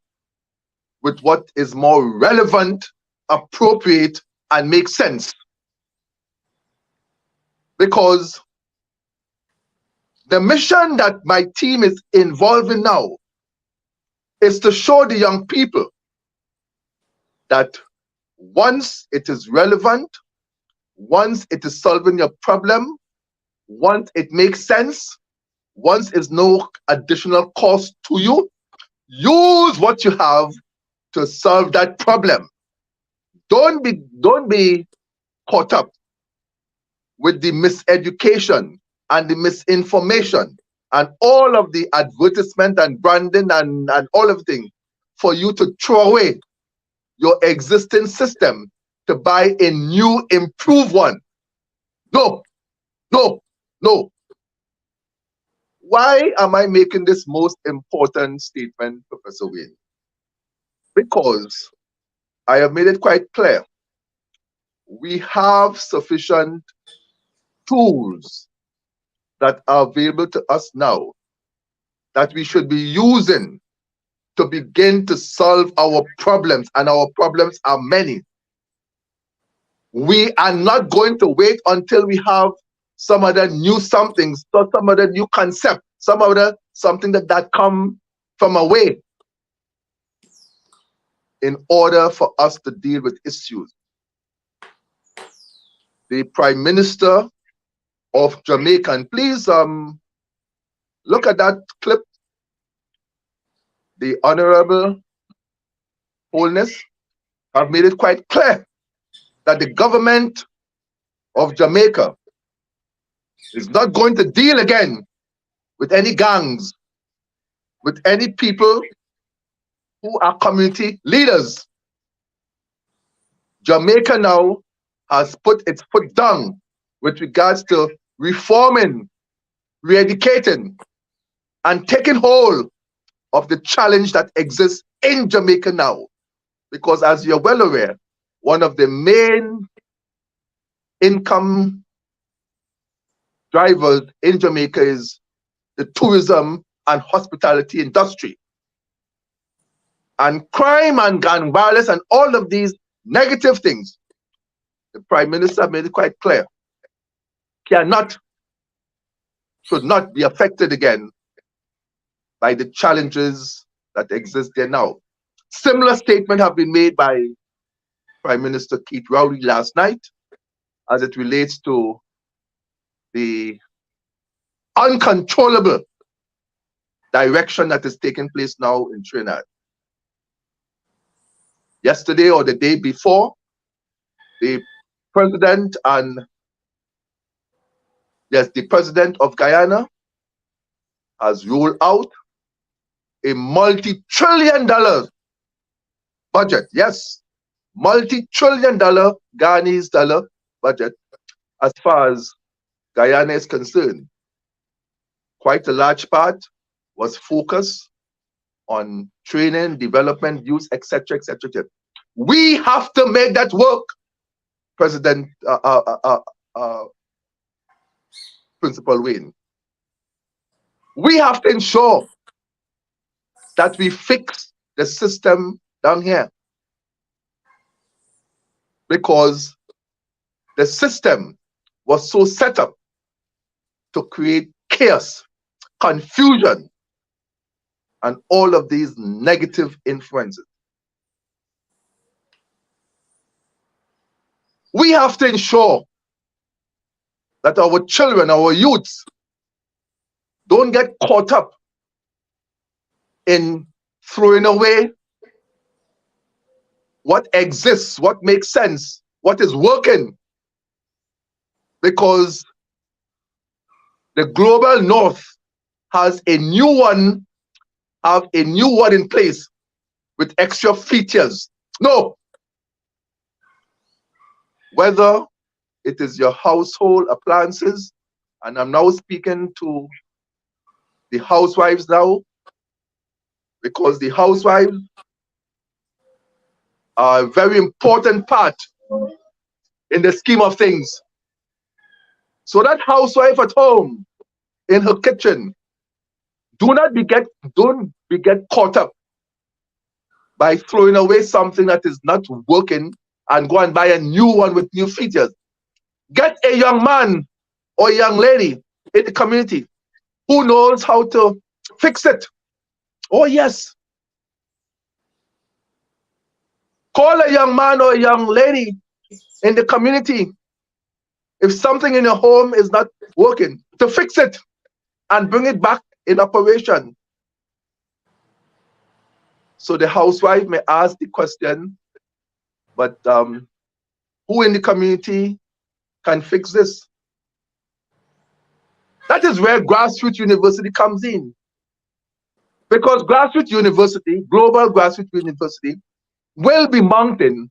with what is more relevant, appropriate, and makes sense. Because the mission that my team is involved in now is to show the young people that once it is relevant, once it is solving your problem, once it makes sense, once it's no additional cost to you, use what you have to solve that problem. Don't be caught up with the miseducation and the misinformation and all of the advertisement and branding and all of things for you to throw away your existing system to buy a new, improved one. No, no, no. Why am I making this most important statement, Professor Wayne? Because I have made it quite clear. We have sufficient tools that are available to us now that we should be using to begin to solve our problems, and our problems are many. We are not going to wait until we have some other new somethings, or some other new concept, some other something that come from away in order for us to deal with issues. The Prime Minister of Jamaica, and please look at that clip. The Honorable Holness have made it quite clear that the government of Jamaica is not going to deal again with any gangs, with any people who are community leaders. Jamaica now has put its foot down with regards to reforming, re-educating, and taking hold of the challenge that exists in Jamaica now. Because as you're well aware, one of the main income drivers in Jamaica is the tourism and hospitality industry. And crime and gun violence and all of these negative things, the Prime Minister made it quite clear, should not be affected again by the challenges that exist there now. Similar statements have been made by Prime Minister Keith Rowley last night as it relates to the uncontrollable direction that is taking place now in Trinidad. Yesterday or the day before, the president of Guyana has rolled out a multi-trillion-dollar budget. Yes, multi-trillion-dollar Guyanese dollar budget as far as Guyana is concerned. Quite a large part was focused on training, development, use, etc., etc. We have to make that work, Principal Wayne. We have to ensure that we fix the system down here, because the system was so set up to create chaos, confusion, and all of these negative influences. We have to ensure that our children, our youths, don't get caught up in throwing away what exists, what makes sense, what is working, because the global north has a new one in place with extra features. No. Whether it is your household appliances, and I'm now speaking to the housewives now, because the housewives are a very important part in the scheme of things. So that housewife at home in her kitchen, don't be get caught up by throwing away something that is not working and go and buy a new one with new features. Get a young man or a young lady in the community who knows how to fix it. Oh yes. Call a young man or a young lady in the community if something in your home is not working, to fix it and bring it back in operation. So the housewife may ask the question, But who in the community can fix this? That is where grassroots university comes in. Because grassroots university, global grassroots university, will be mounting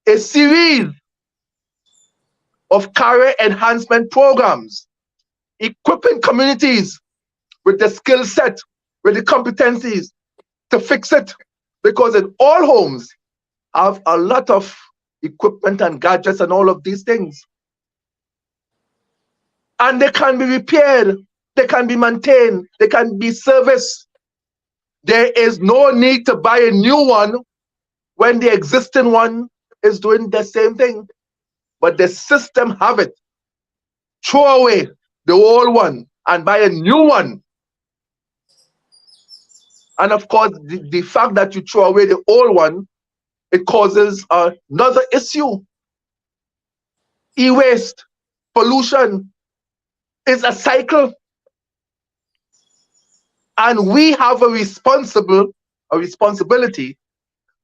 a series of career enhancement programs, equipping communities with the skill set, with the competencies to fix it. Because in all homes have a lot of equipment and gadgets and all of these things. And they can be repaired, they can be maintained, they can be serviced. There is no need to buy a new one when the existing one is doing the same thing. But the system have it. Throw away the old one and buy a new one. And of course, the fact that you throw away the old one, it causes another issue. E-waste, pollution is a cycle. And we have a responsibility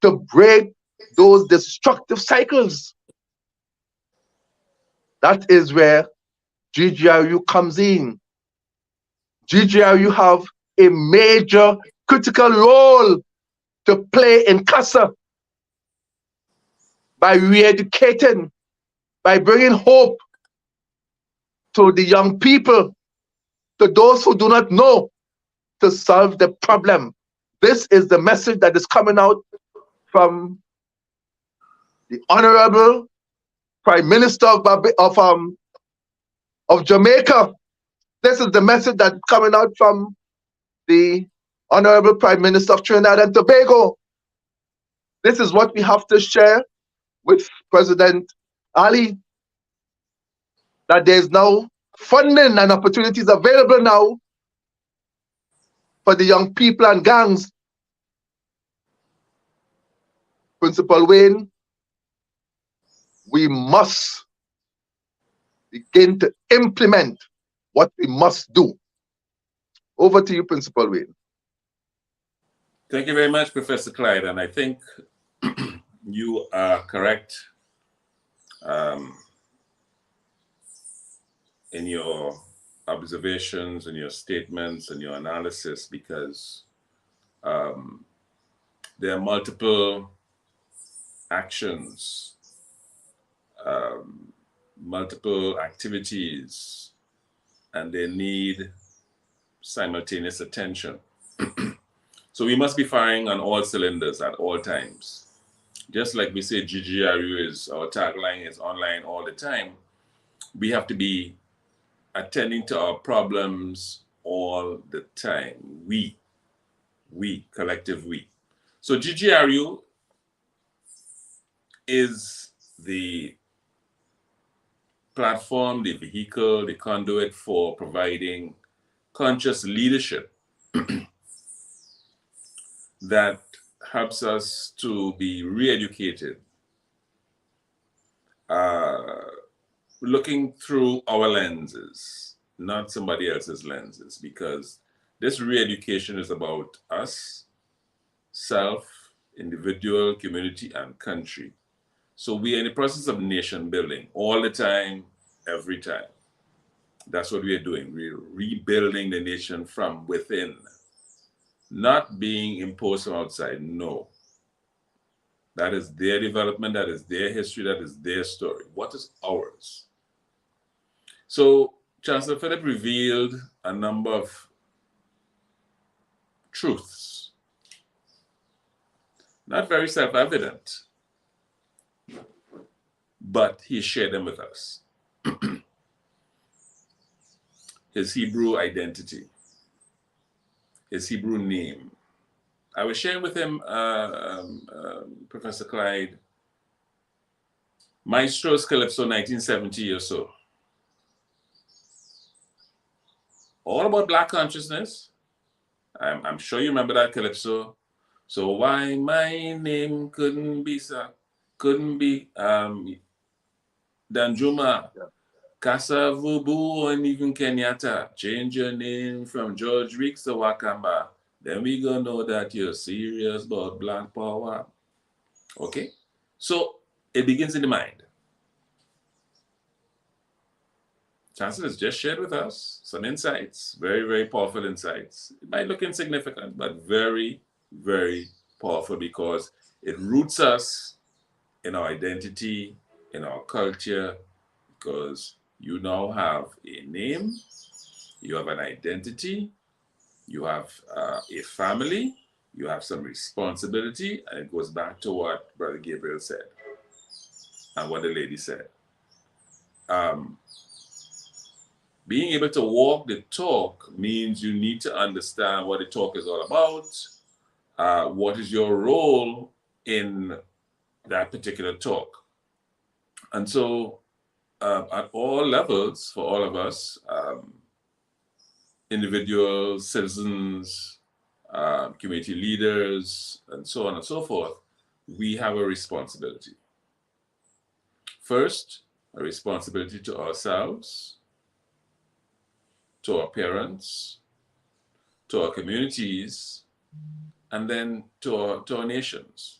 to break those destructive cycles. That is where GGRU comes in. GGRU have a major critical role to play in CASA by re-educating, by bringing hope to the young people, to those who do not know, to solve the problem. This is the message that is coming out from the Honorable Prime Minister of Jamaica. This is the message that's coming out from the Honorable Prime Minister of Trinidad and Tobago. This is what we have to share with President Ali, that there's now funding and opportunities available now for the young people and gangs. Principal Wayne, we must begin to implement what we must do. Over to you, Principal Wayne. Thank you very much, Professor Clyde. And I think you are correct in your observations and your statements and your analysis, because there are multiple actions, multiple activities, and they need simultaneous attention. So we must be firing on all cylinders at all times. Just like we say GGRU is, our tagline is online all the time, we have to be attending to our problems all the time. We, collective we. So GGRU is the platform, the vehicle, the conduit for providing conscious leadership that helps us to be re-educated, looking through our lenses, not somebody else's lenses, because this re-education is about us, self, individual, community, and country. So we are in the process of nation building all the time, every time. That's what we are doing. We're rebuilding the nation from within, not being imposed from outside. No. That is their development, that is their history, that is their story. What is ours? So Chancellor Philip revealed a number of truths, not very self-evident, but he shared them with us. His Hebrew identity, his Hebrew name. I was sharing with him, Professor Clyde, Maestro's Calypso 1970 or so. All about Black consciousness. I'm sure you remember that Calypso. So why my name couldn't be Danjuma, Casa Vubu, and even Kenyatta. Change your name from George Weeks to Wakamba. Then we gonna know that you're serious about Black power. Okay? So It begins in the mind. Chancellor has just shared with us some insights, very, very powerful insights. It might look insignificant, but very, very powerful because it roots us in our identity, in our culture, because you now have a name, you have an identity, you have a family, you have some responsibility, and it goes back to what Brother Gabriel said and what the lady said. Being able to walk the talk means you need to understand what the talk is all about, what is your role in that particular talk. And so at all levels, for all of us, individuals, citizens, community leaders, and so on and so forth, we have a responsibility. First, a responsibility to ourselves, to our parents, to our communities, and then to our nations.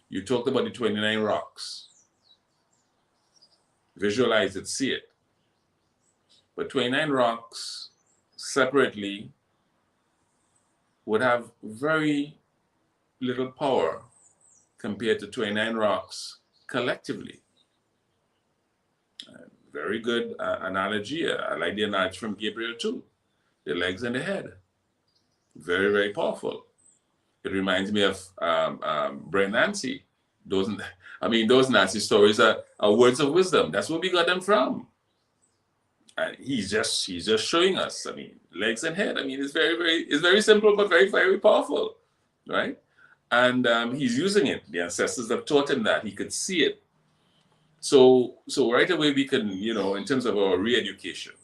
You talked about the 29 rocks. Visualize it, see it. But 29 rocks separately would have very little power compared to 29 rocks collectively. Very good analogy. I like the analogy from Gabriel too. The legs and the head. Very, very powerful. It reminds me of Brent Nancy. Those Nancy stories are words of wisdom. That's where we got them from. And he's just showing us. Legs and head. It's very simple, but very, very powerful, right? And he's using it. The ancestors have taught him that he could see it. So right away we can, in terms of our re-education,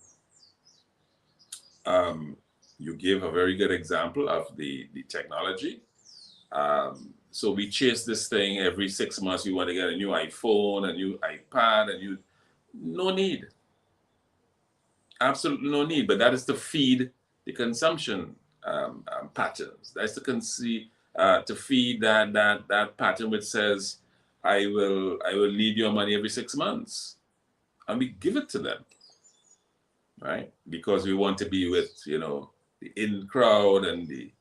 you gave a very good example of the technology. So we chase this thing every 6 months. You want to get a new iPhone, a new iPad, no need. Absolutely no need. But that is to feed the consumption patterns. That's to feed that pattern which says, I will need your money every 6 months. And we give it to them, right? Because we want to be with, the in crowd and the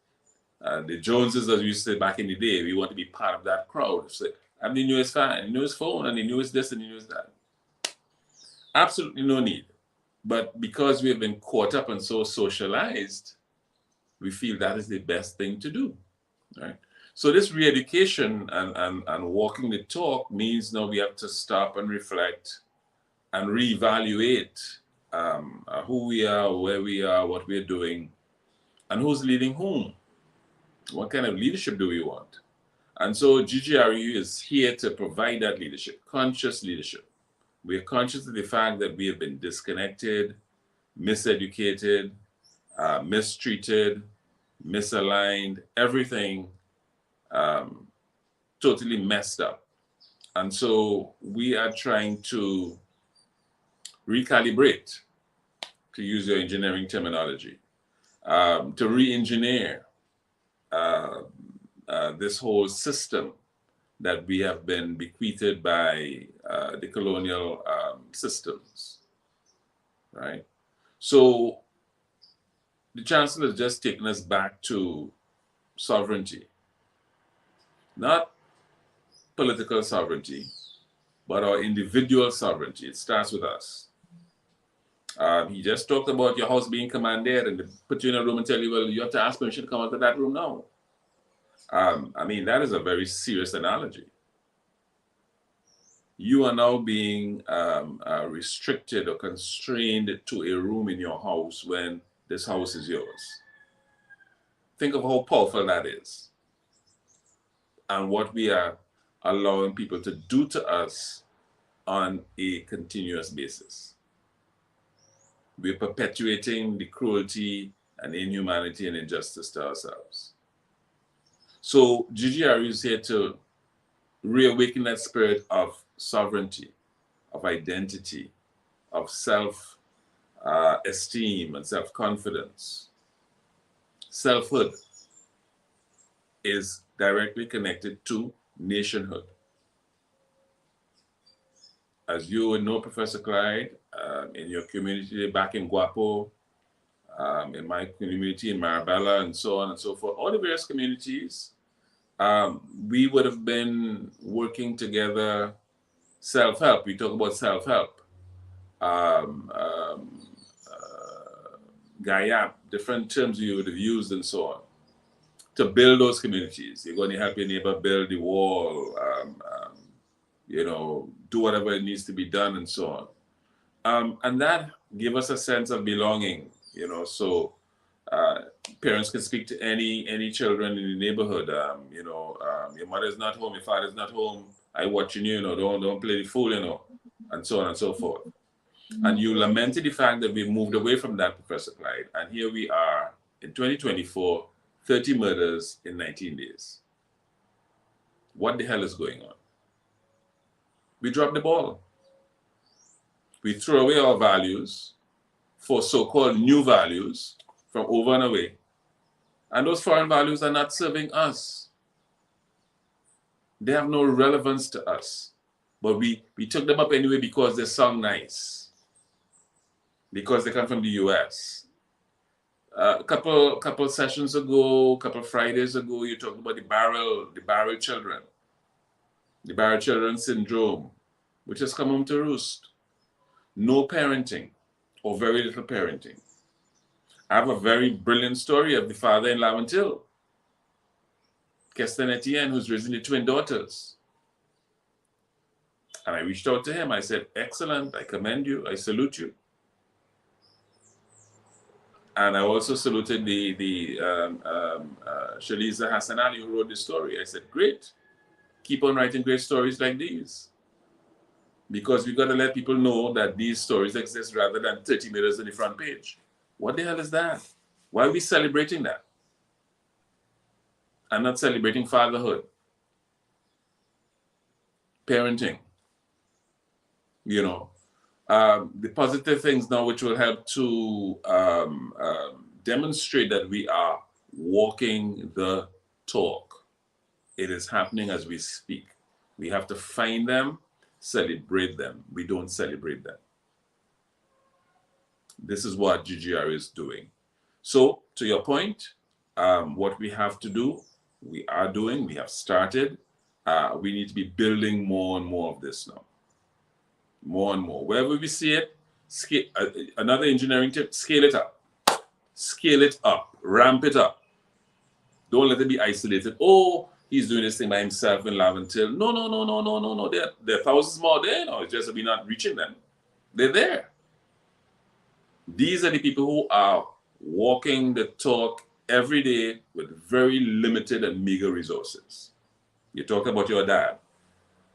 Joneses, as we used to say back in the day. We want to be part of that crowd. So I'm the newest fan, the newest phone, and the newest this and the newest that. Absolutely no need. But because we have been caught up and so socialized, we feel that is the best thing to do, right? So this re-education and walking the talk means now we have to stop and reflect and reevaluate who we are, where we are, what we're doing, and who's leading whom. What kind of leadership do we want? And so GGRU is here to provide that leadership, conscious leadership. We are conscious of the fact that we have been disconnected, miseducated, mistreated, misaligned, everything totally messed up. And so we are trying to recalibrate, to use your engineering terminology, to re-engineer this whole system that we have been bequeathed by the colonial systems, right? So the Chancellor has just taken us back to sovereignty. Not political sovereignty, but our individual sovereignty. It starts with us. He just talked about your house being commanded and they put you in a room and tell you, well, you have to ask permission to come out of that room now. That is a very serious analogy. You are now being restricted or constrained to a room in your house when this house is yours. Think of how powerful that is. And what we are allowing people to do to us on a continuous basis. We're perpetuating the cruelty and inhumanity and injustice to ourselves. So GGRU is here to reawaken that spirit of sovereignty, of identity, of self-esteem and self-confidence. Selfhood is directly connected to nationhood. as you would know, Professor Clyde, in your community back in Guapo, in my community in Marabella, and so on and so forth, all the various communities, we would have been working together, self-help. We talk about self-help. Gayap, different terms you would have used and so on, to build those communities. You're going to help your neighbor build the wall, do whatever it needs to be done and so on. And that gave us a sense of belonging, so parents can speak to any children in the neighborhood. Your mother's not home, your father's not home, I watching you, don't play the fool, and so on and so forth. And you lamented the fact that we moved away from that, Professor Clyde, and here we are in 2024, 30 murders in 19 days. What the hell is going on? We dropped the ball. We threw away our values for so-called new values from over and away. And those foreign values are not serving us. They have no relevance to us. But we took them up anyway because they sound nice. Because they come from the US. A couple sessions ago, a couple Fridays ago, you talked about the barrel children. The barrel children syndrome, which has come home to roost. No parenting, or very little parenting. I have a very brilliant story of the father in Laventil, Keston Etienne, who's raising the twin daughters. And I reached out to him. I said, excellent, I commend you, I salute you. And I also saluted the Shaliza Hassan Ali, who wrote the story. I said, great, keep on writing great stories like these. Because we've got to let people know that these stories exist rather than 30 minutes on the front page. What the hell is that? Why are we celebrating that? I'm not celebrating fatherhood, parenting, the positive things now which will help to demonstrate that we are walking the talk. It is happening as we speak. We have to find them, celebrate them. We don't celebrate them. This is what GGR is doing. So, to your point, what we have to do, we are doing, we have started. We need to be building more and more of this now. More and more. Wherever we see it, another engineering tip, scale it up. Scale it up, ramp it up. Don't let it be isolated. Oh, he's doing this thing by himself in Laventil. No. There are thousands more there. No, it's just that we're not reaching them. They're there. These are the people who are walking the talk every day with very limited and meager resources. You talk about your dad.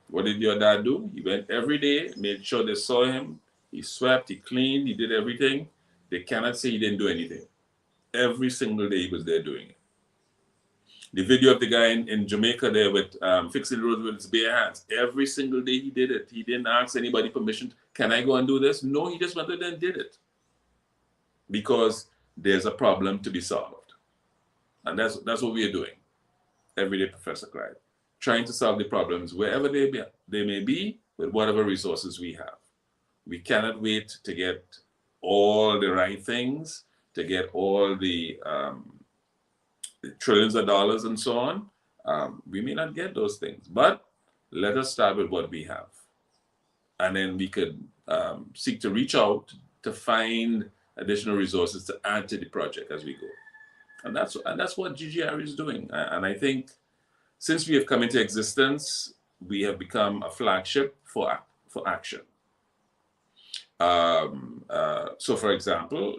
What did your dad do? He went every day, made sure they saw him. He swept, he cleaned, he did everything. They cannot say he didn't do anything. Every single day he was there doing it. The video of the guy in Jamaica there with fixing the roads with his bare hands. Every single day he did it. He didn't ask anybody permission. Can I go and do this? No, he just went there and did it. Because there's a problem to be solved. And that's what we are doing every day, Professor Clyde. Trying to solve the problems wherever they may be with whatever resources we have. We cannot wait to get all the right things, to get all the trillions of dollars and so on. We may not get those things, but let us start with what we have. And then we could seek to reach out to find additional resources to add to the project as we go. And that's what GGR is doing. And I think since we have come into existence, we have become a flagship for action. So, for example,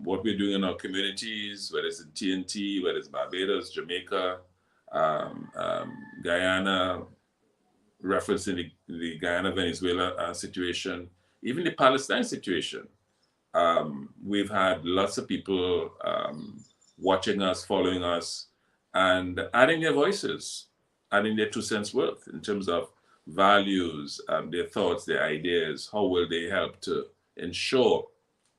what we're doing in our communities, whether it's in TNT, whether it's Barbados, Jamaica, Guyana, referencing the Guyana-Venezuela situation, even the Palestine situation. We've had lots of people watching us, following us, and adding their voices, adding their 2 cents worth in terms of values, their thoughts, their ideas. How will they help to ensure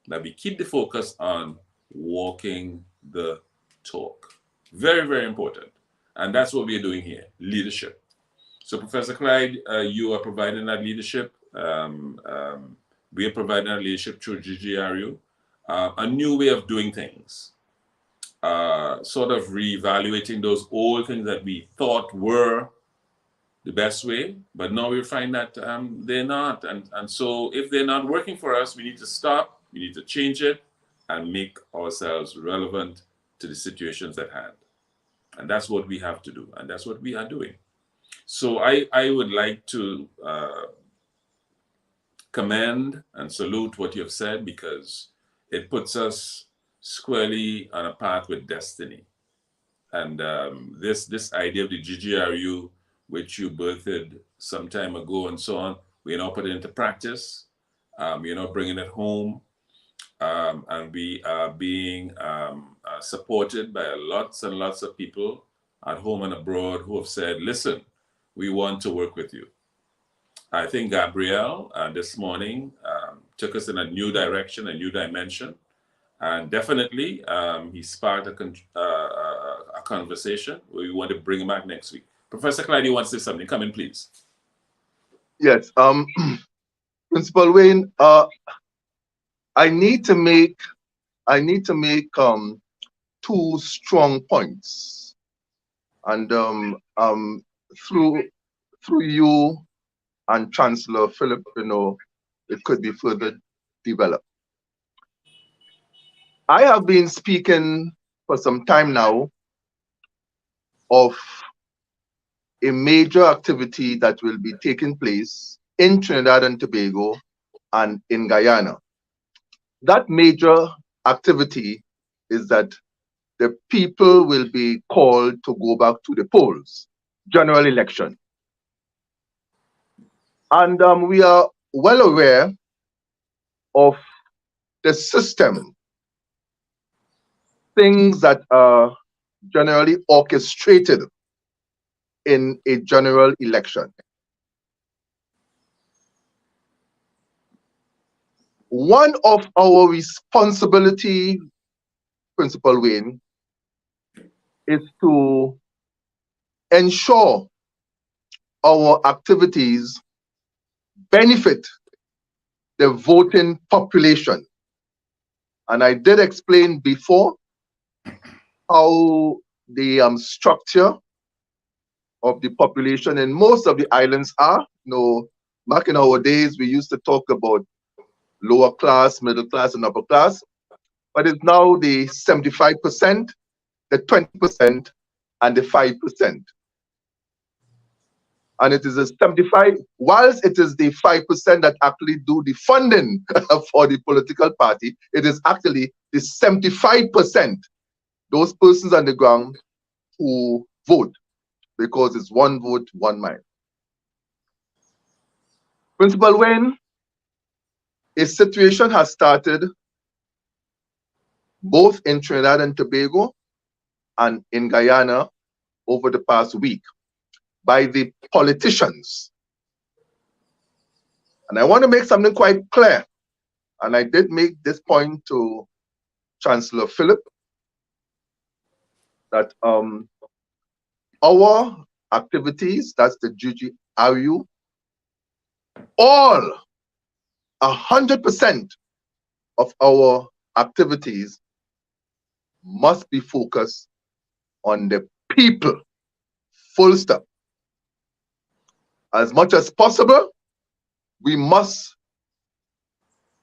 that we keep the focus on walking the talk? Very, very important. And that's what we're doing here, leadership. So Professor Clyde, you are providing that leadership We are providing a relationship through GGRU, a new way of doing things, sort of reevaluating those old things that we thought were the best way, but now we find that they're not. And so if they're not working for us, we need to stop, we need to change it, and make ourselves relevant to the situations at hand. And that's what we have to do, and that's what we are doing. So I would like to commend and salute what you have said, because it puts us squarely on a path with destiny. And this idea of the GGRU, which you birthed some time ago and so on, we're now putting it into practice. You're now bringing it home. And we are being supported by lots and lots of people at home and abroad who have said, listen, we want to work with you. I think Gabriel this morning took us in a new direction, a new dimension. And definitely, he sparked a conversation. We want to bring him back next week. Professor Clyde, you want to say something? Come in, please. Yes, Principal Wayne, I need to make two strong points, and through you and Chancellor Philip, it could be further developed. I have been speaking for some time now of a major activity that will be taking place in Trinidad and Tobago and in Guyana. That major activity is that the people will be called to go back to the polls, general election. And we are well aware of the system, things that are generally orchestrated in a general election. One of our responsibility, Principal Wayne, is to ensure our activities benefit the voting population. And I did explain before how the structure of the population in most of the islands are. Back in our days, we used to talk about lower class, middle class, and upper class, but it's now the 75%, the 20%, and the 5%. And it is a 75, whilst it is the 5% that actually do the funding for the political party, it is actually the 75%, those persons on the ground who vote, because it's one vote, one mind. Principal Wayne, a situation has started both in Trinidad and Tobago and in Guyana over the past week by the politicians. And I want to make something quite clear, and I did make this point to Chancellor Philip, that our activities, that's the GGRU, all 100% of our activities must be focused on the people, full stop. As much as possible, we must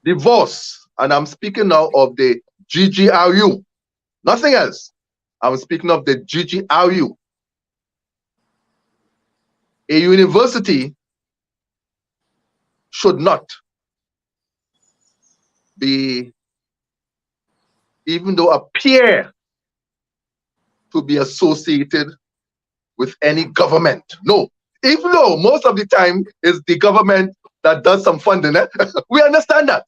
divorce, and I'm speaking now of the GGRU, nothing else. I'm speaking of the GGRU. A university should not be, even though appear to be associated with any government. No, even though most of the time it's the government that does some funding. We understand that.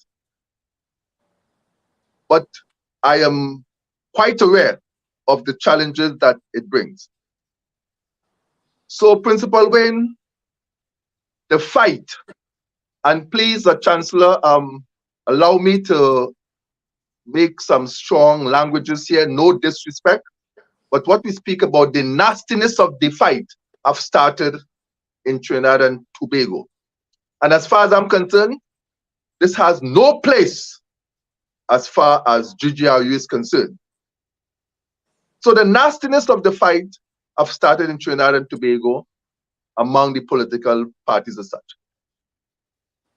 But I am quite aware of the challenges that it brings. So, Principal Wayne, the fight, and please, Chancellor, allow me to make some strong languages here, no disrespect, but what we speak about, the nastiness of the fight, have started in Trinidad and Tobago. And as far as I'm concerned, this has no place as far as GGRU is concerned. So the nastiness of the fight have started in Trinidad and Tobago among the political parties as such.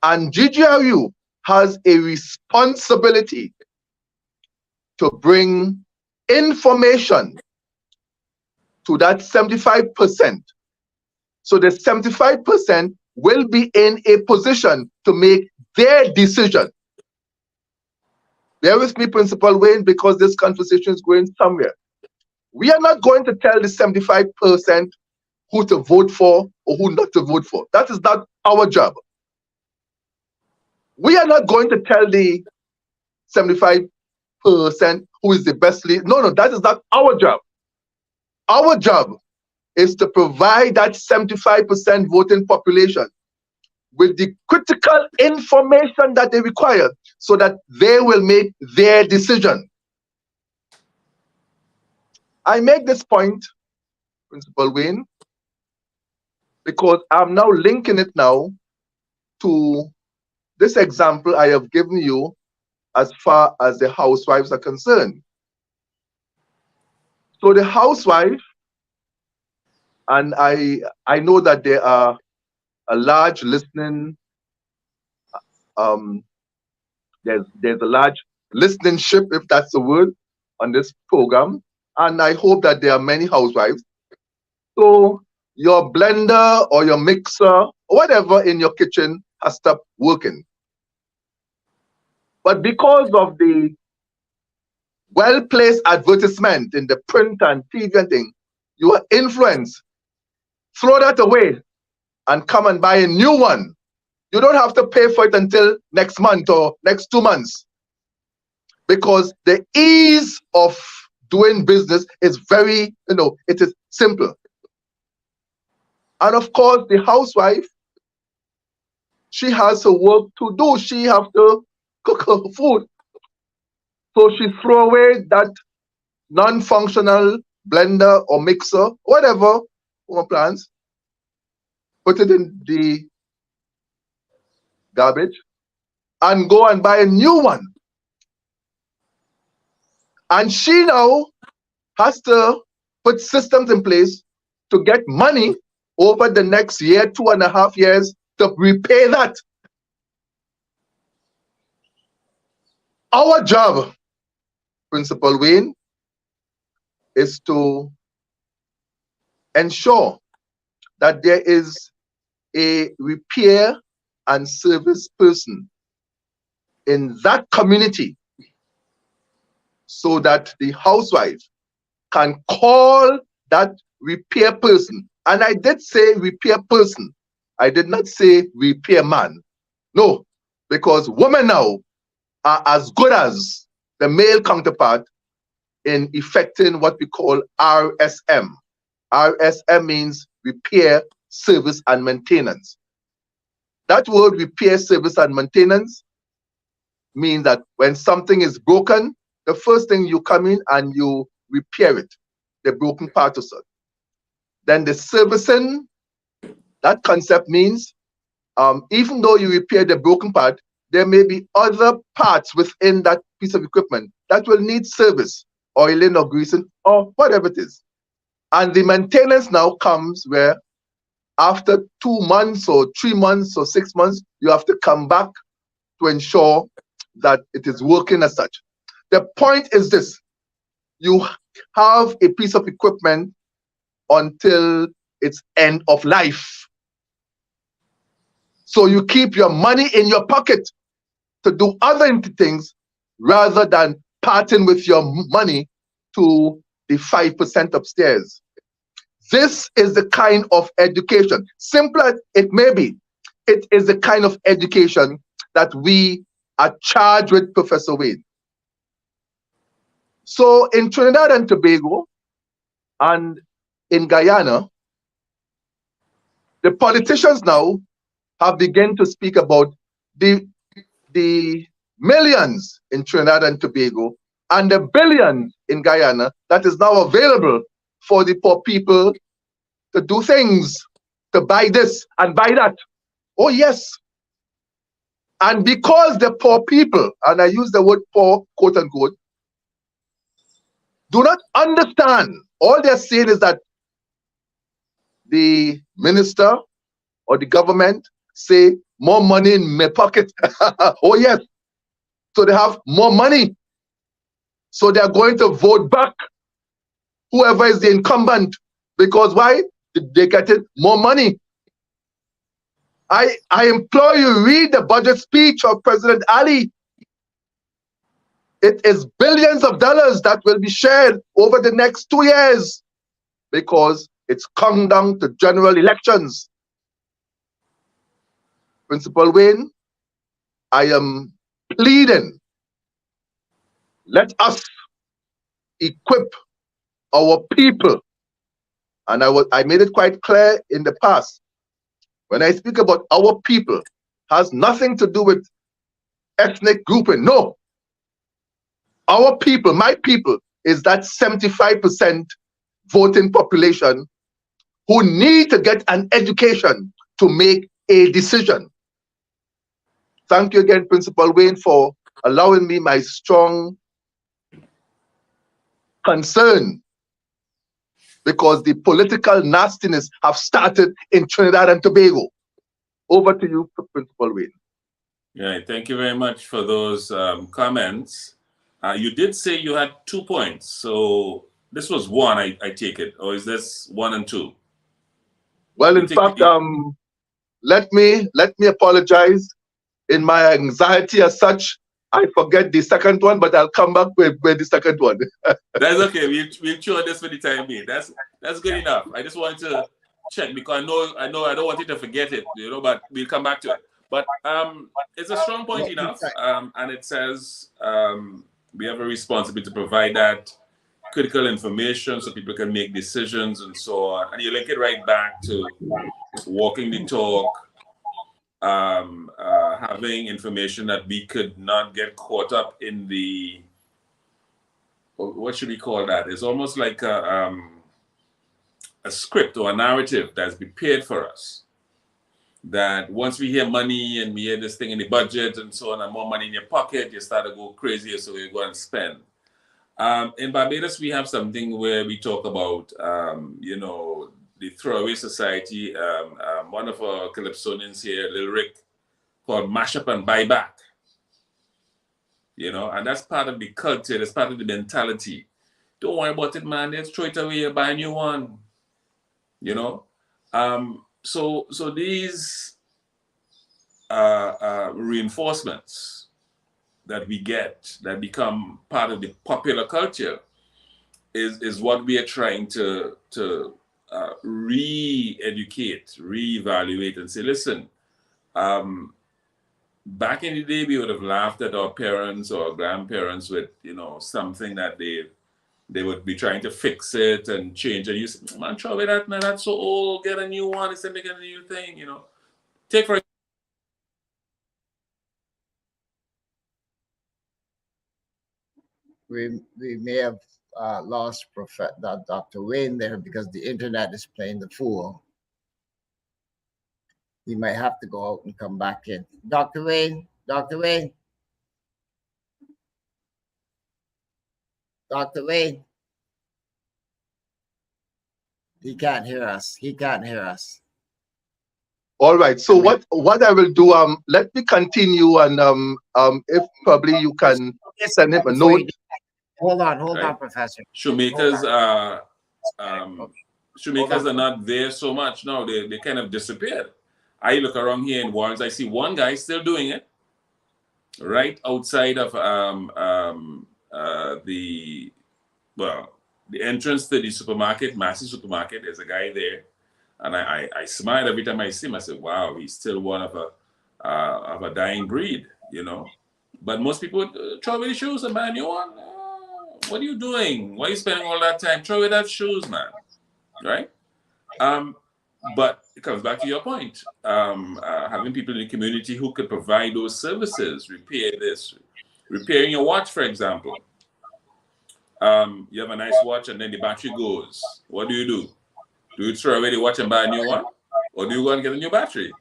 And GGRU has a responsibility to bring information to that 75%. So the 75% will be in a position to make their decision. Bear with me, Principal Wayne, because this conversation is going somewhere. We are not going to tell the 75% who to vote for or who not to vote for. That is not our job. We are not going to tell the 75% who is the best leader. No, that is not our job. Our job is to provide that 75% voting population with the critical information that they require so that they will make their decision. I make this point, Principal Wayne, because I'm now linking it now to this example I have given you as far as the housewives are concerned. So the housewife, and I know that there are a large listening, there's a large listenership, if that's the word, on this program, and I hope that there are many housewives. So your blender or your mixer or whatever in your kitchen has stopped working. But because of the well-placed advertisement in the print and TV and thing, you are influenced. Throw that away and come and buy a new one. You don't have to pay for it until next month or next 2 months, because the ease of doing business is very, it is simple. And of course, the housewife, she has her work to do. She has to cook her food. So she throw away that non-functional blender or mixer, whatever plans, put it in the garbage, and go and buy a new one. And she now has to put systems in place to get money over the next year, 2.5 years, to repay that. Our job, Principal Wayne, is to ensure that there is a repair and service person in that community so that the housewife can call that repair person. And I did say repair person. I did not say repair man. No, because women now are as good as the male counterpart in effecting what we call RSM. RSM means repair, service, and maintenance. That word repair, service, and maintenance means that when something is broken, the first thing you come in and you repair it, the broken part of it. Then the servicing, that concept means even though you repair the broken part, there may be other parts within that piece of equipment that will need service, oiling or greasing or whatever it is. And the maintenance now comes where after 2 months or 3 months or 6 months, you have to come back to ensure that it is working as such. The point is this: you have a piece of equipment until its end of life. So you keep your money in your pocket to do other things rather than parting with your money to the 5% upstairs. This is the kind of education, simple as it may be, it is the kind of education that we are charged with, Professor Wade. So in Trinidad and Tobago and in Guyana, the politicians now have begun to speak about the millions in Trinidad and Tobago and the billions in Guyana that is now available for the poor people to do things, to buy this and buy that. Oh yes, And because the poor people, and I use the word poor, quote unquote, do not understand, all they're saying is that the minister or the government say more money in my pocket. Oh yes. So they have more money. So they are going to vote back whoever is the incumbent. Because why? They get it more money. I implore you, read the budget speech of President Ali. It is billions of dollars that will be shared over the next 2 years because it's come down to general elections. Principal Wayne, I am pleading, let us equip our people. And I made it quite clear in the past. When I speak about our people, has nothing to do with ethnic grouping. No. Our people, my people, is that 75% voting population who need to get an education to make a decision. Thank you again, Principal Wayne, for allowing me my strong concern, because the political nastiness have started in Trinidad and Tobago. Over to you, Principal Wayne. Yeah, thank you very much for those comments. You did say you had 2 points, so this was one, I take it, or is this 1 and 2? Well, in fact, let me apologize. In my anxiety as such, I forget the second one, but I'll come back with the second one. That's okay. We'll chew on this for the time being. That's good enough. I just wanted to check because I know I don't want you to forget it, but we'll come back to it. But it's a strong point enough, and it says we have a responsibility to provide that critical information so people can make decisions and so on. And you link it right back to walking the talk, having information that we could not get caught up in the, what should we call that? It's almost like a script or a narrative that's prepared for us. That once we hear money and we hear this thing in the budget and so on, and more money in your pocket, you start to go crazy, so you go and spend. In Barbados, we have something where we talk about, the throwaway society. One of our Calypsonians here, Lil Rick, called Mash Up and Buy Back. And that's part of the culture, that's part of the mentality. Don't worry about it, man. Let's throw it away, buy a new one. So these reinforcements that we get that become part of the popular culture is what we are trying to re-educate, re-evaluate, and say, listen, back in the day, we would have laughed at our parents or our grandparents with, something that they would be trying to fix it and change. And you say, man, throw away that, man, that's so old, get a new one, instead of making a new thing, Take for we may have lost Dr. Wayne there because the internet is playing the fool. We might have to go out and come back in. Dr. Wayne, Dr. Wayne. Dr. Wayne. He can't hear us. He can't hear us. All right. So what I will do, let me continue, and if probably you can send him a note. Hold on, Professor. Shoemakers shoemakers are not there so much now. They kind of disappeared. I look around here in Warrens, I see one guy still doing it right outside of the entrance to the supermarket, Massey Supermarket. There's a guy there, and I smile every time I see him. I say, wow, he's still one of a dying breed, But most people throw away the shoes and buy a new one. What are you doing? Why are you spending all that time? Throw away that shoes, man. Right? But it comes back to your point. Having people in the community who could provide those services, repair this, repairing your watch, for example. You have a nice watch and then the battery goes. What do? Do you throw away the watch and buy a new one? Or do you go and get a new battery?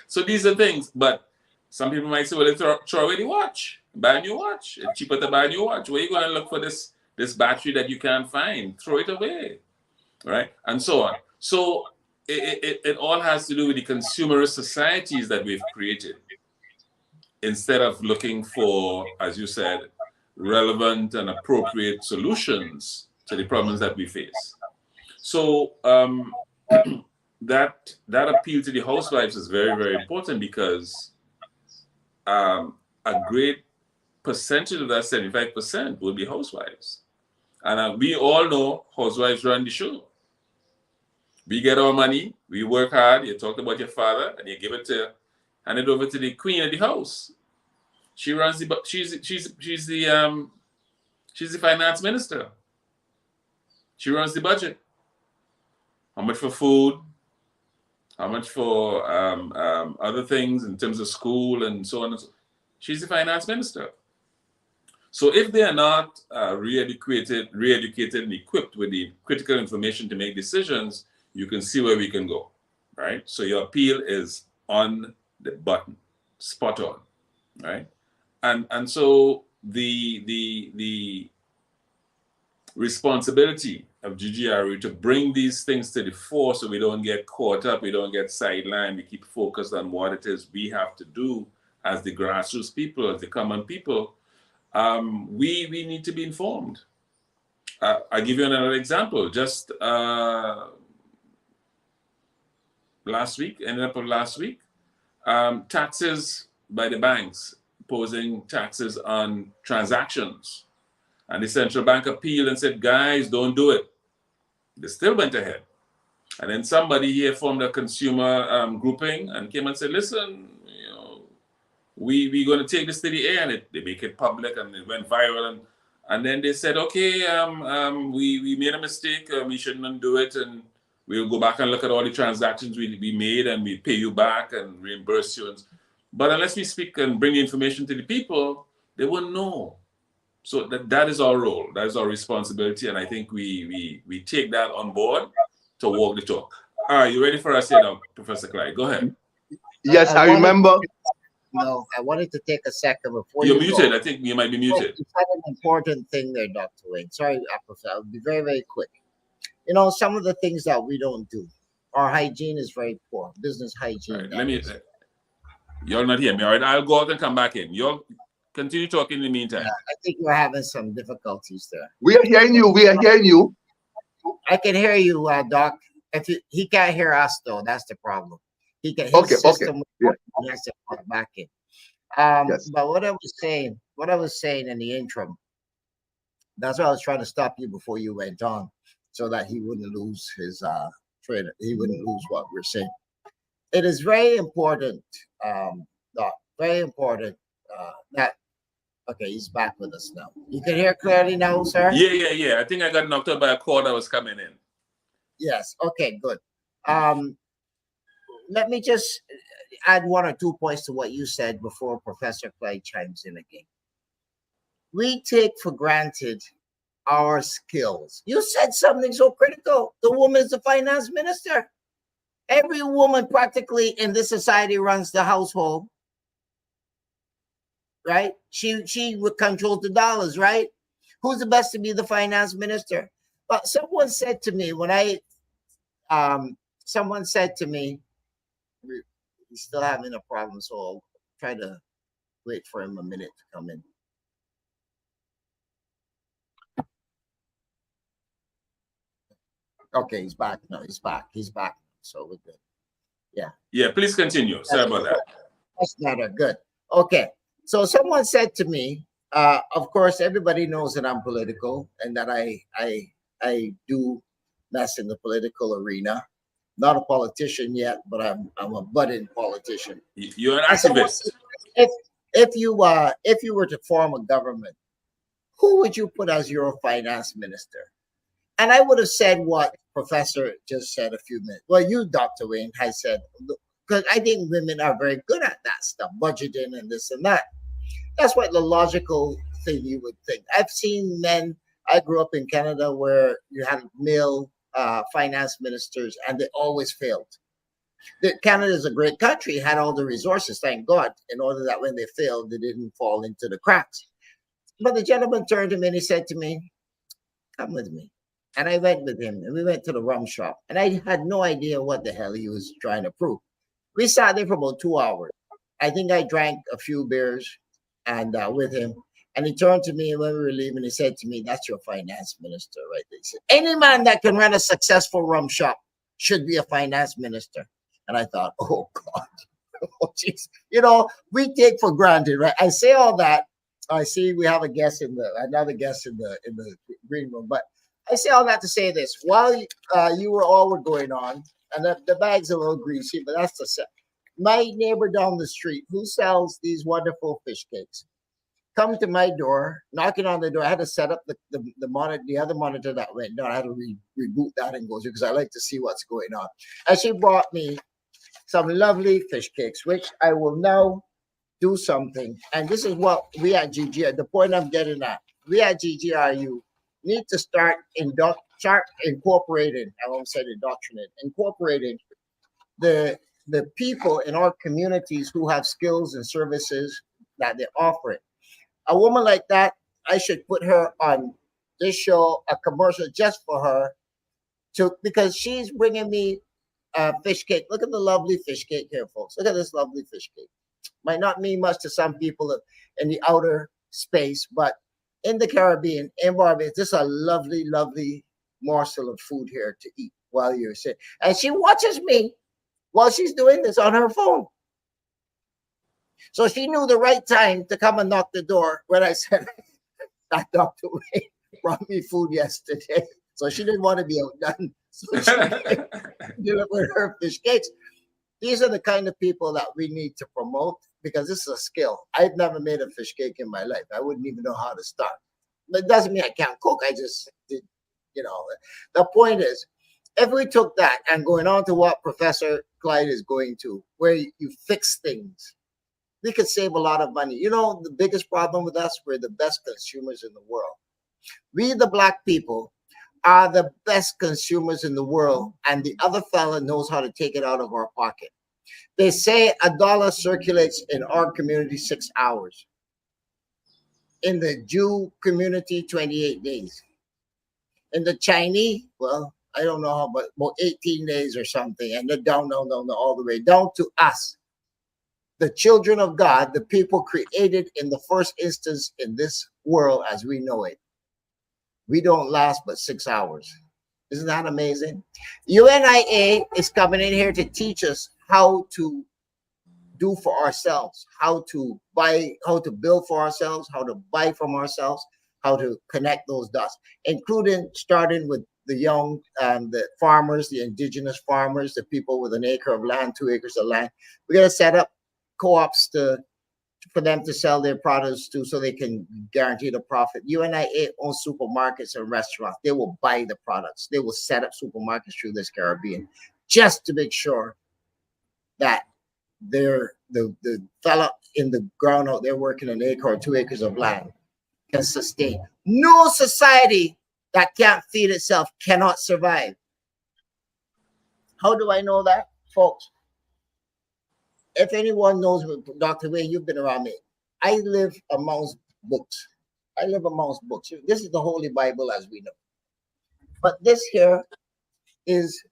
So these are things, but Some people might say, well, throw away the watch, buy a new watch. It's cheaper to buy a new watch. Where are you going to look for this battery that you can't find? Throw it away, right? And so on. So it all has to do with the consumerist societies that we've created, instead of looking for, as you said, relevant and appropriate solutions to the problems that we face. So that appeal to the housewives is very, very important, because a great percentage of that 75% will be housewives. And we all know housewives run the show. We get our money, we work hard. You talked about your father, and you hand it over to the queen of the house. She runs the, she's the finance minister. She runs the budget. How much for food? How much for other things in terms of school and so on and so on. She's the finance minister. So if they are not re-educated and equipped with the critical information to make decisions, you can see where we can go, right? So your appeal is on the button, spot on, right? And so the responsibility of GGRE to bring these things to the fore, so we don't get caught up, we don't get sidelined, we keep focused on what it is we have to do as the grassroots people, as the common people. We need to be informed. I'll give you another example. Just last week, taxes by the banks, imposing taxes on transactions. And the central bank appealed and said, guys, don't do it. They still went ahead. And then somebody here formed a consumer grouping and came and said, listen, we're going to take this to the air, and they make it public, and it went viral. And then they said, okay, we made a mistake, we shouldn't do it, and we'll go back and look at all the transactions we made, and we pay you back and reimburse you. But unless we speak and bring the information to the people, they won't know. So that is our role, that is our responsibility, and I think we take that on board to walk the talk. All right, you ready for us here now, Professor Clyde? Go ahead. Yes, I remember. No, I wanted to take a second before You're you muted. go. I think you might be muted. You said an important thing there, Dr. Wayne. Sorry, Professor. I'll be very, very quick. Some of the things that we don't do. Our hygiene is very poor. Business hygiene. Right, you're not hearing me. All right, I'll go out and come back in. You'll continue talking in the meantime. Yeah, I think we're having some difficulties there. We are hearing you. We are hearing you. I can hear you, Doc. He can't hear us, though. That's the problem. He can. Okay. Yeah. He has to put back in. Yes. But what I was saying in the interim, that's why I was trying to stop you before you went on, so that he wouldn't lose his trader. He wouldn't lose what we're saying. It is very important, Doc. Very important that. Okay, he's back with us now. You can hear clearly now, sir? Yeah. I think I got knocked out by a call that was coming in. Yes. Okay, good. Let me just add 1 or 2 points to what you said before Professor Clyde chimes in again. We take for granted our skills. You said something so critical. The woman is the finance minister. Every woman practically in this society runs the household. Right? She controls the dollars, right? Who's the best to be the finance minister? But someone said to me he's still having a problem, so I'll try to wait for him a minute to come in. Okay, he's back. No, he's back. So we're good. Yeah. Yeah, please continue. Sorry about that. That's better. Good. Okay. So someone said to me, of course, everybody knows that I'm political and that I do mess in the political arena. Not a politician yet, but I'm a budding politician. You're an activist. If you were to form a government, who would you put as your finance minister? And I would have said what Professor just said a few minutes. Well, you, Dr. Wayne, has said, because I think women are very good at that stuff, budgeting and this and that. That's what the logical thing you would think. I've seen men. I grew up in Canada where you had male finance ministers, and they always failed. Canada is a great country, had all the resources, thank God, in order that when they failed, they didn't fall into the cracks. But the gentleman turned to me and he said to me, come with me. And I went with him and we went to the rum shop. And I had no idea what the hell he was trying to prove. We sat there for about 2 hours. I think I drank a few beers and with him. And he turned to me when we were leaving. He said to me, that's your finance minister right there. He said, any man that can run a successful rum shop should be a finance minister. And I thought, oh, God. Oh, jeez. You know, we take for granted, right? I say all that. I see we have another guest in the green room. But I say all that to say this. While you were going on, and the bag's a little greasy, but that's the set. My neighbor down the street who sells these wonderful fish cakes come to my door, knocking on the door. I had to set up the monitor, the other monitor that went down. I had to reboot that and go through because I like to see what's going on. And she brought me some lovely fish cakes, which I will now do something. And this is what we at GGR, the point I'm getting at, we at GGRU need to start incorporating, I won't say indoctrinate, incorporating the people in our communities who have skills and services that they're offering. A woman like that, I should put her on this show, a commercial just for her, because she's bringing me fish cake. Look at the lovely fish cake here, folks. Look at this lovely fish cake. Might not mean much to some people in the outer space, but in the Caribbean, in Barbados, this is a lovely, lovely morsel of food here to eat while you're sitting. And she watches me while she's doing this on her phone. So she knew the right time to come and knock the door when I said, that Dr. Wayne brought me food yesterday. So she didn't want to be outdone. So she did it with her fish cakes. These are the kind of people that we need to promote because this is a skill. I've never made a fish cake in my life. I wouldn't even know how to start. But it doesn't mean I can't cook. I just did, The point is, if we took that and going on to what Professor Clyde is going to, where you fix things, we could save a lot of money. You know, the biggest problem with us, we're the best consumers in the world. We, the Black people, are the best consumers in the world, and the other fella knows how to take it out of our pocket. They say $1 circulates in our community 6 hours. In the Jew community, 28 days. In the Chinese, well, I don't know how, but about 18 days or something, and then down, all the way down to us. The children of God, the people created in the first instance in this world as we know it. We don't last but 6 hours. Isn't that amazing? UNIA is coming in here to teach us how to do for ourselves, how to buy, how to build for ourselves, how to buy from ourselves, how to connect those dots, including starting with the young, the farmers, the indigenous farmers, the people with an acre of land, 2 acres of land. We're going to set up co-ops for them to sell their products to so they can guarantee the profit. UNIA owns supermarkets and restaurants. They will buy the products. They will set up supermarkets through this Caribbean just to make sure that they're the fella in the ground out there working an acre or 2 acres of land can sustain. No society that can't feed itself cannot survive. How do I know that, folks? If anyone knows, Dr. Wayne, you've been around me. I live amongst books. I live amongst books. This is the Holy Bible as we know. But this here is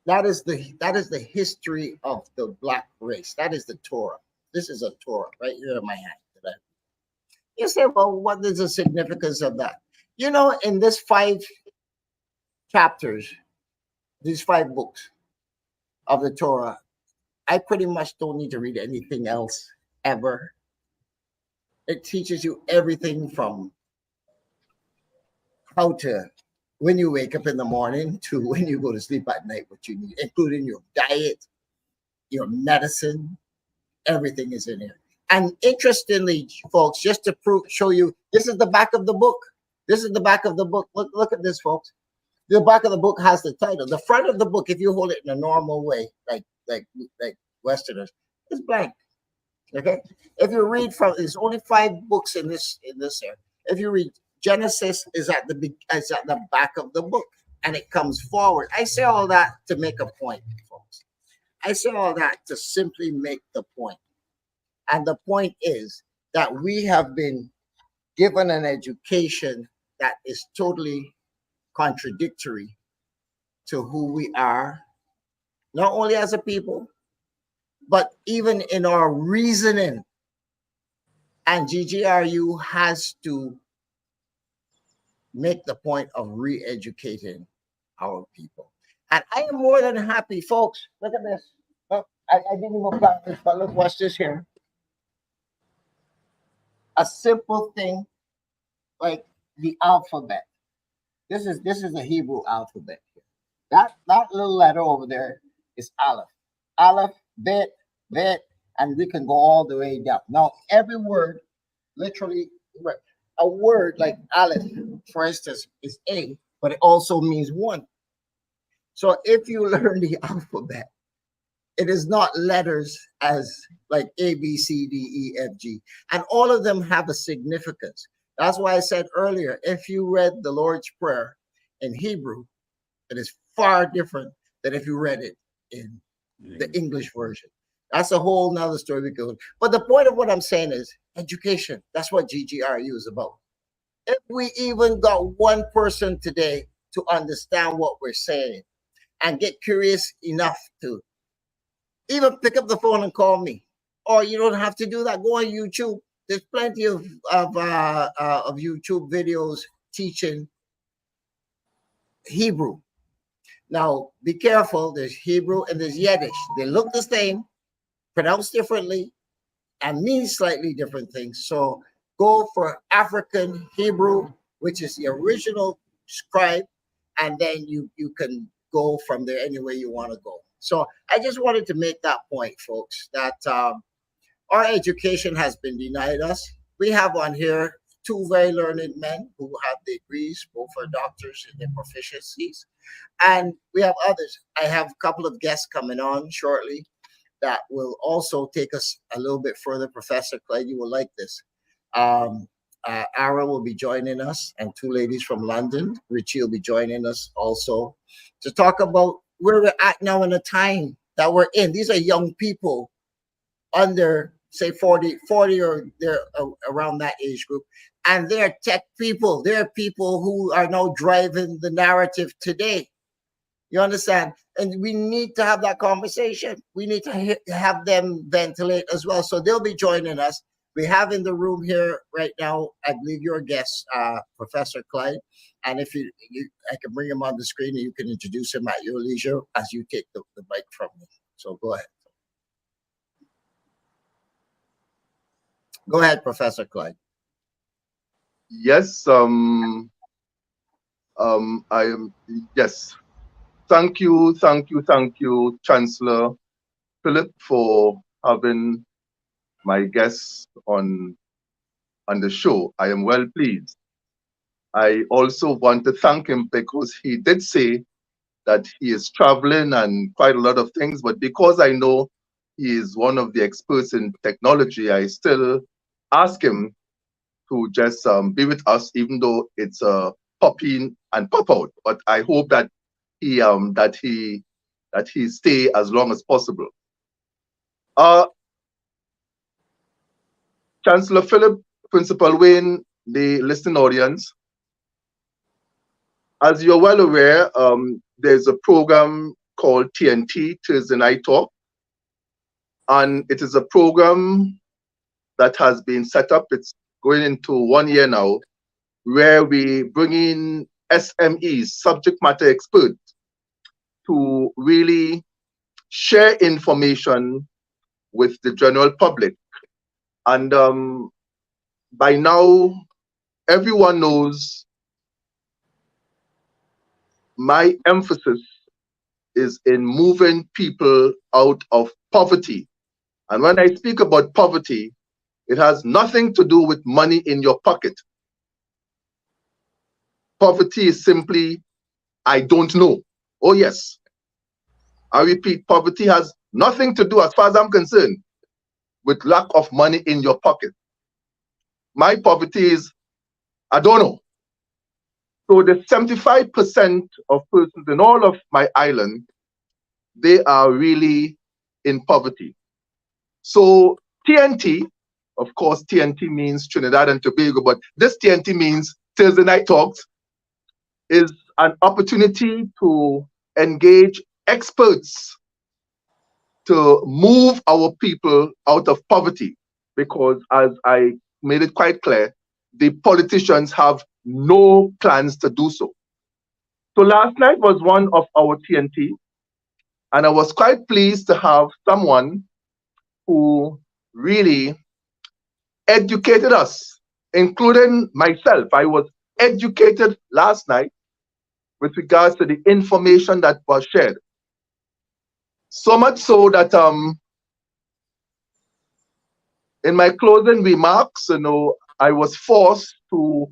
that is the history of the Black race. That is the Torah. This is a Torah right here in my hand today. You say, well, what is the significance of that? You know, in this 5 chapters, these 5 books of the Torah, I pretty much don't need to read anything else ever. It teaches you everything from how to, when you wake up in the morning to when you go to sleep at night, what you need, including your diet, your medicine, everything is in here. And interestingly, folks, just to show you, this is the back of the book. This is the back of the book. Look at this, folks. The back of the book has the title. The front of the book, if you hold it in a normal way, like Westerners, is blank. Okay. If you read from, there's only 5 books in this here. If you read Genesis, is at the back of the book. and it comes forward. I say all that to make a point, folks. I say all that to simply make the point. And the point is that we have been given an education that is totally contradictory to who we are, not only as a people, but even in our reasoning. And GGRU has to make the point of re-educating our people. And I am more than happy, folks. Look at this. Oh, I didn't even plan this, but look, watch this here. A simple thing like the alphabet. This is the Hebrew alphabet. That little letter over there is Aleph. Aleph, Bet, Bet, and we can go all the way down. Now, every word, literally, a word like Aleph, for instance, is A, but it also means one. So if you learn the alphabet, it is not letters as like A, B, C, D, E, F, G. And all of them have a significance. That's why I said earlier, if you read the Lord's Prayer in Hebrew, it is far different than if you read it in the English version. That's a whole nother story we go. But the point of what I'm saying is education. That's what GGRU is about. If we even got one person today to understand what we're saying and get curious enough to even pick up the phone and call me, or you don't have to do that. Go on YouTube. There's plenty of YouTube videos teaching Hebrew. Now, be careful. There's Hebrew and there's Yiddish. They look the same, pronounced differently, and mean slightly different things. So go for African Hebrew, which is the original scribe, and then you can go from there any way you want to go. So I just wanted to make that point, folks, that our education has been denied us. We have on here two very learned men who have degrees, both are doctors in their proficiencies. And we have others. I have a couple of guests coming on shortly that will also take us a little bit further. Professor Clyde, you will like this. Ara will be joining us, and two ladies from London. Richie will be joining us also to talk about where we're at now in the time that we're in. These are young people under, say, 40 or they're around that age group. And they're tech people. They're people who are now driving the narrative today. You understand? And we need to have that conversation. We need to have them ventilate as well. So they'll be joining us. We have in the room here right now, I believe your guest, Professor Clyde. And if you I can bring him on the screen and you can introduce him at your leisure as you take the mic from me. So go ahead. Go ahead, Professor Clyde. Yes, I am, yes. Thank you, Chancellor Philip, for having my guests on the show. I am well pleased. I also want to thank him because he did say that he is traveling and quite a lot of things, but because I know he is one of the experts in technology, I still ask him to just be with us, even though it's a pop in and pop out. But I hope that he stay as long as possible. Chancellor Philip, Principal Wayne, the listening audience, as you're well aware, there's a program called TNT, Thursday Night Talk, and it is a program that has been set up. It's going into 1 year now, where we bring in SMEs, subject matter experts, to really share information with the general public. And by now, everyone knows my emphasis is in moving people out of poverty. And when I speak about poverty, it has nothing to do with money in your pocket. Poverty is simply, I don't know. Oh yes. I repeat, poverty has nothing to do, as far as I'm concerned, with lack of money in your pocket. My poverty is, I don't know. So the 75% of persons in all of my island, they are really in poverty. So TNT, of course, TNT means Trinidad and Tobago, but this TNT means Thursday Night Talks, is an opportunity to engage experts to move our people out of poverty, because as I made it quite clear, the politicians have no plans to do so. So last night was one of our TNT, and I was quite pleased to have someone who really educated us, including myself. I was educated last night with regards to the information that was shared. So much so that in my closing remarks, I was forced to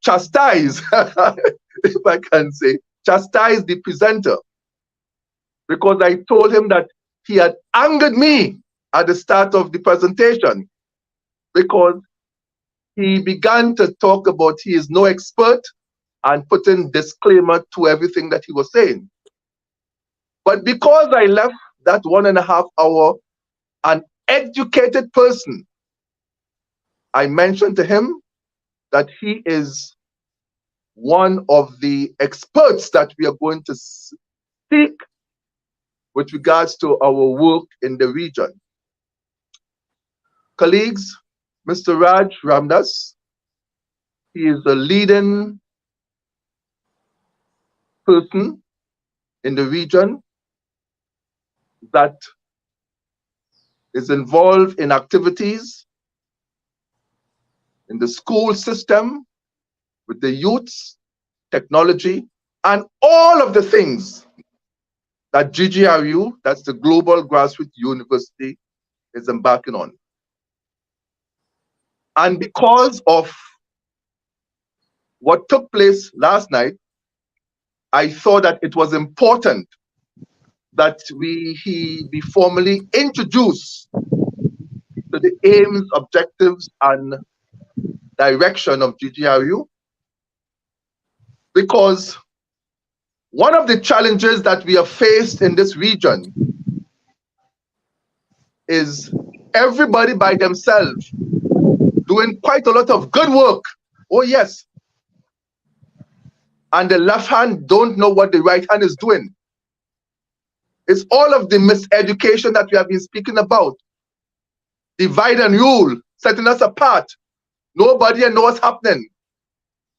chastise, if I can say, chastise the presenter, because I told him that he had angered me at the start of the presentation, because he began to talk about he is no expert and putting disclaimer to everything that he was saying. But because I left that 1.5 hour an educated person, I mentioned to him that he is one of the experts that we are going to seek with regards to our work in the region. Colleagues, Mr. Raj Ramdas, he is a leading person in the region that is involved in activities in the school system, with the youths, technology, and all of the things that GGRU, that's the Global Grassroots University, is embarking on. And because of what took place last night, I thought that it was important that he be formally introduced to the aims, objectives, and direction of GGRU, because one of the challenges that we have faced in this region is everybody by themselves doing quite a lot of good work. Oh yes. And the left hand don't know what the right hand is doing. It's all of the miseducation that we have been speaking about. Divide and rule, setting us apart. Nobody knows what's happening.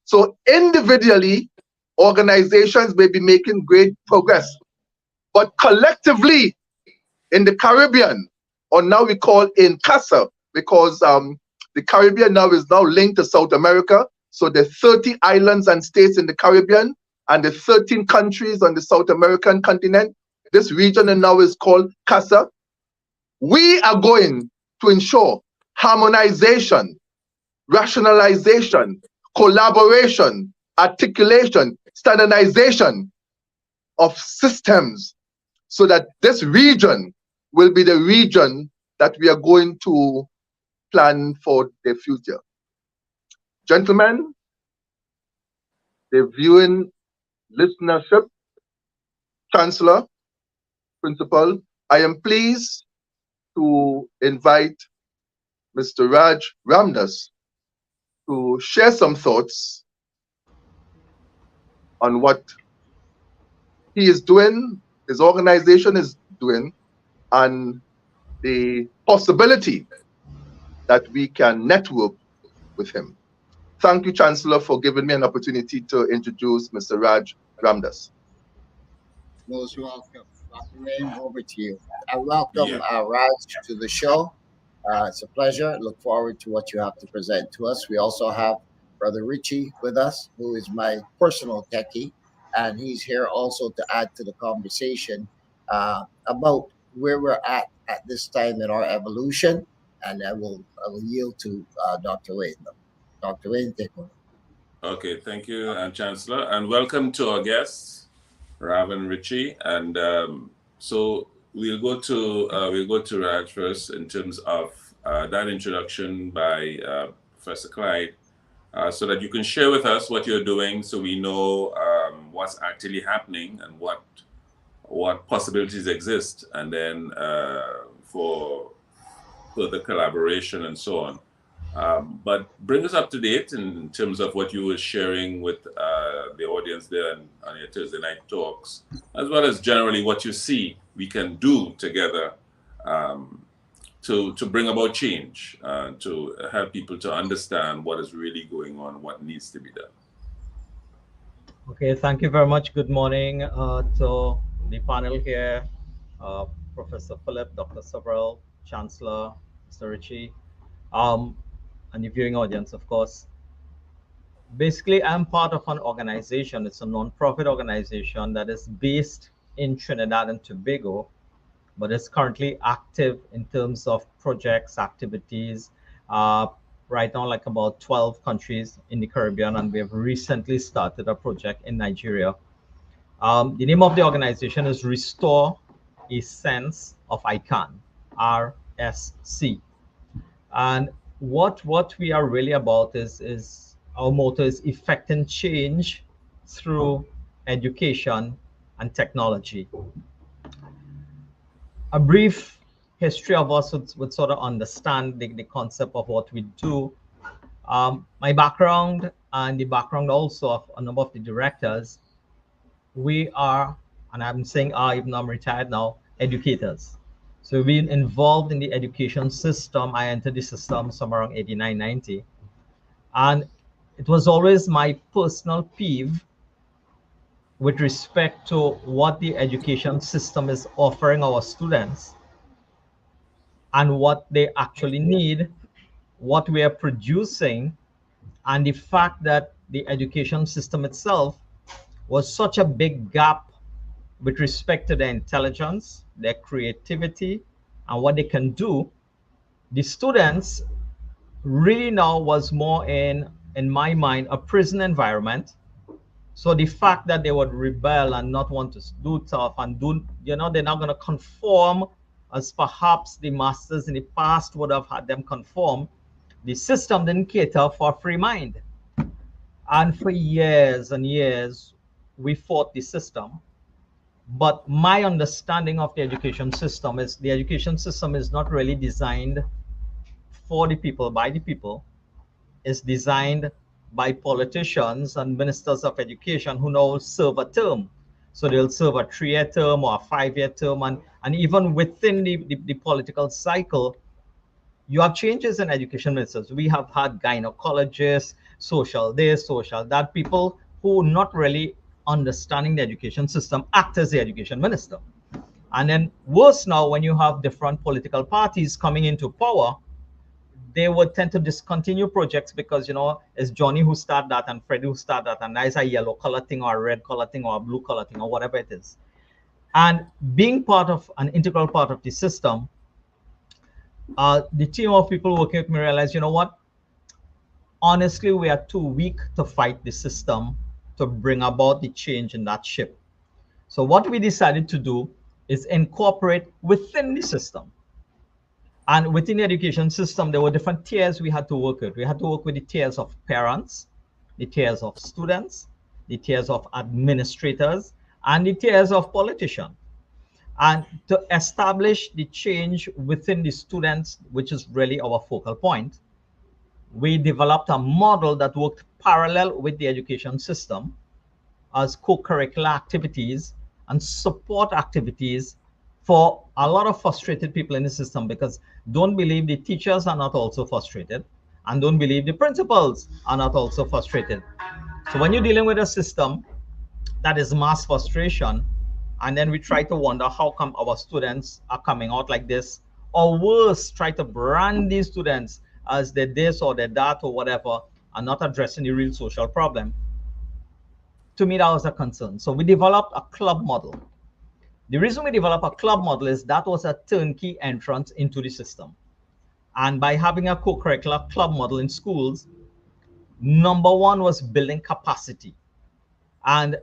So individually, organizations may be making great progress, but collectively in the Caribbean, or now we call in CASA, because the Caribbean now is now linked to South America. So the 30 islands and states in the Caribbean and the 13 countries on the South American continent, this region now is called CASA. We are going to ensure harmonization, rationalization, collaboration, articulation, standardization of systems, so that this region will be the region that we are going to plan for the future. Gentlemen, the viewing listenership, Chancellor, Principal, I am pleased to invite Mr. Raj Ramdas to share some thoughts on what he is doing, his organization is doing, and the possibility that we can network with him. Thank you, Chancellor, for giving me an opportunity to introduce Mr. Raj Ramdas. Most welcome. Dr. Rain, over to you. I welcome Raj to the show. It's a pleasure. Look forward to what you have to present to us. We also have Brother Richie with us, who is my personal techie, and he's here also to add to the conversation about where we're at this time in our evolution. And I will yield to Dr. Wayne. Dr. Wayne, take over. Okay, thank you, Chancellor, and welcome to our guests, Rav and Richie. And so we'll go to Raj first in terms of that introduction by Professor Clyde. so that you can share with us what you're doing, so we know what's actually happening and what possibilities exist, and then for further collaboration and so on. But bring us up to date in terms of what you were sharing with the audience there on your Thursday night talks, as well as generally what you see we can do together to bring about change, to help people to understand what is really going on, what needs to be done. Okay, thank you very much. Good morning to the panel here, Professor Philip, Dr. Sobral, Chancellor, Mr. Ritchie, and the viewing audience, of course. Basically, I'm part of an organization. It's a non-profit organization that is based in Trinidad and Tobago, but it's currently active in terms of projects, activities, right now like about 12 countries in the Caribbean, and we have recently started a project in Nigeria. The name of the organization is Restore a Sense of ICANN, RSC. And what we are really about is our motto is effecting change through education and technology. A brief history of us would sort of understand the concept of what we do. My background and the background also of a number of the directors, we are, and I'm saying even though I'm retired now, educators. So we've been involved in the education system. I entered the system somewhere around 89, 90. And it was always my personal peeve with respect to what the education system is offering our students and what they actually need, what we are producing, and the fact that the education system itself was such a big gap with respect to their intelligence, their creativity, and what they can do. The students really now was more in my mind, a prison environment. So the fact that they would rebel and not want to do tough and do, they're not going to conform as perhaps the masters in the past would have had them conform. The system didn't cater for a free mind. And for years and years, we fought the system. But my understanding of the education system is the education system is not really designed for the people, by the people. It's designed by politicians and ministers of education who now serve a term. So they'll serve a 3-year term or a 5-year term. And even within the political cycle, you have changes in education ministers. We have had gynecologists, social this, social that, people who not really understanding the education system act as the education minister. And then worse now, when you have different political parties coming into power, they would tend to discontinue projects because, it's Johnny who started that and Freddie who started that, and that's a yellow color thing or a red color thing or a blue color thing or whatever it is. And being part of an integral part of the system, the team of people working with me realized, you know what? Honestly, we are too weak to fight the system to bring about the change in that ship. So what we decided to do is incorporate within the system. And within the education system, there were different tiers we had to work with. We had to work with the tiers of parents, the tiers of students, the tiers of administrators, and the tiers of politicians. And to establish the change within the students, which is really our focal point, we developed a model that worked parallel with the education system as co-curricular activities and support activities for a lot of frustrated people in the system, because don't believe the teachers are not also frustrated, and don't believe the principals are not also frustrated. So when you're dealing with a system that is mass frustration, and then we try to wonder how come our students are coming out like this, or worse, try to brand these students as they're this or they're that or whatever, and not addressing the real social problem. To me, that was a concern. So we developed a club model. The reason we developed a club model is that was a turnkey entrance into the system. And by having a co-curricular club model in schools, number one was building capacity. And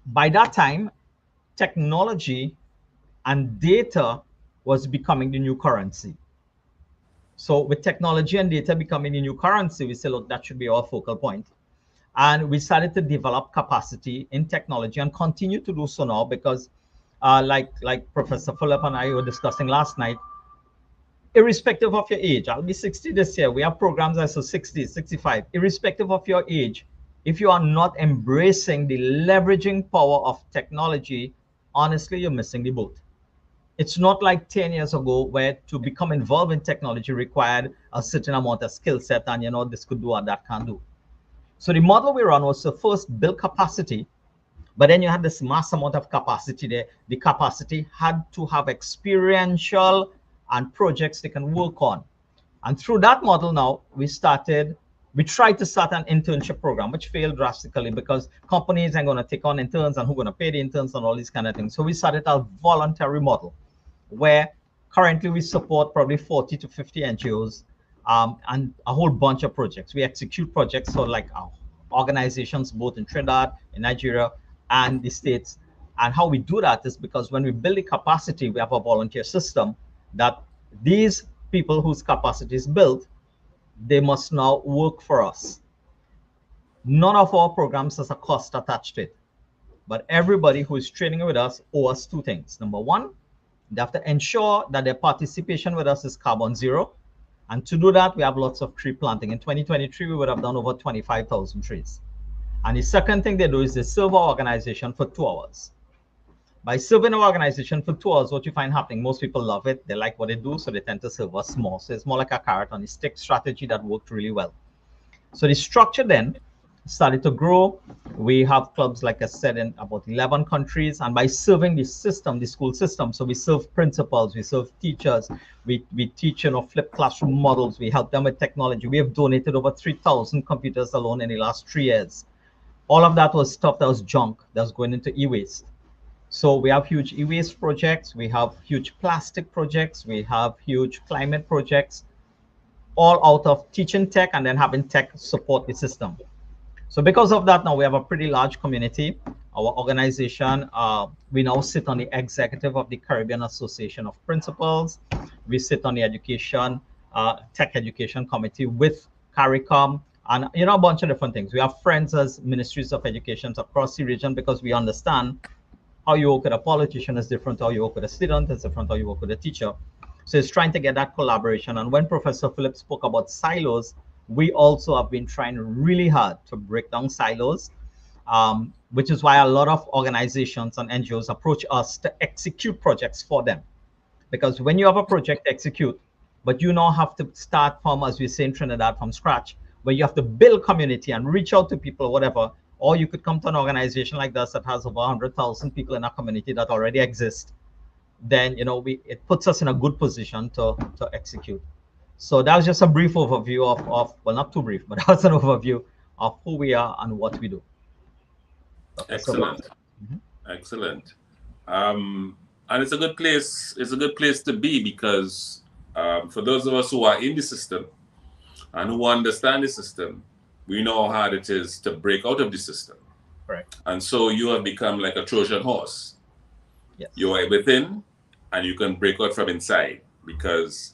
by that time, technology and data was becoming the new currency. So with technology and data becoming a new currency, we say, look, that should be our focal point. And we started to develop capacity in technology and continue to do so now because like Professor Philip and I were discussing last night, irrespective of your age, I'll be 60 this year. We have programs that are 60, 65. Irrespective of your age, if you are not embracing the leveraging power of technology, honestly, you're missing the boat. It's not like 10 years ago where to become involved in technology required a certain amount of skill set and, you know, this could do and that can do. So the model we run was to first build capacity, but then you had this mass amount of capacity there. The capacity had to have experiential and projects they can work on. And through that model now, we tried to start an internship program, which failed drastically because companies are going to take on interns and who's going to pay the interns and all these kind of things. So we started a voluntary model where currently we support probably 40 to 50 NGOs and a whole bunch of projects. We execute projects for like our organizations, both in Trinidad, in Nigeria, and the States. And how we do that is because when we build the capacity, we have a volunteer system that these people whose capacity is built, they must now work for us. None of our programs has a cost attached to it, but everybody who is training with us owes us two things. Number one, they have to ensure that their participation with us is carbon zero. And to do that, we have lots of tree planting. In 2023, we would have done over 25,000 trees. And the second thing they do is they serve our organization for 2 hours. By serving our organization for 2 hours, what you find happening, most people love it. They like what they do, so they tend to serve us more. So it's more like a carrot on a stick strategy that worked really well. So the structure then started to grow. We have clubs, like I said, in about 11 countries. And by serving the system, the school system, so we serve principals, we serve teachers, we teach, you know, flipped classroom models, we help them with technology. We have donated over 3,000 computers alone in the last 3 years. All of that was stuff that was junk that was going into e-waste. So we have huge e-waste projects, we have huge plastic projects, we have huge climate projects, all out of teaching tech and then having tech support the system. So because of that, now we have a pretty large community. Our organization, we now sit on the executive of the Caribbean Association of Principals. We sit on the education, tech education committee with CARICOM, and, you know, a bunch of different things. We have friends as ministries of education across the region because we understand how you work with a politician is different, how you work with a student is different, how you work with a teacher. So it's trying to get that collaboration. And when Professor Philip spoke about silos, we also have been trying really hard to break down silos, which is why a lot of organizations and NGOs approach us to execute projects for them. Because when you have a project to execute, but you now have to start from, as we say in Trinidad, from scratch, where you have to build community and reach out to people or whatever, or you could come to an organization like this that has over 100,000 people in a community that already exist, then, you know, it puts us in a good position to execute. So that was just a brief overview of well, not too brief, but that was an overview of who we are and what we do. Excellent. Excellent. And it's a good place. It's a good place to be because for those of us who are in the system and who understand the system, we know how hard it is to break out of the system. Right. And so you have become like a Trojan horse. Yes. You are within and you can break out from inside because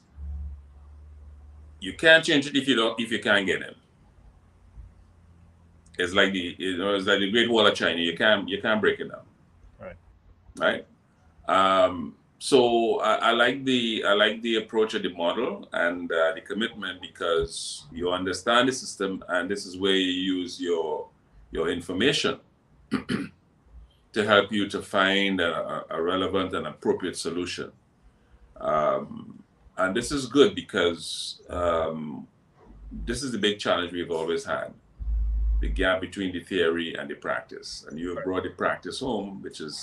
you can't change it if you can't get in. It's like it's like the Great Wall of China. You can't break it down. Right. So I like the approach of the model and the commitment because you understand the system and this is where you use your information to help you to find a relevant and appropriate solution. And this is good because this is the big challenge we've always had, the gap between the theory and the practice. And you have brought the practice home, which is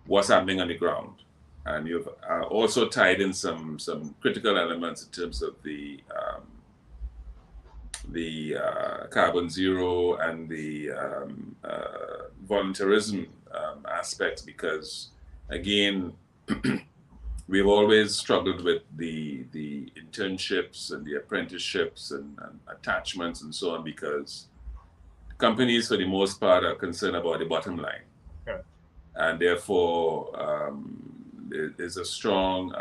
what's happening on the ground. And you've also tied in some critical elements in terms of the carbon zero and the voluntarism aspects, because again, we've always struggled with the internships and the apprenticeships and attachments and so on, because companies for the most part are concerned about the bottom line. Okay. And therefore there's a strong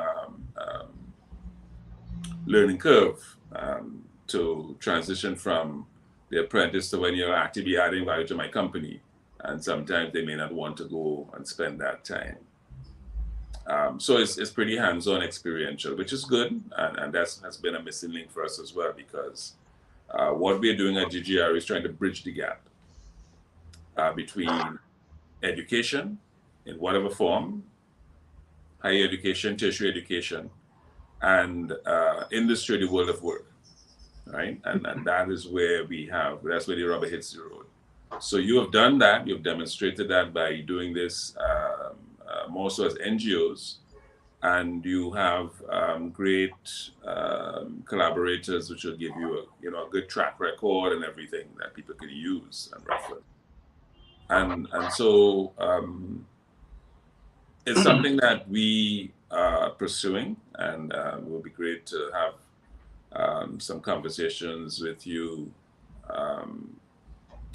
learning curve to transition from the apprentice to when you're actively adding value to my company. And sometimes they may not want to go and spend that time. So it's pretty hands-on experiential, which is good. And that has been a missing link for us as well, because what we're doing at GGR is trying to bridge the gap between education in whatever form, higher education, tertiary education, and industry, the world of work, right? And that is where that's where the rubber hits the road. So you have done that, you've demonstrated that by doing this more so as NGOs, and you have great collaborators which will give you a good track record and everything that people can use and reference. And so it's something that we are pursuing, and it will be great to have some conversations with you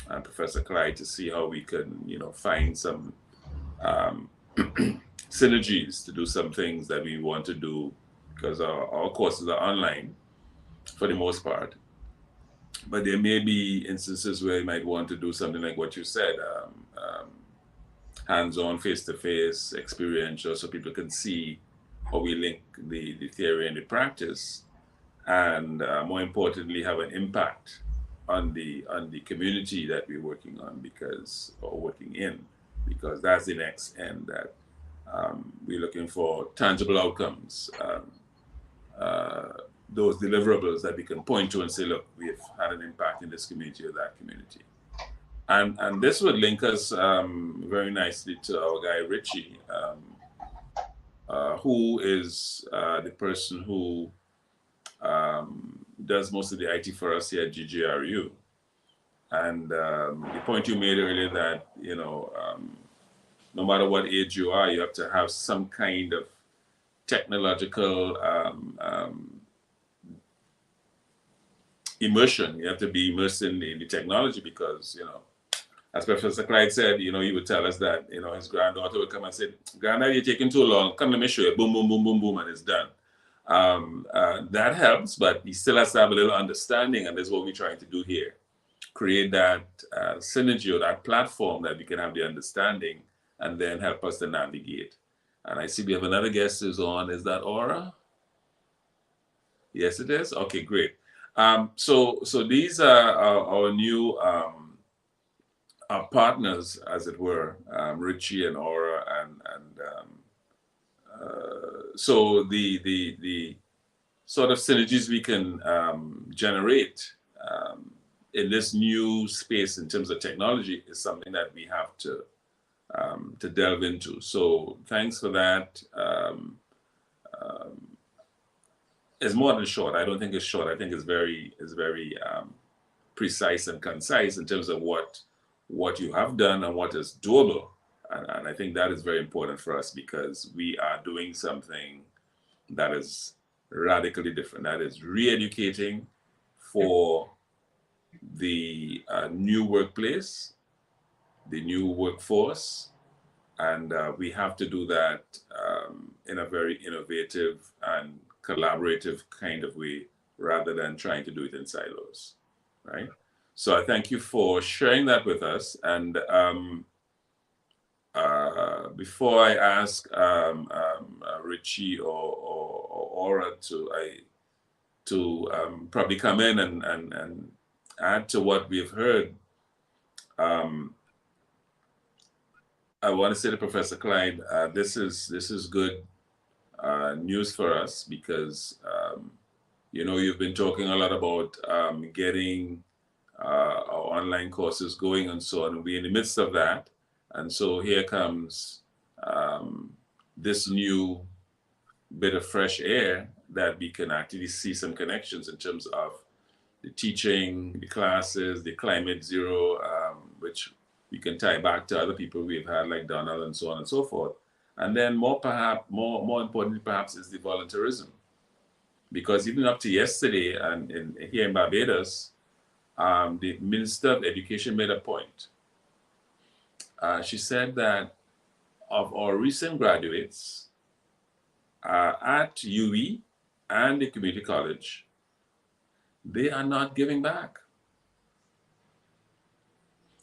and Professor Clyde to see how we can, find some synergies to do some things that we want to do, because our courses are online for the most part. But there may be instances where you might want to do something like what you said, hands-on, face-to-face, experiential, so people can see how we link the theory and the practice, and more importantly, have an impact on the community that we're working on, or working in, because that's the next end, that we're looking for tangible outcomes, those deliverables that we can point to and say, look, we've had an impact in this community or that community. And this would link us very nicely to our guy Richie, who is the person who does most of the IT for us here at GGRU. And the point you made earlier that, no matter what age you are, you have to have some kind of technological immersion. You have to be immersed in the technology, because, as Professor Clyde said, he would tell us that, his granddaughter would come and say, "Granddad, you're taking too long. Come, let me show you." Boom, boom, boom, boom, boom, and it's done. That helps, but he still has to have a little understanding, and that's what we're trying to do here. Create that synergy or that platform that we can have the understanding and then help us to navigate. And I see we have another guest who's on. Is that Aura? Yes, it is. Okay, great. So these are our new our partners, as it were, Richie and Aura, and so the sort of synergies we can generate in this new space in terms of technology is something that we have to delve into. So thanks for that. It's more than short. I don't think it's short. I think it's very precise and concise in terms of what you have done and what is doable. And I think that is very important for us, because we are doing something that is radically different. That is re-educating for the new workplace, the new workforce, and we have to do that in a very innovative and collaborative kind of way, rather than trying to do it in silos, right? So I thank you for sharing that with us. And before I ask Richie or Aura to probably come in and add to what we've heard, I want to say to Professor Clyde, this is good news for us, because you've been talking a lot about getting our online courses going and so on. We're in the midst of that, and so here comes this new bit of fresh air that we can actually see some connections in terms of the teaching, the classes, the climate zero, which we can tie back to other people we've had, like Donald and so on and so forth. And then more importantly, perhaps, is the volunteerism. Because even up to yesterday, and here in Barbados, the Minister of Education made a point. She said that of our recent graduates at UE and the community college, they are not giving back.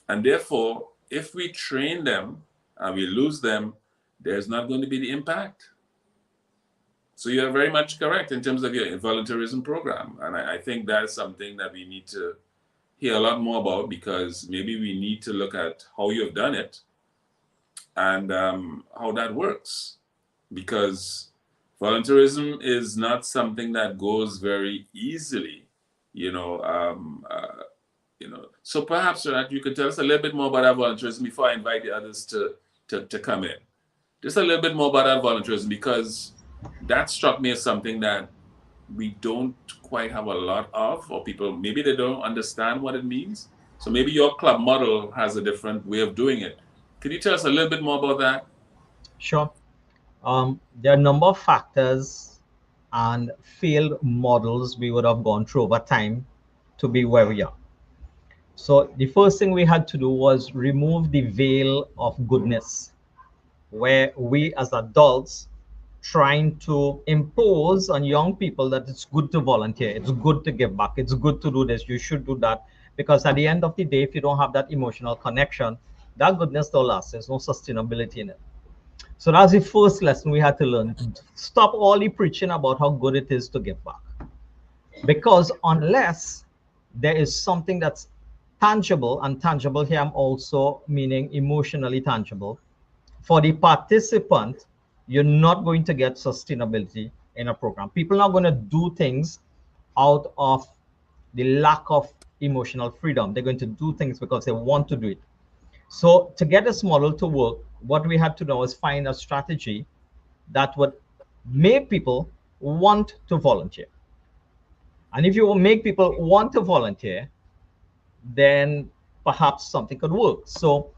And therefore, if we train them and we lose them, there's not going to be the impact. So you're very much correct in terms of your volunteerism program. And I think that's something that we need to hear a lot more about, because maybe we need to look at how you've done it and how that works. Because volunteerism is not something that goes very easily, you know. So perhaps you could tell us a little bit more about that volunteerism before I invite the others to come in. Just a little bit more about that volunteerism, because that struck me as something that we don't quite have a lot of, or people, maybe they don't understand what it means. So maybe your club model has a different way of doing it. Can you tell us a little bit more about that? Sure. There are a number of factors and failed models we would have gone through over time to be where we are. So the first thing we had to do was remove the veil of goodness, where we as adults trying to impose on young people that it's good to volunteer, it's good to give back, it's good to do this, you should do that. Because at the end of the day, if you don't have that emotional connection, that goodness don't last. There's no sustainability in it. So that's the first lesson we had to learn. Stop all the preaching about how good it is to give back. Because unless there is something that's tangible, and tangible here I'm also meaning emotionally tangible, for the participant, you're not going to get sustainability in a program. People are not going to do things out of the lack of emotional freedom. They're going to do things because they want to do it. So to get this model to work, what we had to do is find a strategy that would make people want to volunteer. And if you make people want to volunteer, then perhaps something could work. So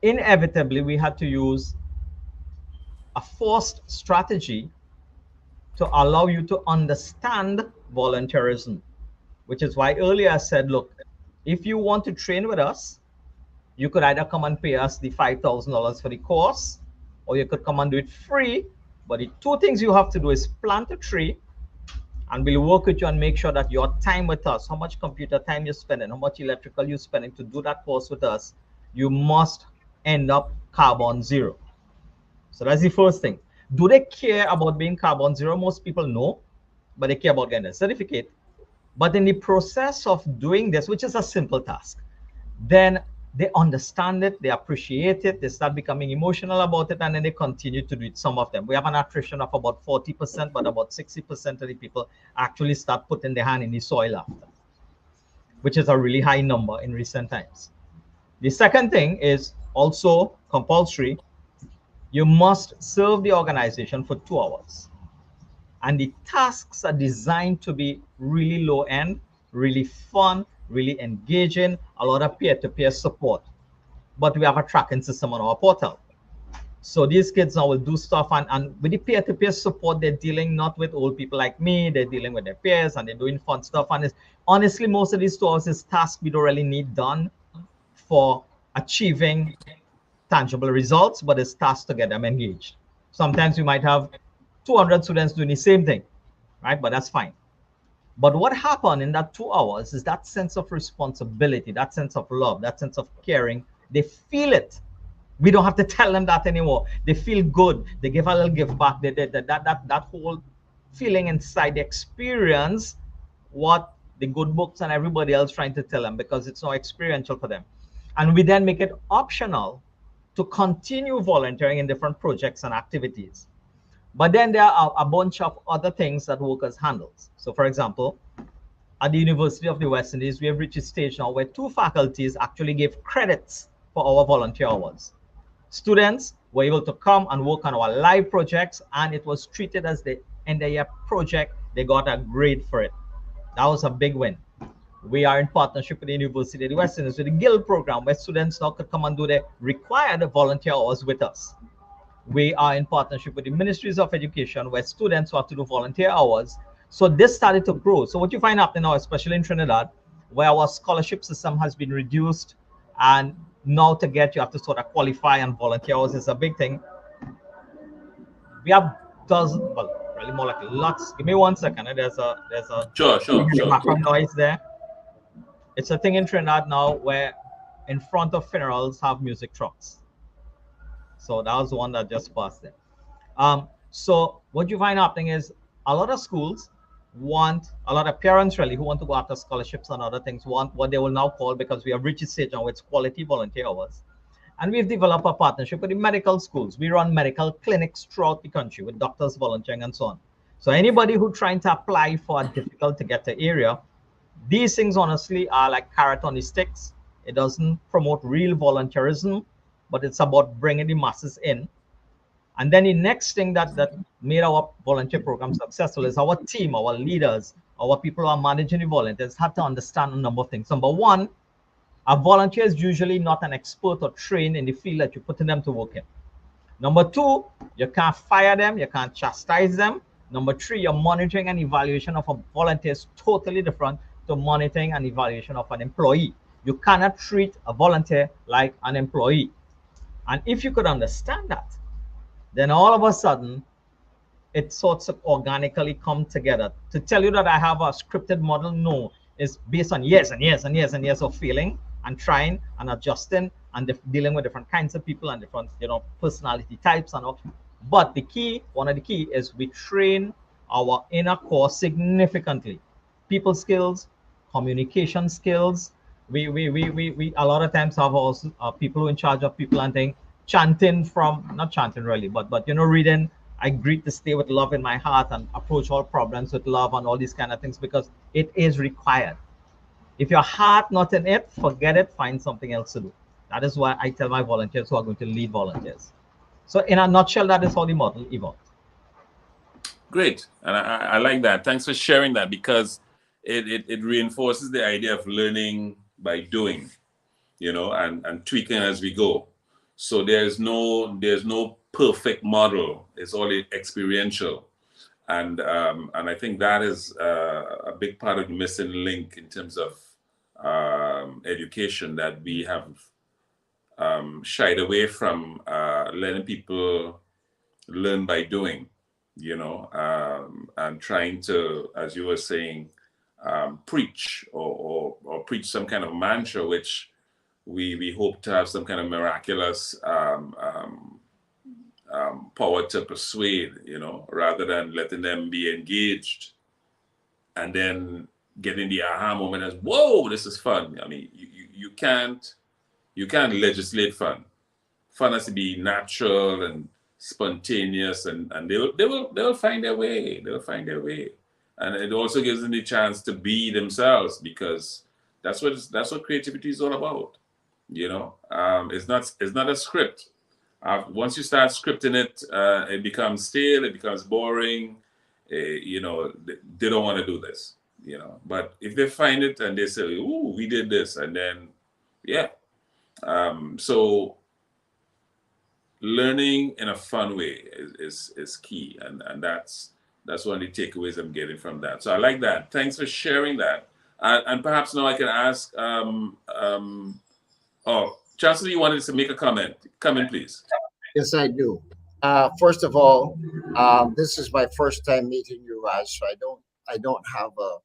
inevitably, we had to use a forced strategy to allow you to understand volunteerism, which is why earlier I said, look, if you want to train with us, you could either come and pay us the $5,000 for the course, or you could come and do it free. But the two things you have to do is plant a tree, and we'll work with you and make sure that your time with us, how much computer time you're spending, how much electrical you're spending to do that course with us, you must end up carbon zero. So that's the first thing. Do they care about being carbon zero? Most people know, but they care about getting a certificate. But in the process of doing this, which is a simple task, then they understand it, they appreciate it, they start becoming emotional about it, and then they continue to do it. Some of them. We have an attrition of about 40%, but about 60% of the people actually start putting their hand in the soil after, which is a really high number in recent times. The second thing is also compulsory. You must serve the organization for 2 hours. And the tasks are designed to be really low end, really fun, really engaging, a lot of peer-to-peer support. But we have a tracking system on our portal. So these kids now will do stuff, and with the peer-to-peer support, they're dealing not with old people like me, they're dealing with their peers, and they're doing fun stuff. And it's, honestly, most of these 2 hours is tasks we don't really need done for achieving tangible results, but it's tasks to get them engaged. Sometimes we might have 200 students doing the same thing, right? But that's fine. But what happened in that 2 hours is that sense of responsibility, that sense of love, that sense of caring. They feel it. We don't have to tell them that anymore. They feel good. They give a little give back. That whole feeling inside, the experience what the good books and everybody else trying to tell them, because it's not experiential for them. And we then make it optional to continue volunteering in different projects and activities. But then there are a bunch of other things that workers handles. So for example, at the University of the West Indies, we have reached a stage now where 2 faculties actually give credits for our volunteer hours. Students were able to come and work on our live projects, and it was treated as the end of year project. They got a grade for it. That was a big win. We are in partnership with the University of the West Indies with the Guild program, where students now could come and do their required volunteer hours with us. We are in partnership with the Ministries of Education, where students have to do volunteer hours. So this started to grow. So what you find happening now, especially in Trinidad, where our scholarship system has been reduced, and now to get, you have to sort of qualify, and volunteer hours is a big thing. We have dozens, well, really more like lots. Give me 1 second. There's a Sure. background noise there. It's a thing in Trinidad now where in front of funerals have music trucks. So that was one that just passed there. So what you find happening is a lot of schools want, a lot of parents really who want to go after scholarships and other things want what they will now call, because we have reached a stage now, it's quality volunteer hours. And we've developed a partnership with the medical schools. We run medical clinics throughout the country with doctors volunteering and so on. So anybody who trying to apply for a difficult to get to area, these things honestly are like carrot on the sticks. It doesn't promote real volunteerism, but it's about bringing the masses in. And then the next thing that made our volunteer program successful is our team, our leaders, our people who are managing the volunteers have to understand a number of things. Number one, a volunteer is usually not an expert or trained in the field that you're putting them to work in. Number two, you can't fire them, you can't chastise them. Number three, your monitoring and evaluation of a volunteer is totally different to monitoring and evaluation of an employee. You cannot treat a volunteer like an employee. And if you could understand that, then all of a sudden, it sorts of organically come together. To tell you that I have a scripted model, no, it's based on years and years and years and years of feeling and trying and adjusting and dealing with different kinds of people and different, personality types and all. But the key, one of the key is we train our inner core significantly. People skills, communication skills. We a lot of times have also people who are in charge of people and things chanting from, not chanting really, but reading, I greet this day with love in my heart and approach all problems with love and all these kind of things, because it is required. If your heart not in it, forget it, find something else to do. That is why I tell my volunteers who are going to lead volunteers. So in a nutshell, that is how the model evolved. Great. And I like that. Thanks for sharing that, because it reinforces the idea of learning by doing, and tweaking as we go. So there's no perfect model. It's all experiential. And I think that is a big part of the missing link in terms of education, that we have shied away from letting people learn by doing, and trying to, as you were saying, preach or preach some kind of mantra, which we hope to have some kind of miraculous power to persuade, rather than letting them be engaged and then getting the aha moment as, whoa, this is fun. I mean, you can't legislate fun. Fun has to be natural and spontaneous, and they'll find their way. They'll find their way. And it also gives them the chance to be themselves, because that's what creativity is all about. It's not a script. Once you start scripting it, it becomes stale, it becomes boring. They don't want to do this. But if they find it and they say, "Ooh, we did this," and then, yeah. So learning in a fun way is key, and that's one of the takeaways I'm getting from that. So I like that. Thanks for sharing that. And perhaps now I can ask. Chancellor, you wanted to make a comment. Come in, please. Yes, I do. First of all, this is my first time meeting you guys, so I don't have a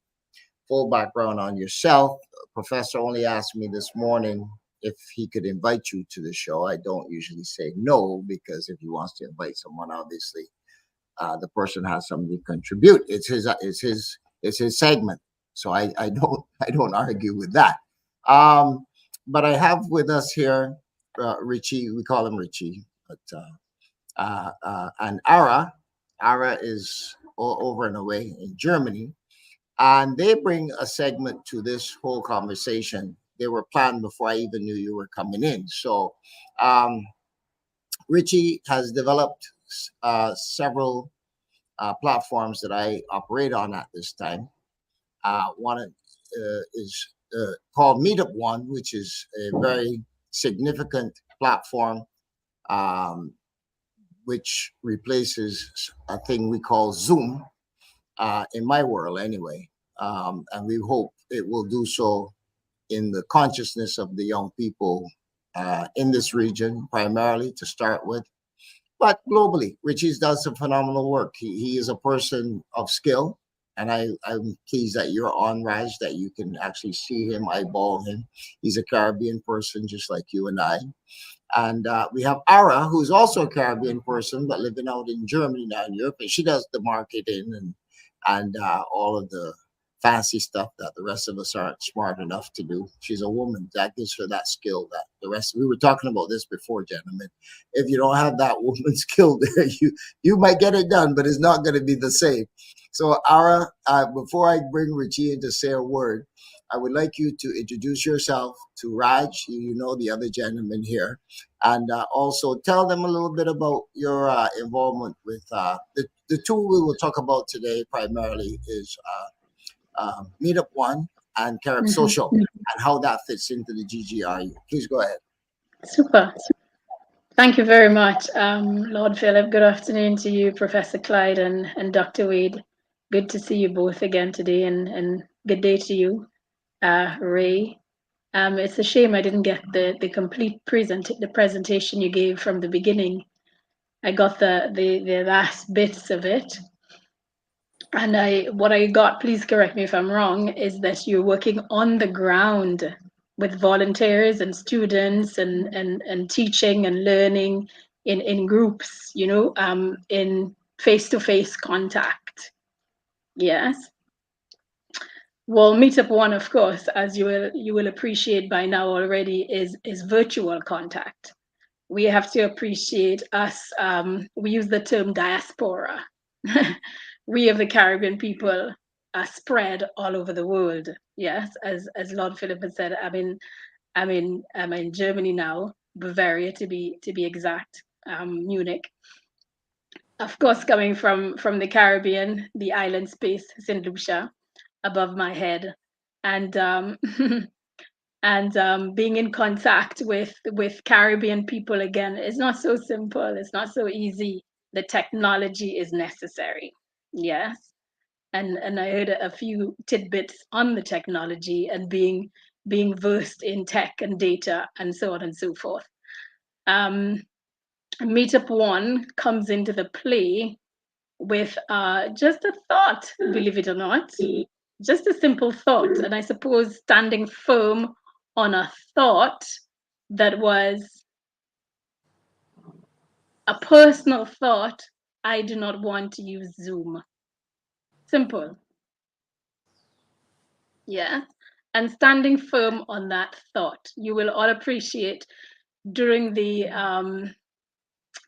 full background on yourself. Professor only asked me this morning if he could invite you to the show. I don't usually say no, because if he wants to invite someone, obviously the person has something to contribute. It's his segment, so I don't argue with that. But I have with us here Richie. We call him Richie, but and Ara. Ara is over and away in Germany, and they bring a segment to this whole conversation. They were planned before I even knew you were coming in. So Richie has developed several platforms that I operate on at this time. One is called Meetup One, which is a very significant platform, which replaces a thing we call Zoom, in my world anyway. And we hope it will do so in the consciousness of the young people in this region, primarily to start with, but globally, Richie's does some phenomenal work. He is a person of skill, and I'm pleased that you're on, Raj, that you can actually see him, eyeball him. He's a Caribbean person just like you and I. And we have Ara, who's also a Caribbean person, but living out in Germany now in Europe. And she does the marketing and all of the fancy stuff that the rest of us aren't smart enough to do. She's a woman. That gives her that skill that the rest, we were talking about this before, gentlemen. If you don't have that woman skill there, you might get it done, but it's not going to be the same. So Ara, before I bring Richie in to say a word, I would like you to introduce yourself to Raj, you know, the other gentleman here, and also tell them a little bit about your involvement with the tool we will talk about today primarily is Meetup One and Carib Social and how that fits into the GGRU. Please go ahead. Super. Thank you very much, Lord Philip. Good afternoon to you, Professor Clyde and Dr. Wade. Good to see you both again today, and good day to you, Ray. It's a shame I didn't get the complete presentation you gave from the beginning. I got the last bits of it. And what I got, please correct me if I'm wrong, is that you're working on the ground with volunteers and students and teaching and learning in groups, you know, in face-to-face contact. Yes. Well, Meetup One, of course, as you will appreciate by now already, is virtual contact. We have to appreciate us. We use the term diaspora. We of the Caribbean people are spread all over the world. Yes, as Lord Philip has said, I'm in Germany now, Bavaria to be exact, Munich. Of course, coming from the Caribbean, the island space, St. Lucia, above my head, and and being in contact with Caribbean people again is not so simple. It's not so easy. The technology is necessary. Yes. And I heard a few tidbits on the technology and being versed in tech and data and so on and so forth. Meetup One comes into the play with just a thought, believe it or not, just a simple thought. And I suppose standing firm on a thought that was a personal thought, I do not want to use Zoom. Simple. Yeah. And standing firm on that thought. You will all appreciate during the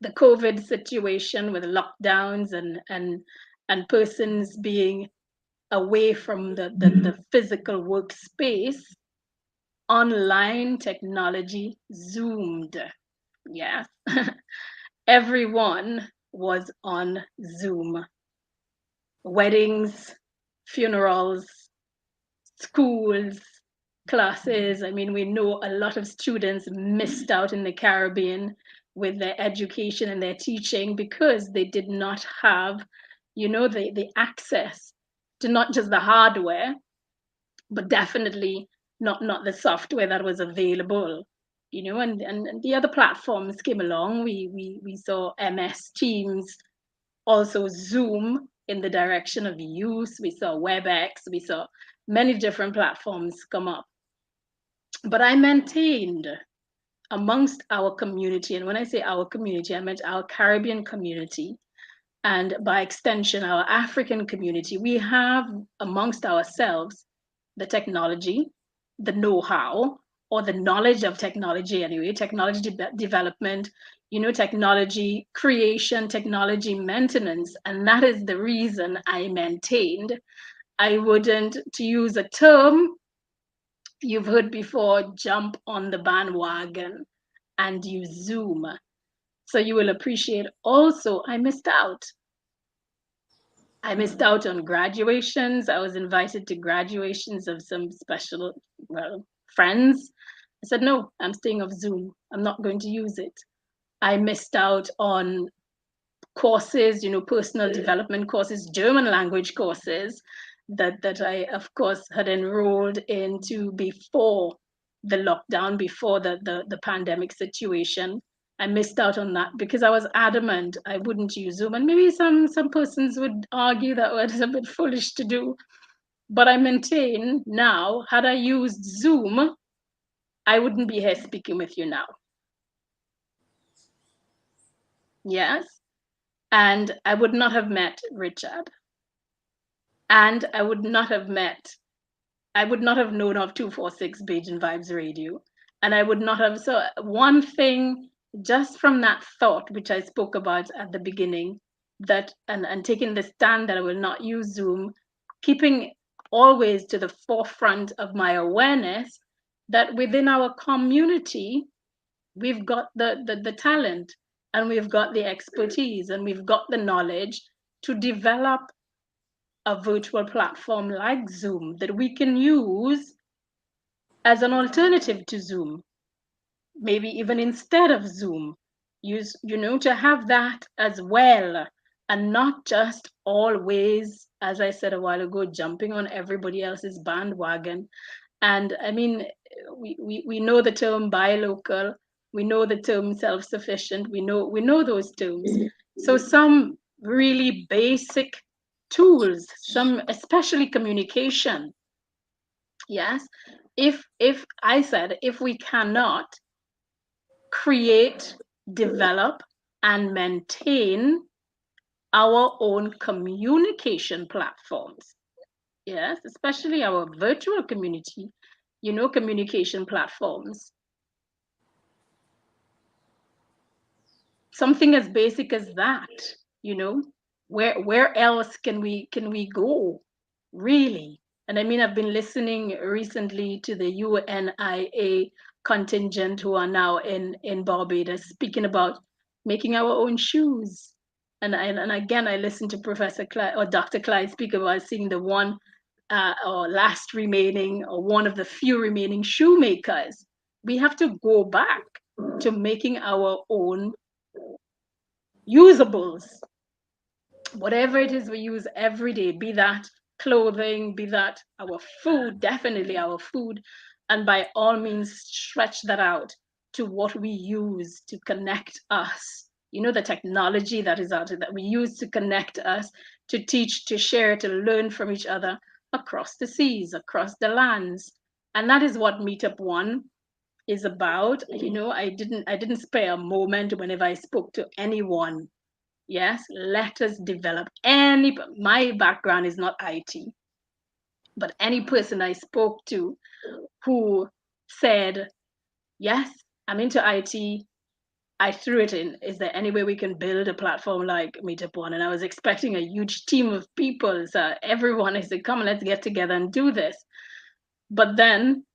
COVID situation with lockdowns and persons being away from the physical workspace, online technology zoomed. Yes. Everyone was on Zoom. Weddings, funerals, schools, classes. I mean, we know a lot of students missed out in the Caribbean with their education and their teaching because they did not have, you know, the access to not just the hardware, but definitely not the software that was available, you know, and the other platforms came along. We saw MS Teams, also Zoom in the direction of use. We saw WebEx, we saw many different platforms come up. But I maintained amongst our community, and when I say our community, I meant our Caribbean community, and by extension, our African community, we have amongst ourselves the technology, the know-how, or the knowledge of technology anyway, technology development, you know, technology creation, technology maintenance. And that is the reason I maintained I wouldn't, to use a term you've heard before, jump on the bandwagon and use Zoom. So you will appreciate also, I missed out. I missed out on graduations. I was invited to graduations of some special, well, friends. I said, no, I'm staying off Zoom. I'm not going to use it. I missed out on courses, you know, personal development courses, German language courses that I, of course, had enrolled into before the lockdown, before the pandemic situation. I missed out on that because I was adamant I wouldn't use Zoom. And maybe some persons would argue that was a bit foolish to do. But I maintain now, had I used Zoom, I wouldn't be here speaking with you now. Yes. And I would not have met Richard. And I would not have known of 246 Bajan Vibes Radio. And I would not have, so one thing just from that thought, which I spoke about at the beginning, that and taking the stand that I will not use Zoom, keeping always to the forefront of my awareness that within our community, we've got the talent and we've got the expertise and we've got the knowledge to develop a virtual platform like Zoom that we can use as an alternative to Zoom, maybe even instead of Zoom, use, to have that as well, and not just always, as I said a while ago, jumping on everybody else's bandwagon. And I mean, we know the term buy local, we know the term self-sufficient, we know those terms. So some really basic tools, some especially communication. Yes, if I said if we cannot create, develop, and maintain our own communication platforms, yes, especially our virtual community, communication platforms, something as basic as that, where else can we go, really? And I mean, I've been listening recently to the UNIA contingent who are now in Barbados speaking about making our own shoes. And again, I listened to Professor Clyde or Dr. Clyde speak about seeing the one or last remaining or one of the few remaining shoemakers. We have to go back to making our own usables, whatever it is we use every day, be that clothing, be that our food, definitely our food, and by all means stretch that out to what we use to connect us, the technology that is out there that we use to connect us, to teach, to share, to learn from each other across the seas, across the lands. And that is what Meetup One is about. I didn't spare a moment whenever I spoke to anyone. Yes, let us develop my background is not IT, but any person I spoke to who said, yes, I'm into IT, I threw it in. Is there any way we can build a platform like Meetup One? And I was expecting a huge team of people. So everyone, I said, come on, let's get together and do this. But then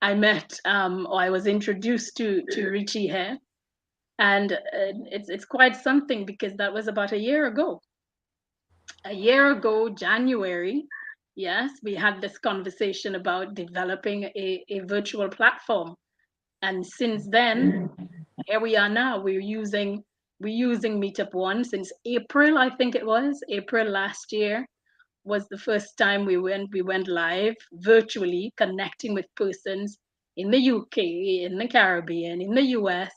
I met, or I was introduced to Richie here. And it's quite something because that was about a year ago. A year ago, January, yes, we had this conversation about developing a virtual platform. And since then, here we are now. We're using Meetup One since April, I think it was. April last year was the first time we went live virtually, connecting with persons in the UK, in the Caribbean, in the US,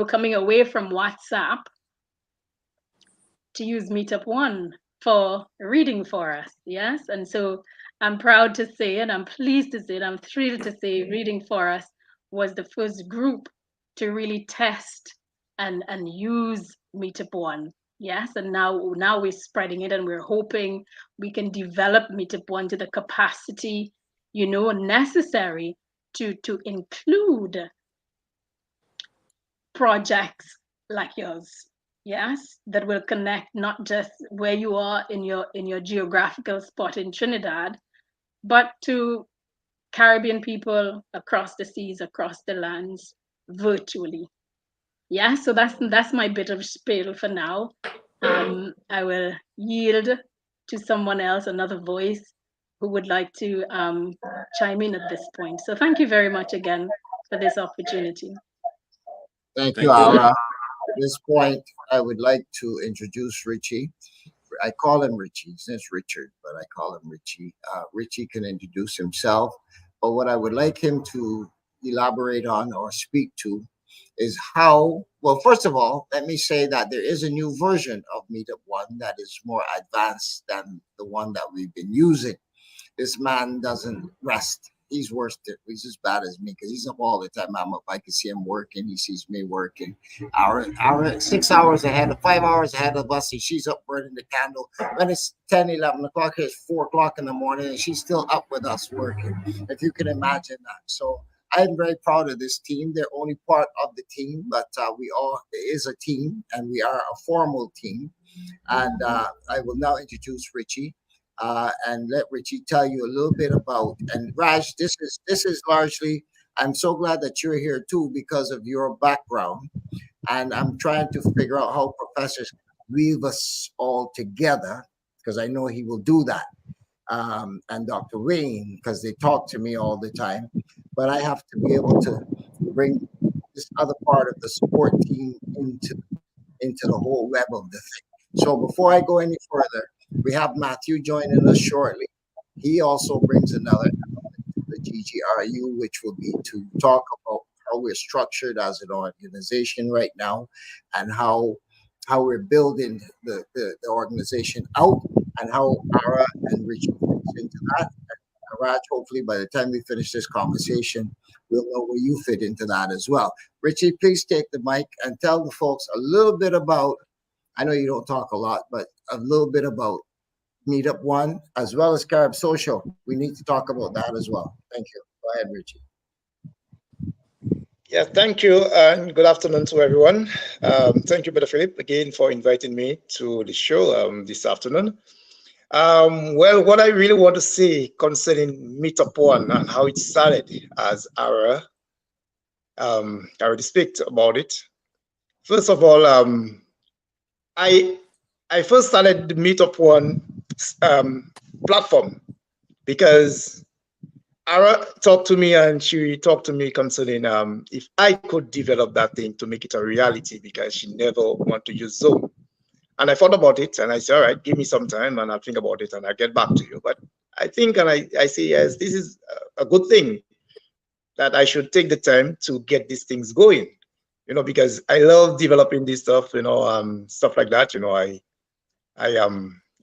coming away from WhatsApp to use Meetup One for reading for us. Yes. And so I'm proud to say, and I'm pleased to say, and I'm thrilled to say, Reading for Us was the first group to really test and use Meetup One. Yes. And now we're spreading it, and we're hoping we can develop Meetup One to the capacity, necessary to include projects like yours. Yes, that will connect not just where you are in your geographical spot in Trinidad, but to Caribbean people across the seas, across the lands, virtually. Yeah, so that's my bit of spiel for now. I will yield to someone else, another voice who would like to chime in at this point. So thank you very much again for this opportunity. Thank you, Aura. At this point, I would like to introduce Richie. I call him Richie. His name's Richard, but I call him Richie. Richie can introduce himself, but what I would like him to elaborate on or speak to is how, well, first of all, let me say that there is a new version of Meetup One that is more advanced than the one that we've been using. This man doesn't rest. He's worse. He's as bad as me because he's up all the time. I'm up. I can see him working. He sees me working. 6 hours ahead, 5 hours ahead of us. She's up burning the candle. When it's 10, 11 o'clock, it's 4 o'clock in the morning, and she's still up with us working. If you can imagine that. So I'm very proud of this team. They're only part of the team, but it is a team, and we are a formal team. And I will now introduce Richie. And let Richie tell you a little bit about. And Raj, this is largely. I'm so glad that you're here too because of your background, and I'm trying to figure out how professors weave us all together because I know he will do that. And Dr. Wayne, because they talk to me all the time, but I have to be able to bring this other part of the support team into the whole web of the thing. So before I go any further, we have Matthew joining us shortly. He also brings another element to the GGRU, which will be to talk about how we're structured as an organization right now and how we're building the organization out and how Ara and Richie fits into that. And Raj, hopefully by the time we finish this conversation, we'll know where you fit into that as well. Richie, please take the mic and tell the folks a little bit about, I know you don't talk a lot, but a little bit about Meetup One as well as Carib Social. We need to talk about that as well. Thank you. Go ahead, Richie. Yeah, thank you, and good afternoon to everyone. Thank you, Brother Philip, again for inviting me to the show this afternoon. Well, what I really want to say concerning Meetup One and how it started, as I already speak about it. First of all, I first started the Meetup One platform because Ara talked to me and she talked to me concerning if I could develop that thing to make it a reality because she never wanted to use Zoom. And I thought about it and I said, all right, give me some time and I'll think about it and I'll get back to you. But I think and I say, yes, this is a good thing that I should take the time to get these things going, you know, because I love developing this stuff, you know, stuff like that. You know,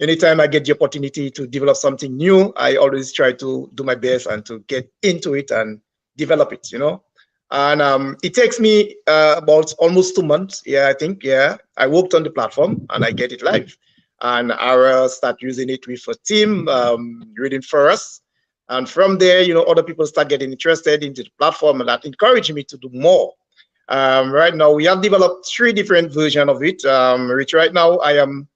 anytime I get the opportunity to develop something new, I always try to do my best and to get into it and develop it, you know. And it takes me about almost 2 months. Yeah, I think. Yeah, I worked on the platform and I get it live. And I start using it with a team reading for us. And from there, you know, other people start getting interested into the platform and that encouraged me to do more. Right now, we have developed 3 different versions of it. Which right now I am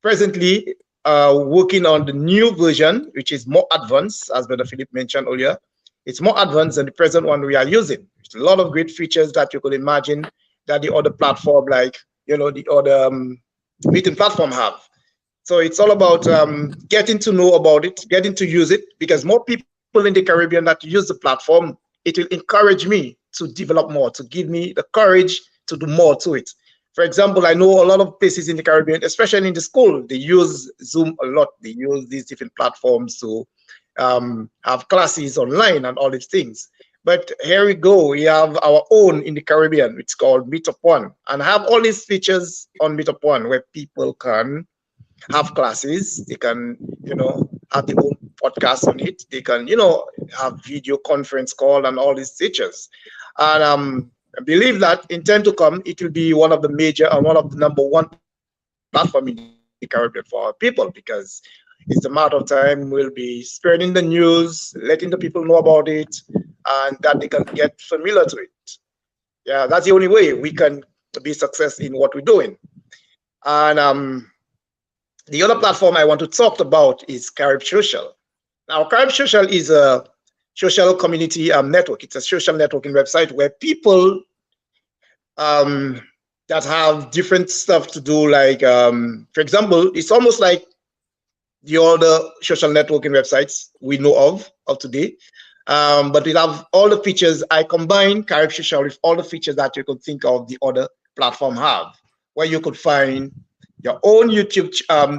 presently working on the new version, which is more advanced, as Brother Philip mentioned earlier. It's more advanced than the present one we are using. It's a lot of great features that you could imagine that the other platform, like, you know, the other meeting platform have. So it's all about getting to know about it, getting to use it, because more people in the Caribbean that use the platform, it will encourage me to develop more, to give me the courage to do more to it. For example, I know a lot of places in the Caribbean, especially in the school, they use Zoom a lot. They use these different platforms to have classes online and all these things. But here we go. We have our own in the Caribbean. It's called Meetup One, and have all these features on Meetup One where people can have classes. They can, you know, have their own podcast on it. They can, you know, have video conference call and all these features. And I believe that in time to come, it will be one of the major and one of the #1 platform in the Caribbean for our people, because it's a matter of time we'll be spreading the news, letting the people know about it, and that they can get familiar to it. Yeah, that's the only way we can be success in what we're doing. And the other platform I want to talk about is Carib Social. Now, Carib Social is a social community network. It's a social networking website where people that have different stuff to do, like, for example, it's almost like the other social networking websites we know of today. But we have all the features. I combine Carib Social with all the features that you could think of the other platform have, where you could find your own YouTube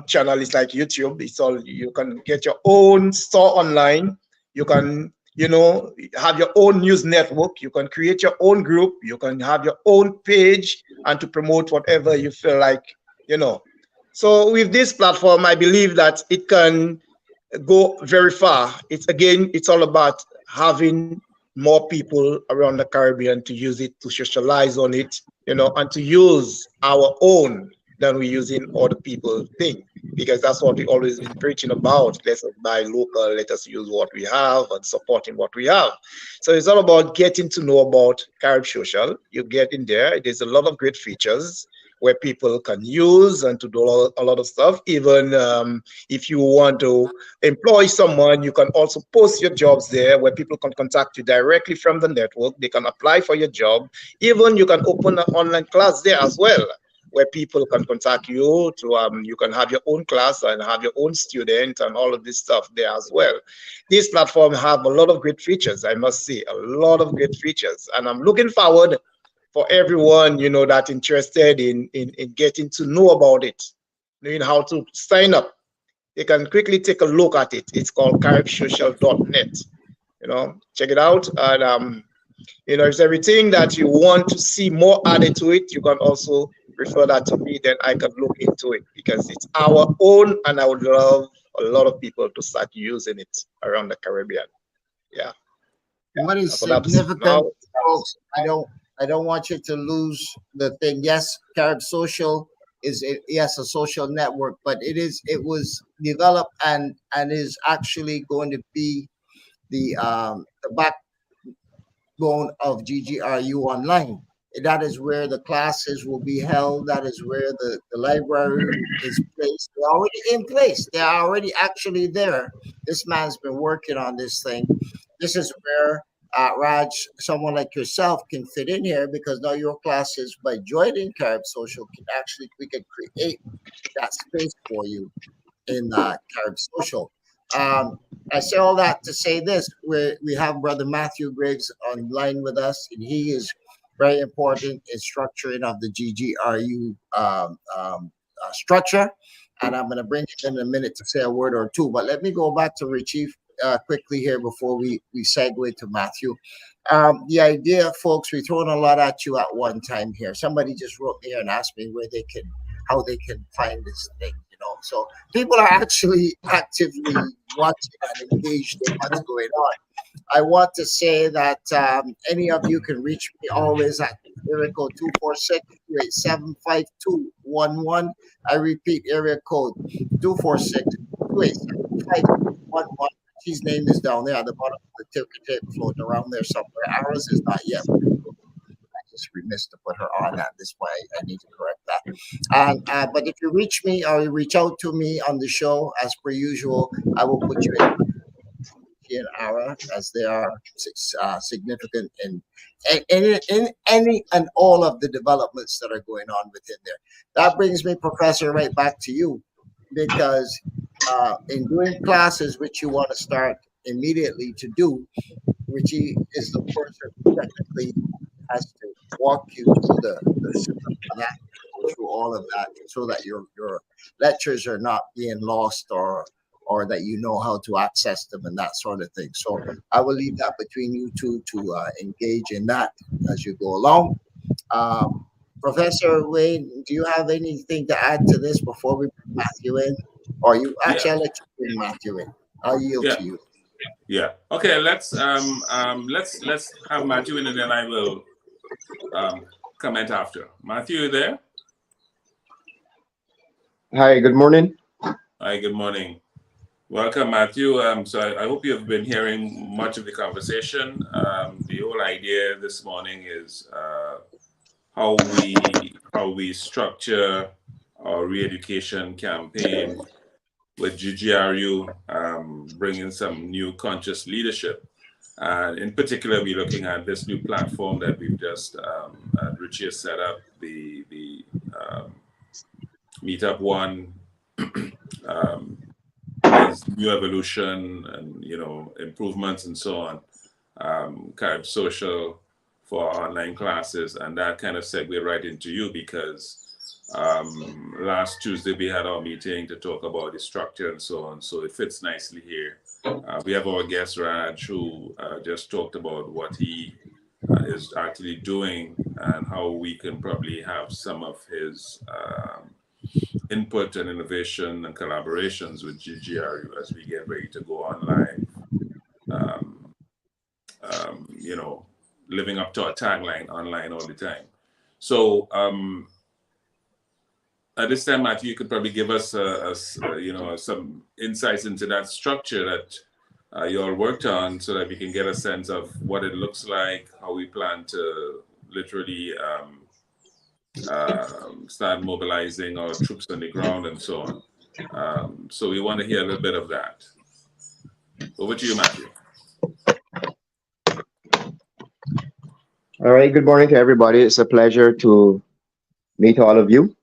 channel. It's like YouTube. It's all, you can get your own store online. You can you know, have your own news network. You can create your own group. You can have your own page and to promote whatever you feel like, you know. So with this platform, I believe that it can go very far. It's again, it's all about having more people around the Caribbean to use it, to socialize on it, you know, and to use our own than we using other people thing, because that's what we always been preaching about. Let us buy local, let us use what we have and supporting what we have. So it's all about getting to know about Carib Social. You get in there, there's a lot of great features where people can use and to do a lot of stuff. Even if you want to employ someone, you can also post your jobs there where people can contact you directly from the network. They can apply for your job. Even you can open an online class there as well, where people can contact you to you can have your own class and have your own student and all of this stuff there as well. This platform have a lot of great features, I must say, a lot of great features, and I'm looking forward for everyone, you know, that interested in getting to know about it, knowing how to sign up. You can quickly take a look at it. It's called caribsocial.net. You know, check it out. And you know, if there's everything that you want to see more added to it, you can also refer that to me. Then I can look into it because it's our own, and I would love a lot of people to start using it around the Caribbean. Yeah. What is That's all I have to say significant, now. folks? I don't want you to lose the thing. Yes, Carib Social yes a social network, but it was developed and is actually going to be the backbone of GGRU online. That is where the classes will be held. That is where the library is placed. They're already in place. They're already actually there. This man's been working on this thing. This is where Raj, someone like yourself, can fit in here because now your classes, by joining Carib Social, we can create that space for you in Carib Social. I say all that to say this: we have Brother Matthew Griggs online with us, and he is very important in structuring of the GGRU structure. And I'm going to bring him in a minute to say a word or two. But let me go back to Richie quickly here before we segue to Matthew. The idea, folks, we're throwing a lot at you at one time here. Somebody just wrote me here and asked me how they can find this thing. You know, so people are actually actively watching and engaged in what's going on. I want to say that any of you can reach me always at area code 246-287-5211. I repeat, area code 246-287-5211. His name is down there at the bottom of the ticker tape floating around there somewhere. Ours is not yet. I just remiss to put her on that. This way, I need to correct that. But if you reach me or you reach out to me on the show, as per usual, I will put you in Ara, as they are significant in any and all of the developments that are going on within there. That brings me, Professor, right back to you, because in doing classes, which you want to start immediately to do, Richie is the person who technically has to walk you through the system of that, through all of that, so that your lectures are not being lost or that you know how to access them and that sort of thing. So I will leave that between you two to engage in that as you go along. Professor Wayne, do you have anything to add to this before we bring Matthew in? Or you actually, I'll let you bring Matthew in. I'll yield to you. Yeah. Okay. Let's have Matthew in, and then I will comment after. Matthew, you there? Hi. Good morning. Hi. Good morning. Welcome, Matthew. So I hope you have been hearing much of the conversation. The whole idea this morning is how we structure our re-education campaign with GGRU, bringing some new conscious leadership. In particular, we're looking at this new platform that we've just, Richie has set up, the Meetup One, there's new evolution and, you know, improvements and so on. Carib Social for online classes, and that kind of segue right into you because last Tuesday we had our meeting to talk about the structure and so on, so it fits nicely here. We have our guest Raj, who just talked about what he is actually doing and how we can probably have some of his input and innovation and collaborations with GGRU as we get ready to go on live. You know, living up to our tagline, online all the time. So at this time, Matthew, you could probably give us, you know, some insights into that structure that you all worked on, so that we can get a sense of what it looks like, how we plan to literally start mobilizing our troops on the ground and so on. So we want to hear a little bit of that. Over to you, Matthew. All right, good morning to everybody. It's a pleasure to meet all of you.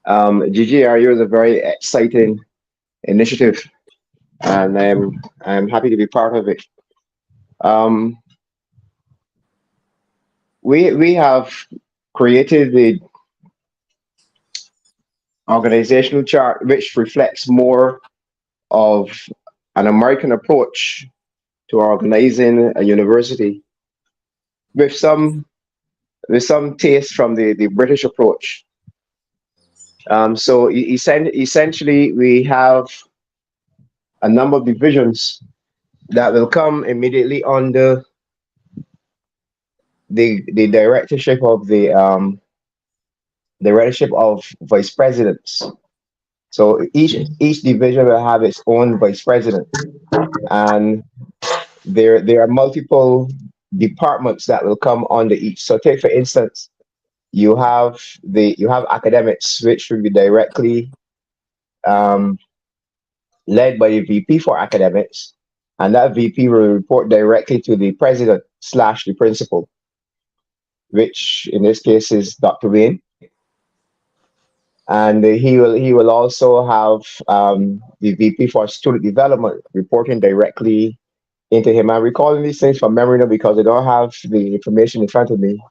GGRU is a very exciting initiative, and I'm happy to be part of it. We have created the organizational chart, which reflects more of an American approach to organizing a university, with some taste from the British approach. So essentially, we have a number of divisions that will come immediately under the directorship of the directorship of vice presidents. So each division will have its own vice president, and there are multiple departments that will come under each. So take for instance, you have academics, which will be directly led by the VP for academics, and that VP will report directly to the president / the principal, which in this case is Dr. Wayne. And he will also have the VP for student development reporting directly into him. I'm recalling these things from memory now because I don't have the information in front of me.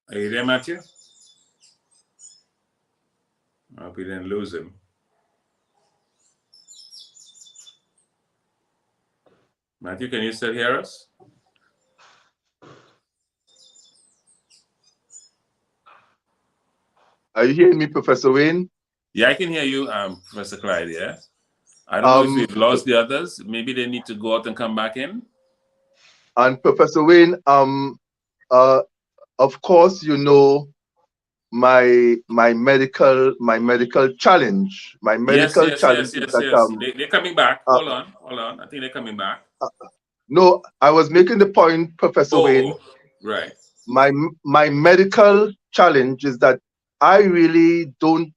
Are you there, Matthew? I hope we didn't lose him. Matthew, can you still hear us? Are you hearing me, Professor Wayne? Yeah, I can hear you, Professor Clyde, yeah. I don't know if we've lost the others. Maybe they need to go out and come back in. And Professor Wayne, of course, you know my medical challenge. My medical challenge is that They're coming back. Hold on. I think they're coming back. No, I was making the point, Professor Wayne. Right. My medical challenge is that I really don't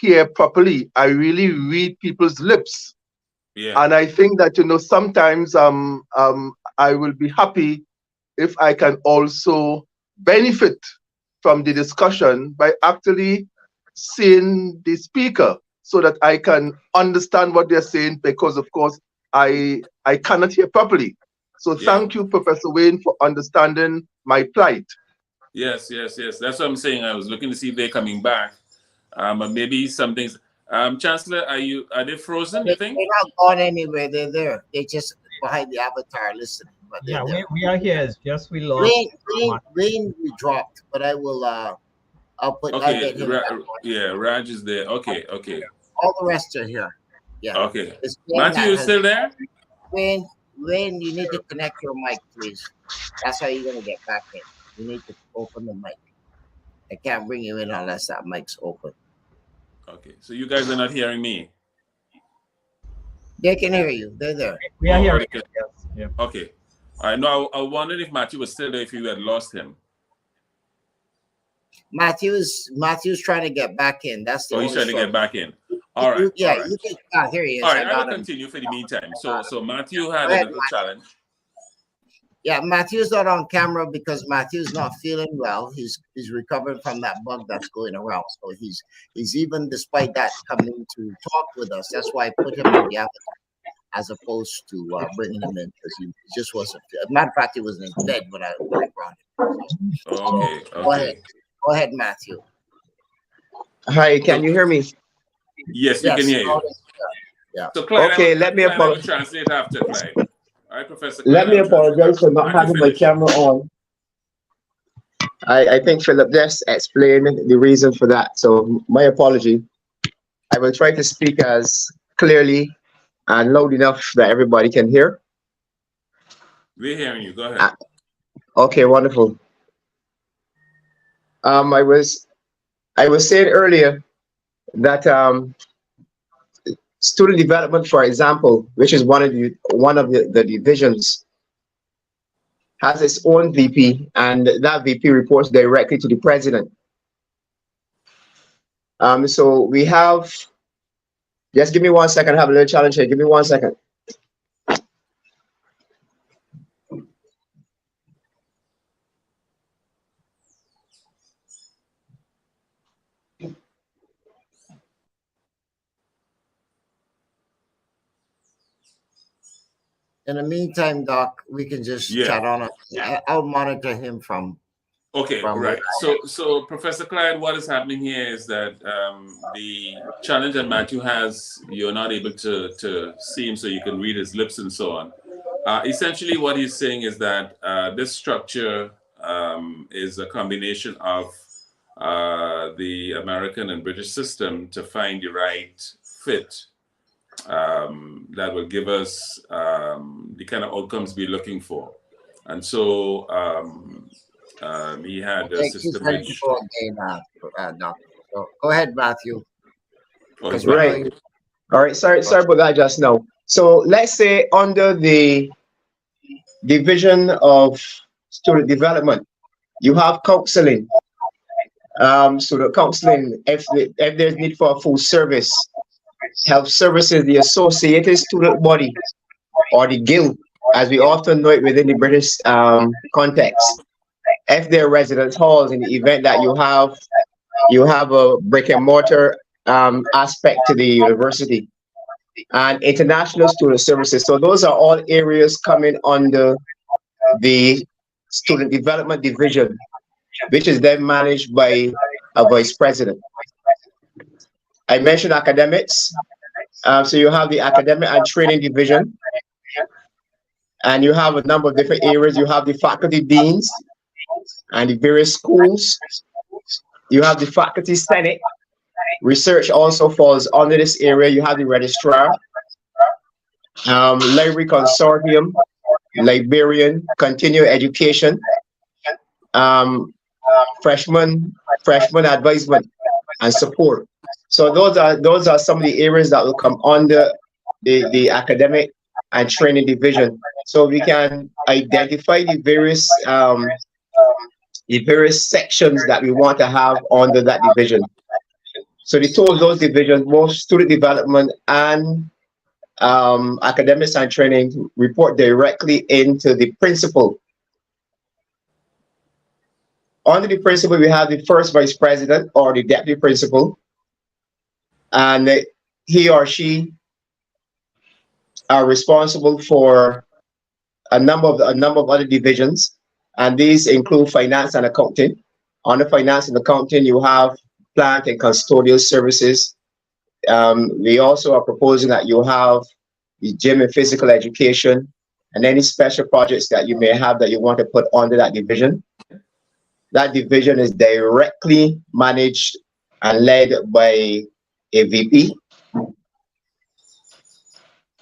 hear properly. I really read people's lips. Yeah. And I think that, you know, sometimes I will be happy if I can also benefit from the discussion by actually seeing the speaker, so that I can understand what they're saying, because of course I cannot hear properly. So thank you, Professor Wayne, for understanding my plight. Yes. That's what I'm saying. I was looking to see if they're coming back. But maybe some things. Chancellor, are they frozen, you think? They're not gone anywhere. They're there. They're just behind the avatar listening. But yeah, we are here. It's just we lost. Wayne, we dropped, but I will. I'll put. Okay. I'll get him back on. Yeah, Raj is there. Okay. All the rest are here. Yeah. Okay. Matthew is still there? Wayne, you need to connect your mic, please. That's how you're gonna get back in. You need to open the mic. I can't bring you in unless that mic's open. Okay. So you guys are not hearing me? They can hear you. They're there. We are hearing you. Yes. Yeah. Okay. I know. I wondered if Matthew was still there, if you had lost him. Matthew's trying to get back in. That's the. He's trying to get back in. All right. Yeah. All right. You can. Here he is. All right. I will continue for the meantime. So Matthew had a little challenge. Yeah, Matthew's not on camera because Matthew's not feeling well. He's recovering from that bug that's going around. So he's even despite that coming to talk with us. That's why I put him on the avatar as opposed to bringing him in, because he just wasn't. Matter of fact, he wasn't in bed when I brought him. Okay. Go ahead. Go ahead, Matthew. Hi, can you hear me? Yes, we can Yes. hear you. Yeah. So Clyde, Okay, let me Clyde, I will apologize. translate after Clyde. All right, Professor Let Clyde, I me will translate apologize after. for not Matthew, having my finish. camera on. I think Philip just explained the reason for that. So my apology. I will try to speak as clearly and loud enough that everybody can hear. We're hearing you. Go ahead. Okay, wonderful. I was saying earlier that student development, for example, which is one of the divisions, has its own VP, and that VP reports directly to the president. So we have. Just give me 1 second. I have a little challenge here. Give me 1 second. In the meantime, Doc, we can just chat on. I'll monitor him from. Okay, from right. So Professor Clyde, what is happening here is that the challenge that Matthew has, you're not able to see him, so you can read his lips and so on. Essentially, what he's saying is that this structure is a combination of the American and British system to find the right fit that will give us the kind of outcomes we're looking for. And so he had a system which... Doc. So go ahead, Matthew. Right. All right. Sorry about that just now. So let's say under the division of student development, you have counseling. So the counseling, if there's need for a full service, health services, the associated student body, or the guild, as we often know it within the British context. If there are residence halls, in the event that you have a brick and mortar aspect to the university, and international student services. So those are all areas coming under the student development division, which is then managed by a vice president. I mentioned academics. So you have the academic and training division, and you have a number of different areas. You have the faculty deans and the various schools. You have the faculty senate. Research also falls under this area. You have the registrar, library consortium, librarian, continuing education, freshman advisement and support. So those are some of the areas that will come under the academic and training division. So we can identify the various sections that we want to have under that division. So the two of those divisions, both student development and academics and training, report directly into the principal. Under the principal, we have the first vice president or the deputy principal, and he or she are responsible for a number of other divisions, and these include finance and accounting. Under finance and accounting, you have plant and custodial services. We also are proposing that you have the gym and physical education and any special projects that you may have that you want to put under that division. That division is directly managed and led by a VP.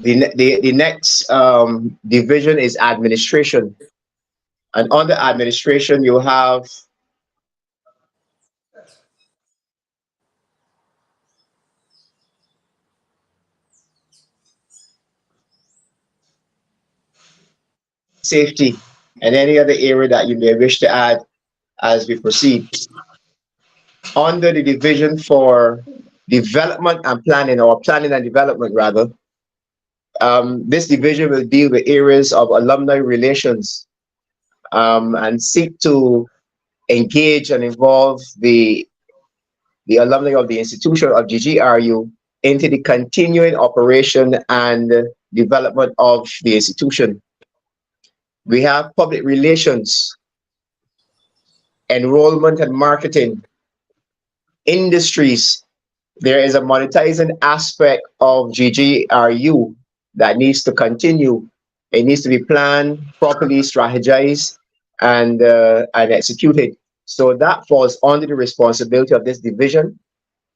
The next division is administration. And under administration, you have safety and any other area that you may wish to add as we proceed. Under the division for development and planning, or planning and development rather, this division will deal with areas of alumni relations and seek to engage and involve the alumni of the institution of GGRU into the continuing operation and development of the institution. We have public relations. enrollment and marketing, industries. There is a monetizing aspect of GGRU that needs to continue. It needs to be planned, properly strategized, and executed. So that falls under the responsibility of this division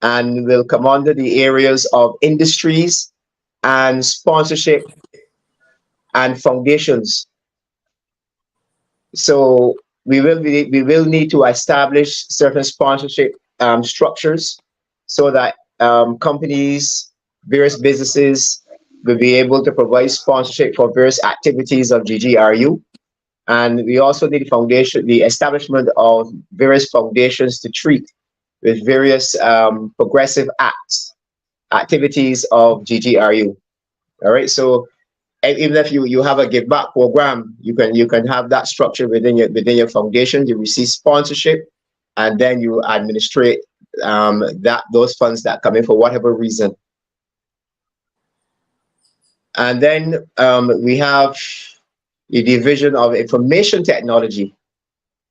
and will come under the areas of industries and sponsorship and foundations. So we will need to establish certain sponsorship structures so that companies, various businesses will be able to provide sponsorship for various activities of GGRU. And we also need the establishment of various foundations to treat with various progressive activities of GGRU. All right, so even if you have a give back program, you can have that structure within your foundation. You receive sponsorship, and then you administrate those funds that come in for whatever reason. And then we have the division of information technology,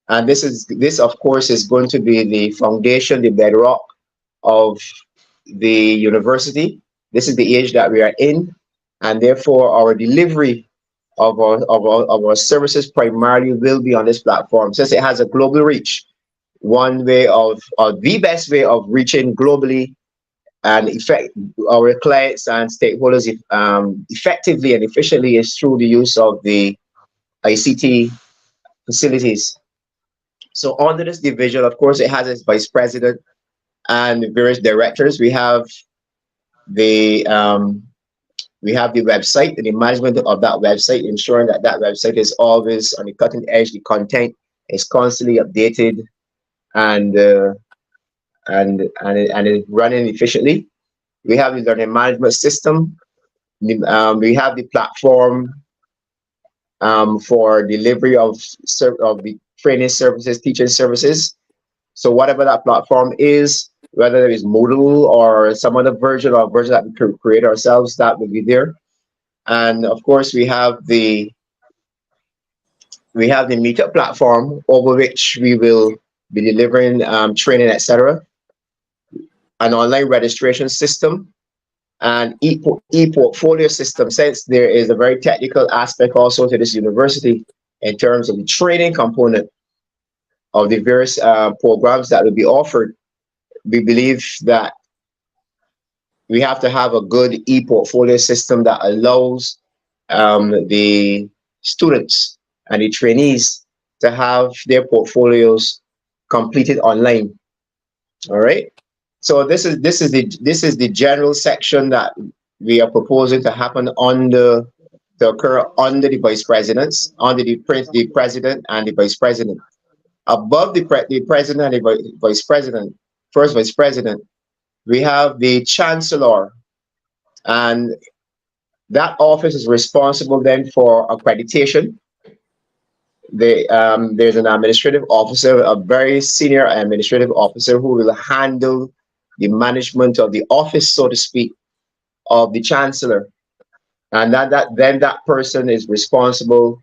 and this of course is going to be the foundation, the bedrock of the university. This is the age that we are in, and therefore our delivery of our services primarily will be on this platform, since it has a global reach. One way of the best way of reaching globally and affect our clients and stakeholders effectively and efficiently is through the use of the ICT facilities. So under this division, of course, it has its vice president and various directors. We have the website and the management of that website, ensuring that that website is always on the cutting edge. The content is constantly updated and is running efficiently. We have the learning management system. We have the platform for delivery of the training services, teaching services. So whatever that platform is, whether it is Moodle or some other version that we could create ourselves, that will be there. And of course, we have the Meetup platform over which we will be delivering training, etc. An online registration system and e-portfolio system, since there is a very technical aspect also to this university in terms of the training component of the various programs that will be offered. We believe that we have to have a good e-portfolio system that allows the students and the trainees to have their portfolios completed online. All right. So this is the general section that we are proposing to happen to occur under the vice presidents, under the president and the vice president. Above the president and the vice president, first vice president, we have the chancellor, and that office is responsible then for accreditation. There's an administrative officer, a very senior administrative officer, who will handle the management of the office, so to speak, of the chancellor, and that person is responsible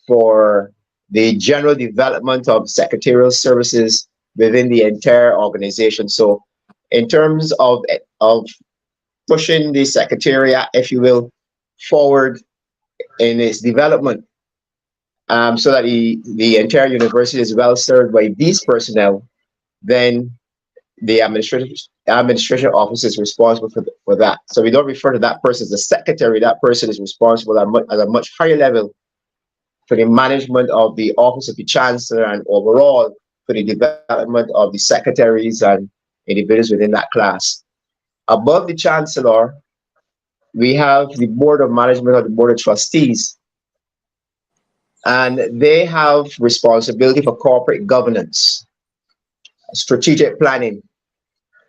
for the general development of secretarial services within the entire organization. So in terms of pushing the secretariat, if you will, forward in its development, so that the entire university is well served by these personnel, then the administration office is responsible for that. So we don't refer to that person as the secretary. That person is responsible at a much higher level for the management of the office of the chancellor and overall for the development of the secretaries and individuals within that class. Above the chancellor, we have the board of management or the board of trustees, and they have responsibility for corporate governance, strategic planning,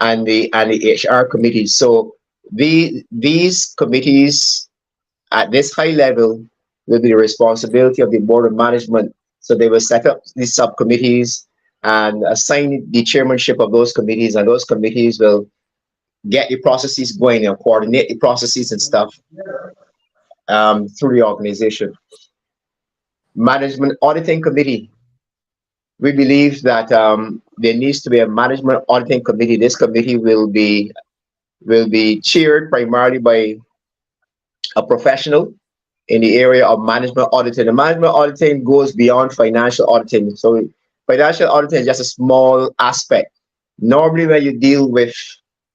and the HR committees. So these committees at this high level will be the responsibility of the board of management. So they will set up these subcommittees and assign the chairmanship of those committees, and those committees will get the processes going and coordinate the processes and stuff through the organization. Management auditing committee. we believe that there needs to be a management auditing committee. This committee will be chaired primarily by a professional in the area of management auditing. The management auditing goes beyond financial auditing. So financial auditing is just a small aspect. Normally, when you deal with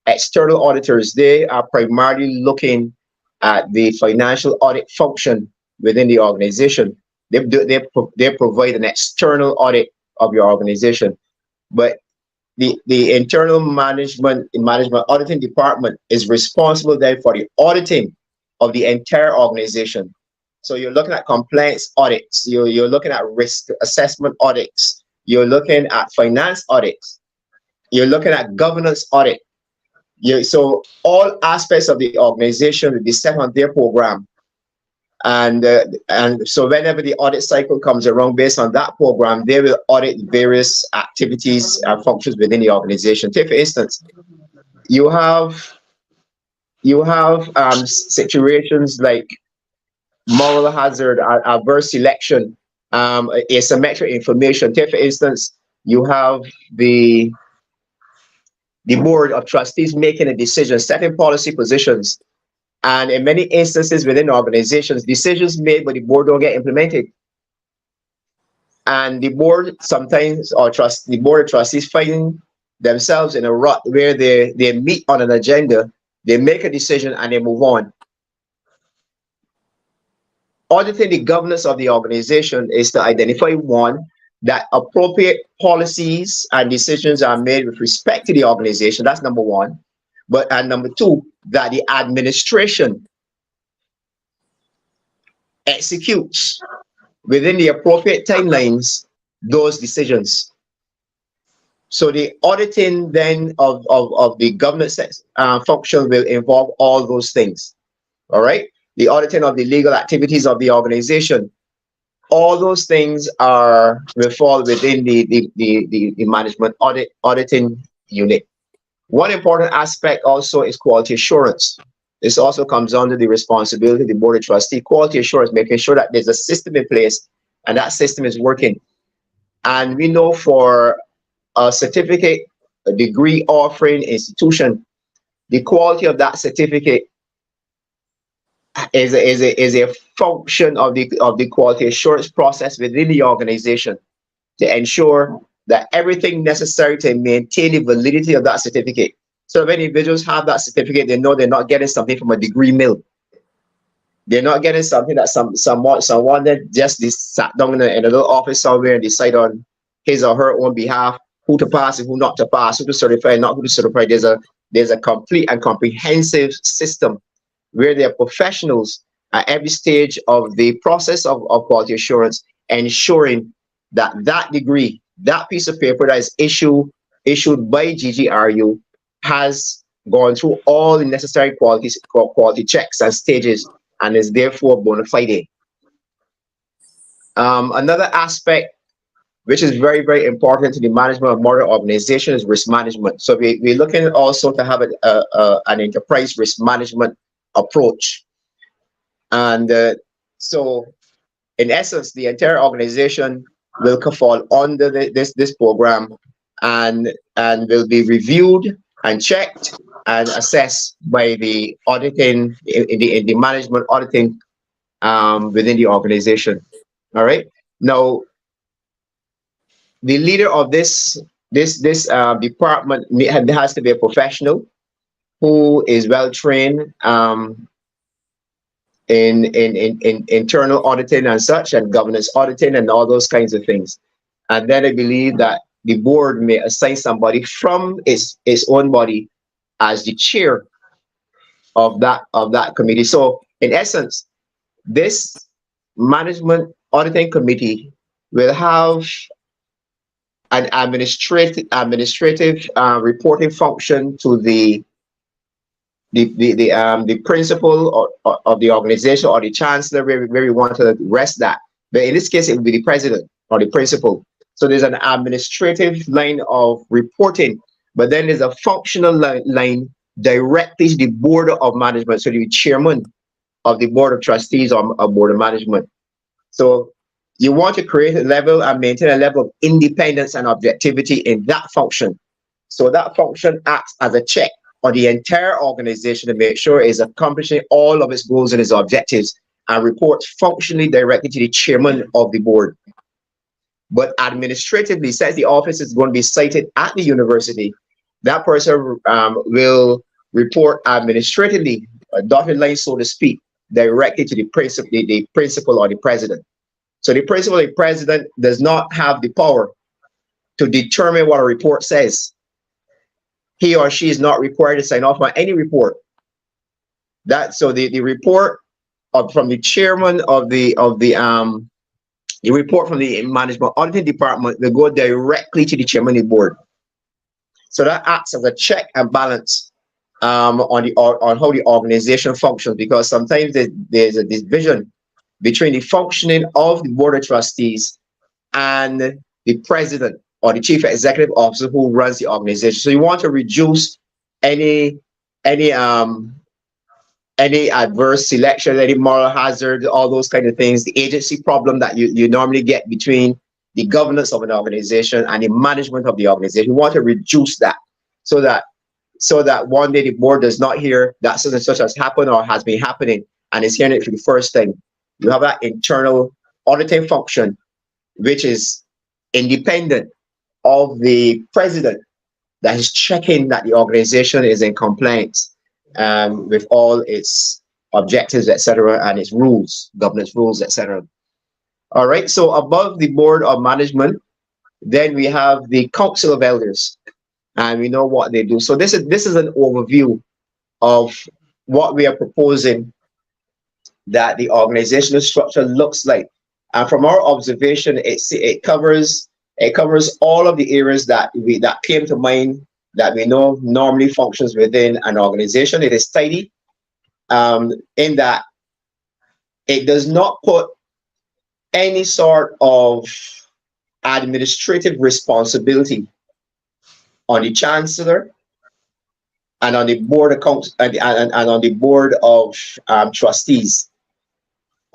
external auditors, they are primarily looking at the financial audit function within the organization. They provide an external audit of your organization. But the internal management auditing department is responsible then for the auditing of the entire organization. So you're looking at compliance audits, you're looking at risk assessment audits, you're looking at finance audits, you're looking at governance audit. So all aspects of the organization will be set on their program. And so whenever the audit cycle comes around based on that program, they will audit various activities and functions within the organization. Take for instance, you have situations like moral hazard, adverse selection, asymmetric information. Take for instance, you have the board of trustees making a decision, setting policy positions. And in many instances within organizations, decisions made by the board don't get implemented. And the board sometimes, the board of trustees find themselves in a rut where they meet on an agenda, they make a decision and they move on. Auditing the governance of the organization is to identify, one, that appropriate policies and decisions are made with respect to the organization. That's number one. And number two, that the administration executes within the appropriate timelines those decisions. So the auditing then of the governance function will involve all those things. All right. The auditing of the legal activities of the organization. All those things will fall within the management auditing unit. One important aspect also is quality assurance. This also comes under the responsibility of the board of trustees. Quality assurance, making sure that there's a system in place and that system is working. And we know for a certificate, a degree offering institution, the quality of that certificate is a function of the quality assurance process within the organization to ensure that everything necessary to maintain the validity of that certificate. So if individuals have that certificate, they know they're not getting something from a degree mill. They're not getting something that someone that just sat down in a little office somewhere and decide on his or her own behalf who to pass and who not to pass, who to certify and not who to certify. There's a complete and comprehensive system where there are professionals at every stage of the process of quality assurance, ensuring that degree, that piece of paper that is issued by GGRU has gone through all the necessary quality checks and stages and is therefore bona fide. Another aspect which is very, very important to the management of modern organization is risk management. So we're looking also to have an enterprise risk management approach. And so in essence, the entire organization will fall under this program and will be reviewed and checked and assessed by the auditing in the management auditing within the organization. All right. Now, the leader of this department has to be a professional who is well trained in internal auditing and such, and governance auditing and all those kinds of things. And then I believe that the board may assign somebody from its own body as the chair of that committee. So in essence, this management auditing committee will have an administrative reporting function to the principal of the organization or the chancellor, where we want to rest that. But in this case, it will be the president or the principal. So there's an administrative line of reporting, but then there's a functional line directly to the board of management. So the chairman of the board of trustees or board of management. So You want to create a level and maintain a level of independence and objectivity in that function. So that function acts as a check on the entire organization to make sure it is accomplishing all of its goals and its objectives, and reports functionally directly to the chairman of the board. But administratively, since the office is going to be sited at the university, that person will report administratively, a dotted line, so to speak, directly to the principal or the president. So the principal or the president does not have the power to determine what a report says. He or she is not required to sign off on any report. So the report from the chairman of the report from the management auditing department will go directly to the chairman of the board. So that acts as a check and balance on how the organization functions, because sometimes there's a division between the functioning of the board of trustees and the president or the chief executive officer who runs the organization. So you want to reduce any adverse selection, any moral hazard, all those kind of things, the agency problem that you normally get between the governance of an organization and the management of the organization. You want to reduce that so that one day the board does not hear that such and such has happened or has been happening and is hearing it for the first time. You have that internal auditing function, which is independent of the president, that is checking that the organization is in compliance with all its objectives, etc., and its rules, governance rules, etc. All right, so above the board of management, then we have the council of elders, and we know what they do. So this is an overview of what we are proposing that the organizational structure looks like. And from our observation, it covers all of the areas that came to mind that we know normally functions within an organization. It is tidy in that it does not put any sort of administrative responsibility on the chancellor and on the board of and on the board of trustees.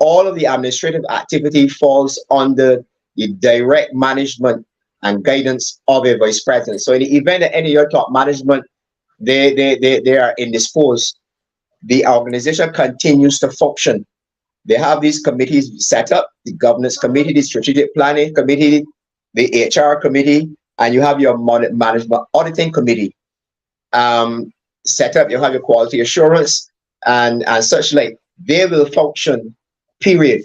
All of the administrative activity falls under the direct management and guidance of a vice president. So in the event that any of your top management they are indisposed, the organization continues to function. They have these committees set up: the governance committee, the strategic planning committee, the HR committee, and you have your management auditing committee set up. You have your quality assurance and such like. They will function, period.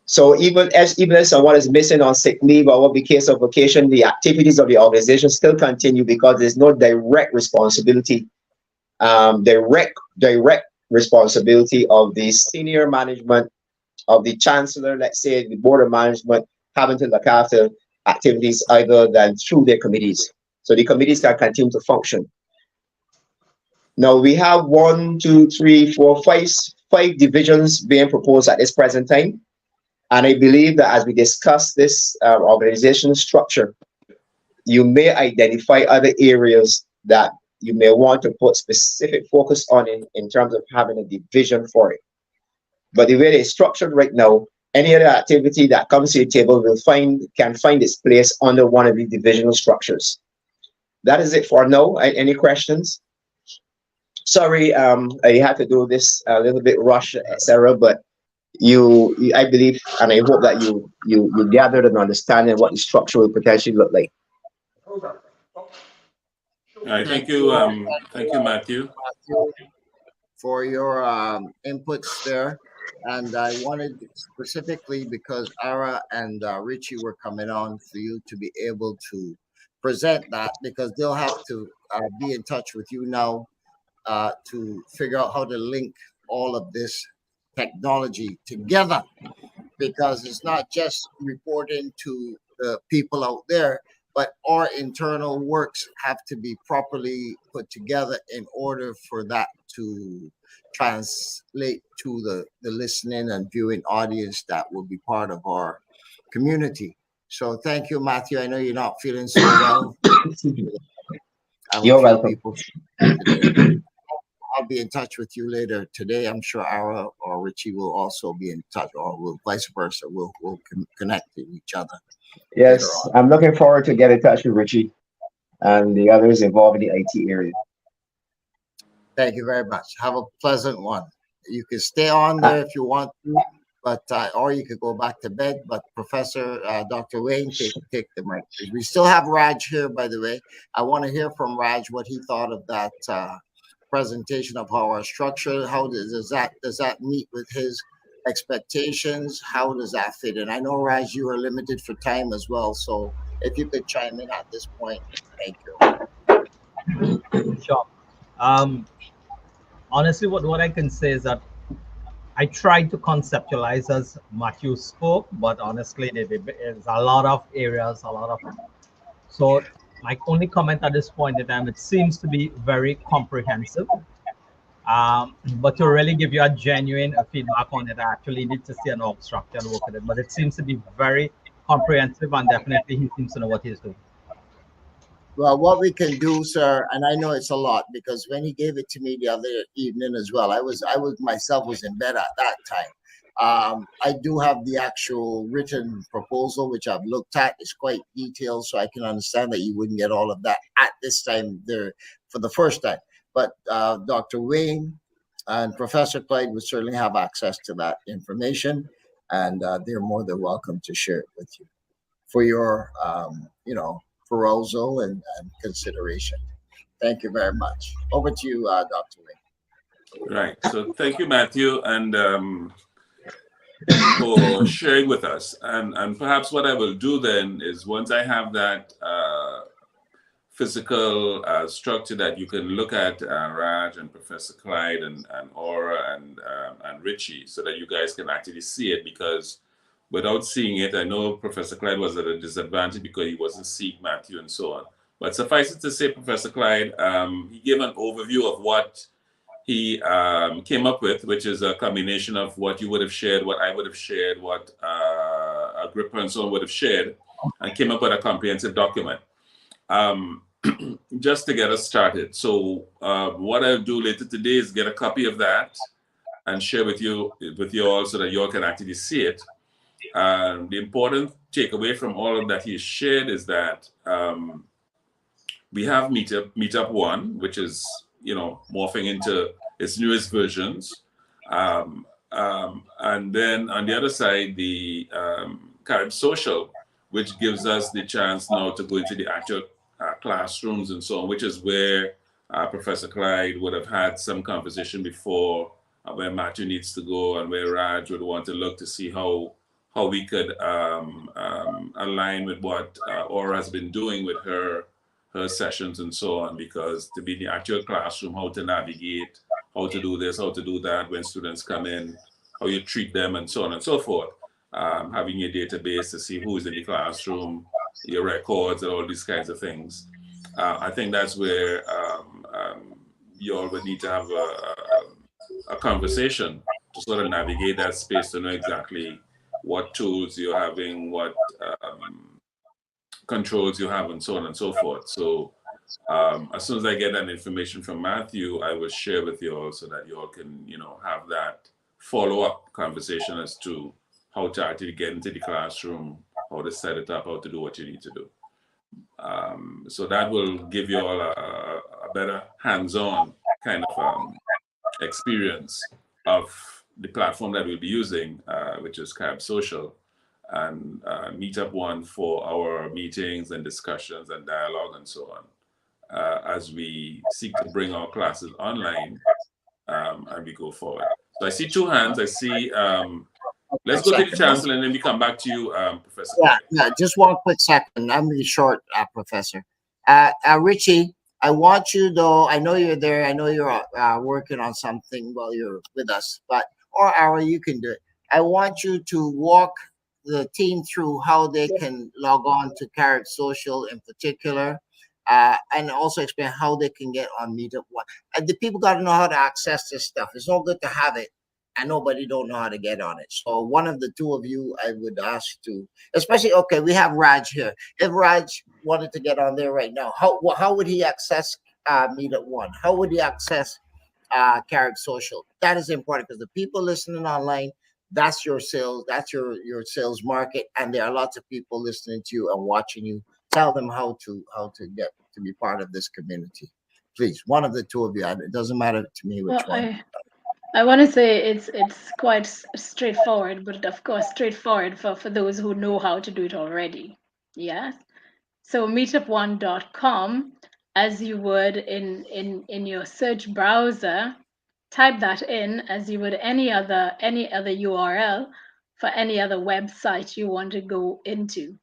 So even as someone is missing on sick leave or what be case of vacation, the activities of the organization still continue because there's no direct responsibility, direct responsibility of the senior management, of the chancellor, let's say the board of management, having to look after activities other than through their committees. So the committees can continue to function. Now we have 1, 2, 3, 4, 5 divisions being proposed at this present time. And I believe that as we discuss this organizational structure, you may identify other areas that you may want to put specific focus on in terms of having a division for it. But the way it's structured right now, any other activity that comes to the table can find its place under one of the divisional structures. That is it for now. Any questions? Sorry, I had to do this a little bit rushed, etc. But I believe and I hope that you gathered an understanding of what the structure will potentially look like. All right, thank you, Matthew, for your inputs there. And I wanted specifically, because Ara and Richie were coming on, for you to be able to present that, because they'll have to be in touch with you now to figure out how to link all of this technology together, because it's not just reporting to the people out there, but our internal works have to be properly put together in order for that to translate to the listening and viewing audience that will be part of our community. So thank you, Matthew. I know you're not feeling so well. You're welcome. I'll be in touch with you later today. I'm sure Ara or or Richie will also be in touch, or will vice versa. We'll connect to each other later Yes, on. I'm looking forward to get in touch with Richie and the others involved in the IT area. Thank you very much. Have a pleasant one. You can stay on Uh, there if you want to, but or you could go back to bed. But Professor Dr. Wayne, take the mic. We still have Raj here, by the way. I want to hear from Raj what he thought of that presentation of how our structure. How does that meet with his expectations? How does that fit in? I know, Raj, you are limited for time as well, so if you could chime in at this point, thank you. Sure. Honestly, what I can say is that I tried to conceptualize as Matthew spoke, but honestly, there's a lot of areas, a lot of. So my only comment at this point in time, it seems to be very comprehensive. But to really give you a genuine feedback on it, I actually need to see an org structure and work with it. But it seems to be very comprehensive, and definitely he seems to know what he's doing. Well, what we can do, sir, and I know it's a lot because when he gave it to me the other evening as well, I was myself was in bed at that time. I do have the actual written proposal, which I've looked at. It's quite detailed, so I can understand that you wouldn't get all of that at this time there for the first time. But Dr. Wayne and Professor Clyde would certainly have access to that information, and they're more than welcome to share it with you for your, perusal and consideration. Thank you very much. Over to you, Dr. Wayne. Right. So thank you, Matthew, and for sharing with us. And perhaps what I will do then is once I have that physical structure that you can look at, Raj and Professor Clyde and Aura and Richie, so that you guys can actually see it, because without seeing it, I know Professor Clyde was at a disadvantage because he wasn't seeing Matthew and so on. But suffice it to say, Professor Clyde, he gave an overview of what he came up with, which is a combination of what you would have shared, what I would have shared, what Agrippa and so on would have shared, and came up with a comprehensive document. Just to get us started. So what I'll do later today is get a copy of that and share with you all so that you all can actually see it. The important takeaway from all of that he shared is that we have Meetup 1, which is, morphing into its newest versions. And then on the other side, the Carib Social, which gives us the chance now to go into the actual classrooms and so on, which is where Professor Clyde would have had some conversation before, where Matthew needs to go and where Raj would want to look to see how we could align with what Aura has been doing with her sessions and so on, because to be in the actual classroom, how to navigate, how to do this, how to do that when students come in, how you treat them and so on and so forth. Having your database to see who is in the classroom, your records and all these kinds of things. I think that's where you all would need to have a conversation to sort of navigate that space to know exactly what tools you're having, what controls you have, and so on and so forth. So as soon as I get that information from Matthew, I will share with you all so that you all can, have that follow-up conversation as to how to actually get into the classroom, how to set it up, how to do what you need to do. So that will give you all a better hands-on kind of experience of the platform that we'll be using, which is Carib Social, and Meetup 1 for our meetings and discussions and dialogue and so on, as we seek to bring our classes online and we go forward. So I see two hands. I see, let's go to the chancellor and then we come back to you, Professor. Yeah, just one quick second. I'm really short, Professor. Richie, I want you, though, I know you're there, I know you're working on something while you're with us, or Ara, you can do it. I want you to walk the team through how they can log on to Carib Social in particular, and also explain how they can get on Meetup 1. And the people got to know how to access this stuff. It's no good to have it and nobody don't know how to get on it. So one of the two of you, I would ask to, especially, okay, we have Raj here. If Raj wanted to get on there right now, how would he access Meetup 1? How would he access Carib Social. That is important because the people listening online, that's your sales, that's your sales market, and there are lots of people listening to you and watching you. Tell them how to get to be part of this community. Please, one of the two of you. It doesn't matter to me which Well, one. I want to say it's quite straightforward, but of course straightforward for those who know how to do it already. Yes. So meetup1.com, as you would in your search browser, type that in as you would any other URL for any other website you want to go into.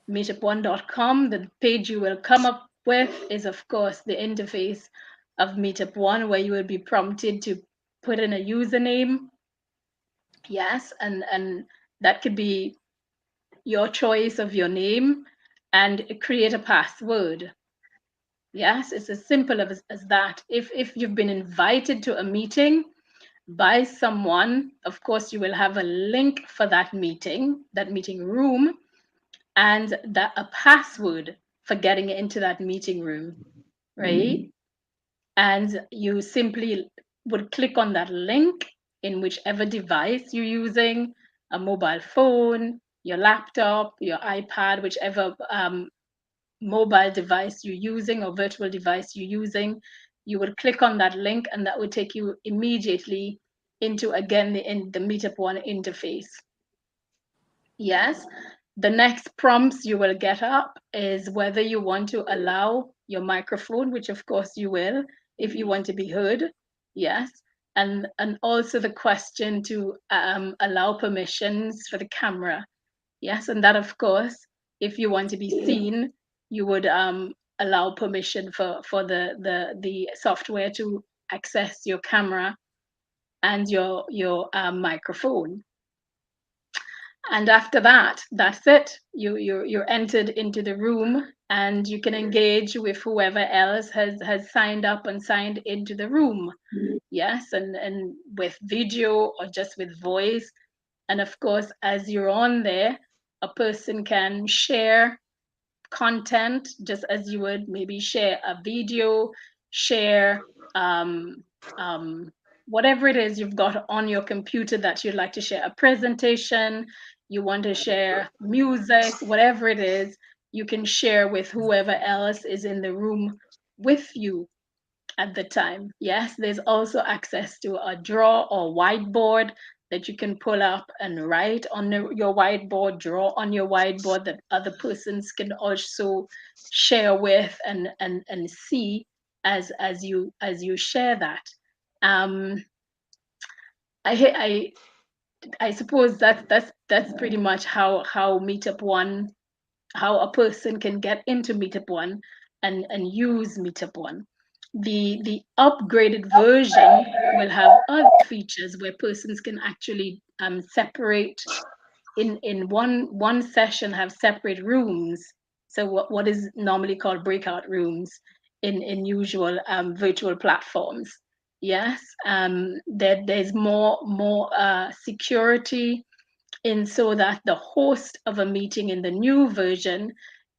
Meetup1.com, the page you will come up with is of course the interface of Meetup One, where you will be prompted to put in a username. Yes, and that could be your choice of your name, and create a password. Yes, it's as simple as that. If you've been invited to a meeting by someone, of course you will have a link for that meeting room, and a password for getting into that meeting room, right? And you simply would click on that link in whichever device you're using, a mobile phone, your laptop, your iPad, whichever mobile device you're using or virtual device you're using. You would click on that link, and that would take you immediately into, again, the Meetup One interface. Yes. The next prompts you will get up is whether you want to allow your microphone, which of course you will, if you want to be heard. Yes. And also the question to allow permissions for the camera. Yes. And that, of course, if you want to be seen, you would allow permission for the software to access your camera and your microphone. And after that, that's it. You're entered into the room, and you can engage with whoever else has signed up and signed into the room. Yes, and with video or just with voice. And of course, as you're on there, a person can share content just as you would maybe share a video, share whatever it is you've got on your computer that you'd like to share, a presentation, you want to share music, whatever it is, you can share with whoever else is in the room with you at the time. Yes, there's also access to a draw or whiteboard that you can pull up and write on your whiteboard, draw on your whiteboard that other persons can also share with and see as you share that. I suppose that's pretty much how Meetup One, how a person can get into Meetup One and use Meetup One. The upgraded version will have other features where persons can actually separate in one session, have separate rooms. So what is normally called breakout rooms in usual virtual platforms. Yes, there's more security in, so that the host of a meeting in the new version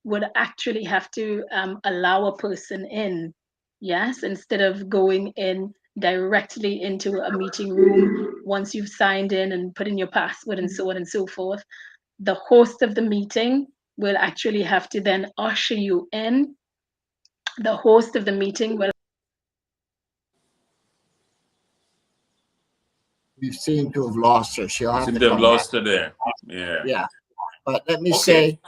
would actually have to allow a person in. Yes, instead of going in directly into a meeting room once you've signed in and put in your password and so on and so forth. The host of the meeting will actually have to then usher you in. The host of the meeting will. We seem to have lost her. She'll have Seem to to have come lost back. her there. Yeah. Yeah. But let me Okay. say,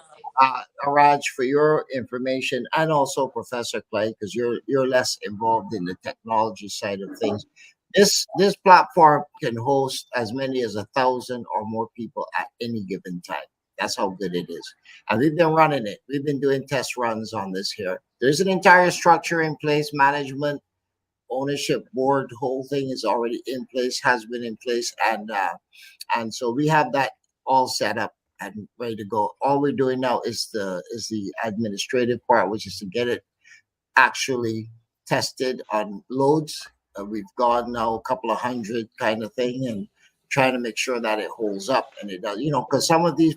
Raj, for your information, and also Professor Clay, because you're less involved in the technology side of things. This platform can host as many as 1,000 or more people at any given time. That's how good it is. And we've been running it. We've been doing test runs on this here. There's an entire structure in place, management, ownership board, whole thing is already in place, has been in place, and so we have that all set up and ready to go. All we're doing now is the administrative part, which is to get it actually tested on loads. We've gone now a couple of hundred kind of thing, and trying to make sure that it holds up and it does. Because some of these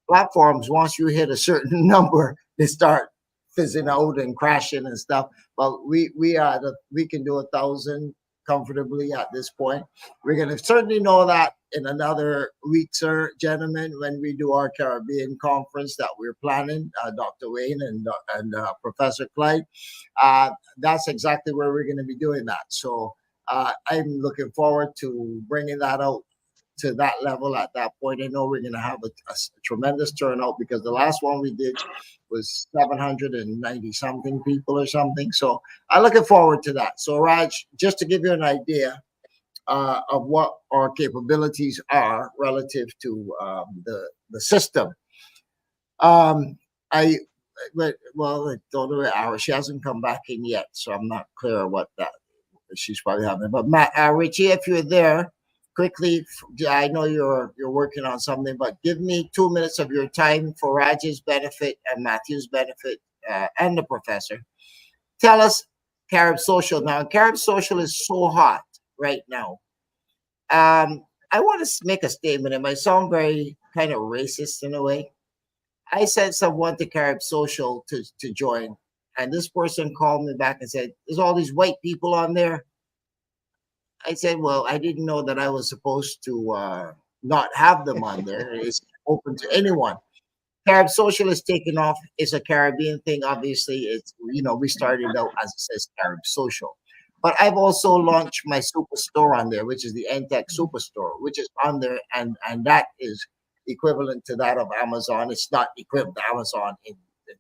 platforms, once you hit a certain number, they start fizzing out and crashing and stuff. But we can do 1,000 comfortably at this point. We're going to certainly know that in another week, sir, gentlemen, when we do our Caribbean conference that we're planning, Dr. Wayne and Professor Clyde. That's exactly where we're going to be doing that. So I'm looking forward to bringing that out to that level at that point. I know we're going to have a tremendous turnout because the last one we did was 790 something people or something. So I'm looking forward to that. So Raj, just to give you an idea of what our capabilities are relative to the system. I don't know. She hasn't come back in yet, so I'm not clear what that she's probably having. But Matt, Richie, if you're there, quickly, I know you're working on something, but give me 2 minutes of your time for Raj's benefit and Matthew's benefit and the professor. Tell us Carib Social now. Carib Social is so hot right now. I want to make a statement. It might sound very kind of racist in a way. I sent someone to Carib Social to join, and this person called me back and said, "There's all these white people on there." I said, "Well, I didn't know that I was supposed to not have them on there. It's open to anyone." Carib Social is taking off. It's a Caribbean thing. Obviously, it's we started out as it says Carib Social, but I've also launched my superstore on there, which is the NTech Superstore, which is on there, and that is equivalent to that of Amazon. It's not equivalent to Amazon in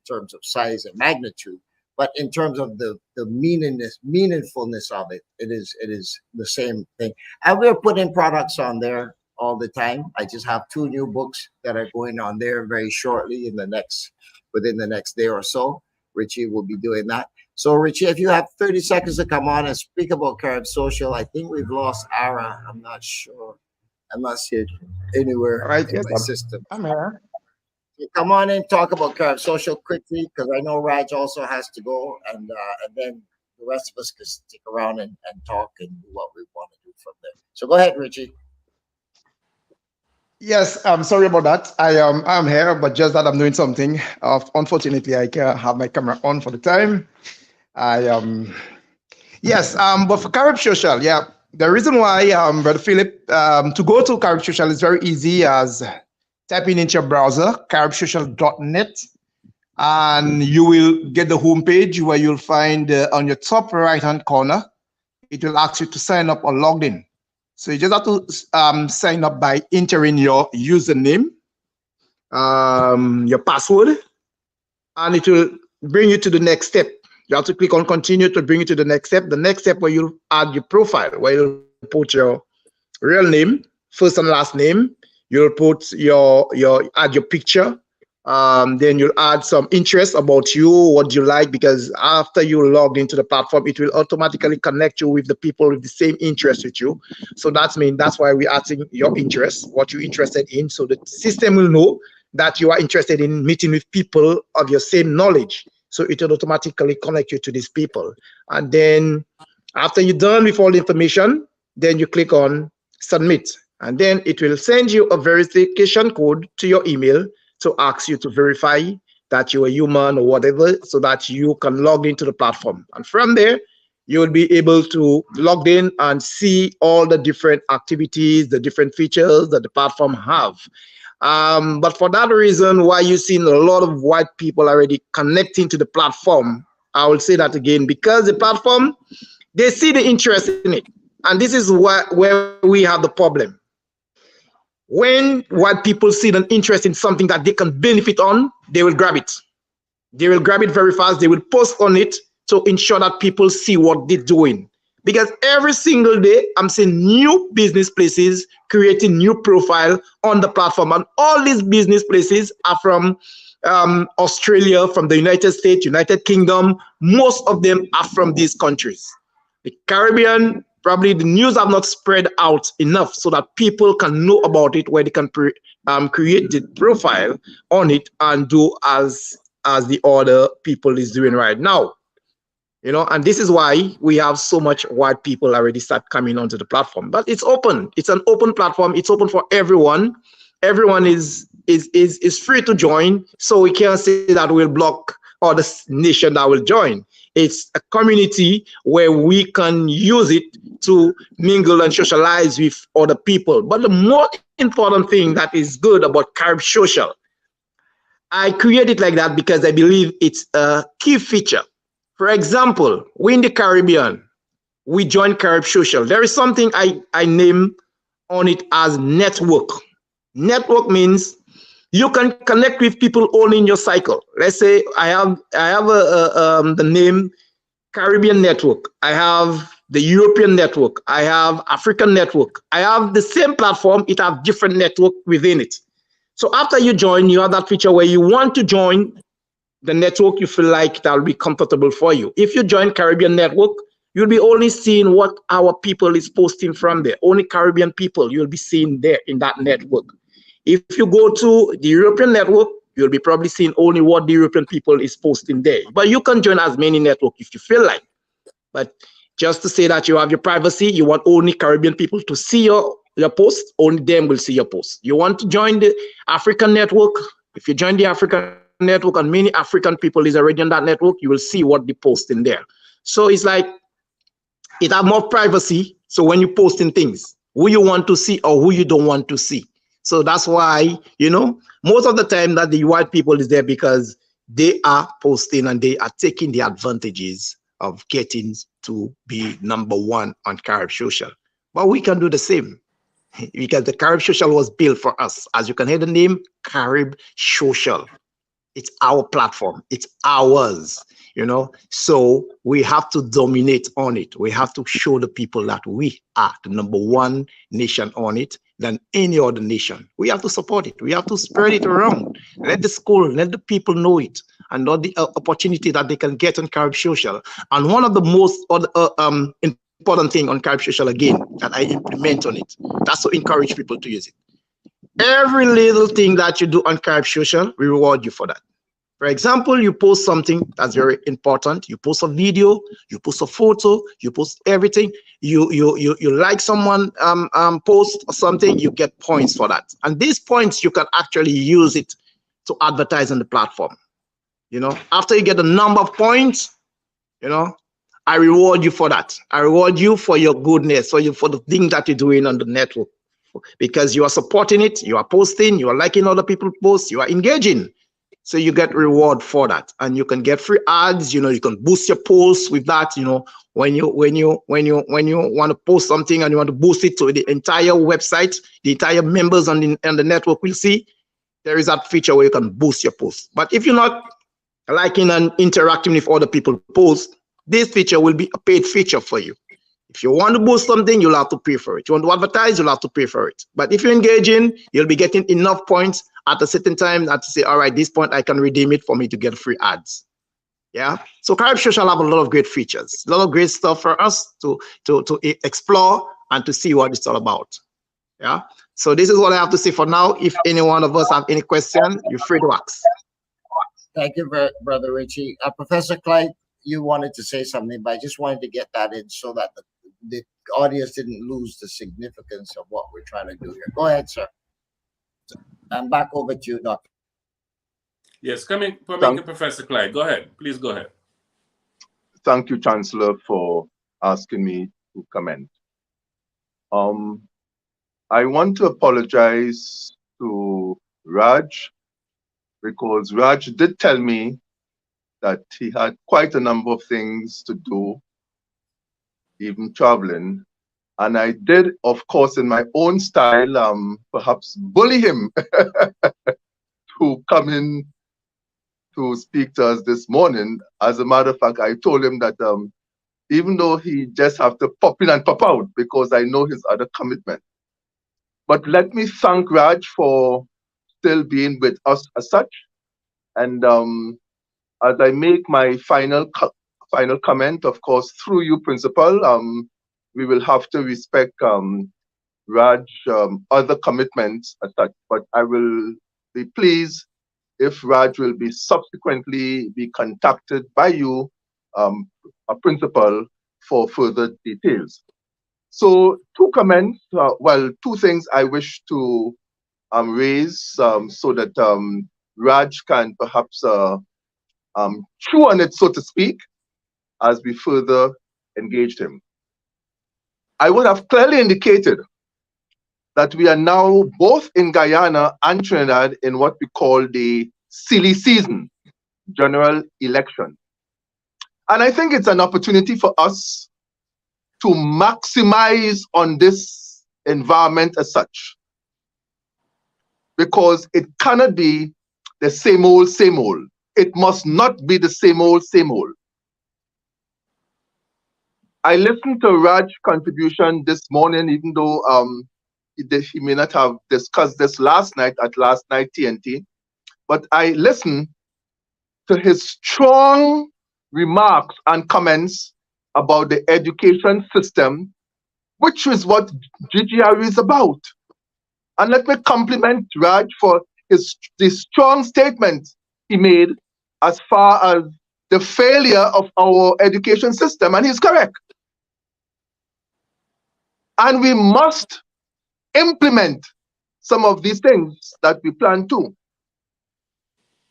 terms of size and magnitude, but in terms of the meaningfulness of it, it is the same thing. And we're putting products on there all the time. I just have 2 new books that are going on there very shortly within the next day or so. Richie will be doing that. So Richie, if you have 30 seconds to come on and speak about Carib Social, I think we've lost Ara. I'm not sure. I'm not seeing anywhere in my system. I'm here. So come on and talk about Carib Social quickly, because I know Raj also has to go, and then the rest of us can stick around and talk and do what we want to do from there. So go ahead, Richie. Yes, I'm sorry about that. I'm here, but just that I'm doing something. Unfortunately, I can't have my camera on for the time. Yes, but for Carib Social, yeah, the reason why, Brother Philip, to go to Carib Social is very easy as typing into your browser, caribsocial.net, and you will get the homepage where you'll find on your top right-hand corner, it will ask you to sign up or log in. So you just have to sign up by entering your username, your password, and it will bring you to the next step. You have to click on continue to bring you to the next step. The next step where you'll add your profile, where you'll put your real name, first and last name. You'll put add your picture. Then you'll add some interest about you, what you like, because after you log into the platform, it will automatically connect you with the people with the same interest with you. So that's why we're asking your interest, what you're interested in. So the system will know that you are interested in meeting with people of your same knowledge. So it will automatically connect you to these people. And then after you're done with all the information, then you click on submit. And then it will send you a verification code to your email to ask you to verify that you're a human or whatever, so that you can log into the platform. And from there, you will be able to log in and see all the different activities, the different features that the platform have. But for that reason, why you've seen a lot of white people already connecting to the platform, I will say that again, because the platform, they see the interest in it. And this is where we have the problem. When white people see an interest in something that they can benefit on, they will grab it. They will grab it very fast. They will post on it to ensure that people see what they're doing. Because every single day, I'm seeing new business places creating new profile on the platform. And all these business places are from Australia, from the United States, United Kingdom. Most of them are from these countries. The Caribbean, probably the news have not spread out enough so that people can know about it, where they can create the profile on it and do as the other people is doing right now. You know, and this is why we have so much white people already start coming onto the platform. But it's open. It's an open platform. It's open for everyone. Everyone is free to join. So we can't say that we'll block other nation that will join. It's a community where we can use it to mingle and socialize with other people. But the more important thing that is good about Carib Social, I create it like that because I believe it's a key feature. For example, we in the Caribbean, we join Carib Social. There is something I name on it as network. Network means you can connect with people only in your cycle. Let's say I have the name Caribbean Network. I have the European Network. I have African Network. I have the same platform. It has different network within it. So after you join, you have that feature where you want to join the network you feel like that will be comfortable for you. If you join Caribbean Network, you'll be only seeing what our people is posting from there. Only Caribbean people you'll be seeing there in that network. If you go to the European network, you'll be probably seeing only what the European people is posting there. But you can join as many networks if you feel like. But just to say that you have your privacy, you want only Caribbean people to see your post, only them will see your post. You want to join the African network, if you join the African network and many African people is already on that network, you will see what they post in there. So it's like it have more privacy. So when you posting things, who you want to see or who you don't want to see. So that's why, most of the time that the white people is there because they are posting and they are taking the advantages of getting to be number one on Carib Social. But we can do the same because the Carib Social was built for us. As you can hear the name, Carib Social. It's our platform. It's ours, So we have to dominate on it. We have to show the people that we are the number one nation on it than any other nation. We have to support it. We have to spread it around. Let the school, let the people know it and know the opportunity that they can get on Carib Social. And one of the most important thing on Carib Social, again, that I implement on it, that's to encourage people to use it. Every little thing that you do on Carib Social, we reward you for that. For example, you post something that's very important. You post a video, you post a photo, you post everything. You like someone post or something, you get points for that. And these points, you can actually use it to advertise on the platform. After you get a number of points, I reward you for that. I reward you for your goodness, for the things that you're doing on the network. Because you are supporting it, you are posting, you are liking other people's posts, you are engaging. So you get reward for that, and you can get free ads. You can boost your posts with that. When you want to post something and you want to boost it to the entire website, the entire members on the network will see there is that feature where you can boost your posts. But if you're not liking and interacting with other people's posts, this feature will be a paid feature for you. If you want to boost something, you'll have to pay for it. You want to advertise, you'll have to pay for it. But if you're engaging, you'll be getting enough points at a certain time that to say, all right, this point I can redeem it for me to get free ads. Yeah. So Carib Social have a lot of great features, a lot of great stuff for us to explore and to see what it's all about. Yeah. So this is what I have to say for now. If any one of us have any question, you're free to ask. Thank you, Brother Richie. Professor Clyde, you wanted to say something, but I just wanted to get that in so that the audience didn't lose the significance of what we're trying to do here. Go ahead, sir. I'm back over to you, Doctor. Yes, coming, Professor Clyde. Go ahead. Please go ahead. Thank you, Chancellor, for asking me to comment. I want to apologize to Raj because Raj did tell me that he had quite a number of things to do, even traveling. And I did, of course, in my own style, perhaps bully him to come in to speak to us this morning. As a matter of fact, I told him that even though he just have to pop in and pop out because I know his other commitment. But let me thank Raj for still being with us as such. And as I make my final comment, of course, through you, Principal, we will have to respect Raj other commitments as such. But I will be pleased if Raj will be subsequently be contacted by you, a principal, for further details. So two comments, two things I wish to raise so that Raj can perhaps chew on it, so to speak, as we further engaged him. I would have clearly indicated that we are now both in Guyana and Trinidad in what we call the silly season, general election. And I think it's an opportunity for us to maximize on this environment as such, because it cannot be the same old, same old. It must not be the same old, same old. I listened to Raj's contribution this morning, even though he may not have discussed this last night at last night TNT, but I listened to his strong remarks and comments about the education system, which is what GGR is about. And let me compliment Raj for the strong statement he made as far as the failure of our education system, and he's correct. And we must implement some of these things that we plan to.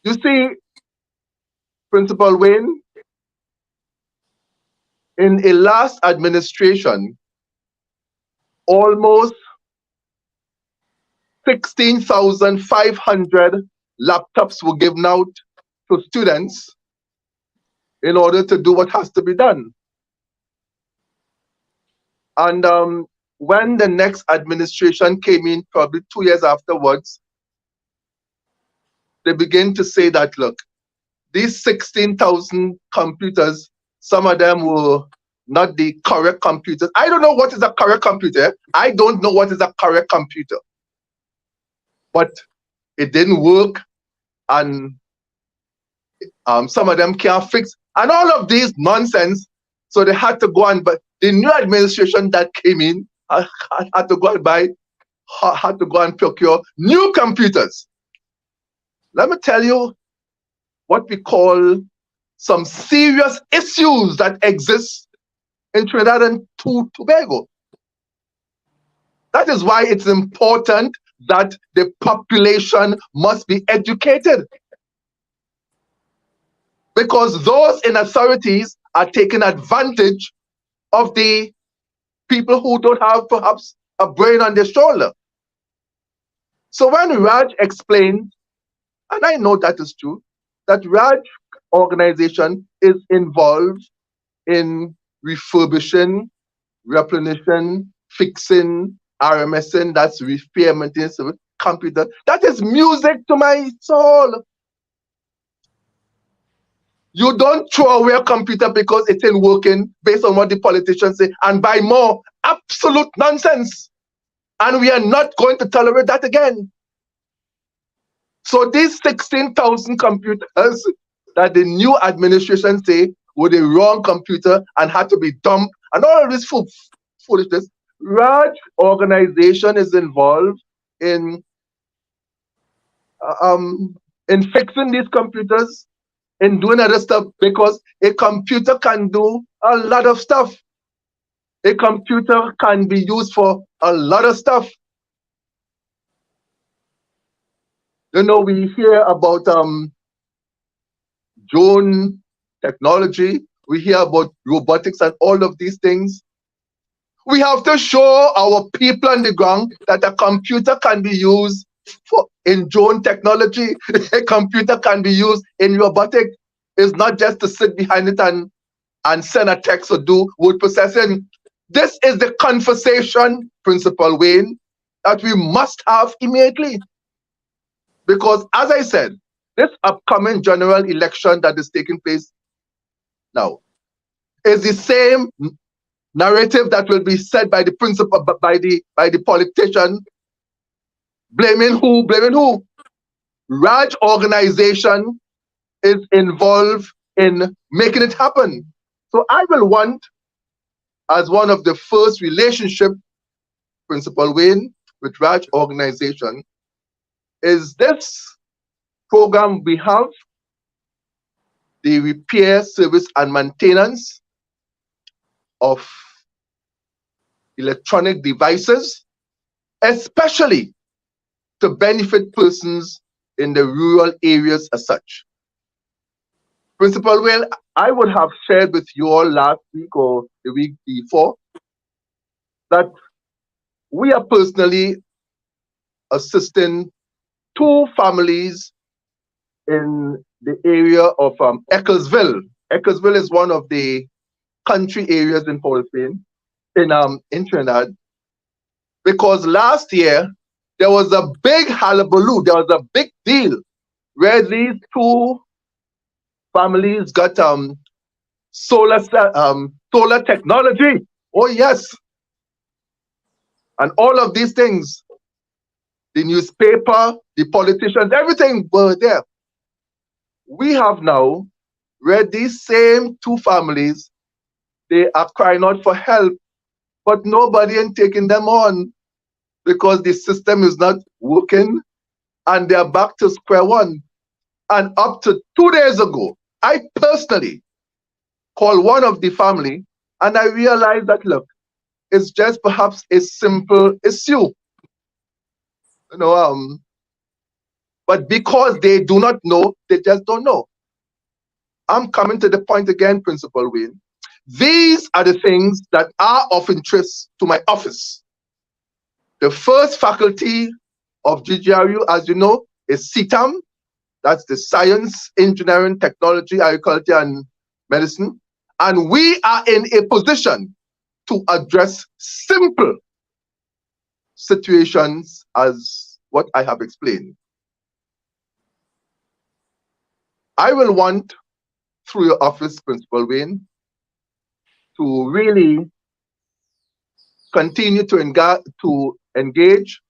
You see, Principal Wayne, in a last administration, almost 16,500 laptops were given out to students in order to do what has to be done. And when the next administration came in, probably 2 years afterwards, they began to say that, look, these 16,000 computers, some of them were not the correct computers. I don't know what is a correct computer. I don't know what is a correct computer. But it didn't work, and some of them can't fix, and all of these nonsense. So they had to go and, but the new administration that came in had to go and procure new computers. Let me tell you what we call some serious issues that exist in Trinidad and Tobago. That is why it's important that the population must be educated, because those in authorities are taking advantage of the people who don't have perhaps a brain on their shoulder. So when Raj explained, and I know that is true, that Raj organization is involved in refurbishing, replenishing, fixing, RMSing, that's repair maintenance of computer. That is music to my soul. You don't throw away a computer because it ain't working based on what the politicians say and buy more. Absolute nonsense. And we are not going to tolerate that again. So these 16,000 computers that the new administration say were the wrong computer and had to be dumped, and all of this foolishness, Raj organization is involved in fixing these computers, in doing other stuff, because a computer can do a lot of stuff. A computer can be used for a lot of stuff. You know, we hear about drone technology, we hear about robotics and all of these things. We have to show our people on the ground that a computer can be used in drone technology. A computer can be used in robotics. It's not just to sit behind it and send a text or do word processing. This is the conversation, Principal Wayne, that we must have immediately. Because as I said, this upcoming general election that is taking place now is the same narrative that will be said by the principal, by the politician, blaming who? Raj organization is involved in making it happen. So I will want, as one of the first relationship, Principal Wayne, with Raj organization, is this program we have, the repair, service, and maintenance of electronic devices, especially to benefit persons in the rural areas as such. Principal Will, I would have shared with you all last week or the week before that we are personally assisting 2 families in the area of Ecclesville. Ecclesville is one of the country areas in Port Spain, in Trinidad, because last year there was a big hullabaloo, there was a big deal where these 2 families got solar technology. Oh yes, and all of these things, the newspaper, the politicians, everything were there. We have now read these same 2 families, they are crying out for help, but nobody is taking them on because the system is not working and they are back to square one. And up to 2 days ago, I personally called one of the family and I realized that, look, it's just perhaps a simple issue. You know, but because they do not know, they just don't know. I'm coming to the point again, Principal Wayne. These are the things that are of interest to my office. The first faculty of GGRU, as you know, is CETAM. That's the Science, Engineering, Technology, Agriculture, and Medicine. And we are in a position to address simple situations as what I have explained. I will want, through your office, Principal Wayne, to really continue to engage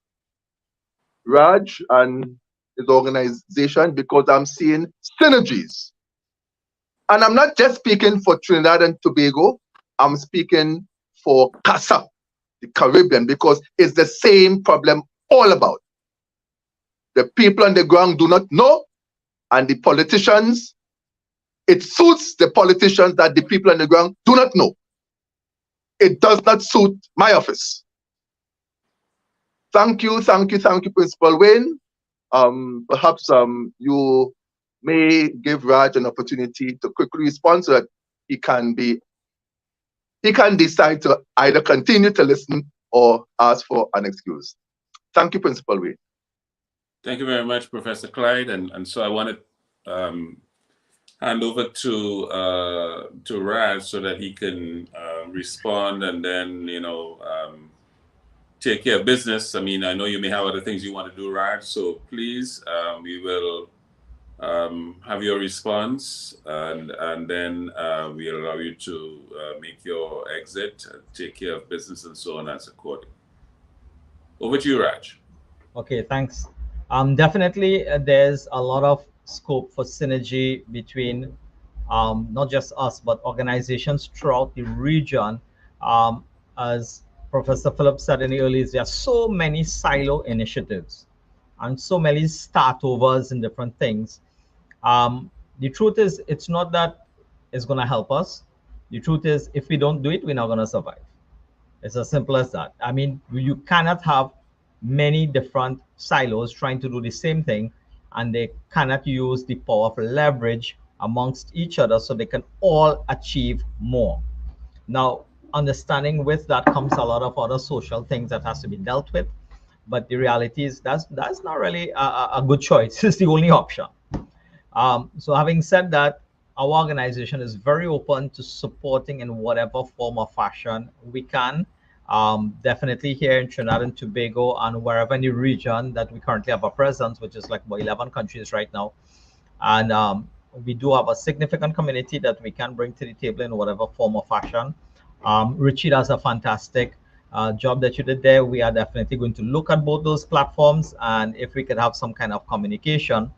Raj and his organization, because I'm seeing synergies. And I'm not just speaking for Trinidad and Tobago, I'm speaking for CASA, the Caribbean, because it's the same problem all about. The people on the ground do not know, and the politicians, it suits the politicians that the people on the ground do not know. It does not suit my office. Thank you, Principal Wayne. Perhaps you may give Raj an opportunity to quickly respond so that he can decide to either continue to listen or ask for an excuse. Thank you, Principal Wayne. Thank you very much, Professor Clyde. And so I want to hand over to Raj so that he can respond and then, take care of business. I mean, I know you may have other things you want to do, Raj, so please, we will have your response and then we'll allow you to make your exit, take care of business and so on as according. Over to you, Raj. Okay, thanks. Definitely, there's a lot of scope for synergy between not just us, but organizations throughout the region. As Professor Phillips said in the early days, there are so many silo initiatives and so many startovers in different things. The truth is, it's not that it's going to help us. The truth is, if we don't do it, we're not going to survive. It's as simple as that. I mean, you cannot have many different silos trying to do the same thing, and they cannot use the power of leverage amongst each other so they can all achieve more. Now, understanding with that comes a lot of other social things that has to be dealt with, but the reality is that's not really a good choice. It's the only option. So having said that, our organization is very open to supporting in whatever form or fashion we can. Definitely here in Trinidad and Tobago and wherever in the region that we currently have a presence, which is like about 11 countries right now. And we do have a significant community that we can bring to the table in whatever form or fashion. Richie does a fantastic job that you did there. We are definitely going to look at both those platforms, and if we could have some kind of communication,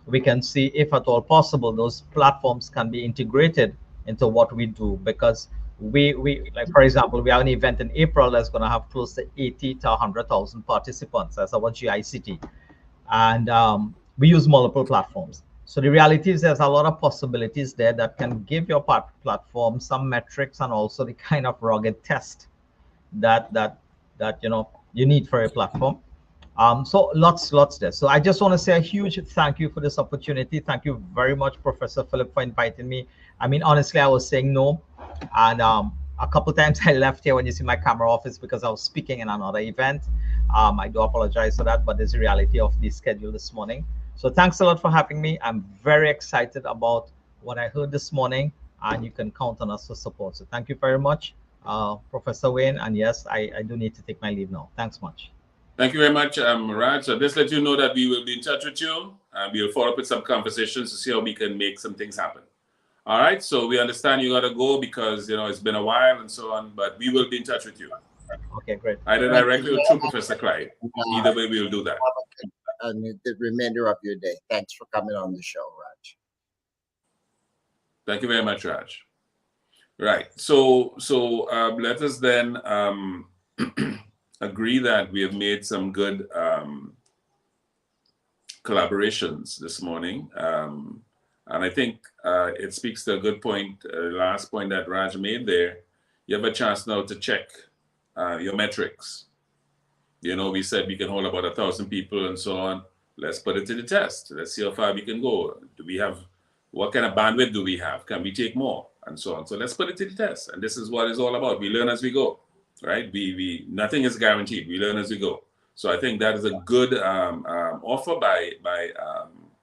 we can see if at all possible those platforms can be integrated into what we do, because we like, for example, we have an event in April that's going to have close to 80 to 100,000 participants. That's our GICT, and we use multiple platforms. So the reality is there's a lot of possibilities there that can give your platform some metrics and also the kind of rugged test that you need for a platform. So lots there. So I just want to say a huge thank you for this opportunity. Thank you very much, Professor Philip, for inviting me. I mean, honestly, I was saying no, and a couple times I left here when you see my camera off is because I was speaking in another event. I do apologize for that, but there's the reality of the schedule this morning. So thanks a lot for having me. I'm very excited about what I heard this morning, and you can count on us for support. So thank you very much, Professor Wayne. And yes, I do need to take my leave now. Thanks much. Thank you very much, Raj. So just let you know that we will be in touch with you. We'll follow up with some conversations to see how we can make some things happen. All right. So we understand you got to go because, it's been a while and so on, but we will be in touch with you. Okay, great. Either directly or through Professor Clyde. Either way, we will do that. And the remainder of your day. Thanks for coming on the show, Raj. Thank you very much, Raj. Right. So let us then agree that we have made some good collaborations this morning. And I think it speaks to a good point, last point that Raj made there. You have a chance now to check your metrics. We said we can hold about 1,000 people and so on. Let's put it to the test. Let's see how far we can go. What kind of bandwidth do we have? Can we take more? And so on. So let's put it to the test. And this is what it's all about. We learn as we go, right? Nothing is guaranteed. We learn as we go. So I think that is a good offer by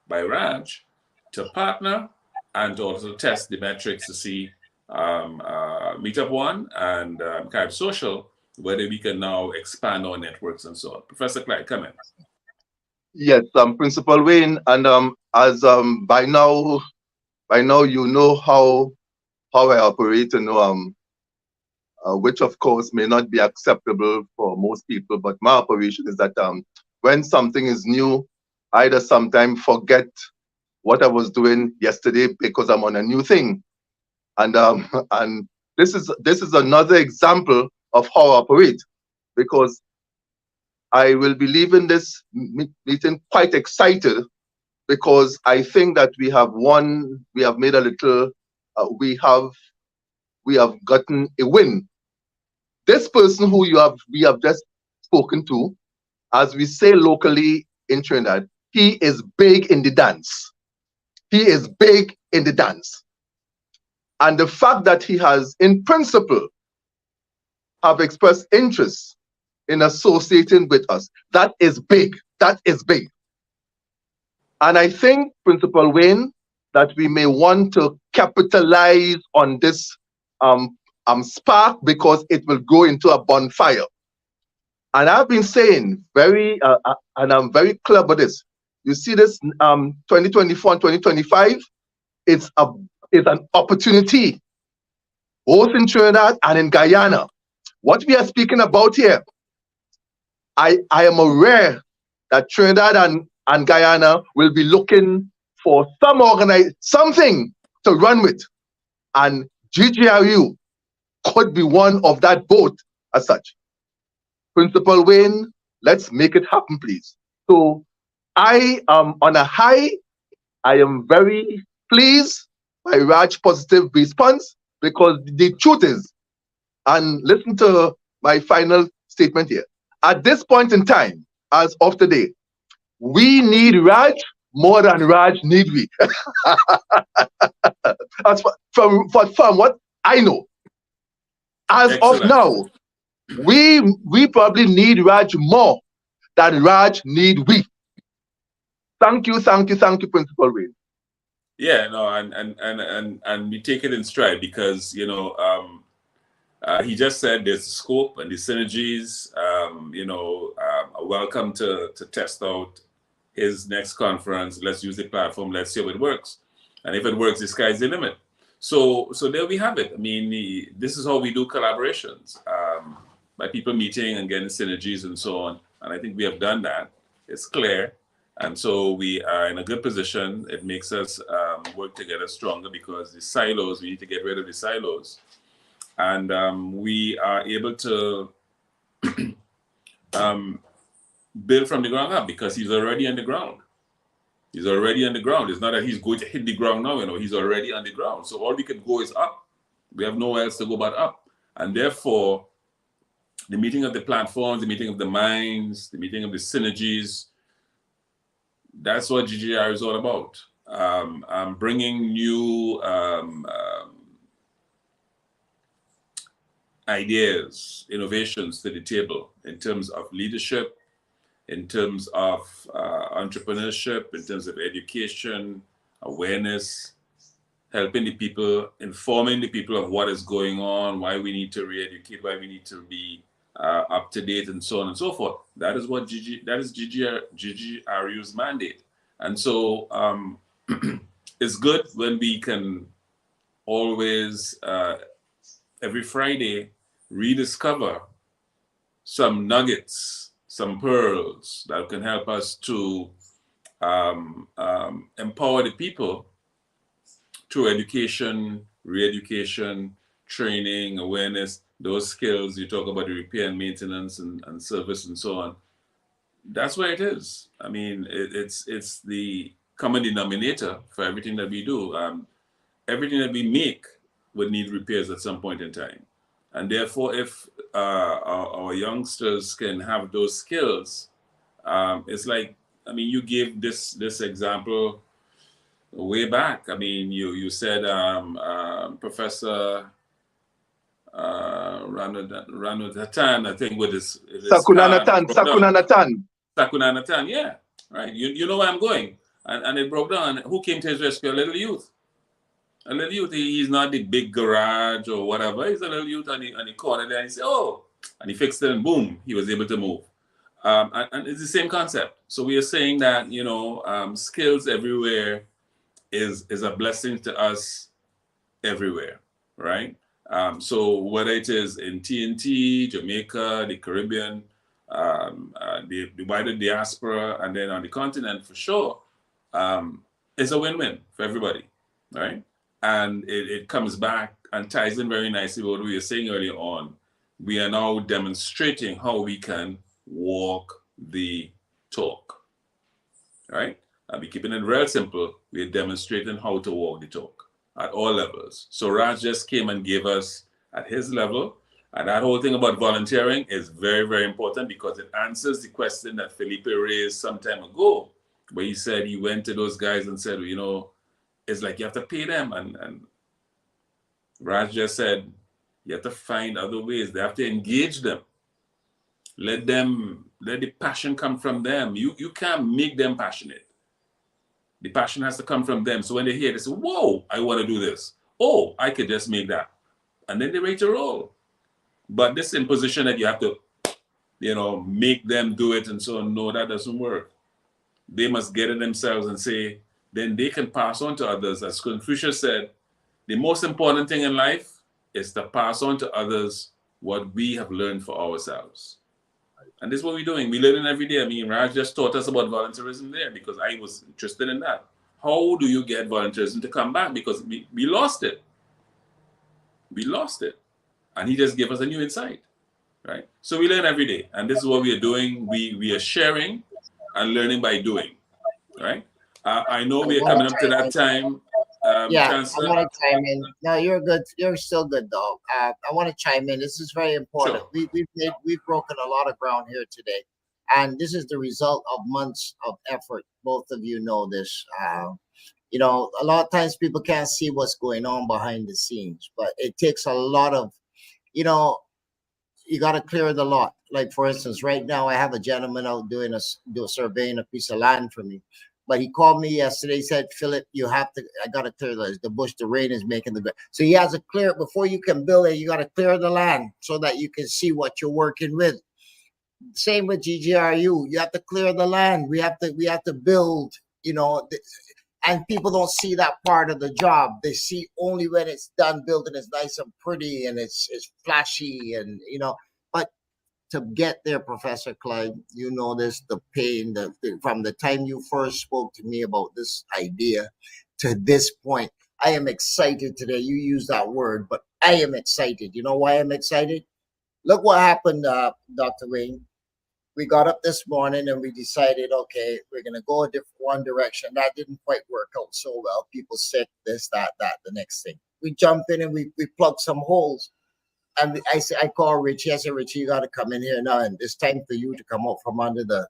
Raj to partner and to also test the metrics to see Meetup One and Carib Social, whether we can now expand our networks and so on. Professor Clyde, come in. Yes, Principal Wayne, and as by now you know how I operate, and which of course may not be acceptable for most people. But my operation is that when something is new, I just sometimes forget what I was doing yesterday because I'm on a new thing, and this is another example of how I operate, because I will be leaving this meeting quite excited, because I think that we have made a little, we have gotten a win. This person who we have just spoken to, as we say locally in Trinidad, he is big in the dance. He is big in the dance. And the fact that he has, in principle, have expressed interest in associating with us, that is big. That is big. And I think, Principal Wayne, that we may want to capitalize on this spark, because it will go into a bonfire. And I've been saying and I'm very clear about this. You see this 2024 and 2025, it's an opportunity, both in Trinidad and in Guyana. What we are speaking about here, I am aware that Trinidad and Guyana will be looking for something to run with. And GGRU could be one of that boat as such. Principal Wayne, let's make it happen, please. So I am on a high. I am very pleased by Raj's positive response, because the truth is, and listen to my final statement here, at this point in time, as of today, we need Raj more than Raj need we. As from what I know, as Excellent. of now, we probably need Raj more than Raj need we. Thank you, Principal Wayne. Yeah, no, and we take it in stride, because he just said there's scope and the synergies. Welcome to test out his next conference. Let's use the platform. Let's see how it works. And if it works, the sky's the limit. So there we have it. I mean, this is how we do collaborations, by people meeting and getting synergies and so on. And I think we have done that. It's clear. And so we are in a good position. It makes us work together stronger, because the silos, we need to get rid of the silos. And we are able to build from the ground up, because he's already on the ground. He's already on the ground. It's not that he's going to hit the ground now, he's already on the ground. So all we can go is up. We have nowhere else to go but up. And therefore, the meeting of the platforms, the meeting of the minds, the meeting of the synergies. That's what GGR is all about. Bringing new ideas, innovations to the table in terms of leadership, in terms of entrepreneurship, in terms of education, awareness, helping the people, informing the people of what is going on, why we need to re-educate, why we need to be up to date, and so on and so forth. That is what GGRU's mandate. And so it's good when we can always, every Friday, rediscover some nuggets, some pearls that can help us to empower the people through education, re-education, training, awareness, those skills. You talk about the repair and maintenance and service and so on. That's where it is. I mean, it's the common denominator for everything that we do. Everything that we make would need repairs at some point in time. And therefore, if our youngsters can have those skills, it's like, I mean, you gave this example way back. I mean, you said Professor Ranudhatan, I think, with his Sakunanathan, yeah, right. You know where I'm going, and it broke down. Who came to his rescue? A little youth. A little youth. He's not the big garage or whatever. He's a little youth on the corner there. And he said, "Oh," and he fixed it, and boom, he was able to move. And it's the same concept. So we are saying that skills everywhere is a blessing to us everywhere, right? So whether it is in TNT, Jamaica, the Caribbean, the wider diaspora, and then on the continent for sure, it's a win-win for everybody, right? And it comes back and ties in very nicely with what we were saying earlier on. We are now demonstrating how we can walk the talk, right? I'll be keeping it real simple. We're demonstrating how to walk the talk at all levels. So Raj just came and gave us at his level. And that whole thing about volunteering is very, very important because it answers the question that Felipe raised some time ago, where he said he went to those guys and said, it's like you have to pay them. And Raj just said, you have to find other ways. They have to engage them. Let the passion come from them. You can't make them passionate. The passion has to come from them. So when they hear, they say, whoa, I want to do this. Oh, I could just make that. And then they're ready to roll. But this imposition that you have to, make them do it and so on, no, that doesn't work. They must get it themselves and say, then they can pass on to others. As Confucius said, the most important thing in life is to pass on to others what we have learned for ourselves. And this is what we're doing. We're learning every day. I mean, Raj just taught us about volunteerism there because I was interested in that. How do you get volunteerism to come back? Because we lost it. We lost it. And he just gave us a new insight, right? So we learn every day. And this is what we are doing. We are sharing and learning by doing, right? I know we are coming up to that time. Chancellor. I want to chime in. No, you're good. You're still good, though. I want to chime in. This is very important. Sure. We've broken a lot of ground here today, and this is the result of months of effort. Both of you know this. A lot of times people can't see what's going on behind the scenes, but it takes a lot of, you got to clear the lot. Like, for instance, right now I have a gentleman out doing a surveying a piece of land for me. But he called me yesterday, said, Philip, I got to clear the bush. The rain is making the ground. So he has to clear it before you can build it. You got to clear the land so that you can see what you're working with. Same with GGRU. You have to clear the land. We have to build, and people don't see that part of the job. They see only when it's done, building is nice and pretty and it's flashy and, but to get there, Professor Clyde, the pain, from the time you first spoke to me about this idea to this point. I am excited today. You use that word, but I am excited. You know why I'm excited? Look what happened, Dr. Wayne. We got up this morning and we decided, okay, we're going to go one direction. That didn't quite work out so well. People sick, this, that, the next thing. We jump in and we plug some holes. And I call Richie. I said, Richie, you got to come in here now, and it's time for you to come out from under the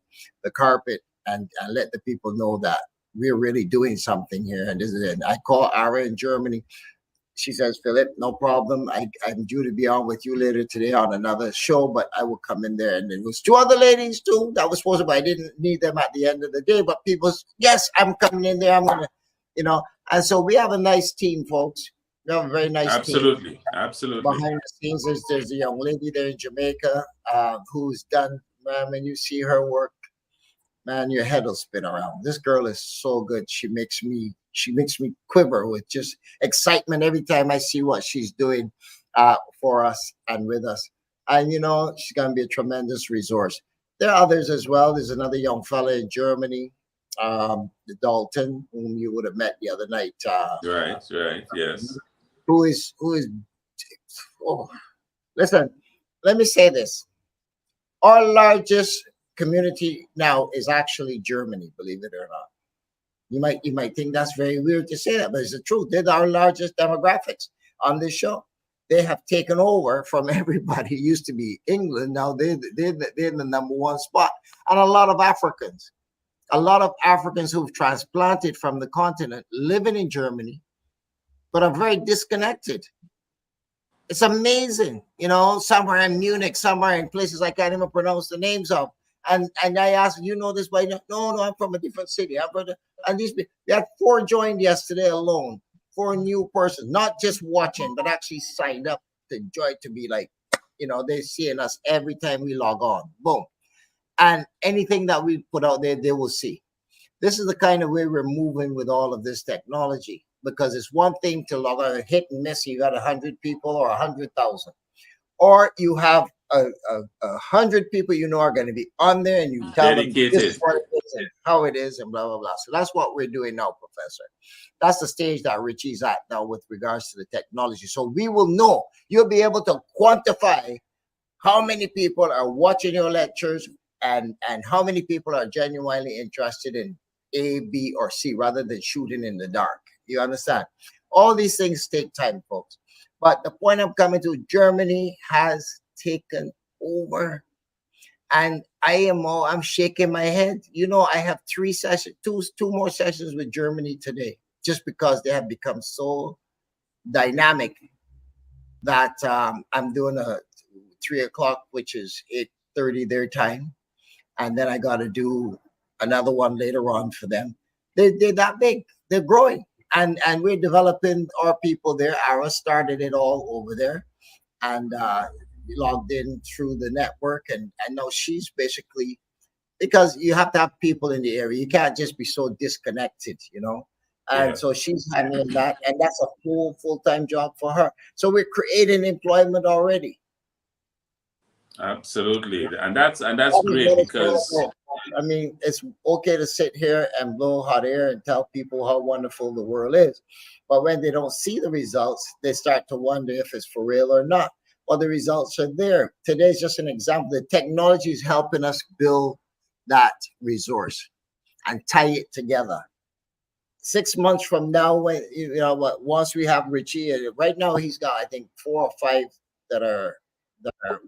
carpet and let the people know that we're really doing something here. And this is it. I call Ara in Germany. She says, Philip, no problem. I'm due to be on with you later today on another show, but I will come in there. And there was 2 other ladies too that was supposed to, but I didn't need them at the end of the day. But people, yes, I'm coming in there. I'm gonna, And so we have a nice team, folks. We have a very nice team. Absolutely, absolutely. Behind the scenes, there's a young lady there in Jamaica who's done. Man, when you see her work, man, your head will spin around. This girl is so good. She makes me quiver with just excitement every time I see what she's doing for us and with us. And she's gonna be a tremendous resource. There are others as well. There's another young fella in Germany, Dalton, whom you would have met the other night. Right, yes. Who is? Oh, listen, let me say this. Our largest community now is actually Germany, believe it or not. You might think that's very weird to say that, but it's the truth. They're our largest demographics on this show. They have taken over from everybody. It used to be England. Now they're in the number 1 spot. And a lot of Africans who've transplanted from the continent living in Germany, but are very disconnected. It's amazing, somewhere in Munich, somewhere in places I can't even pronounce the names of. And I asked, you know this by now? No, I'm from a different city. And we had 4 joined yesterday alone, 4 new persons, not just watching, but actually signed up to join, to be like, they're seeing us every time we log on. Boom. And anything that we put out there, they will see. This is the kind of way we're moving with all of this technology, because it's one thing to log on, hit and miss. You got 100 people or 100,000, or you have 100 people are going to be on there, and you tell them this is what it is and how it is and blah blah blah. So that's what we're doing now, Professor. That's the stage that Richie's at now with regards to the technology. So we will know. You'll be able to quantify how many people are watching your lectures and how many people are genuinely interested in A, B, or C rather than shooting in the dark. You understand? All these things take time, folks. But the point I'm coming to, Germany has taken over. And I'm shaking my head. I have 3 sessions, two more sessions with Germany today, just because they have become so dynamic that I'm doing a 3 o'clock, which is 8:30 their time. And then I got to do another one later on for them. They're that big. They're growing. And we're developing our people there. Ara started it all over there. And logged in through the network. And now she's basically, because you have to have people in the area. You can't just be so disconnected, And so she's handling that. And that's a full-time job for her. So we're creating employment already. Absolutely. And that's great, because it's okay to sit here and blow hot air and tell people how wonderful the world is. But when they don't see the results, they start to wonder if it's for real or not. Well, the results are there. Today's just an example. The technology is helping us build that resource and tie it together. 6 months from now, when once we have Richie, right now he's got, I think, 4 or 5 that are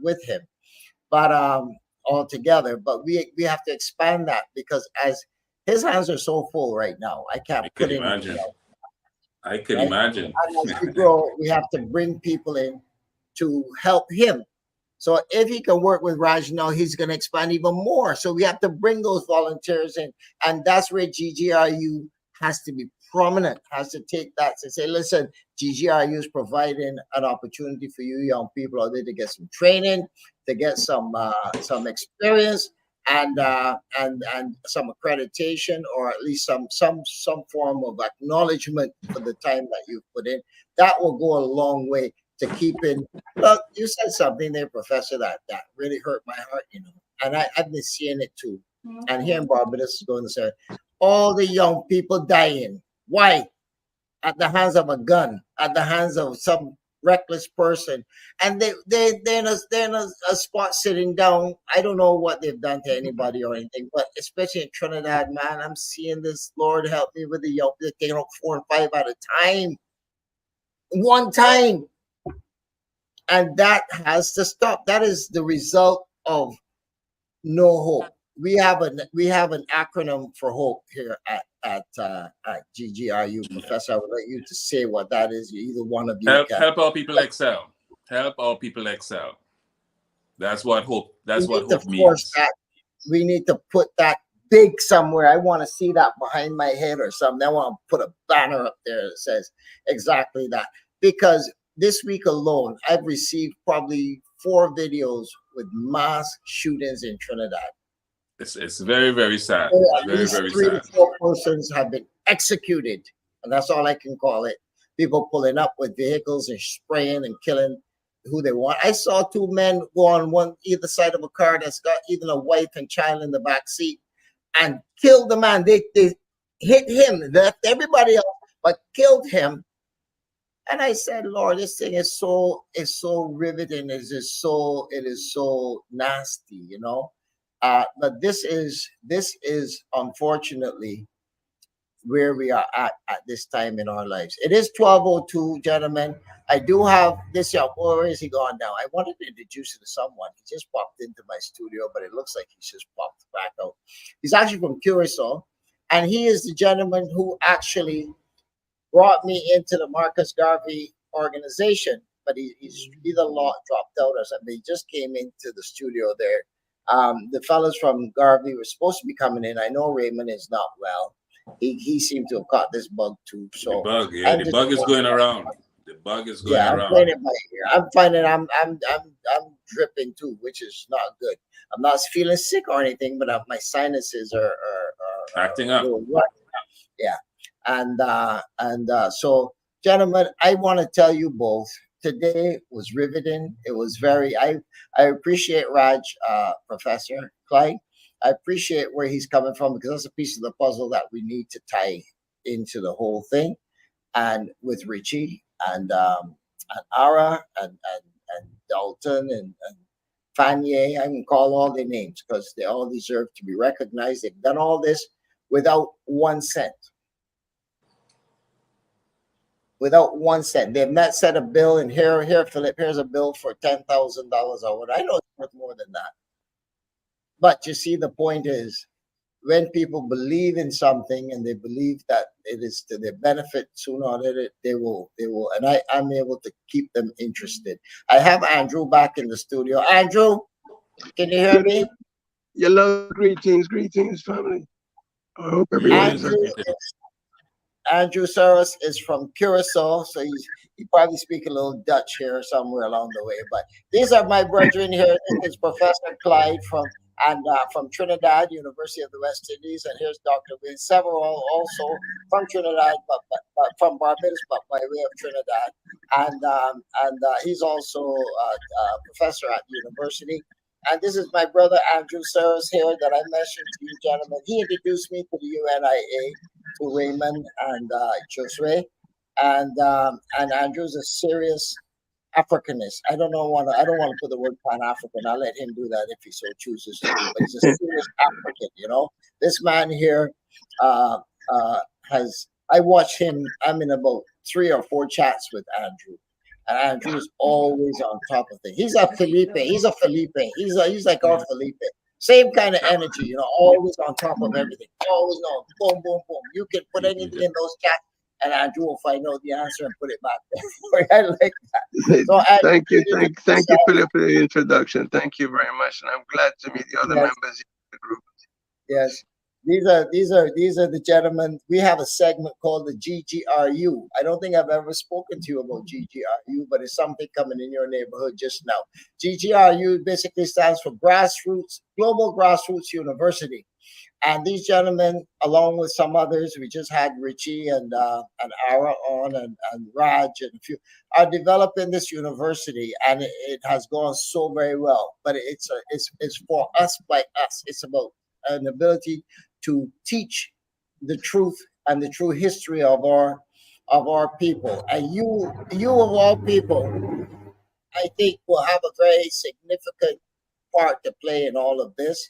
with him, but all together. But we have to expand that, because as his hands are so full right now, I can't put in. I can imagine. And as we grow, we have to bring people in to help him. So if he can work with Raj now, he's going to expand even more. So we have to bring those volunteers in. And that's where GGRU has to be prominent, has to take that to say, listen, GGRU is providing an opportunity for you young people out there to get some training, to get some experience, and some accreditation, or at least some form of acknowledgement for the time that you've put in. That will go a long way to keeping. Well, you said something there, Professor, that really hurt my heart, and I've been seeing it too. And here in Barbados is going to say, all the young people dying. Why? At the hands of a gun, at the hands of some reckless person, and they're in a spot sitting down. I don't know what they've done to anybody or anything, but especially in Trinidad, man, I'm seeing this. Lord help me with the young. They're taking out 4 and 5 at a time. One time. And that has to stop. That is the result of no hope. We have an acronym for hope here at GGRU. Professor, I would like you to say what that is. Either one of you can. Help our people excel. Help our people excel. That's what hope. That's what hope means. We need to put that big somewhere. I want to see that behind my head or something. I want to put a banner up there that says exactly that. Because this week alone, I've received probably 4 videos with mass shootings in Trinidad. It's very, very sad. Very, very 3 sad. to 4 persons have been executed, and that's all I can call it. People pulling up with vehicles and spraying and killing who they want. I saw 2 men go on either side of a car that's got even a wife and child in the back seat and killed the man. They hit him, left everybody else, but killed him. And I said, Lord, this thing is so riveting. It is so nasty, you know. But this is unfortunately where we are at this time in our lives. It is 12:02, gentlemen. I do have this young. Where is he gone now? I wanted to introduce you to someone. He just popped into my studio, but it looks like he's just popped back out. He's actually from Curacao, and he is the gentleman who actually brought me into the Marcus Garvey organization. But he's either dropped out or something. He just came into the studio there. The fellas from Garvey were supposed to be coming in. I know Raymond is not well. He seemed to have caught this bug too. So the bug is going around. The bug is going around. I'm playing it by ear. I'm finding I'm dripping too, which is not good. I'm not feeling sick or anything, but my sinuses are acting up. Yeah, and so, gentlemen, I want to tell you both. Today was riveting. It was very. I appreciate Raj, Professor Clyde. I appreciate where he's coming from because that's a piece of the puzzle that we need to tie into the whole thing. And with Richie and Ara and Dalton and Fanye, I can call all their names because they all deserve to be recognized. They've done all this without 1 cent. Without 1 cent. They've not set a bill and here, Philip, here's a bill for $10,000 or what. I know it's worth more than that. But you see, the point is, when people believe in something and they believe that it is to their benefit, sooner or later they will, and I'm able to keep them interested. I have Andrew back in the studio. Andrew, can you hear me? Hello, greetings, family. I hope everyone is okay. Andrew Soros is from Curacao, so he probably speak a little Dutch here somewhere along the way. But these are my brethren here. This is Professor Clyde from Trinidad, University of the West Indies, and here's Dr. Will. Several also from Trinidad, but from Barbados, but by way of Trinidad, and he's also a professor at the university. And this is my brother Andrew Soros here that I mentioned to you, gentlemen. He introduced me to the UNIA, to Raymond and Josue, and Andrew's a serious Africanist. I don't want to put the word Pan-African. I'll let him do that if he so chooses to. But he's a serious African. You know, this man here has. I watch him. I'm in about 3 or 4 chats with Andrew. And Andrew's always on top of things. He's a Felipe. He's like our Felipe. Same kind of energy, you know, always on top of everything. Always know, boom, boom, boom. You can put anything in those chats, and Andrew will find out the answer and put it back there. I like that. So, Andrew, thank you, Philip, for the introduction. Thank you very much, and I'm glad to meet the other members of the group. Yes. These are the gentlemen. We have a segment called the GGRU. I don't think I've ever spoken to you about GGRU, but it's something coming in your neighborhood just now. GGRU basically stands for Global Grassroots University. And these gentlemen, along with some others, we just had Richie and Ara on and Raj and a few, are developing this university, and it has gone so very well. But it's for us by us. It's about an ability to teach the truth and the true history of our people. And you of all people, I think will have a very significant part to play in all of this.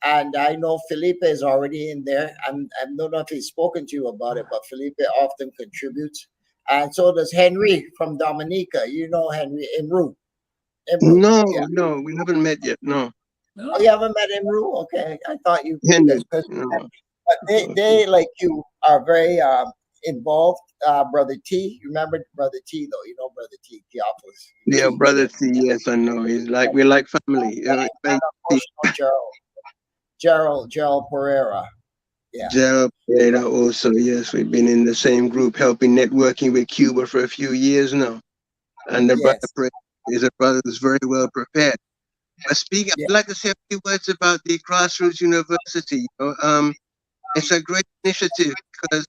And I know Felipe is already in there. I don't know if he's spoken to you about it, but Felipe often contributes. And so does Henry from Dominica. You know Henry Imru. Imru. No, Yeah. no, we haven't met yet. No. Oh, you haven't met Imru? Okay, I thought you. Henry. Cause, No. but they like you are very involved. Brother T, you remember Brother T though? You know Brother T, Theophilus. Yeah, T, brother T. Yes, I know. He's like we're like family. and of course, Gerald Pereira. Yeah. Gerald Pereira also. Yes, we've been in the same group, helping networking with Cuba for a few years now. And the brother Yes. is a brother who's very well prepared. But speaking, I'd like to say a few words about the Grassroots University. It's a great initiative because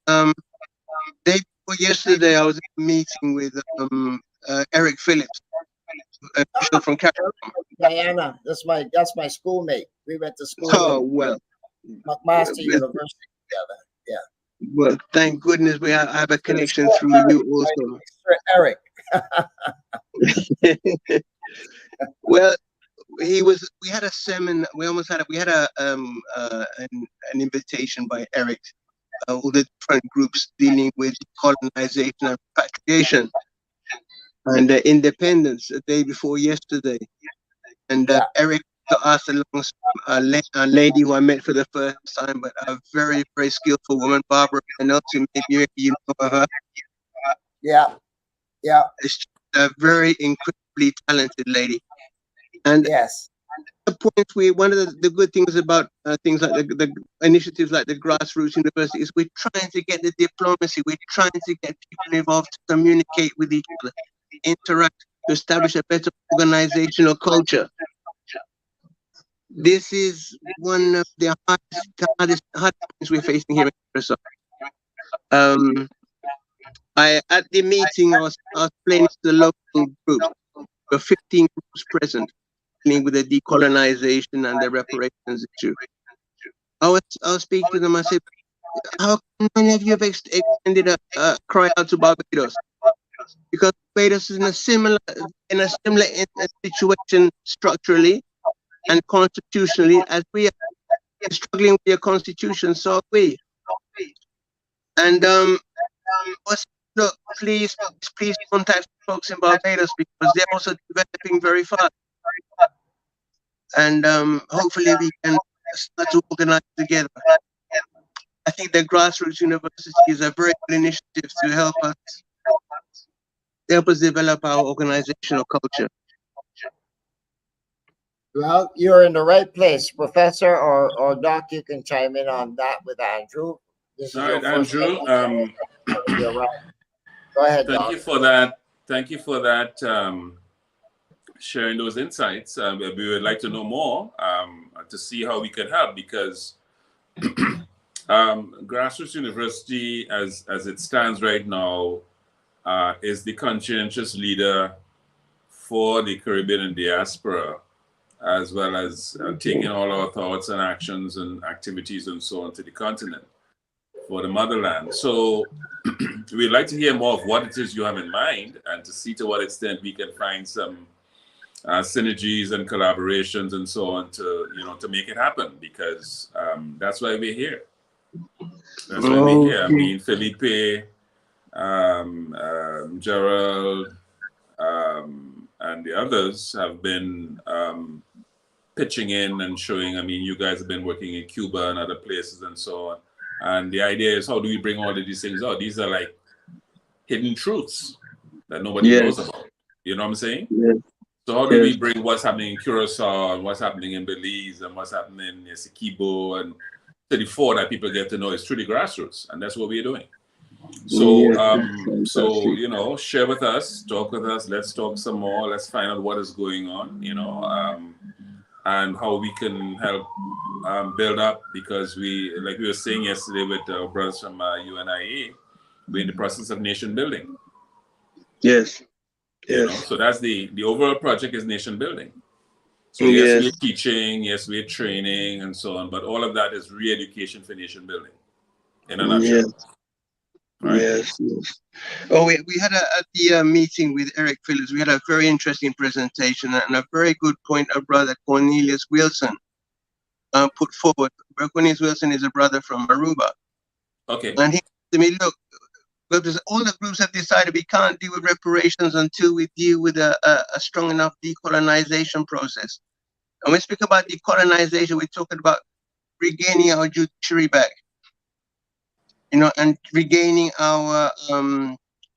day before yesterday I was in a meeting with Eric Phillips, official from Canada. Diana, that's my schoolmate. We went to school Oh in well, McMaster University together. Yeah. well, thank goodness we have a connection through you also. Eric. Well, we had a seminar. We had an invitation by Eric, all the different groups dealing with colonization and repatriation and independence the day before yesterday. And Eric asked along a lady who I met for the first time, but a very, very skillful woman, Barbara Penalty. Maybe you know her. Yeah. She's a very incredibly talented lady. And yes, the point one of the good things about things like the initiatives like the Grassroots University is we're trying to get the diplomacy, we're trying to get people involved to communicate with each other, interact, to establish a better organizational culture. This is one of the hardest things we're facing here in Minnesota. At the meeting, I was explaining to the local groups, there were 15 groups present, dealing with the decolonization and the reparations issue. I was speaking to them. I said, "How come none of you have extended a cry out to Barbados? Because Barbados is in a similar situation structurally and constitutionally as we are struggling with your constitution. So are we. And look, please contact folks in Barbados because they're also developing very fast. And hopefully we can start to organize together. I think the Grassroots University is a very good initiative to help us develop our organizational culture. Well, you're in the right place, Professor or Doc. You can chime in on that with Andrew. This is All your right, Andrew. You're right. Go ahead, Doc. Thank you for that. Thank you for that. Sharing those insights. We would like to know more to see how we can help because Grassroots University, as it stands right now, is the conscientious leader for the Caribbean and diaspora, as well as taking all our thoughts and actions and activities and so on to the continent for the motherland. So we'd like to hear more of what it is you have in mind and to see to what extent we can find some synergies and collaborations and so on to make it happen because that's why we're here. That's why we're here. I mean, Felipe, Gerald, and the others have been pitching in and showing. I mean, you guys have been working in Cuba and other places and so on. And the idea is, how do we bring all of these things out? These are like hidden truths that nobody knows about. You know what I'm saying? Yes. So how do we bring what's happening in Curacao and what's happening in Belize and what's happening in Essequibo and to the fore that people get to know is through the grassroots, and that's what we're doing. So, share with us, talk with us. Let's talk some more. Let's find out what is going on, and how we can help build up because like we were saying yesterday with our brothers from UNIA, we're in the process of nation building. Yes. So that's the overall project is nation building. So yes, we're teaching, yes, we're training and so on, but all of that is re-education for nation building in a nutshell. Right. Yes. Oh, we had at the meeting with Eric Phillips, we had a very interesting presentation and a very good point our brother Cornelius Wilson put forward. Cornelius Wilson is a brother from Aruba. Okay. And he said to me, look, because all the groups have decided we can't deal with reparations until we deal with a strong enough decolonization process. And when we speak about decolonization, we're talking about regaining our judiciary back, and regaining our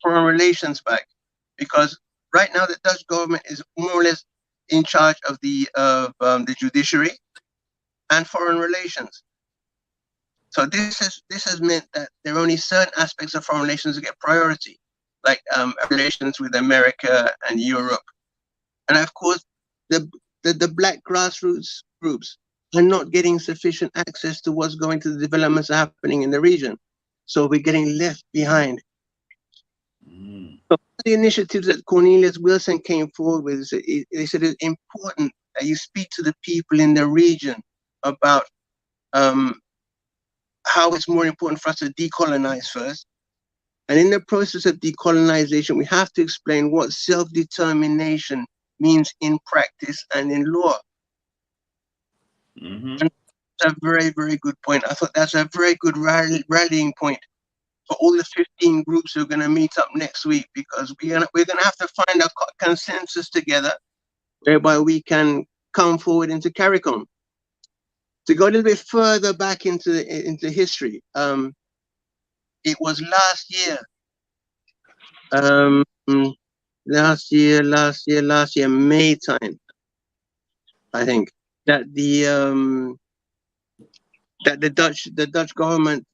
foreign relations back. Because right now the Dutch government is more or less in charge of the judiciary and foreign relations. So this has meant that there are only certain aspects of foreign relations that get priority, like relations with America and Europe, and of course the black grassroots groups are not getting sufficient access to what's going to the developments happening in the region. So we're getting left behind. So the initiatives that Cornelius Wilson came forward with, they said it's important that you speak to the people in the region about how it's more important for us to decolonize first. And in the process of decolonization, we have to explain what self-determination means in practice and in law. And that's a very, very good point. I thought that's a very good rallying point for all the 15 groups who are going to meet up next week, because we're going to have to find a consensus together whereby we can come forward into CARICOM. To go a little bit further back into history, it was last year, May time, I think, that the Dutch government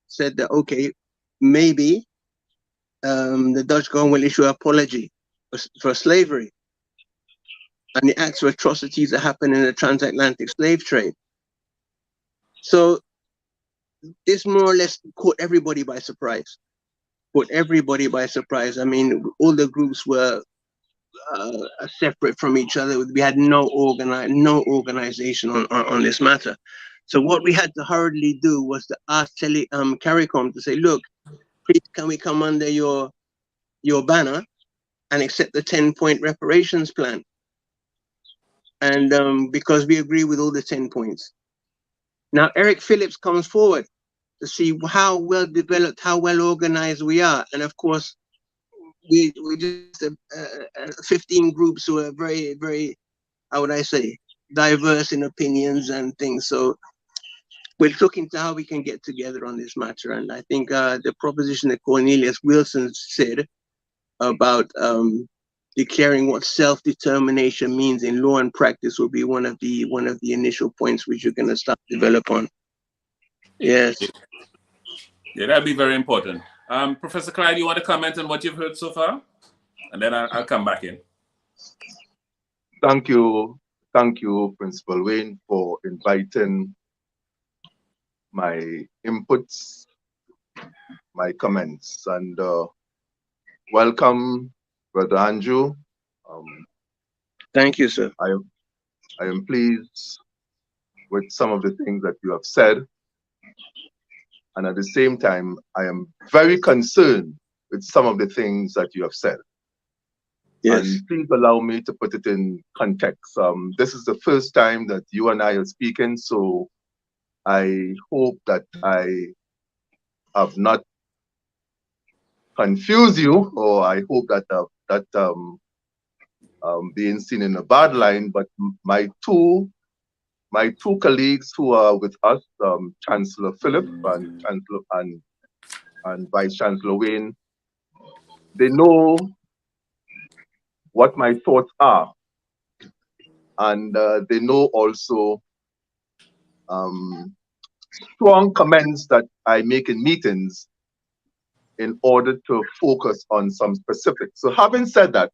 said that, okay, maybe the Dutch government will issue an apology for slavery and the acts of atrocities that happened in the transatlantic slave trade. So this more or less caught everybody by surprise. I mean, all the groups were separate from each other. We had no organization on this matter. So what we had to hurriedly do was to ask CARICOM to say, look, please can we come under your banner and accept the 10-point reparations plan? And because we agree with all the 10 points. Now, Eric Phillips comes forward to see how well developed, how well organized we are. And of course, we just 15 groups who are very, very, how would I say, diverse in opinions and things. So we're looking to how we can get together on this matter. And I think the proposition that Cornelius Wilson said about declaring what self-determination means in law and practice will be one of the initial points which you're going to start to develop on. Yes. Yeah, that'd be very important. Professor Clyde, you want to comment on what you've heard so far? And then I'll come back in. Thank you, Principal Wayne, for inviting my inputs, my comments, and welcome, Brother Andrew. Thank you, sir. I am pleased with some of the things that you have said. And at the same time, I am very concerned with some of the things that you have said. Yes. And please allow me to put it in context. This is the first time that you and I are speaking, so I hope that I have not confused you, or I hope that being seen in a bad line. But my two colleagues who are with us, Chancellor Philip and Chancellor and Vice Chancellor Wayne, they know what my thoughts are, and they know also strong comments that I make in meetings in order to focus on some specifics. So having said that,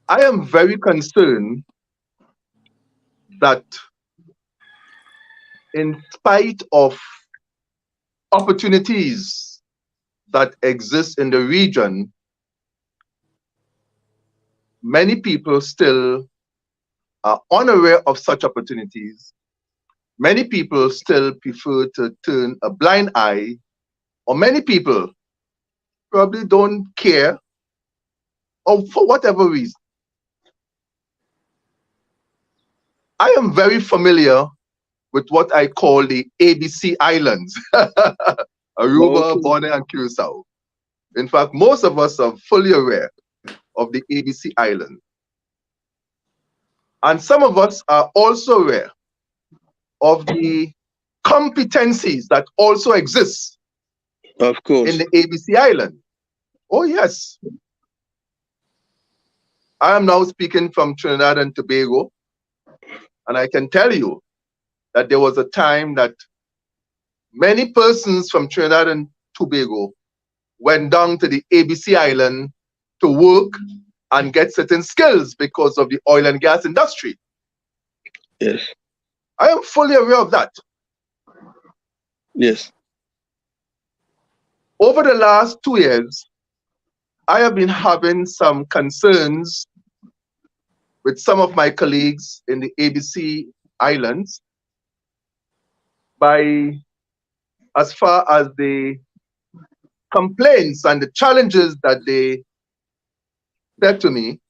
I am very concerned that in spite of opportunities that exist in the region, many people still are unaware of such opportunities. Many people still prefer to turn a blind eye, or many people probably don't care, or for whatever reason. I am very familiar with what I call the ABC Islands, Aruba, Okay. Borneo, and Curacao. In fact, most of us are fully aware of the ABC Islands. And some of us are also aware of the competencies that also exist Of course. in the ABC Island. Oh, yes. I am now speaking from Trinidad and Tobago, and I can tell you that there was a time that many persons from Trinidad and Tobago went down to the ABC Island to work and get certain skills because of the oil and gas industry. Yes. I am fully aware of that. Yes. Over the last 2 years, I have been having some concerns with some of my colleagues in the ABC Islands as far as the complaints and the challenges that they said to me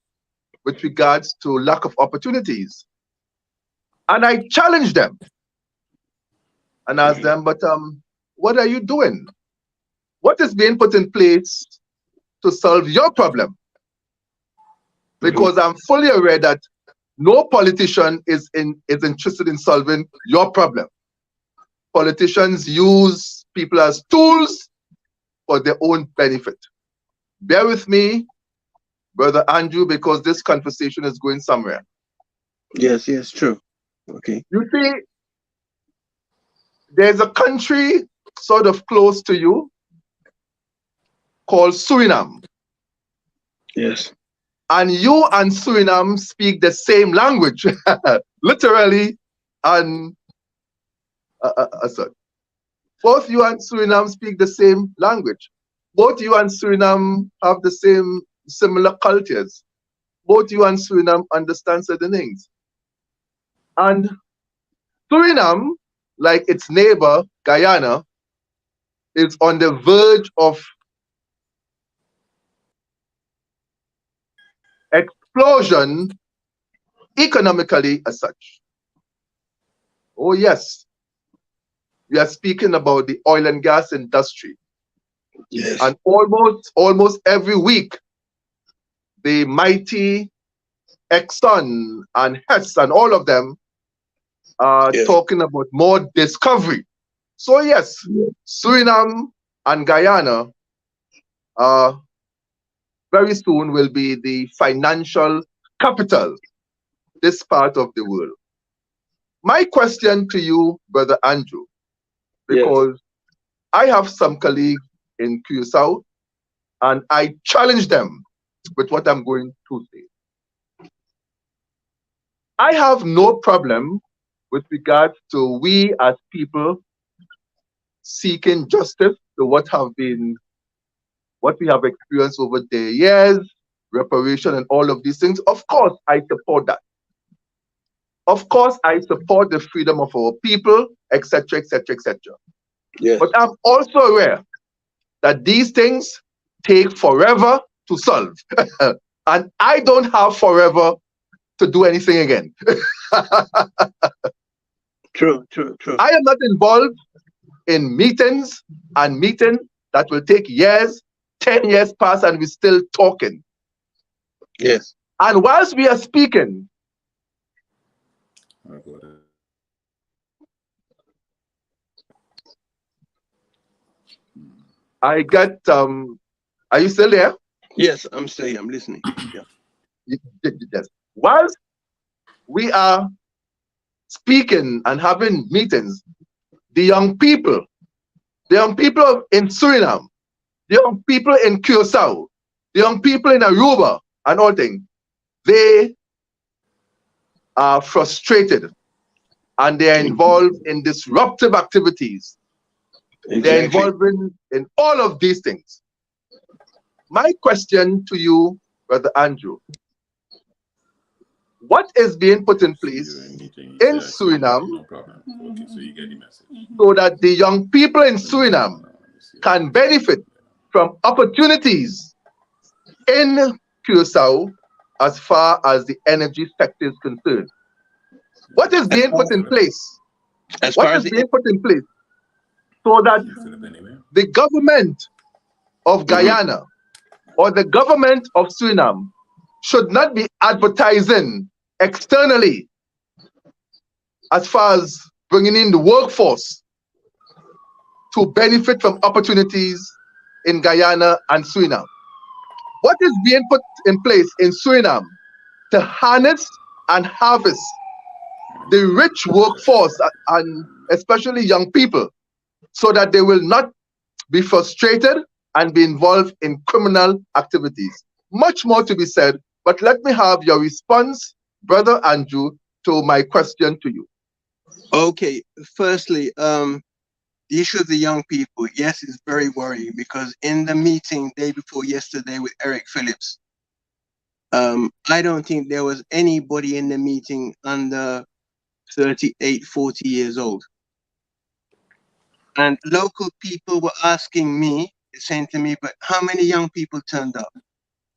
with regards to lack of opportunities. And I challenged them and asked them, but what are you doing? What is being put in place to solve your problem? Because I'm fully aware that no politician is interested in solving your problem. Politicians use people as tools for their own benefit. Bear with me, Brother Andrew, because this conversation is going somewhere. Yes, yes, true. Okay. You see, there's a country sort of close to you called Suriname. Yes. And you and Suriname speak the same language, literally, and both you and Suriname speak the same language. Both you and Suriname have the same similar cultures. Both you and Suriname understand certain things. And Suriname, like its neighbor, Guyana, is on the verge of explosion economically as such. Oh yes, we are speaking about the oil and gas industry. Yes. And almost every week, the mighty Exxon and Hess and all of them are talking about more discovery. So yes, Suriname and Guyana very soon will be the financial capital, this part of the world. My question to you, Brother Andrew, because I have some colleagues in Curacao and I challenge them with what I'm going to say. I have no problem with regard to we as people seeking justice to what we have experienced over the years, reparation and all of these things. Of course, I support that. Of course, I support the freedom of our people, etc., etc., etc. But I'm also aware that these things take forever to solve. And I don't have forever to do anything again. True. I am not involved in meetings that will take years, 10 years pass and we're still talking. Yes. And whilst we are speaking, I get, are you still there? Yes, I'm still here. I'm listening. Yeah. Yes. Whilst we are speaking and having meetings, the young people in Suriname, the young people in Curacao, the young people in Aruba and all things, they are frustrated and they are involved in disruptive activities. They're involved in all of these things. My question to you, Brother Andrew, what is being put in place in Suriname so that the young people in Suriname can benefit from opportunities in Curacao as far as the energy sector is concerned? What is being put in place As What far is as being put in place so that the government of Guyana or the government of Suriname should not be advertising externally as far as bringing in the workforce to benefit from opportunities in Guyana and Suriname? What is being put in place in Suriname to harness and harvest the rich workforce and especially young people so that they will not be frustrated and be involved in criminal activities? Much more to be said, but let me have your response, Brother Andrew, to my question to you. Okay, firstly, the issue of the young people, yes, it's very worrying because in the meeting day before yesterday with Eric Phillips, I don't think there was anybody in the meeting under 38, 40 years old. And local people were asking me, saying to me, but how many young people turned up?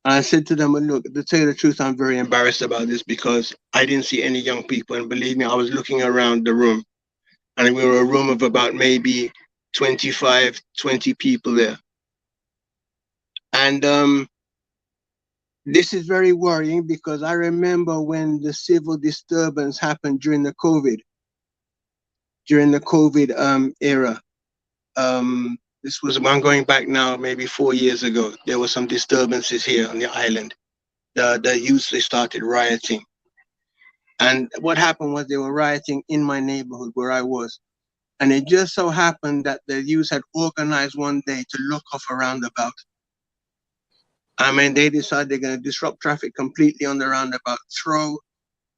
And I said to them, well, look, to tell you the truth, I'm very embarrassed about this because I didn't see any young people. And believe me, I was looking around the room and we were a room of about maybe 25, 20 people there. And this is very worrying because I remember when the civil disturbance happened during the COVID era. This was, I'm going back now, maybe 4 years ago. There were some disturbances here on the island. The youth, they started rioting. And what happened was they were rioting in my neighborhood where I was. And it just so happened that the youth had organized one day to lock off a roundabout. I mean, they decided they're going to disrupt traffic completely on the roundabout, throw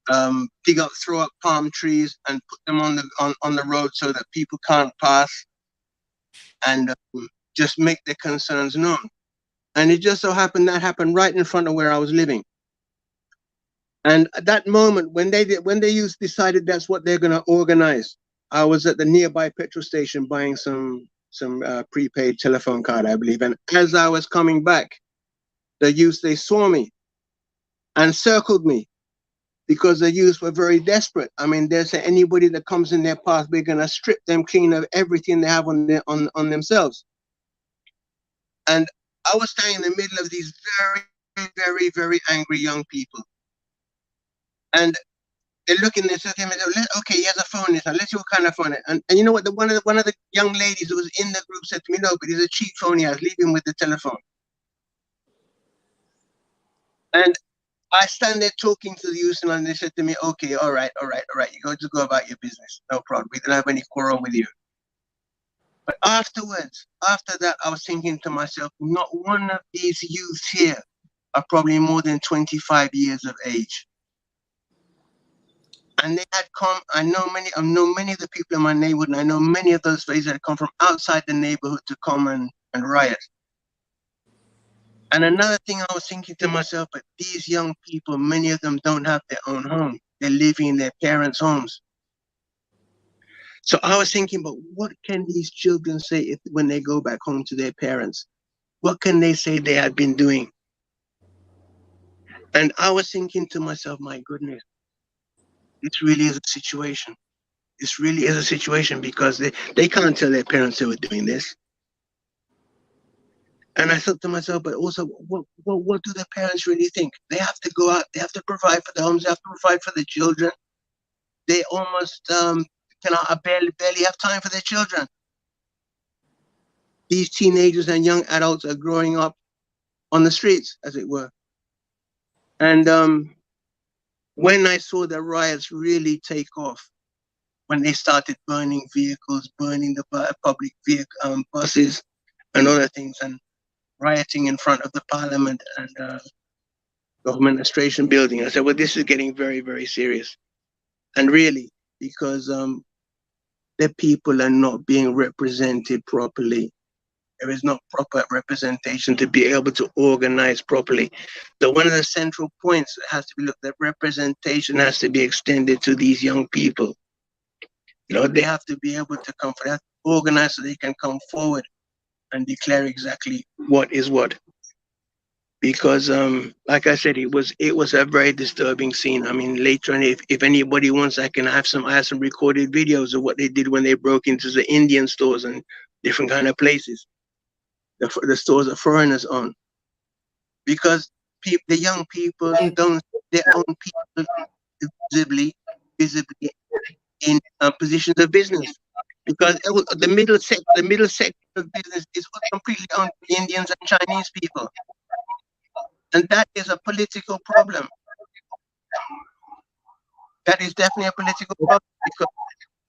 up palm trees and put them on the road so that people can't pass, and just make their concerns known. And it just so happened that happened right in front of where I was living. And at that moment, when they decided that's what they're going to organize, I was at the nearby petrol station buying some prepaid telephone card, I believe. And as I was coming back, the youth, they saw me and circled me because the youth were very desperate. I mean, they say anybody that comes in their path, we're going to strip them clean of everything they have on themselves. And I was standing in the middle of these very, very, very angry young people. And they're looking, they said, okay, he has a phone. Let's see what kind of phone it is. And you know what? One of the young ladies who was in the group said to me, no, but it's a cheap phone he has. Leave him with the telephone. And I stand there talking to the youth, and they said to me, okay, all right. You go about your business. No problem. We don't have any quarrel with you. But after that, I was thinking to myself, not one of these youths here are probably more than 25 years of age. And they had come, I know many of the people in my neighborhood, and I know many of those faces had come from outside the neighborhood to come and riot. And another thing I was thinking to myself, but these young people, many of them don't have their own home. They're living in their parents' homes. So I was thinking, but what can these children say when they go back home to their parents? What can they say they had been doing? And I was thinking to myself, my goodness, this really is a situation. This really is a situation because they can't tell their parents they were doing this. And I thought to myself, but also, what do the parents really think? They have to go out, they have to provide for the homes, they have to provide for the children. They almost barely have time for their children. These teenagers and young adults are growing up on the streets, as it were. And when I saw the riots really take off, when they started burning vehicles, burning the public vehicle, buses and other things, and rioting in front of the parliament and government administration building, I said, well, this is getting very, very serious. And really, because the people are not being represented properly. There is not proper representation to be able to organize properly. So one of the central points has to be looked at, representation has to be extended to these young people. You know, they have to be able to come forward, organize so they can come forward and declare exactly what is what. because like I said, it was a very disturbing scene. I mean, later on, if anybody wants, I have some recorded videos of what they did when they broke into the Indian stores and different kind of places, the stores that foreigners own, because the young people don't see their own people visibly in positions of business, because the middle sector of business is completely owned by Indians and Chinese people. And that is a political problem. That is definitely a political problem, because,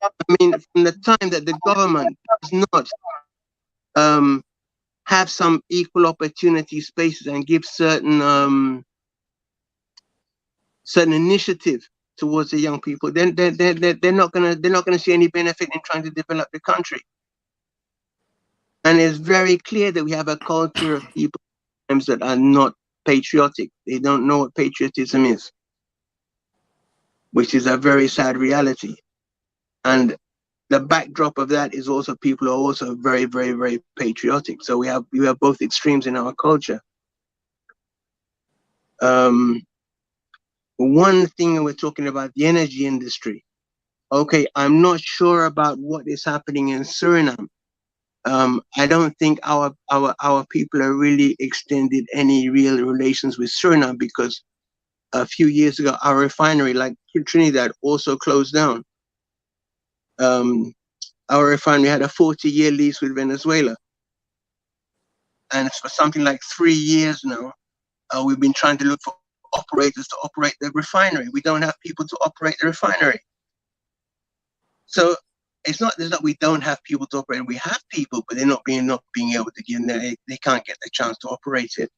I mean, from the time that the government does not have some equal opportunity spaces and give certain initiative towards the young people, then they're not gonna see any benefit in trying to develop the country. And it's very clear that we have a culture of people that are not patriotic. They don't know what patriotism is, which is a very sad reality. And the backdrop of that is also people are also very, very, very patriotic. So we have both extremes in our culture. One thing we're talking about, the energy industry. Okay, I'm not sure about what is happening in Suriname. I don't think our people are really extended any real relations with Suriname, because a few years ago, our refinery, like Trinidad, also closed down. Our refinery had a 40-year lease with Venezuela. And for something like 3 years now, we've been trying to look for operators to operate the refinery. We don't have people to operate the refinery. So it's not that we don't have people to operate. We have people, but they're not being able to give them. They can't get the chance to operate it.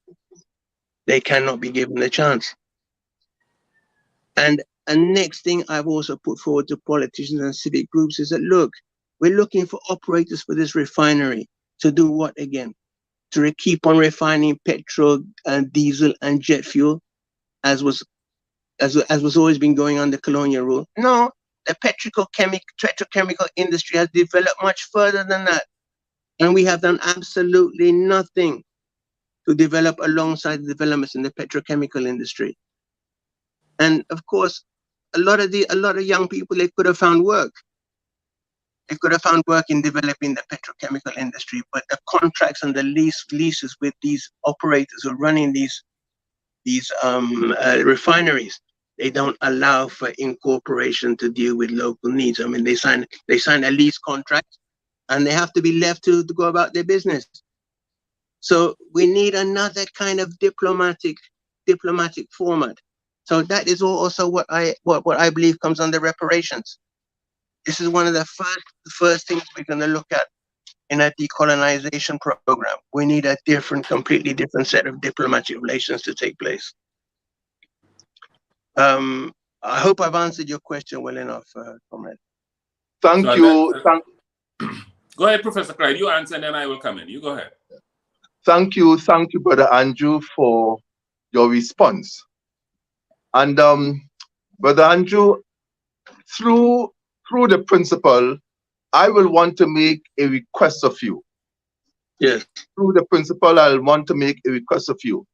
They cannot be given the chance. And a next thing I've also put forward to politicians and civic groups is that, look, we're looking for operators for this refinery to do what again? To keep on refining petrol and diesel and jet fuel, as was always been going on the colonial rule. No, the petrochemical industry has developed much further than that. And we have done absolutely nothing to develop alongside the developments in the petrochemical industry. And of course, a lot of young people, they could have found work. They could have found work in developing the petrochemical industry, but the contracts and the leases with these operators who are running these refineries, they don't allow for incorporation to deal with local needs. I mean, they sign a lease contract, and they have to be left to go about their business. So we need another kind of diplomatic format. So that is also what I believe comes under reparations. This is one of the first things we're going to look at in a decolonization program. We need a completely different set of diplomatic relations to take place. I hope I've answered your question well enough, comrade. Thank you. Go ahead, Professor Clyde. You answer, and then I will come in. You go ahead. Thank you, Brother Andrew, for your response. And Brother Andrew, through the principle, I will want to make a request of you. Yes. Through the principle, I'll want to make a request of you.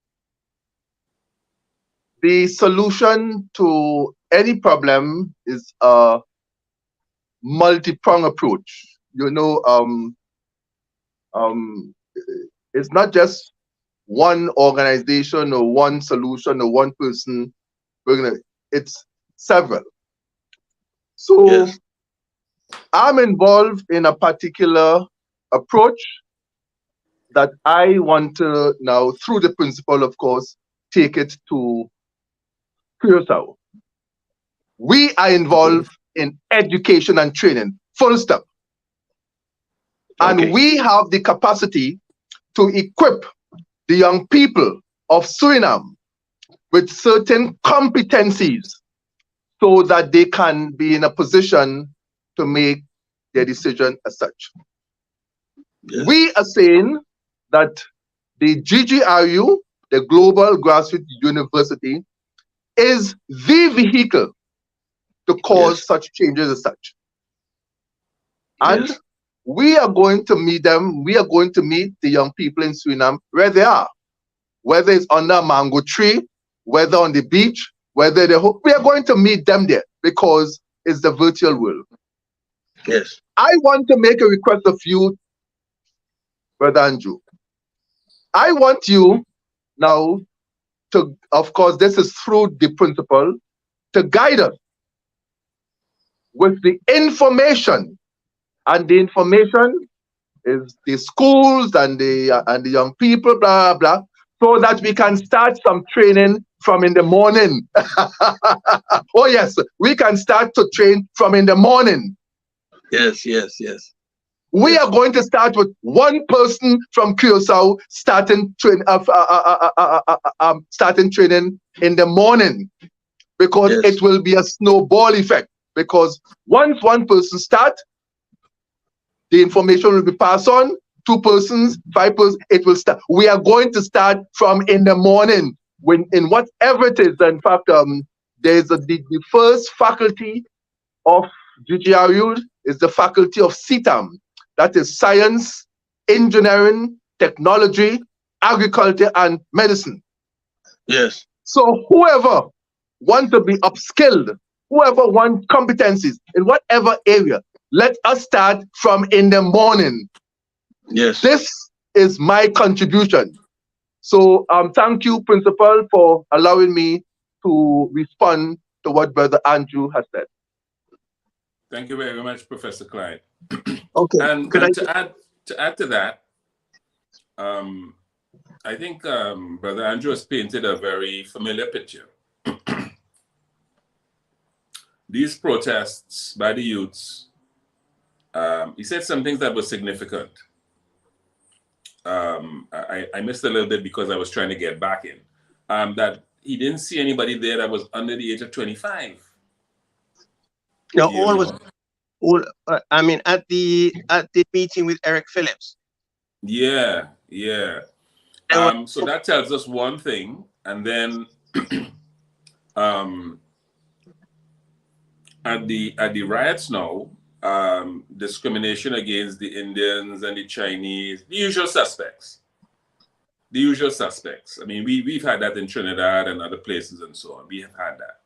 The solution to any problem is a multi-pronged approach. You know, it's not just one organization or one solution or one person. It's several. So yes. I'm involved in a particular approach that I want to now, through the principle, of course, take it to Curacao. We are involved in education and training, full stop. And we have the capacity to equip the young people of Suriname with certain competencies so that they can be in a position to make their decision as such. Yes. We are saying that the GGRU, the Global Grassroots University, is the vehicle to cause such changes as such. And we are going to meet them. We are going to meet the young people in Suriname where they are. whether it's under a mango tree, whether on the beach, whether we are going to meet them there because it's the virtual world. Yes. I want to make a request of you, Brother Andrew. I want you now to, of course, this is through the principal, to guide us with the information. And the information is the schools and the young people, blah, blah, so that we can start some training from in the morning. Oh, yes, we can start to train from in the morning. Yes, yes, yes. We are going to start with one person from Curacao starting training in the morning, because it will be a snowball effect. Because once one person starts, the information will be passed on. 2 persons, 5 persons, it will start. We are going to start from in the morning, when in whatever it is. In fact, there's the first faculty of GGRU is the faculty of CETAM. That is science, engineering, technology, agriculture, and medicine. Yes. So whoever wants to be upskilled, whoever wants competencies in whatever area, let us start from in the morning. Yes. This is my contribution. So thank you, Principal, for allowing me to respond to what Brother Andrew has said. Thank you very much, Professor Clyde. Okay. And to add to that, I think Brother Andrew has painted a very familiar picture. These protests by the youths, he said some things that were significant. I missed a little bit because I was trying to get back in. That he didn't see anybody there that was under the age of 25. No, I mean, at the meeting with Eric Phillips. Yeah, yeah. So that tells us one thing, and then at the riots now, discrimination against the Indians and the Chinese, the usual suspects. The usual suspects. I mean, we've had that in Trinidad and other places and so on. We have had that.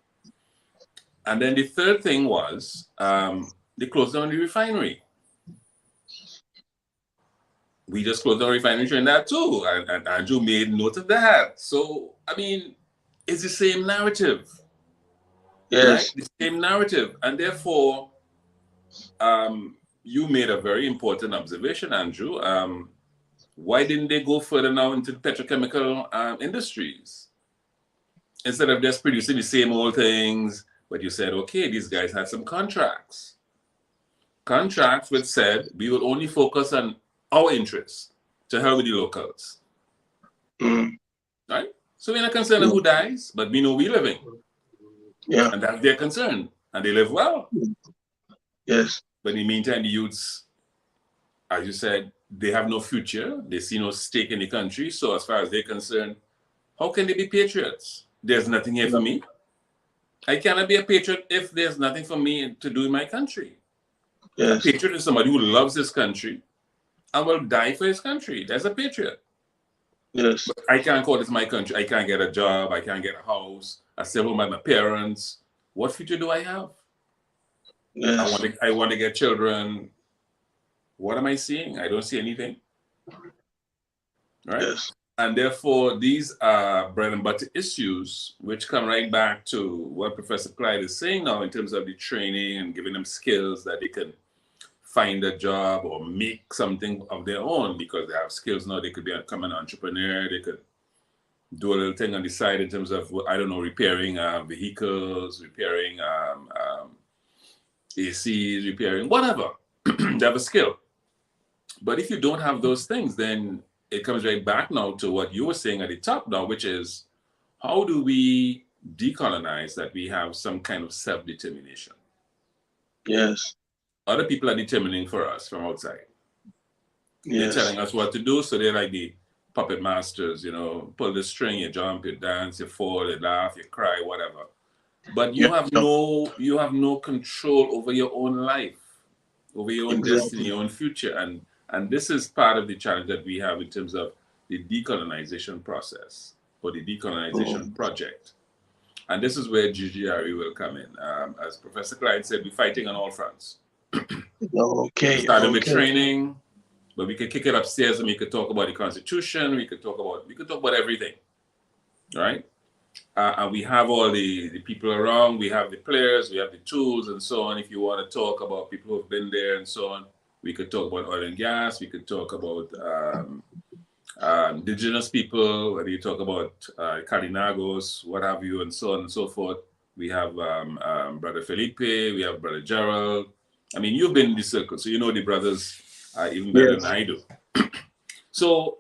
And then the third thing was they closed down the refinery. We just closed down the refinery in Trinidad too, and Andrew made note of that. So, I mean, it's the same narrative. Yes. Right? The same narrative. And therefore, you made a very important observation, Andrew. Why didn't they go further now into the petrochemical industries? Instead of just producing the same old things, but you said, okay, these guys had some contracts. Contracts which said, we will only focus on our interests to help with the locals. Right? So we're not concerned of who dies, but we know we're living. Yeah. And that's their concern. And they live well. Yes. But in the meantime, the youths, as you said, they have no future. They see no stake in the country. So as far as they're concerned, how can they be patriots? There's nothing here for me. I cannot be a patriot if there's nothing for me to do in my country. Yes. A patriot is somebody who loves his country and will die for his country. That's a patriot. Yes. But I can't call this my country. I can't get a job. I can't get a house. I stay home with my parents. What future do I have? Yes. I want to get children. What am I seeing? I don't see anything. Right? Yes. And therefore, these are bread and butter issues, which come right back to what Professor Clyde is saying now in terms of the training and giving them skills that they can find a job or make something of their own, because they have skills now. They could become an entrepreneur. They could do a little thing on the side in terms of, I don't know, repairing vehicles, repairing ACs, repairing whatever. They have a skill. But if you don't have those things, then it comes right back now to what you were saying at the top now, which is, how do we decolonize that we have some kind of self-determination? Yes. Other people are determining for us from outside. Yes. They're telling us what to do, so they're like the puppet masters, you know, pull the string, you jump, you dance, you fall, you laugh, you cry, whatever. But you have no control over your own life, over your own destiny, your own future. And this is part of the challenge that we have in terms of the decolonization process or the decolonization Oh. project. And this is where GGRE will come in. As Professor Clyde said, we're fighting on all fronts. Okay. We started with Okay. training, but we could kick it upstairs and we could talk about the Constitution. We could talk about everything, right? And we have all the people around. We have the players. We have the tools and so on. If you want to talk about people who've been there and so on, we could talk about oil and gas. We could talk about indigenous people, whether you talk about Kalinagos, what have you, and so on and so forth. We have Brother Felipe, we have Brother Gerald. I mean, you've been in the circle, so you know the brothers even better Yes. than I do. So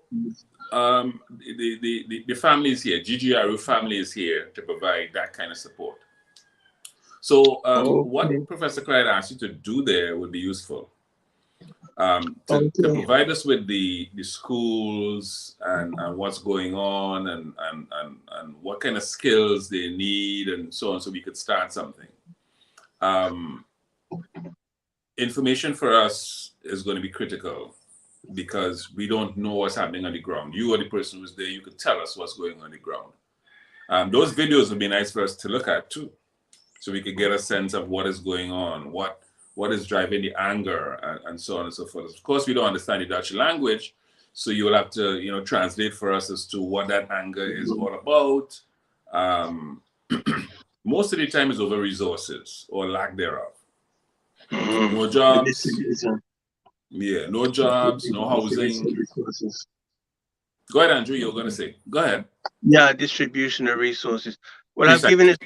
the family is here, GGRU family is here to provide that kind of support. So what Professor Clyde asked you to do there would be useful. To provide us with the schools and what's going on and what kind of skills they need and so on, so we could start something. Information for us is going to be critical because we don't know what's happening on the ground. You are the person who's there. You could tell us what's going on the ground. Those videos would be nice for us to look at too, so we could get a sense of what is going on, what is driving the anger, and so on and so forth. Of course, we don't understand the Dutch language, so you will have to, translate for us as to what that anger is all about. Most of the time is over resources or lack thereof. No jobs. Yeah, no jobs, no housing. Go ahead, Andrew. You're going to say. Go ahead. Yeah, distribution of resources. Well, Exactly.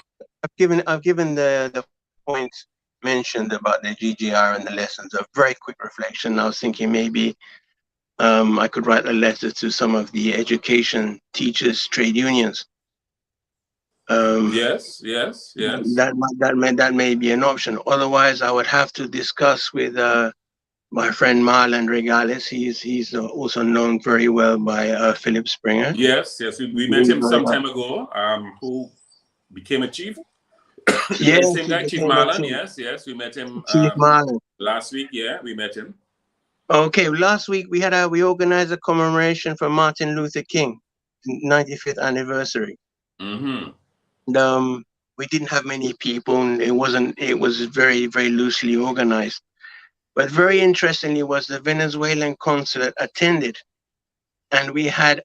I've given the points mentioned about the GGR and the lessons. A very quick reflection. I was thinking maybe I could write a letter to some of the education teachers, trade unions. Yes. That may be an option. Otherwise, I would have to discuss with my friend Marlon Regales. He's also known very well by Philip Springer. Yes. We met him some time ago. Who became a chief? Yes, Same guy, Chief Marlon. Yes. We met him Chief Marlon last week. Yeah, we met him. Okay, last week we organized a commemoration for Martin Luther King, 95th anniversary. Mm-hmm. And, we didn't have many people, and it was very, very loosely organized. But very interestingly was the Venezuelan consulate attended, and we had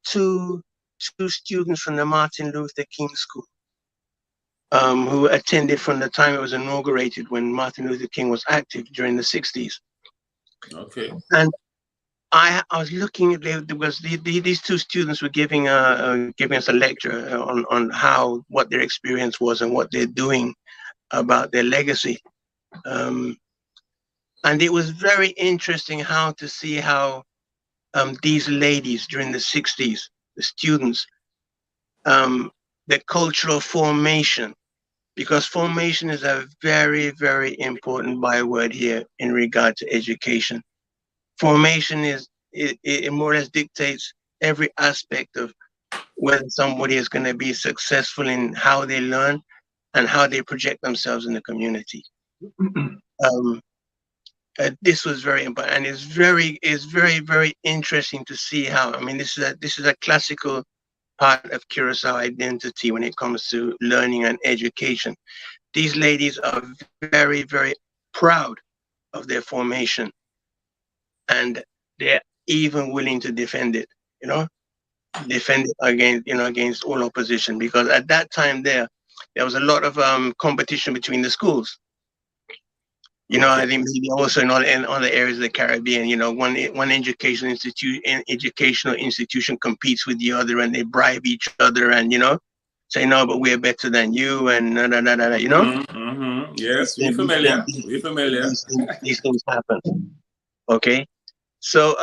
two students from the Martin Luther King School who attended from the time it was inaugurated when Martin Luther King was active during the 60s. Okay. And I was looking at these two students were giving us a lecture on what their experience was and what they're doing about their legacy, and it was very interesting to see how these ladies during the 60s, the students, the cultural formation, because formation is a very, very important byword here in regard to education. Formation it more or less dictates every aspect of whether somebody is going to be successful in how they learn and how they project themselves in the community. This was very important, and it's very, very interesting to see how. I mean, this is a classical part of Curacao identity when it comes to learning and education. These ladies are very, very proud of their formation, and they're even willing to defend it, defend it against all opposition, because at that time there was a lot of competition between the schools. I think maybe also in other areas of the Caribbean, one educational institution competes with the other, and they bribe each other, and say no, but we're better than you, and Mm-hmm. Yes, we're familiar. These things happen. Okay, so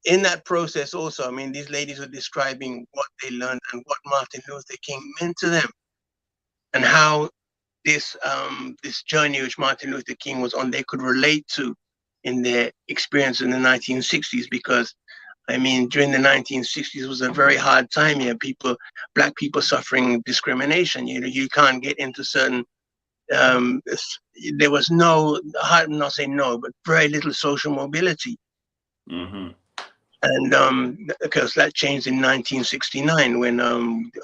in that process also, I mean, these ladies were describing what they learned and what Martin Luther King meant to them, and how this journey which Martin Luther King was on, they could relate to in their experience in the 1960s, because I mean, during the 1960s was a very hard time here. Black people suffering discrimination. You can't get into certain. There was no, I'm not saying no, but very little social mobility. Mm-hmm. And because that changed in 1969 when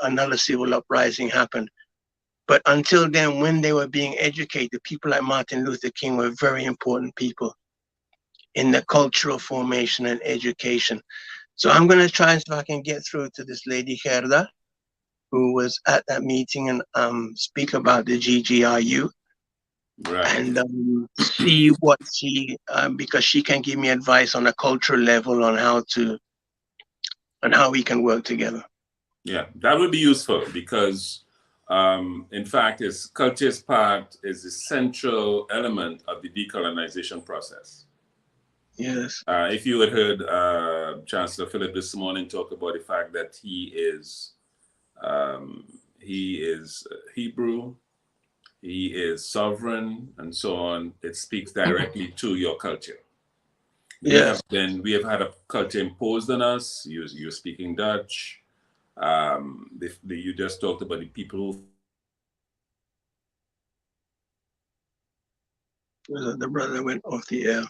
another civil uprising happened. But until then, when they were being educated, people like Martin Luther King were very important people in the cultural formation and education. So I'm going to try if I can get through to this lady Gerda, who was at that meeting, and speak about the GGRU. Right. And see what she, because she can give me advice on a cultural level on how we can work together. Yeah, that would be useful because, in fact, culture is a central element of the decolonization process. Yes. If you had heard Chancellor Philip this morning talk about the fact that he is Hebrew, he is sovereign, and so on, it speaks directly to your culture. Yes. We have had a culture imposed on us. You're speaking Dutch. You just talked about the people who. The brother went off the air.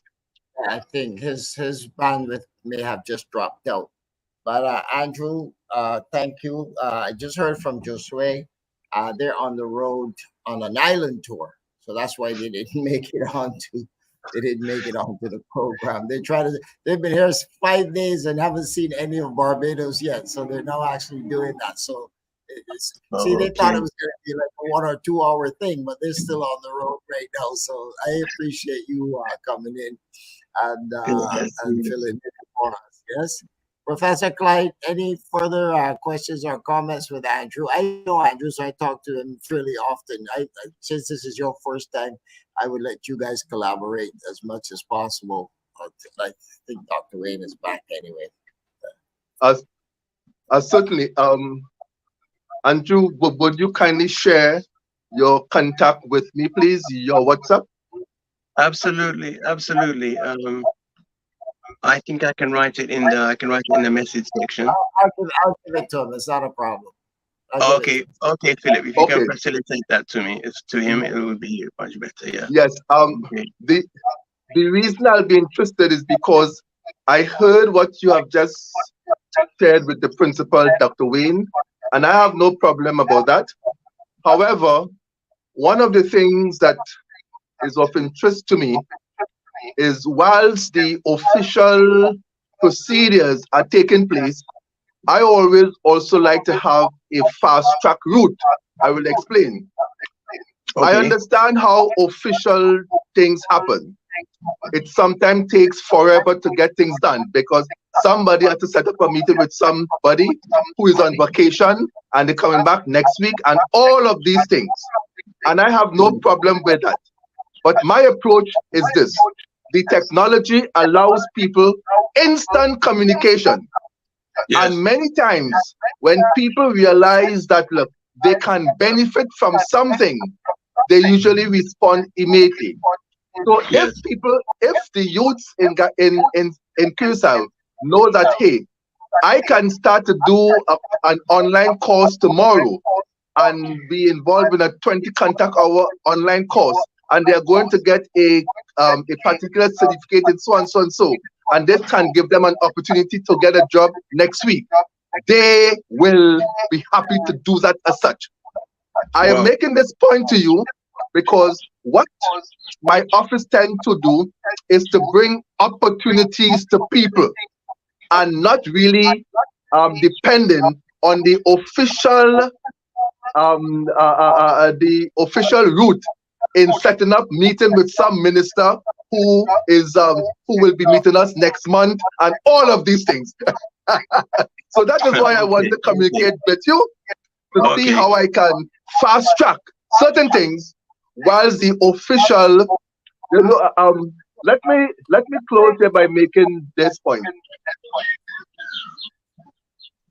I think his bandwidth may have just dropped out. But Andrew, thank you. I just heard from Josue. They're on the road on an island tour, so that's why they didn't make it onto. They didn't make it onto the program. They've been here 5 days and haven't seen any of Barbados yet, so they're now actually doing that. So they thought it was going to be like a 1 or 2 hour thing, but they're still on the road right now. So I appreciate you coming in and filling in for us. Yes. Professor Clyde, any further questions or comments with Andrew? I know Andrew, so I talk to him fairly often. Since this is your first time, I would let you guys collaborate as much as possible. I think Dr. Wayne is back anyway. Certainly. Andrew, would you kindly share your contact with me, please? Your WhatsApp? Absolutely. I think I can write it in the message section. I'll give it to him. It's not a problem. Okay, Philip. If you can facilitate that to me, to him, it would be much better. Yeah. Yes. The reason I'll be interested is because I heard what you have just shared with the principal, Dr. Wayne, and I have no problem about that. However, one of the things that is of interest to me is whilst the official procedures are taking place, I always also like to have a fast track route. I will explain. I understand how official things happen. It sometimes takes forever to get things done because somebody has to set up a meeting with somebody who is on vacation and they're coming back next week and all of these things. And I have no problem with that. But my approach is this. The technology allows people instant communication. Yes. And many times when people realize that, look, they can benefit from something, they usually respond immediately. So yes. if the youths in Curacao know that, hey, I can start to do an online course tomorrow and be involved in a 20 contact hour online course, and they're going to get a particular certificate in so and so and so, and this can give them an opportunity to get a job next week, they will be happy to do that as such. I am making this point to you because what my office tends to do is to bring opportunities to people and not really depending on the official route in setting up meeting with some minister who will be meeting us next month and all of these things. So that is why I want to communicate with you to see how I can fast track certain things whilst the official, let me close here by making this point.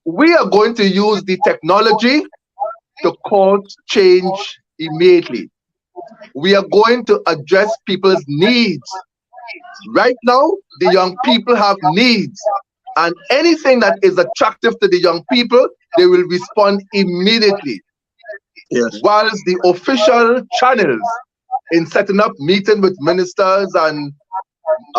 We are going to use the technology to cause change immediately. We are going to address people's needs. Right now, the young people have needs, and anything that is attractive to the young people, they will respond immediately. Yes. Whilst the official channels in setting up meeting with ministers and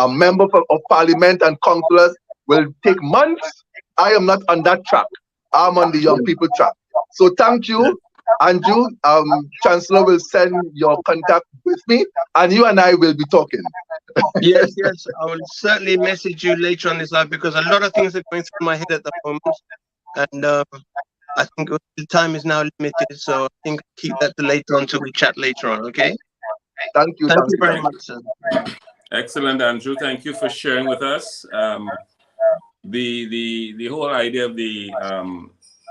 members of parliament and councillors, will take months. I am not on that track. I'm on the young people track. So thank you, Andrew. Chancellor will send your contact with me, and you and I will be talking. Yes, yes. I will certainly message you later on this live because a lot of things are going through my head at the moment. And I think the time is now limited. So I think I'll keep that to later on till we chat later on, okay? Thank you. Thank you very much, sir. Excellent, Andrew. Thank you for sharing with us. The whole idea of the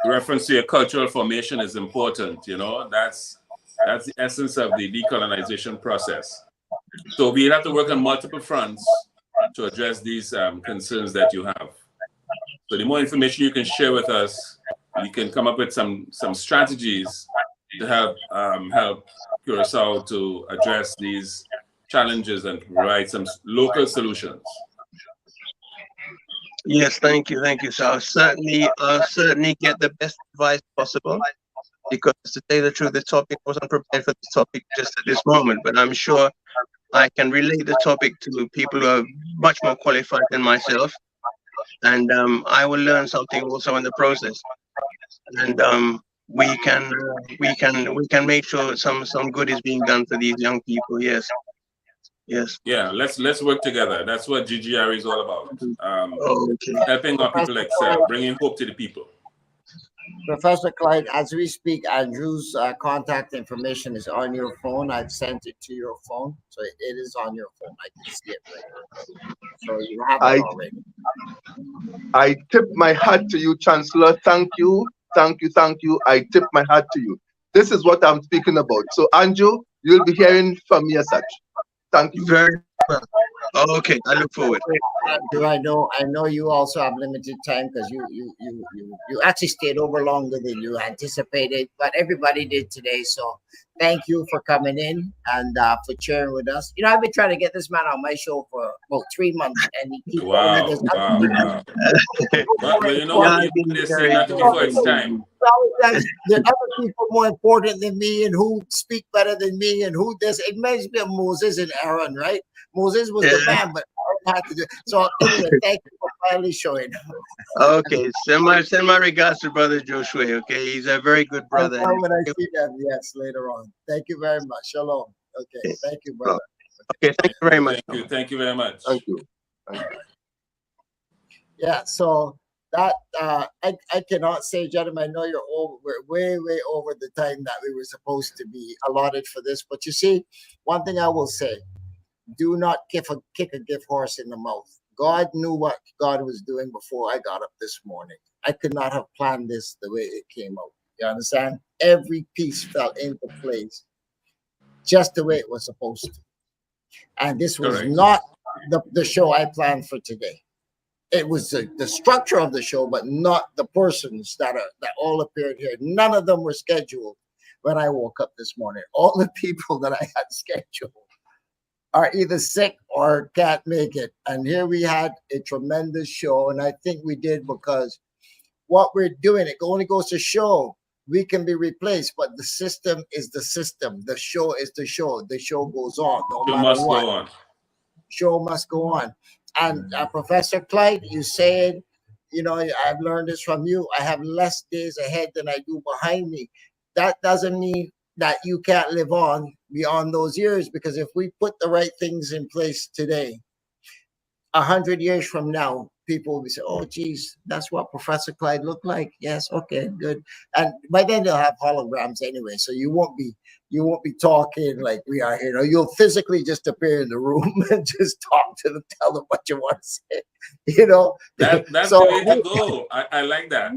reference to your cultural formation is important. You know, that's the essence of the decolonization process. So we have to work on multiple fronts to address these concerns that you have. So the more information you can share with us, you can come up with some strategies to help Curacao to address these challenges and provide some local solutions. Yes, thank you, So I'll certainly get the best advice possible. Because to tell you the truth, the topic wasn't prepared for this topic just at this moment, but I'm sure I can relate the topic to people who are much more qualified than myself, and I will learn something also in the process. And we can make sure some good is being done for these young people. Yes. Yeah, let's work together. That's what GGR is all about. Helping our people excel, bringing hope to the people. Professor Clyde, as we speak, Andrew's contact information is on your phone. I've sent it to your phone, so it is on your phone. I can see it right now. So you have it already. I tip my hat to you, Chancellor. Thank you. I tip my hat to you. This is what I'm speaking about. So, Andrew, you'll be hearing from me as such. Thank you. Very well. Okay, I look forward. Andrew, I know you also have limited time because you actually stayed over longer than you anticipated, but everybody did today. So thank you for coming in and for sharing with us. You know, I've been trying to get this man on my show for about 3 months, and he keeps Wow. But you know what? They say not before it's time. There are other people more important than me and who speak better than me and who does. It reminds me of Moses and Aaron, right? Moses was the man, but Aaron had to do. So anyway, thank you for finally showing up. Okay, send my regards to Brother Joshua. Okay, he's a very good brother. When I see them, yes, later on. Thank you very much. Shalom. Okay, thank you, brother. Okay, thank you very much. Thank you very much. Thank you. Yeah, so that I cannot say, gentlemen, I know we're way over the time that we were supposed to be allotted for this. But you see, one thing I will say, do not kick a gift horse in the mouth. God knew what God was doing before I got up this morning. I could not have planned this the way it came out. You understand? Every piece fell into place just the way it was supposed to. And this was not the show I planned for today. It was the structure of the show, but not the persons that all appeared here. None of them were scheduled when I woke up this morning. All the people that I had scheduled are either sick or can't make it. And here we had a tremendous show. And I think we did because what we're doing, it only goes to show we can be replaced, but the system is the system. The show is the show. The show goes on. No matter what. Show must go on. And Professor Clyde, you said, you know, I've learned this from you. I have less days ahead than I do behind me. That doesn't mean that you can't live on beyond those years, because if we put the right things in place today, 100 years from now, people will be saying, oh, geez, that's what Professor Clyde looked like. Yes, okay, good. And by then they'll have holograms anyway, so you won't be talking like we are here. You'll physically just appear in the room and just tell them what you want to say. You know, that's the way to go. I like that.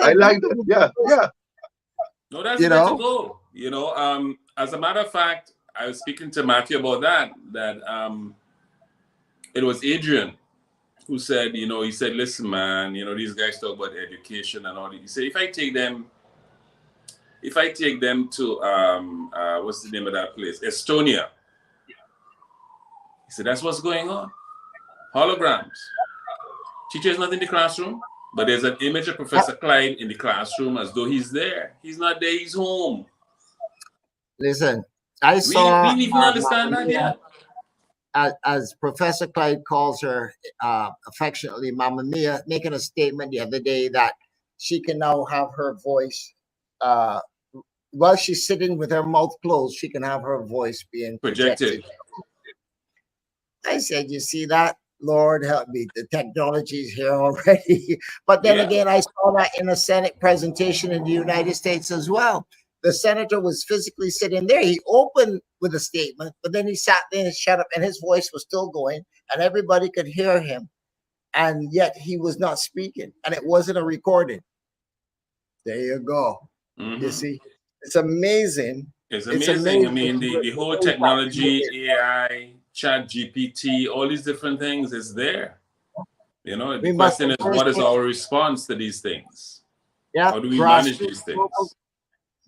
I like that. Yeah. No, that's the way to go. You know, as a matter of fact, I was speaking to Matthew about that it was Adrian who said, you know, he said, listen, man, you know, these guys talk about education and all that. He said, if I take them to what's the name of that place? Estonia. He said, that's what's going on. Holograms. Teacher is not in the classroom, but there's an image of Professor Clyde in the classroom as though he's there. He's not there, he's home. Listen, I saw. We didn't even understand that yet. as Professor Clyde calls her affectionately, Mama Mia, making a statement the other day that she can now have her voice, while she's sitting with her mouth closed, she can have her voice being projected. I said, you see that? Lord help me, the technology's here already. But then again, I saw that in a Senate presentation in the United States as well. The senator was physically sitting there. He opened with a statement, but then he sat there and shut up, and his voice was still going, and everybody could hear him. And yet he was not speaking, and it wasn't a recording. There you go. You see, it's amazing. It's amazing. I mean, the whole technology, AI, Chat GPT, all these different things is there. You know, the question is, what is our response to these things? Yeah, how do we manage these things?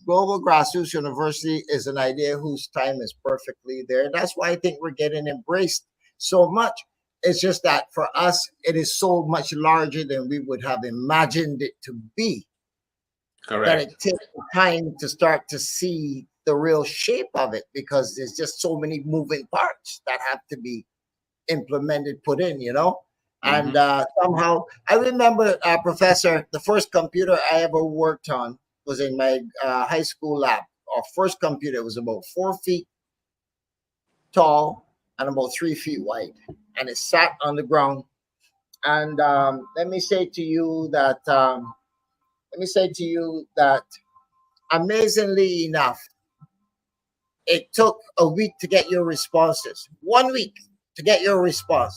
Global Grassroots University is an idea whose time is perfectly there. That's why I think we're getting embraced so much. It's just that for us, it is so much larger than we would have imagined it to be. Correct. That it takes time to start to see the real shape of it, because there's just so many moving parts that have to be implemented, put in, you know? And somehow, I remember, Professor, the first computer I ever worked on was in my high school lab. Our first computer was about 4 feet tall and about 3 feet wide. And it sat on the ground. And let me say to you that amazingly enough, it took a week to get your responses. 1 week to get your response.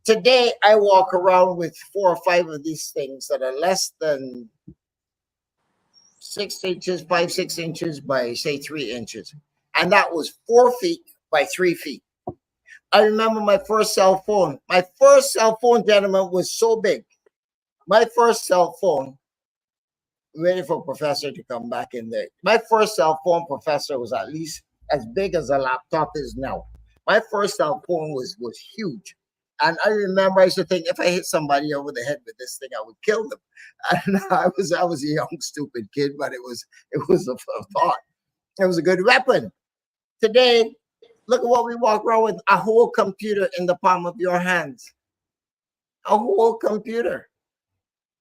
Today, I walk around with 4 or 5 of these things that are less than 6 inches, 5, 6 inches by, say, 3 inches. And that was 4 feet by 3 feet. I remember my first cell phone. My first cell phone, gentlemen, was so big. My first cell phone, waiting for Professor to come back in there. My first cell phone, Professor, was at least as big as a laptop is now. My first cell phone was huge. And I remember I used to think if I hit somebody over the head with this thing, I would kill them. And I was a young, stupid kid, but it was a thought. It was a good weapon. Today, look at what we walk around with, a whole computer in the palm of your hands. A whole computer.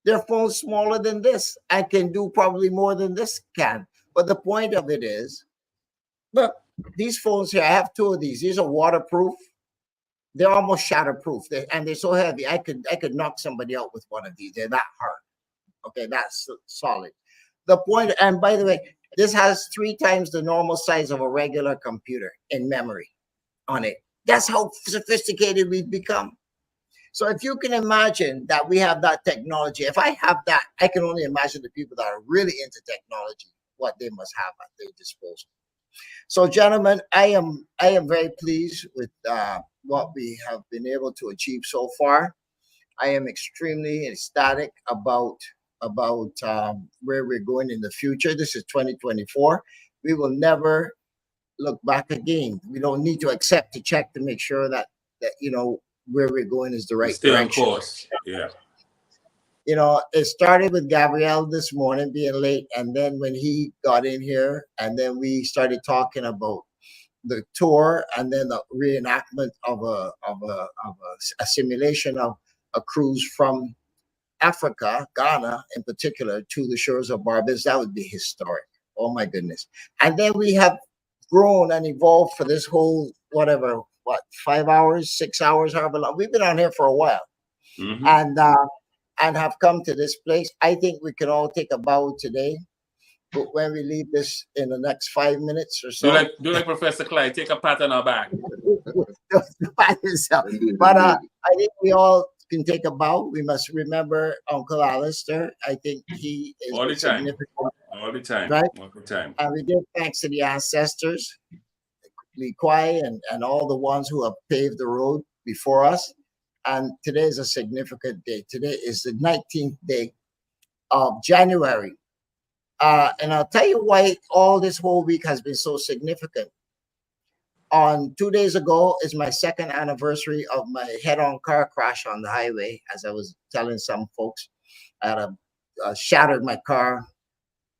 There are phones smaller than this. I can do probably more than this can. But the point of it is, look, these phones here, I have 2 of these. These are waterproof. They're almost shatterproof, and they're so heavy. I could knock somebody out with one of these. They're that hard. Okay, that's solid. The point, and by the way, this has 3 times the normal size of a regular computer in memory on it. That's how sophisticated we've become. So if you can imagine that we have that technology, if I have that, I can only imagine the people that are really into technology, what they must have at their disposal. So, gentlemen, I am very pleased with what we have been able to achieve so far. I am extremely ecstatic about where we're going in the future. This is 2024. We will never look back again. We don't need to accept the check to make sure that you know where we're going is the right direction. Stay on course. Yeah. You know, it started with Gabrielle this morning being late, and then when he got in here, and then we started talking about the tour, and then the reenactment of a simulation of a cruise from Africa, Ghana in particular, to the shores of Barbados. That would be historic. Oh my goodness! And then we have grown and evolved for this whole 5 hours, 6 hours, however long. We've been on here for a while, and have come to this place. I think we can all take a bow today. But when we leave this in the next 5 minutes or so, do like Professor Clyde, take a pat on our back. By yourself. But I think we all can take a bow. We must remember Uncle Alistair. I think he is all the time. All the time. Right? All the time. And we give thanks to the ancestors, Lee Kwai, and all the ones who have paved the road before us. And today is a significant day. Today is the 19th day of January. And I'll tell you why all this whole week has been so significant. On 2 days ago is my 2nd anniversary of my head-on car crash on the highway. As I was telling some folks, I had shattered my car,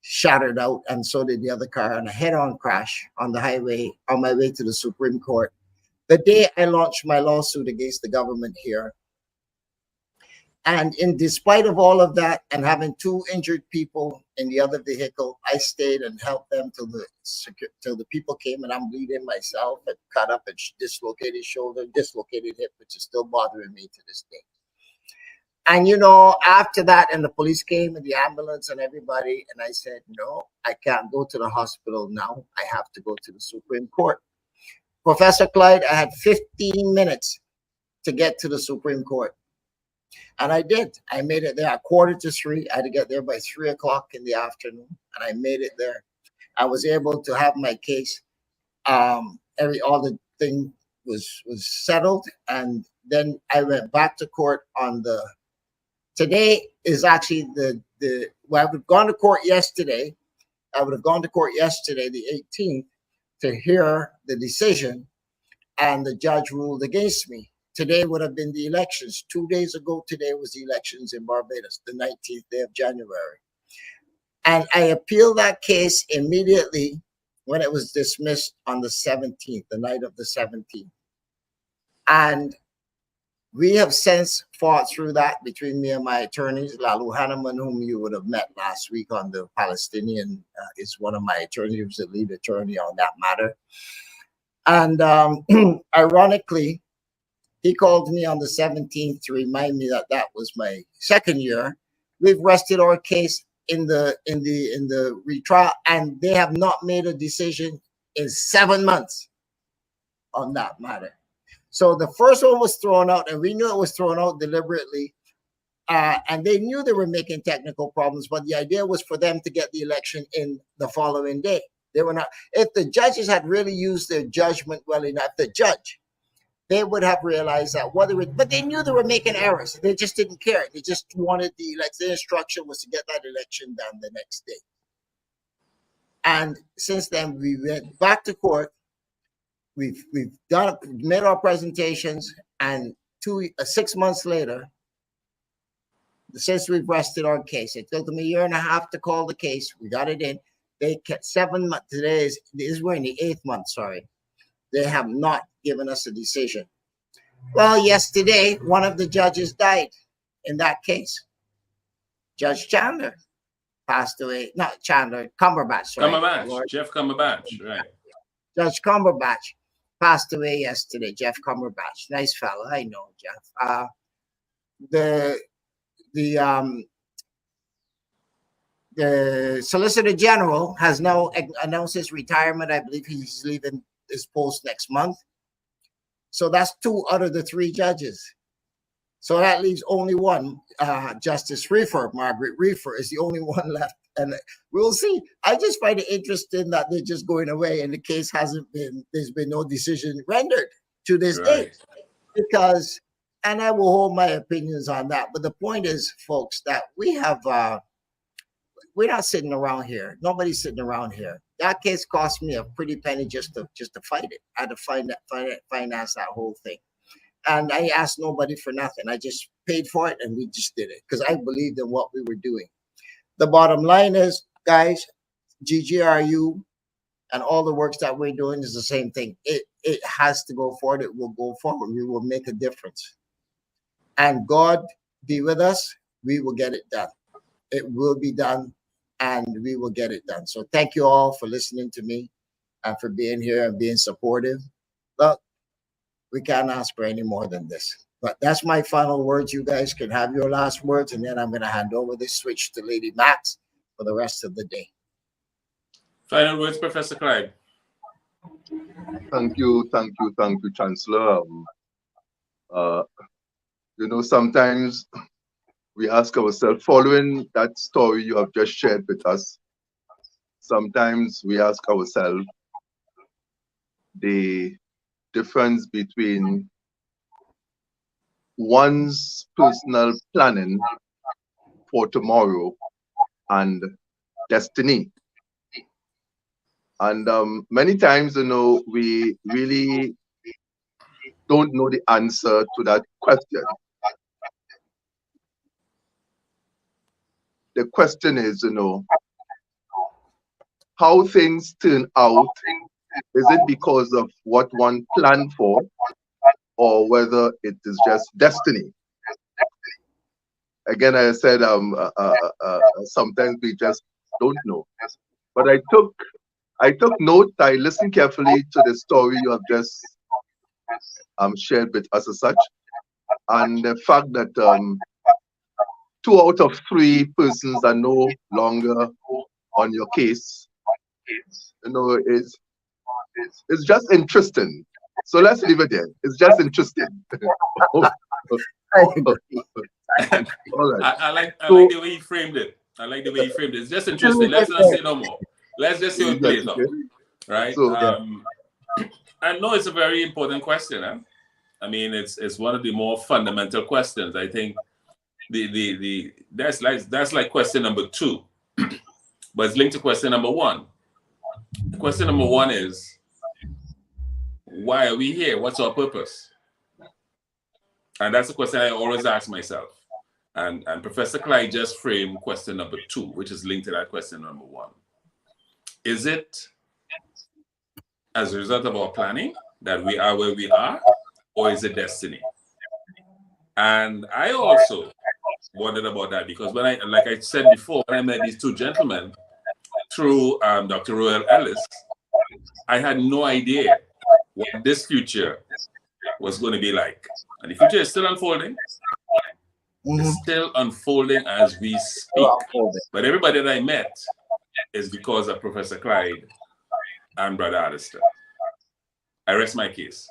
shattered out, and so did the other car, and a head-on crash on the highway on my way to the Supreme Court. The day I launched my lawsuit against the government here, and in despite of all of that and having 2 injured people in the other vehicle, I stayed and helped them till the people came, and I'm bleeding myself and cut up and dislocated shoulder, dislocated hip, which is still bothering me to this day. And you know, after that, and the police came and the ambulance and everybody, and I said, no, I can't go to the hospital now. I have to go to the Supreme Court. Professor Clyde, I had 15 minutes to get to the Supreme Court. And I did. I made it there at 2:45. I had to get there by 3 o'clock in the afternoon, and I made it there. I was able to have my case. All the thing was settled, and then I went back to court on the. Today is actually well, I would have gone to court yesterday. I would have gone to court yesterday, the 18th, to hear the decision, and the judge ruled against me. Today would have been the elections. 2 days ago, today was the elections in Barbados, the 19th day of January. And I appealed that case immediately when it was dismissed on the 17th, the night of the 17th. And we have since fought through that between me and my attorneys. Lalu Hanneman, whom you would have met last week on the Palestinian, is one of my attorneys, he was the lead attorney on that matter. And ironically, he called me on the 17th to remind me that that was my second year. We've rested our case in the retrial, and they have not made a decision in 7 months on that matter. So the first one was thrown out, and we knew it was thrown out deliberately. And they knew they were making technical problems, but the idea was for them to get the election in the following day. They were not. If the judges had really used their judgment well enough, they would have realized that but they knew they were making errors. They just didn't care. They just wanted the instruction was to get that election done the next day. And since then, we went back to court. We've made our presentations, and 6 months later, since we've rested our case, it took them 1.5 years to call the case. We got it in. They kept 7 months. Today we're in the 8th month. Sorry. They have not given us a decision. Well, yesterday, one of the judges died in that case. Judge Chandler passed away. Not Chandler, Cumberbatch. Right? Cumberbatch, Jeff Cumberbatch, right. Judge Cumberbatch passed away yesterday, Jeff Cumberbatch. Nice fella, I know Jeff. The Solicitor General has now announced his retirement. I believe he's leaving his post next month. So that's 2 out of the 3 judges. So that leaves only one. Justice Reefer, Margaret Reefer, is the only one left. And we'll see. I just find it interesting that they're just going away, and the case there's been no decision rendered to this day. Because, and I will hold my opinions on that. But the point is, folks, that we're not sitting around here. Nobody's sitting around here. That case cost me a pretty penny just to fight it. I had to finance that whole thing. And I asked nobody for nothing. I just paid for it, and we just did it because I believed in what we were doing. The bottom line is, guys, GGRU and all the works that we're doing is the same thing. It has to go forward. It will go forward. We will make a difference. And God be with us. We will get it done. It will be done, and we will get it done. So thank you all for listening to me and for being here and being supportive. Look, we can't ask for any more than this. But that's my final words. You guys can have your last words, and then I'm going to hand over this switch to Lady Max for the rest of the day. Final words, Professor Clyde. Thank you, Chancellor. Sometimes we ask ourselves, following that story you have just shared with us, sometimes we ask ourselves the difference between one's personal planning for tomorrow and destiny. And many times, we really don't know the answer to that question. The question is, how things turn out is it because of what one planned for, or whether it is just destiny? Again, I said sometimes we just don't know. But I took note. I listened carefully to the story you have just shared with us as such, and the fact that 2 out of 3 persons are no longer on your case, it's just interesting. So let's leave it there. It's just interesting. All right. I like the way he framed it. It's just interesting. Let's not say no more. Let's just see what plays out. Right? So, I know it's a very important question. Huh? I mean, it's one of the more fundamental questions. I think that's like question number 2, but it's linked to question number 1. Question number 1 is, why are we here? What's our purpose? And that's a question I always ask myself. And Professor Clyde just framed question number 2, which is linked to that question number 1. Is it as a result of our planning that we are where we are, or is it destiny? And I also wondered about that because like I said before, when I met these 2 gentlemen through Dr. Royal Ellis, I had no idea what this future was going to be like. And the future is still unfolding. It's still unfolding as we speak. But everybody that I met is because of Professor Clyde and Brother Alistair. I rest my case.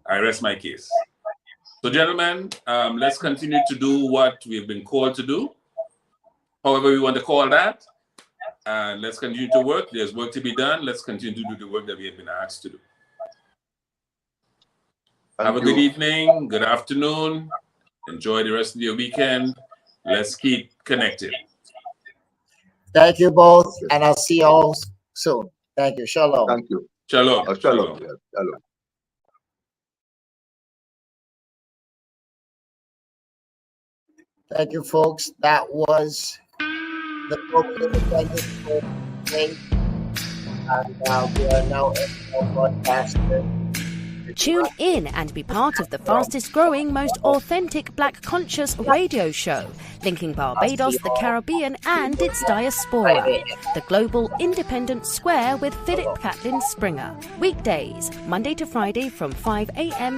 I rest my case. So, gentlemen, let's continue to do what we've been called to do, however we want to call that. And let's continue to work. There's work to be done. Let's continue to do the work that we have been asked to do. Have a good evening, good afternoon. Enjoy the rest of your weekend. Let's keep connected. Thank you both, and I'll see you all soon. Thank you. Shalom. Thank you. Shalom. Shalom. Shalom. Thank you, folks. That was the Global Independent thing. And we are now broadcasting. Tune in and be part of the fastest growing, most authentic Black conscious radio show, linking Barbados, the Caribbean and its diaspora. The Global Independent Square with Philip Catlin Springer. Weekdays, Monday to Friday from 5 a.m.